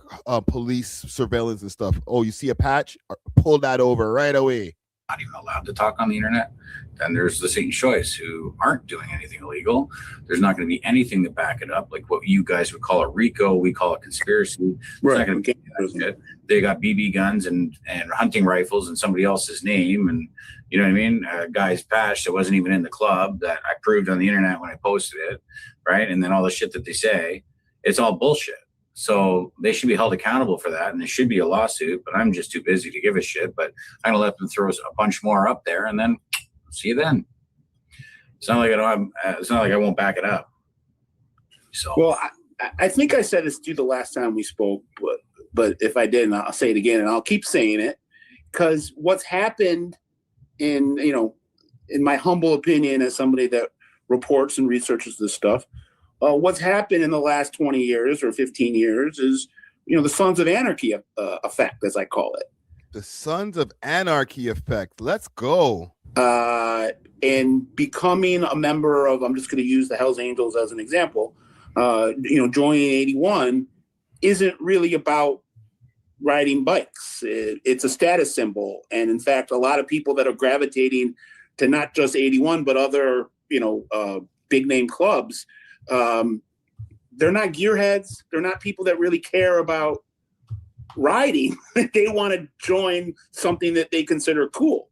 police surveillance and stuff. Oh, you see a patch? Pull that over right away.
Not even allowed to talk on the internet. Then there's the Saint Choice who aren't doing anything illegal. There's not going to be anything to back it up. Like what you guys would call a RICO, we call a conspiracy. It's not going to be that shit. They got BB guns and hunting rifles in somebody else's name. And you know what I mean? A guy's patch that wasn't even in the club that I proved on the internet when I posted it. Right. And then all the shit that they say, it's all bullshit. So they should be held accountable for that. And there should be a lawsuit, but I'm just too busy to give a shit. But I'm going to let them throw a bunch more up there and then see you then. It's not like it's not like I won't back it up. So,
well, I think I said this to you the last time we spoke, but if I didn't, I'll say it again, and I'll keep saying it, because what's happened in my humble opinion as somebody that reports and researches this stuff, what's happened in the last 20 years or 15 years is, the Sons of Anarchy effect, as I call it.
The Sons of Anarchy effect. Let's go.
And becoming a member of, I'm just going to use the Hells Angels as an example, joining 81 isn't really about riding bikes. It's a status symbol. And in fact, a lot of people that are gravitating to not just 81, but other, big name clubs, they're not gearheads. They're not people that really care about riding. They want to join something that they consider cool.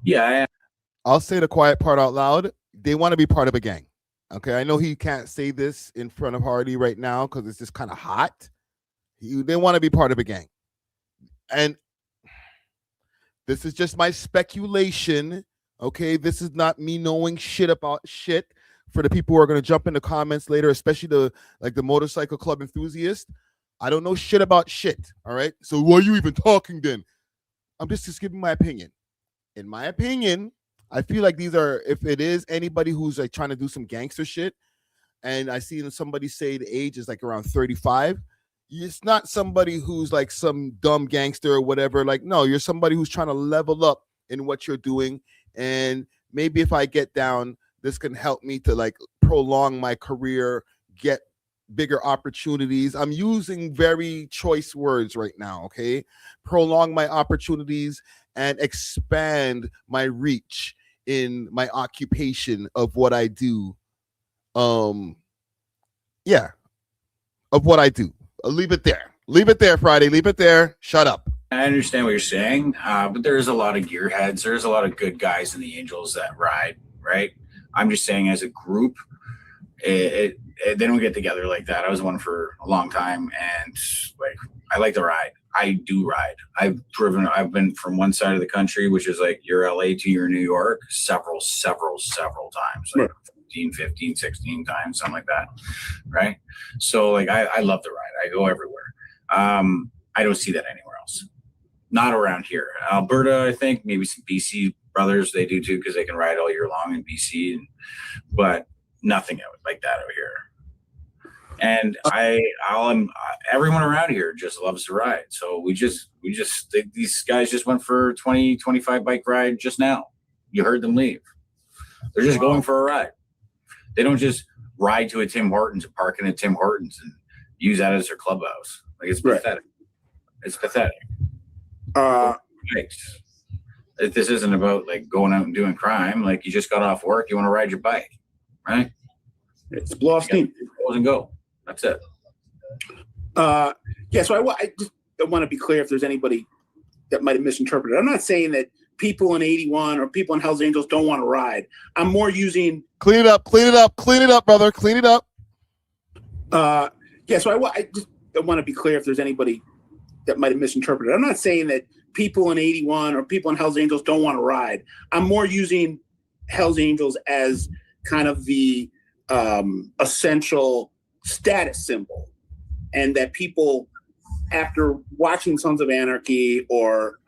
Yeah.
I'll say the quiet part out loud. They want to be part of a gang. Okay. I know he can't say this in front of Hardy right now because it's just kind of hot. They want to be part of a gang. And this is just my speculation. Okay. This is not me knowing shit about shit. For the people who are going to jump in the comments later, especially the motorcycle club enthusiast, I don't know shit about shit. All right. So why are you even talking then? I'm just giving my opinion. In my opinion, I feel like these are, if it is anybody who's like trying to do some gangster shit, and I see somebody say the age is like around 35, it's not somebody who's like some dumb gangster or whatever. Like, no, you're somebody who's trying to level up in what you're doing. And maybe if I get down, this can help me to like prolong my career, get bigger opportunities. I'm using very choice words right now, okay? Prolong my opportunities and expand my reach in my occupation of what I do. Of what I do. I'll leave it there. Leave it there, Friday. Leave it there. Shut up.
I understand what you're saying, but there's a lot of gearheads. There's a lot of good guys in the Angels that ride, right? I'm just saying as a group, they don't get together like that. I was one for a long time, and like I like to ride. I do ride. I've been from one side of the country, which is like your LA to your New York, several times, like 15, 16 times, something like that. Right. So like, I love to ride. I go everywhere. I don't see that anywhere else. Not around here. Alberta, I think maybe some BC brothers, they do too, because they can ride all year long in BC, but nothing like that out here. And everyone around here just loves to ride. So these guys just went for 20, 25 bike ride just now. You heard them leave. They're just going for a ride. They don't just ride to a Tim Hortons and park in a Tim Hortons and use that as their clubhouse. Like it's pathetic. It's pathetic. This isn't about like going out and doing crime. Like you just got off work, you want to ride your bike, right?
It's blow off steam.
Close and go. That's it.
So I just want to be clear if there's anybody that might have misinterpreted. I'm not saying that people in 81 or people in Hell's Angels don't want to ride. I'm more using
clean it up, brother, clean it up.
Yeah, so I just want to be clear if there's anybody that might have misinterpreted. I'm not saying that people in 81 or people in Hell's Angels don't want to ride. I'm more using Hell's Angels as kind of the essential status symbol, and that people, after watching Sons of Anarchy or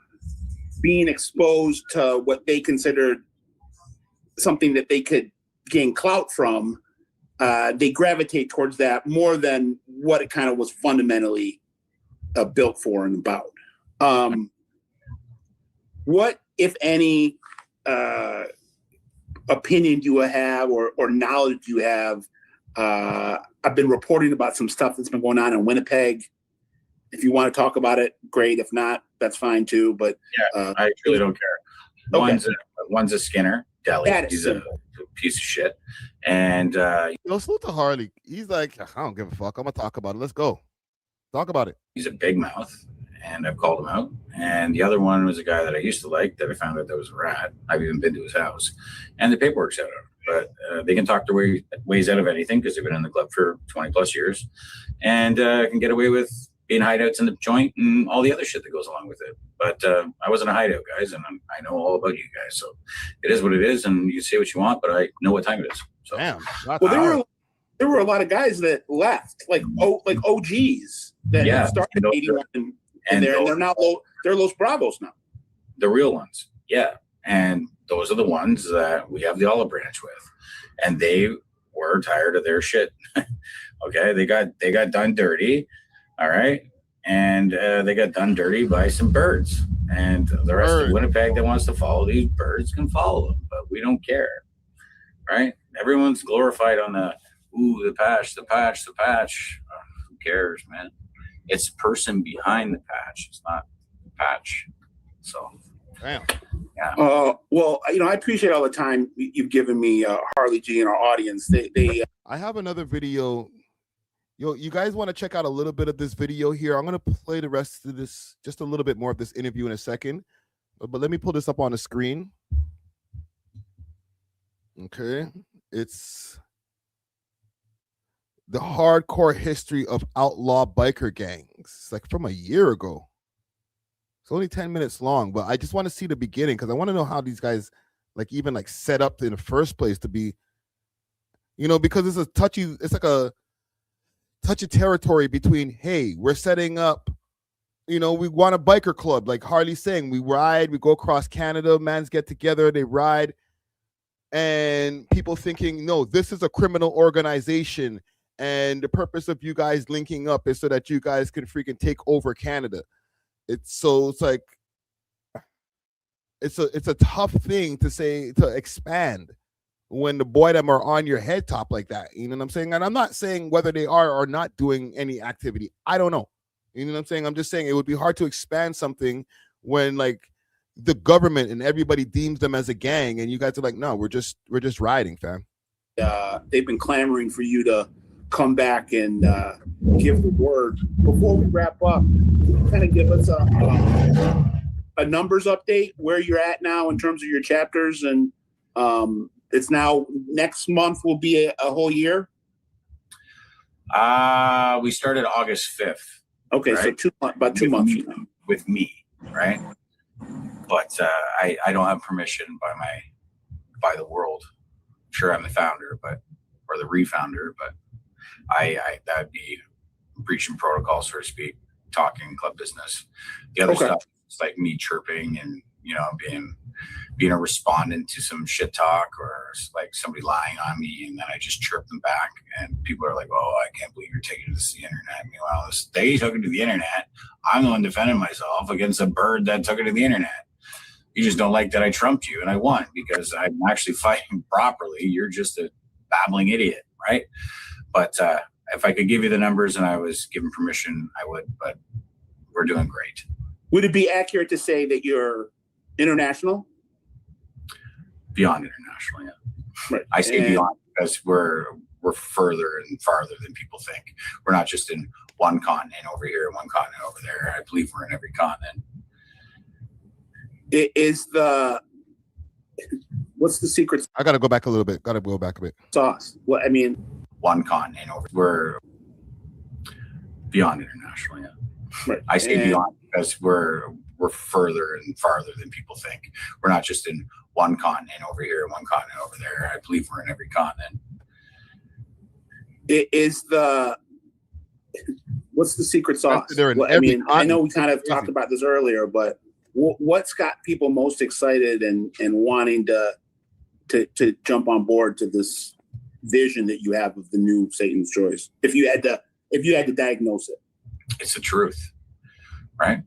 being exposed to what they considered something that they could gain clout from, they gravitate towards that more than what it kind of was fundamentally built for and about. What, if any, opinion do you have or knowledge do you have? I've been reporting about some stuff that's been going on in Winnipeg. If you want to talk about it, great. If not, that's fine too. But
I really don't care. One's a Skinner Deli. He's a piece of shit. And
salute to Harley. He's like, I don't give a fuck. I'm gonna talk about it. Let's go. Talk about it.
He's a big mouth, and I've called him out. And the other one was a guy that I used to like that I found out that was a rat. I've even been to his house, and the paperwork's out of it. But they can talk their ways out of anything because they've been in the club for 20 plus years, and can get away with being hideouts in the joint and all the other shit that goes along with it. But I wasn't a hideout, guys, and I know all about you guys. So it is what it is, and you say what you want, but I know what time it is. So
well, there were a lot of guys that left, like OGs that started 81, and they're now they're Los Bravos now.
The real ones, yeah. And those are the ones that we have the olive branch with, and they were tired of their shit. Okay, they got done dirty. All right. And they got done dirty by some birds. And the rest of Winnipeg that wants to follow these birds can follow them, but we don't care. Right? Everyone's glorified on the patch. Who cares, man? It's the person behind the patch. It's not the patch. So,
damn.
Yeah. Well, I appreciate all the time you've given me, Harley G, and our audience.
I have another video. Yo, you guys want to check out a little bit of this video here? I'm going to play the rest of this, just a little bit more of this interview in a second. But let me pull this up on the screen. Okay. It's the hardcore history of outlaw biker gangs. It's like from a year ago. It's only 10 minutes long, but I just want to see the beginning because I want to know how these guys even set up in the first place to be, because it's like a touchy territory between, hey, we're setting up, we want a biker club, like Harley's saying, we ride, we go across Canada, mans get together, they ride, and people thinking, no, this is a criminal organization, and the purpose of you guys linking up is so that you guys can freaking take over Canada. It's a tough thing to say, to expand when the boy them are on your head top like that, you know what I'm saying? And I'm not saying whether they are or not doing any activity. I don't know. You know what I'm saying? I'm just saying it would be hard to expand something when the government and everybody deems them as a gang, and you guys are like, no, we're just riding, fam.
They've been clamoring for you to come back and give the word. Before we wrap up, kind of give us a numbers update where you're at now in terms of your chapters, and it's now next month will be a whole year.
We started August 5th.
Okay, right? So about 2 months
with me, right? But I don't have permission by the world. Sure, I'm the founder, or the refounder, but that'd be breaching protocol, so to speak, talking club business. The other stuff, it's like me chirping and being a respondent to some shit talk or like somebody lying on me, and then I just chirp them back, and people are like, "Oh, I can't believe you're taking this to the internet." Meanwhile, they took it to the internet. I'm the one defending myself against a bird that took it to the internet. You just don't like that I trumped you, and I won because I'm actually fighting properly. You're just a babbling idiot, right? But if I could give you the numbers and I was given permission, I would. But we're doing great.
Would it be accurate to say that you're international?
Beyond international, yeah.
Right.
I say beyond because we're further and farther than people think. We're not just in one continent over here and one continent over there. I believe we're in every continent.
It is what's the secret
I gotta go back a little bit.
sauce? Well, I mean,
one continent over. We're beyond international, yeah.
Right.
I say beyond because we're further and farther than people think. We're not just in one continent over here, one continent over there. I believe we're in every continent.
It is what's the secret sauce?
Well,
I mean, I know we kind of talked about this earlier, but what's got people most excited and wanting to jump on board to this vision that you have of the new Satan's Choice? If you had to diagnose it,
it's the truth, right?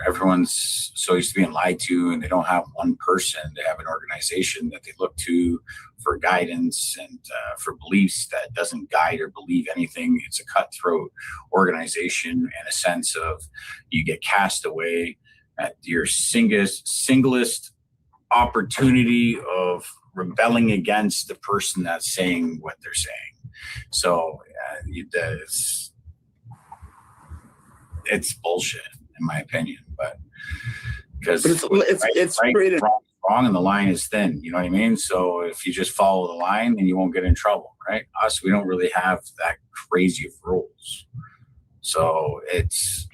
Everyone's so used to being lied to, and they don't have one person. They have an organization that they look to for guidance and for beliefs that doesn't guide or believe anything. It's a cutthroat organization in a sense of you get cast away at your singlest opportunity of rebelling against the person that's saying what they're saying. So it's bullshit in my opinion, but because it's right, wrong and the line is thin, you know what I mean? So if you just follow the line, then you won't get in trouble, right? Us, we don't really have that crazy of rules, so it's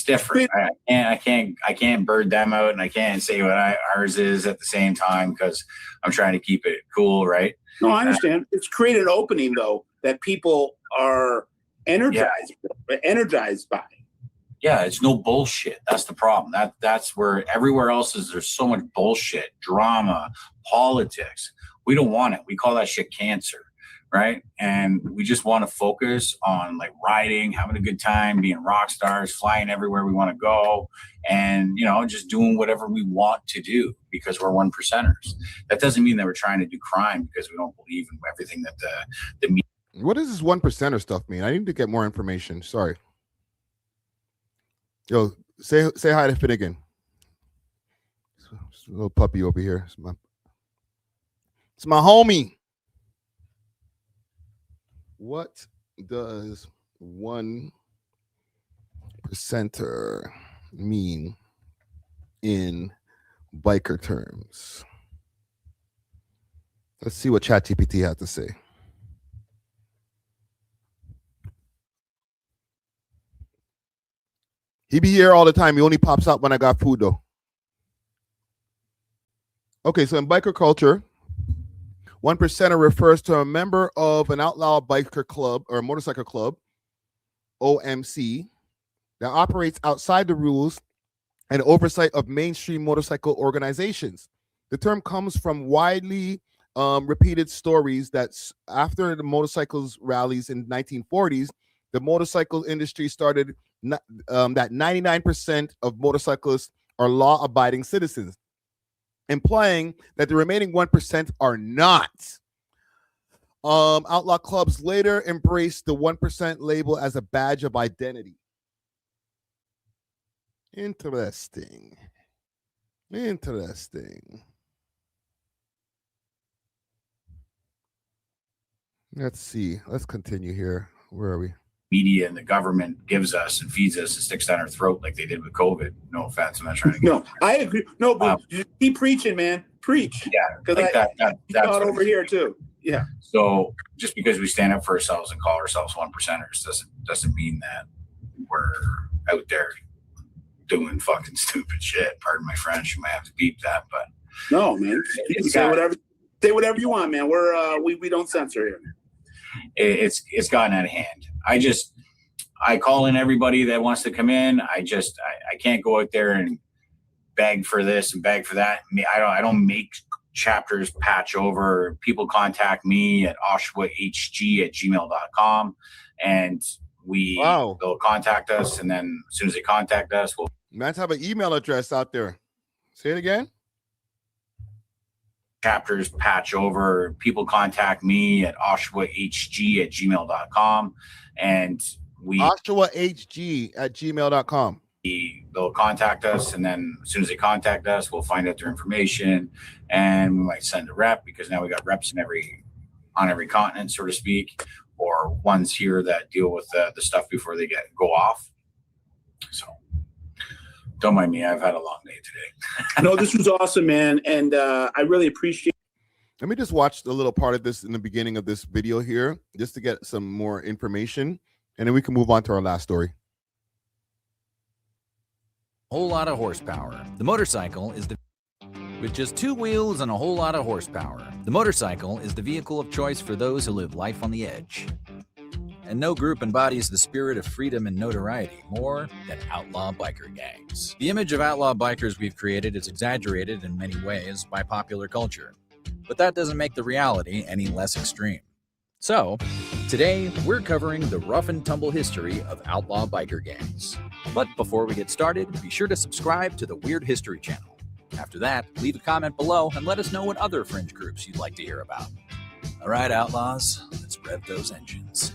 different. I can't bird them out, and I can't say what ours is at the same time because I'm trying to keep it cool, right?
No, I understand. It's created an opening though that people are energized by.
Yeah, it's no bullshit. That's the problem. That's where everywhere else there's so much bullshit, drama, politics. We don't want it. We call that shit cancer, right? And we just want to focus on like riding, having a good time, being rock stars, flying everywhere we want to go, and just doing whatever we want to do because we're one percenters. That doesn't mean that we're trying to do crime because we don't believe in everything that the media.
What does this 1%er stuff mean? I need to get more information. Sorry. Yo, say hi to Finnegan. It's a little puppy over here. It's my homie. What does 1%er mean in biker terms? Let's see what ChatGPT has to say. He be here all the time. He only pops out when I got food, though. Okay, so in biker culture, 1%er refers to a member of an outlaw biker club or motorcycle club, OMC, that operates outside the rules and oversight of mainstream motorcycle organizations. The term comes from widely repeated stories that after the motorcycles rallies in the 1940s, the motorcycle industry started that 99% of motorcyclists are law-abiding citizens, implying that the remaining 1% are not. Outlaw clubs later embraced the 1% label as a badge of identity. Interesting. Let's see. Let's continue here. Where are we?
Media and the government gives us and feeds us and sticks down our throat like they did with COVID. No offense, I'm not trying to.
No, I agree. No, but keep preaching, man. Preach.
Yeah,
because
like that's
over here too. Yeah.
So just because we stand up for ourselves and call ourselves 1%ers doesn't mean that we're out there doing fucking stupid shit. Pardon my French. You might have to beep that, but
no, man. Say whatever you want, man. We're we don't censor here.
It's gotten out of hand. I call in everybody that wants to come in. I can't go out there and beg for this and beg for that. I don't make chapters patch over. People contact me at WHG@gmail.com and they'll contact us, and then as soon as they contact us, we'll
have an email address out there. Say it again.
Chapters patch over. People contact me at OshawaHG@gmail.com, and
OshawaHG@gmail.com.
They'll contact us, and then as soon as they contact us, we'll find out their information, and we might send a rep because now we got reps on every continent, so to speak, or ones here that deal with the stuff before they go off. So Don't mind me. I've had a long day today.
No, this was awesome, man. And I really appreciate.
Let me just watch a little part of this in the beginning of this video here, just to get some more information, and then we can move on to our last story.
Whole lot of horsepower. The motorcycle is with just 2 wheels and a whole lot of horsepower. The motorcycle is the vehicle of choice for those who live life on the edge. And no group embodies the spirit of freedom and notoriety more than outlaw biker gangs. The image of outlaw bikers we've created is exaggerated in many ways by popular culture, but that doesn't make the reality any less extreme. So, today we're covering the rough and tumble history of outlaw biker gangs. But before we get started, be sure to subscribe to the Weird History channel. After that, leave a comment below and let us know what other fringe groups you'd like to hear about. All right, outlaws, let's rev those engines.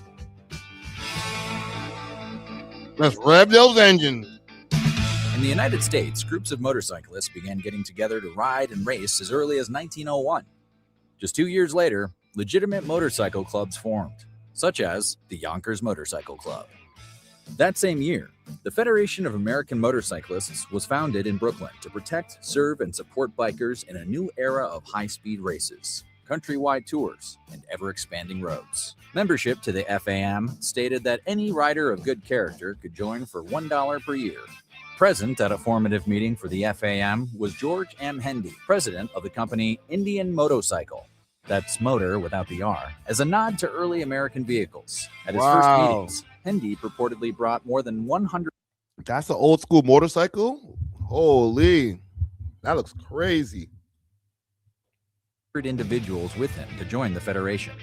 Let's rev those engines.
In the United States, groups of motorcyclists began getting together to ride and race as early as 1901. Just 2 years later, legitimate motorcycle clubs formed, such as the Yonkers Motorcycle Club. That same year, the Federation of American Motorcyclists was founded in Brooklyn to protect, serve, and support bikers in a new era of high-speed races, countrywide tours, and ever-expanding roads. Membership to the FAM stated that any rider of good character could join for $1 per year. Present at a formative meeting for the FAM was George M. Hendy, president of the company Indian Motorcycle. That's motor without the R, as a nod to early American vehicles. At his first meetings, Hendy purportedly brought more than 100.
That's an old school motorcycle? Holy, that looks crazy.
Individuals with him to join the Federation.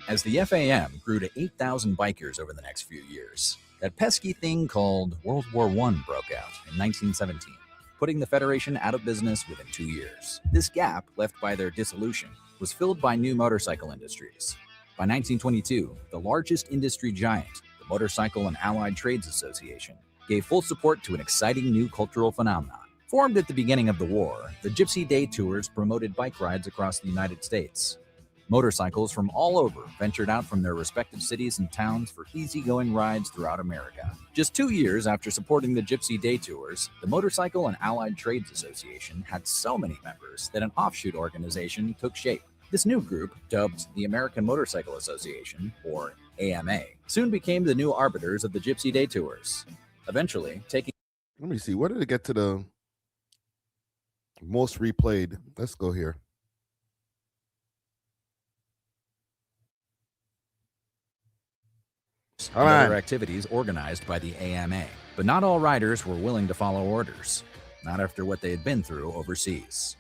As the FAM grew to 8,000 bikers over the next few years, that pesky thing called World War I broke out in 1917, putting the Federation out of business within 2 years. This gap, left by their dissolution, was filled by new motorcycle industries. By 1922, the largest industry giant, the Motorcycle and Allied Trades Association, gave full support to an exciting new cultural phenomenon. Formed at the beginning of the war, the Gypsy Day Tours promoted bike rides across the United States. Motorcycles from all over ventured out from their respective cities and towns for easygoing rides throughout America. Just 2 years after supporting the Gypsy Day Tours, the Motorcycle and Allied Trades Association had so many members that an offshoot organization took shape. This new group, dubbed the American Motorcycle Association, or AMA, soon became the new arbiters of the Gypsy Day Tours, eventually taking...
Let me see, where did it get to the most replayed? Let's go here.
and other activities organized by the AMA. But not all riders were willing to follow orders, not after what they had been through overseas.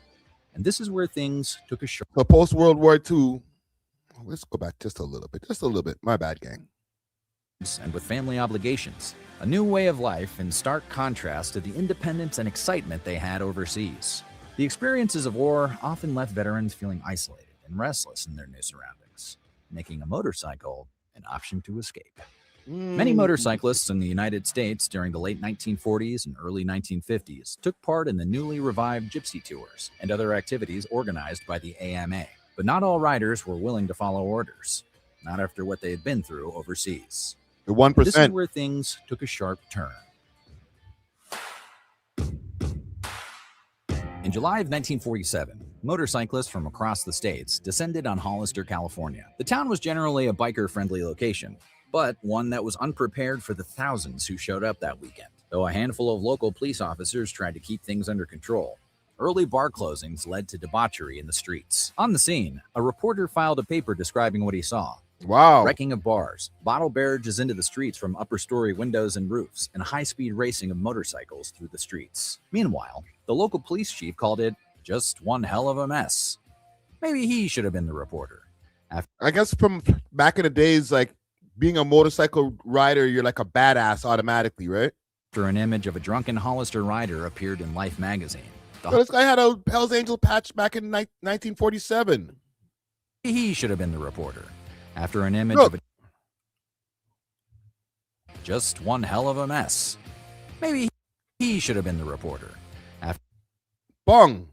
And this is where things took a short.
So post-World War II, let's go back just a little bit. My bad, gang.
And with family obligations, a new way of life in stark contrast to the independence and excitement they had overseas. The experiences of war often left veterans feeling isolated and restless in their new surroundings, making a motorcycle an option to escape. Many motorcyclists in the United States during the late 1940s and early 1950s took part in the newly revived Gypsy Tours and other activities organized by the AMA. But not all riders were willing to follow orders, not after what they had been through overseas.
The 1%.
This is where things took a sharp turn. In July of 1947, motorcyclists from across the states descended on Hollister, California. The town was generally a biker-friendly location, but one that was unprepared for the thousands who showed up that weekend. Though a handful of local police officers tried to keep things under control, early bar closings led to debauchery in the streets. On the scene, a reporter filed a paper describing what he saw.
Wow.
Wrecking of bars, bottle barrages into the streets from upper-story windows and roofs, and high-speed racing of motorcycles through the streets. Meanwhile, the local police chief called it just one hell of a mess. Maybe he should have been the reporter.
I guess from back in the days, like being a motorcycle rider, you're like a badass automatically, right?
After an image of a drunken Hollister rider appeared in Life magazine.
So this guy had a Hell's Angel patch back in 1947.
He should have been the reporter. After an image of a just one hell of a mess. Maybe he should have been the reporter.
Bong.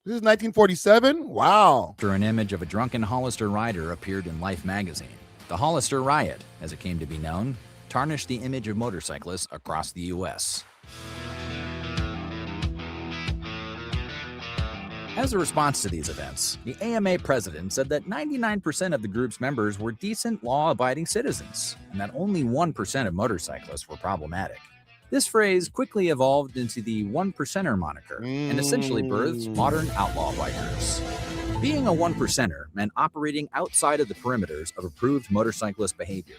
This is 1947? Wow.
After an image of a drunken Hollister rider appeared in Life magazine. The Hollister Riot, as it came to be known, tarnished the image of motorcyclists across the U.S. As a response to these events, the AMA president said that 99% of the group's members were decent, law-abiding citizens, and that only 1% of motorcyclists were problematic. This phrase quickly evolved into the one-percenter moniker and essentially birthed modern outlaw bikers. Being a one-percenter meant operating outside of the perimeters of approved motorcyclist behavior.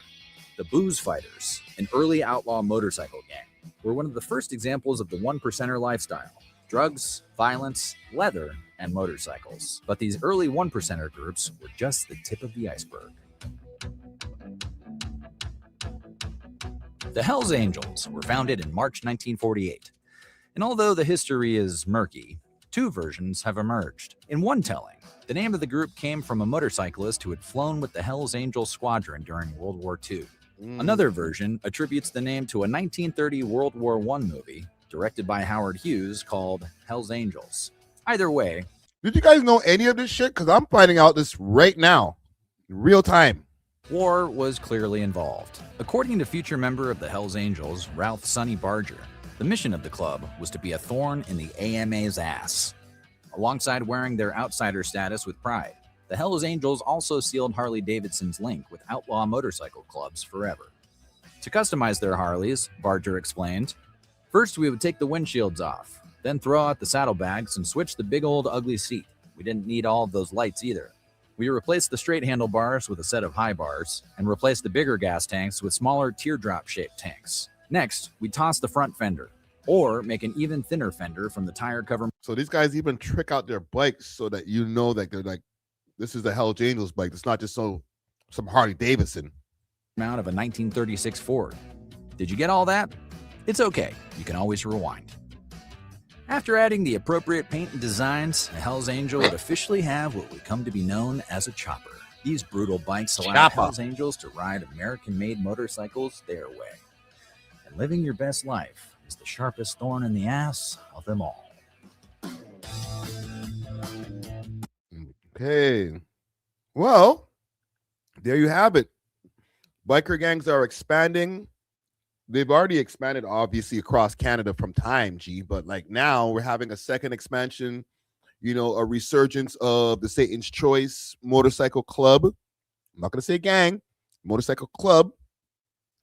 The Booze Fighters, an early outlaw motorcycle gang, were one of the first examples of the one-percenter lifestyle: drugs, violence, leather, and motorcycles. But these early one-percenter groups were just the tip of the iceberg. The Hells Angels were founded in March 1948, and although the history is murky, two versions have emerged. In one telling, the name of the group came from a motorcyclist who had flown with the Hells Angels squadron during World War II. Another version attributes the name to a 1930 World War I movie directed by Howard Hughes called Hells Angels. Either way,
did you guys know any of this shit? Because I'm finding out this right now, in real time.
War was clearly involved. According to future member of the Hells Angels, Ralph Sonny Barger, the mission of the club was to be a thorn in the AMA's ass. Alongside wearing their outsider status with pride, the Hells Angels also sealed Harley-Davidson's link with outlaw motorcycle clubs forever. To customize their Harleys, Barger explained, "First we would take the windshields off, then throw out the saddlebags and switch the big old ugly seat. We didn't need all of those lights either. We replaced the straight handlebars with a set of high bars and replaced the bigger gas tanks with smaller teardrop-shaped tanks. Next, we toss the front fender, or make an even thinner fender from the tire cover."
So these guys even trick out their bikes so that you know that they're like, this is the Hells Angels bike. It's not just some Harley Davidson.
Out of a 1936 Ford. Did you get all that? It's okay. You can always rewind. After adding the appropriate paint and designs, the Hells Angel would officially have what would come to be known as a chopper. These brutal bikes allow Hells Angels to ride American-made motorcycles their way. And living your best life is the sharpest thorn in the ass of them all.
Okay. Well, there you have it. Biker gangs are expanding. They've already expanded, obviously, across Canada from time, G, but like now we're having a second expansion, you know, a resurgence of the Satan's Choice Motorcycle Club. I'm not going to say gang, motorcycle club.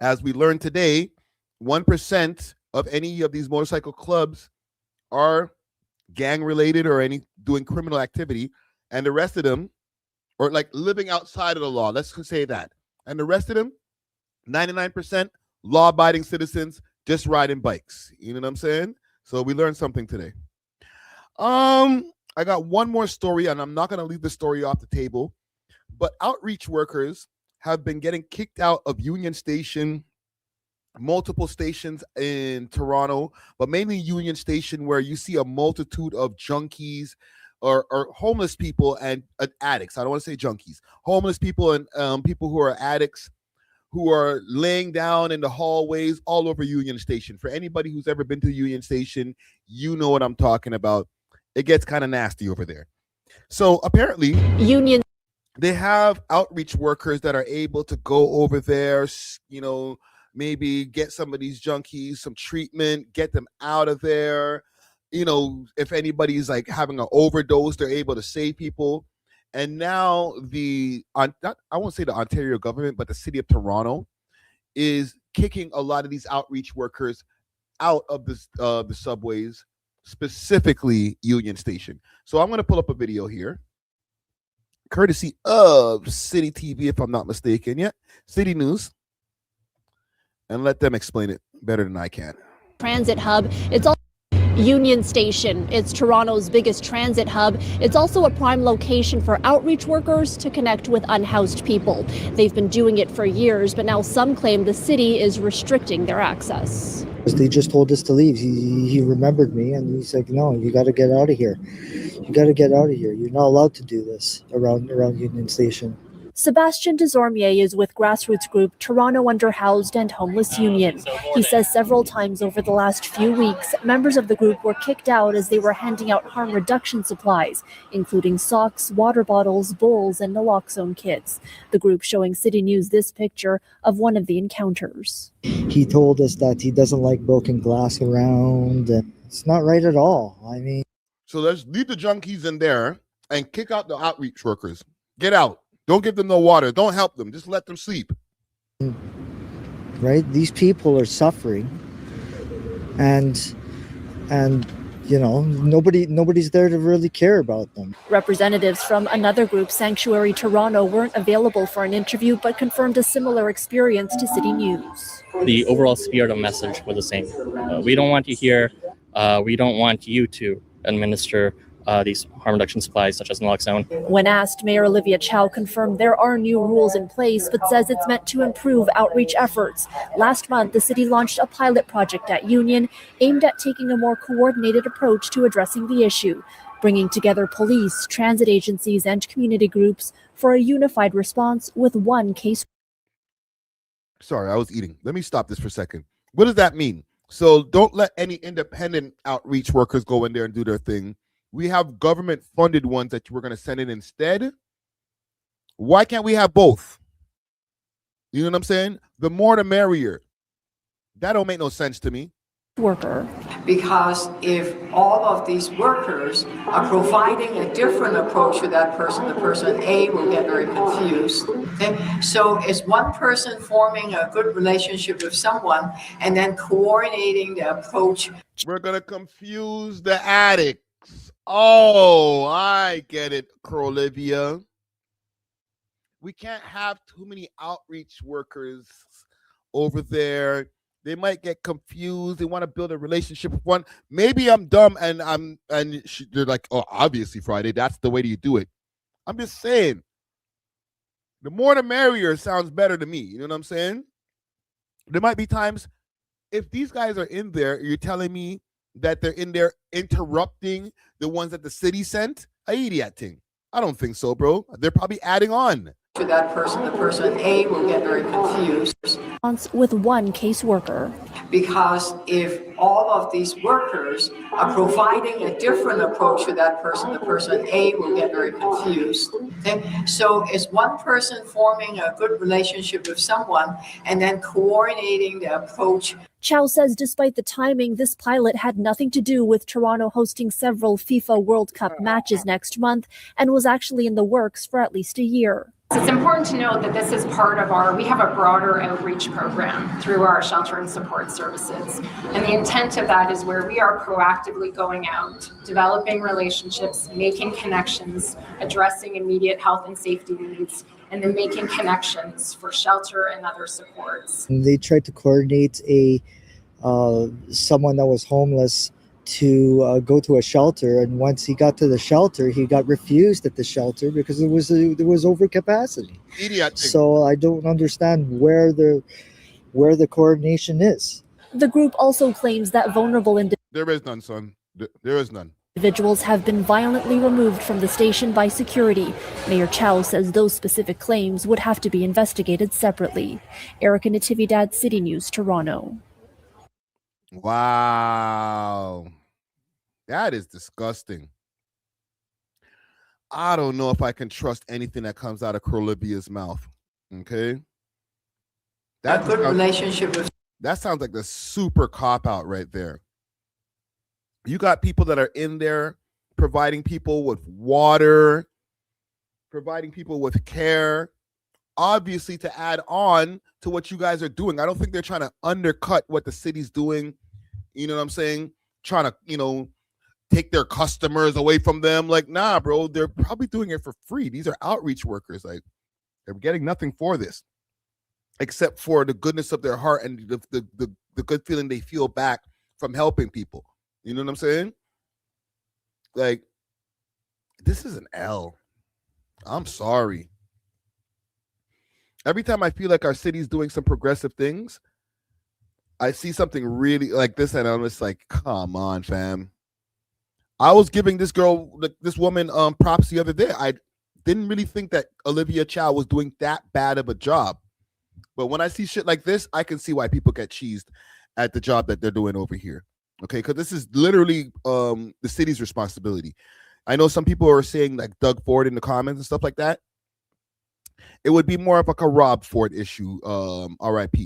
As we learned today, 1% of any of these motorcycle clubs are gang related or any doing criminal activity, and the rest of them or like living outside of the law. Let's say that. And the rest of them, 99% law-abiding citizens just riding bikes. You know what I'm saying? So we learned something today. I got one more story, and I'm not going to leave the story off the table, but outreach workers have been getting kicked out of Union Station, multiple stations in Toronto, but mainly Union Station, where you see a multitude of junkies or homeless people and addicts. I don't want to say junkies, homeless people and people who are addicts who are laying down in the hallways all over Union Station. For anybody who's ever been to Union Station, you know what I'm talking about. It gets kind of nasty over there. So apparently, they have outreach workers that are able to go over there, you know, maybe get some of these junkies some treatment, get them out of there. You know, if anybody's like having an overdose, they're able to save people. And now I won't say the Ontario government, but the city of Toronto is kicking a lot of these outreach workers out of the subways, specifically Union Station. So I'm going to pull up a video here, courtesy of City TV, if I'm not mistaken. Yeah, City News. And let them explain it better than I can.
Transit hub. It's also Union Station. It's Toronto's biggest transit hub. It's also a prime location for outreach workers to connect with unhoused people. They've been doing it for years, but now some claim the city is restricting their access.
They just told us to leave. He remembered me, and he's like, no, you got to get out of here. You got to get out of here. You're not allowed to do this around Union Station.
Sebastien Desormier is with grassroots group Toronto Underhoused and Homeless Union. He says several times over the last few weeks, members of the group were kicked out as they were handing out harm reduction supplies, including socks, water bottles, bowls, and naloxone kits. The group showing City News this picture of one of the encounters.
He told us that he doesn't like broken glass around. And it's not right at all. I mean,
So let's leave the junkies in there and kick out the outreach workers. Get out. Don't give them no water. Don't help them. Just let them sleep.
right? These people are suffering, and you know, nobody's there to really care about them.
Representatives from another group, Sanctuary Toronto, weren't available for an interview but confirmed a similar experience to City News.
The overall spirit of message was the same. We don't want you here. We don't want you to administer these harm reduction supplies such as naloxone.
When asked, Mayor Olivia Chow confirmed there are new rules in place, but says it's meant to improve outreach efforts. Last month, the city launched a pilot project at Union aimed at taking a more coordinated approach to addressing the issue, bringing together police, transit agencies, and community groups for a unified response with one case.
Sorry, I was eating. Let me stop this for a second. What does that mean? So don't let any independent outreach workers go in there and do their thing. We have government-funded ones that we're going to send in instead. Why can't we have both? You know what I'm saying? The more the merrier. That don't make no sense to me.
Worker. Because if all of these workers are providing a different approach to that person, the person A will get very confused. Okay? So is one person forming a good relationship with someone and then coordinating the approach?
We're going to confuse the addicts. Oh, I get it, Olivia. We can't have too many outreach workers over there. They might get confused. They want to build a relationship with one. Maybe I'm dumb and they're like, oh, obviously Friday, that's the way you do it. I'm just saying, the more the merrier sounds better to me. You know what I'm saying? There might be times, if these guys are in there, you're telling me that they're in there interrupting the ones that the city sent? I idiot thing. I don't think so, bro. They're probably adding on.
To that person, the person A will get very confused.
With one caseworker.
Because if all of these workers are providing a different approach to that person, the person A will get very confused. Okay? So is one person forming a good relationship with someone and then coordinating the approach?
Chow says despite the timing, this pilot had nothing to do with Toronto hosting several FIFA World Cup matches next month and was actually in the works for at least a year.
It's important to note that this is part of we have a broader outreach program through our shelter and support services. And the intent of that is where we are proactively going out, developing relationships, making connections, addressing immediate health and safety needs, and then making connections for shelter and other supports.
And they tried to coordinate someone that was homeless to go to a shelter, and once he got to the shelter, he got refused at the shelter because there was overcapacity.
Idiot.
So I don't understand where the coordination is.
The group also claims that vulnerable
There is none, son. There is none.
Individuals have been violently removed from the station by security. Mayor Chow says those specific claims would have to be investigated separately. Erica Natividad, City News, Toronto.
Wow. That is disgusting. I don't know if I can trust anything that comes out of Olivia's mouth. Okay?
A good relationship with.
That sounds like the super cop-out right there. You got people that are in there providing people with water, providing people with care, obviously to add on to what you guys are doing. I don't think they're trying to undercut what the city's doing. You know what I'm saying? Trying to, take their customers away from them. Like, nah, bro, they're probably doing it for free. These are outreach workers. Like, they're getting nothing for this except for the goodness of their heart and the good feeling they feel back from helping people. You know what I'm saying? Like, this is an L. I'm sorry. Every time I feel like our city's doing some progressive things, I see something really like this, and I'm just like, come on, fam. I was giving this woman props the other day. didn't really think that Olivia Chow was doing that bad of a job. But when I see shit like this, I can see why people get cheesed at the job that they're doing over here. Okay, because this is literally the city's responsibility. I know some people are saying like Doug Ford in the comments and stuff like that. It would be more of like a Rob Ford issue, RIP.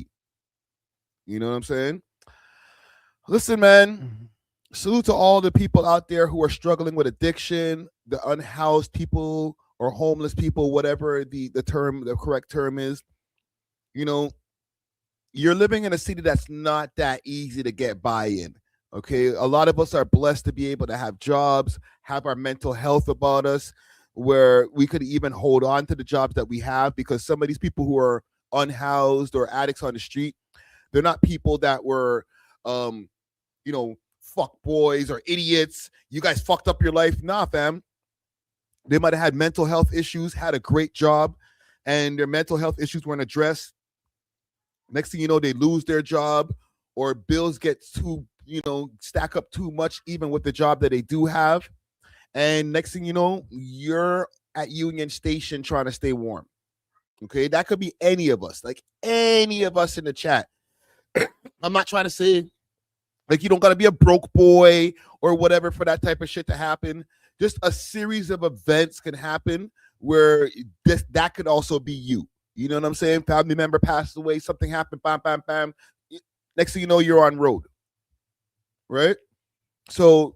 You know what I'm saying? Listen, man, salute to all the people out there who are struggling with addiction, the unhoused people or homeless people, whatever the correct term is. You know, you're living in a city that's not that easy to get by in. Okay, a lot of us are blessed to be able to have jobs, have our mental health about us, where we could even hold on to the jobs that we have, because some of these people who are unhoused or addicts on the street, they're not people that were, fuck boys or idiots. You guys fucked up your life. Nah, fam. They might have had mental health issues, had a great job, and their mental health issues weren't addressed. Next thing you know, they lose their job, or bills get too, stack up too much, even with the job that they do have. And next thing you know, you're at Union Station trying to stay warm. Okay, that could be any of us, like any of us in the chat. I'm not trying to say like you don't got to be a broke boy or whatever for that type of shit to happen. Just a series of events can happen where that could also be you. You know what I'm saying? Family member passed away, something happened, bam, bam, bam. Next thing you know, you're on road, right? So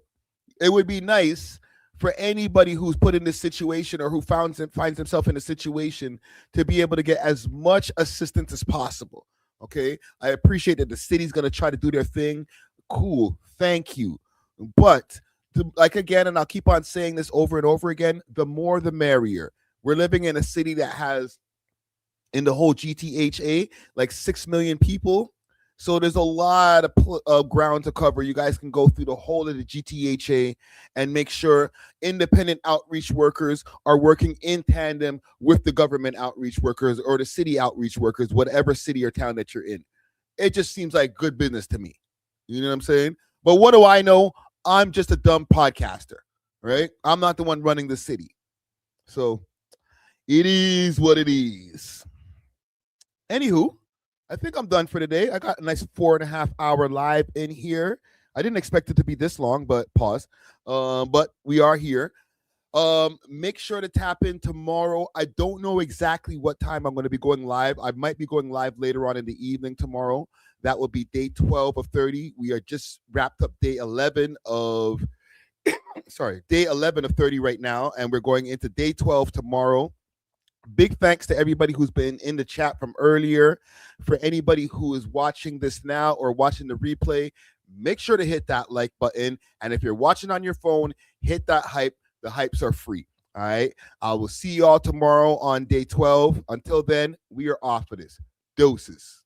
it would be nice for anybody who's put in this situation or who finds himself in a situation to be able to get as much assistance as possible. Okay, I appreciate that the city's going to try to do their thing. Cool, thank you. But again, and I'll keep on saying this over and over again, the more the merrier. We're living in a city that has, in the whole GTHA, like 6 million people. So there's a lot of ground to cover. You guys can go through the whole of the GTHA and make sure independent outreach workers are working in tandem with the government outreach workers or the city outreach workers, whatever city or town that you're in. It just seems like good business to me. You know what I'm saying? But what do I know? I'm just a dumb podcaster, right? I'm not the one running the city. So it is what it is. Anywho, I think I'm done for today. I got a nice 4.5 hour live in here. I didn't expect it to be this long, but pause. But we are here. Make sure to tap in tomorrow. I don't know exactly what time I'm going to be going live. I might be going live later on in the evening tomorrow. That will be day 12 of 30. We are just wrapped up day 11 of day 11 of 30 right now, and we're going into day 12 tomorrow. Big thanks to everybody who's been in the chat from earlier. For anybody who is watching this now or watching the replay, make sure to hit that like button. And if you're watching on your phone, hit that hype. The hypes are free. All right. I will see you all tomorrow on day 12. Until then, we are off of this. Doses.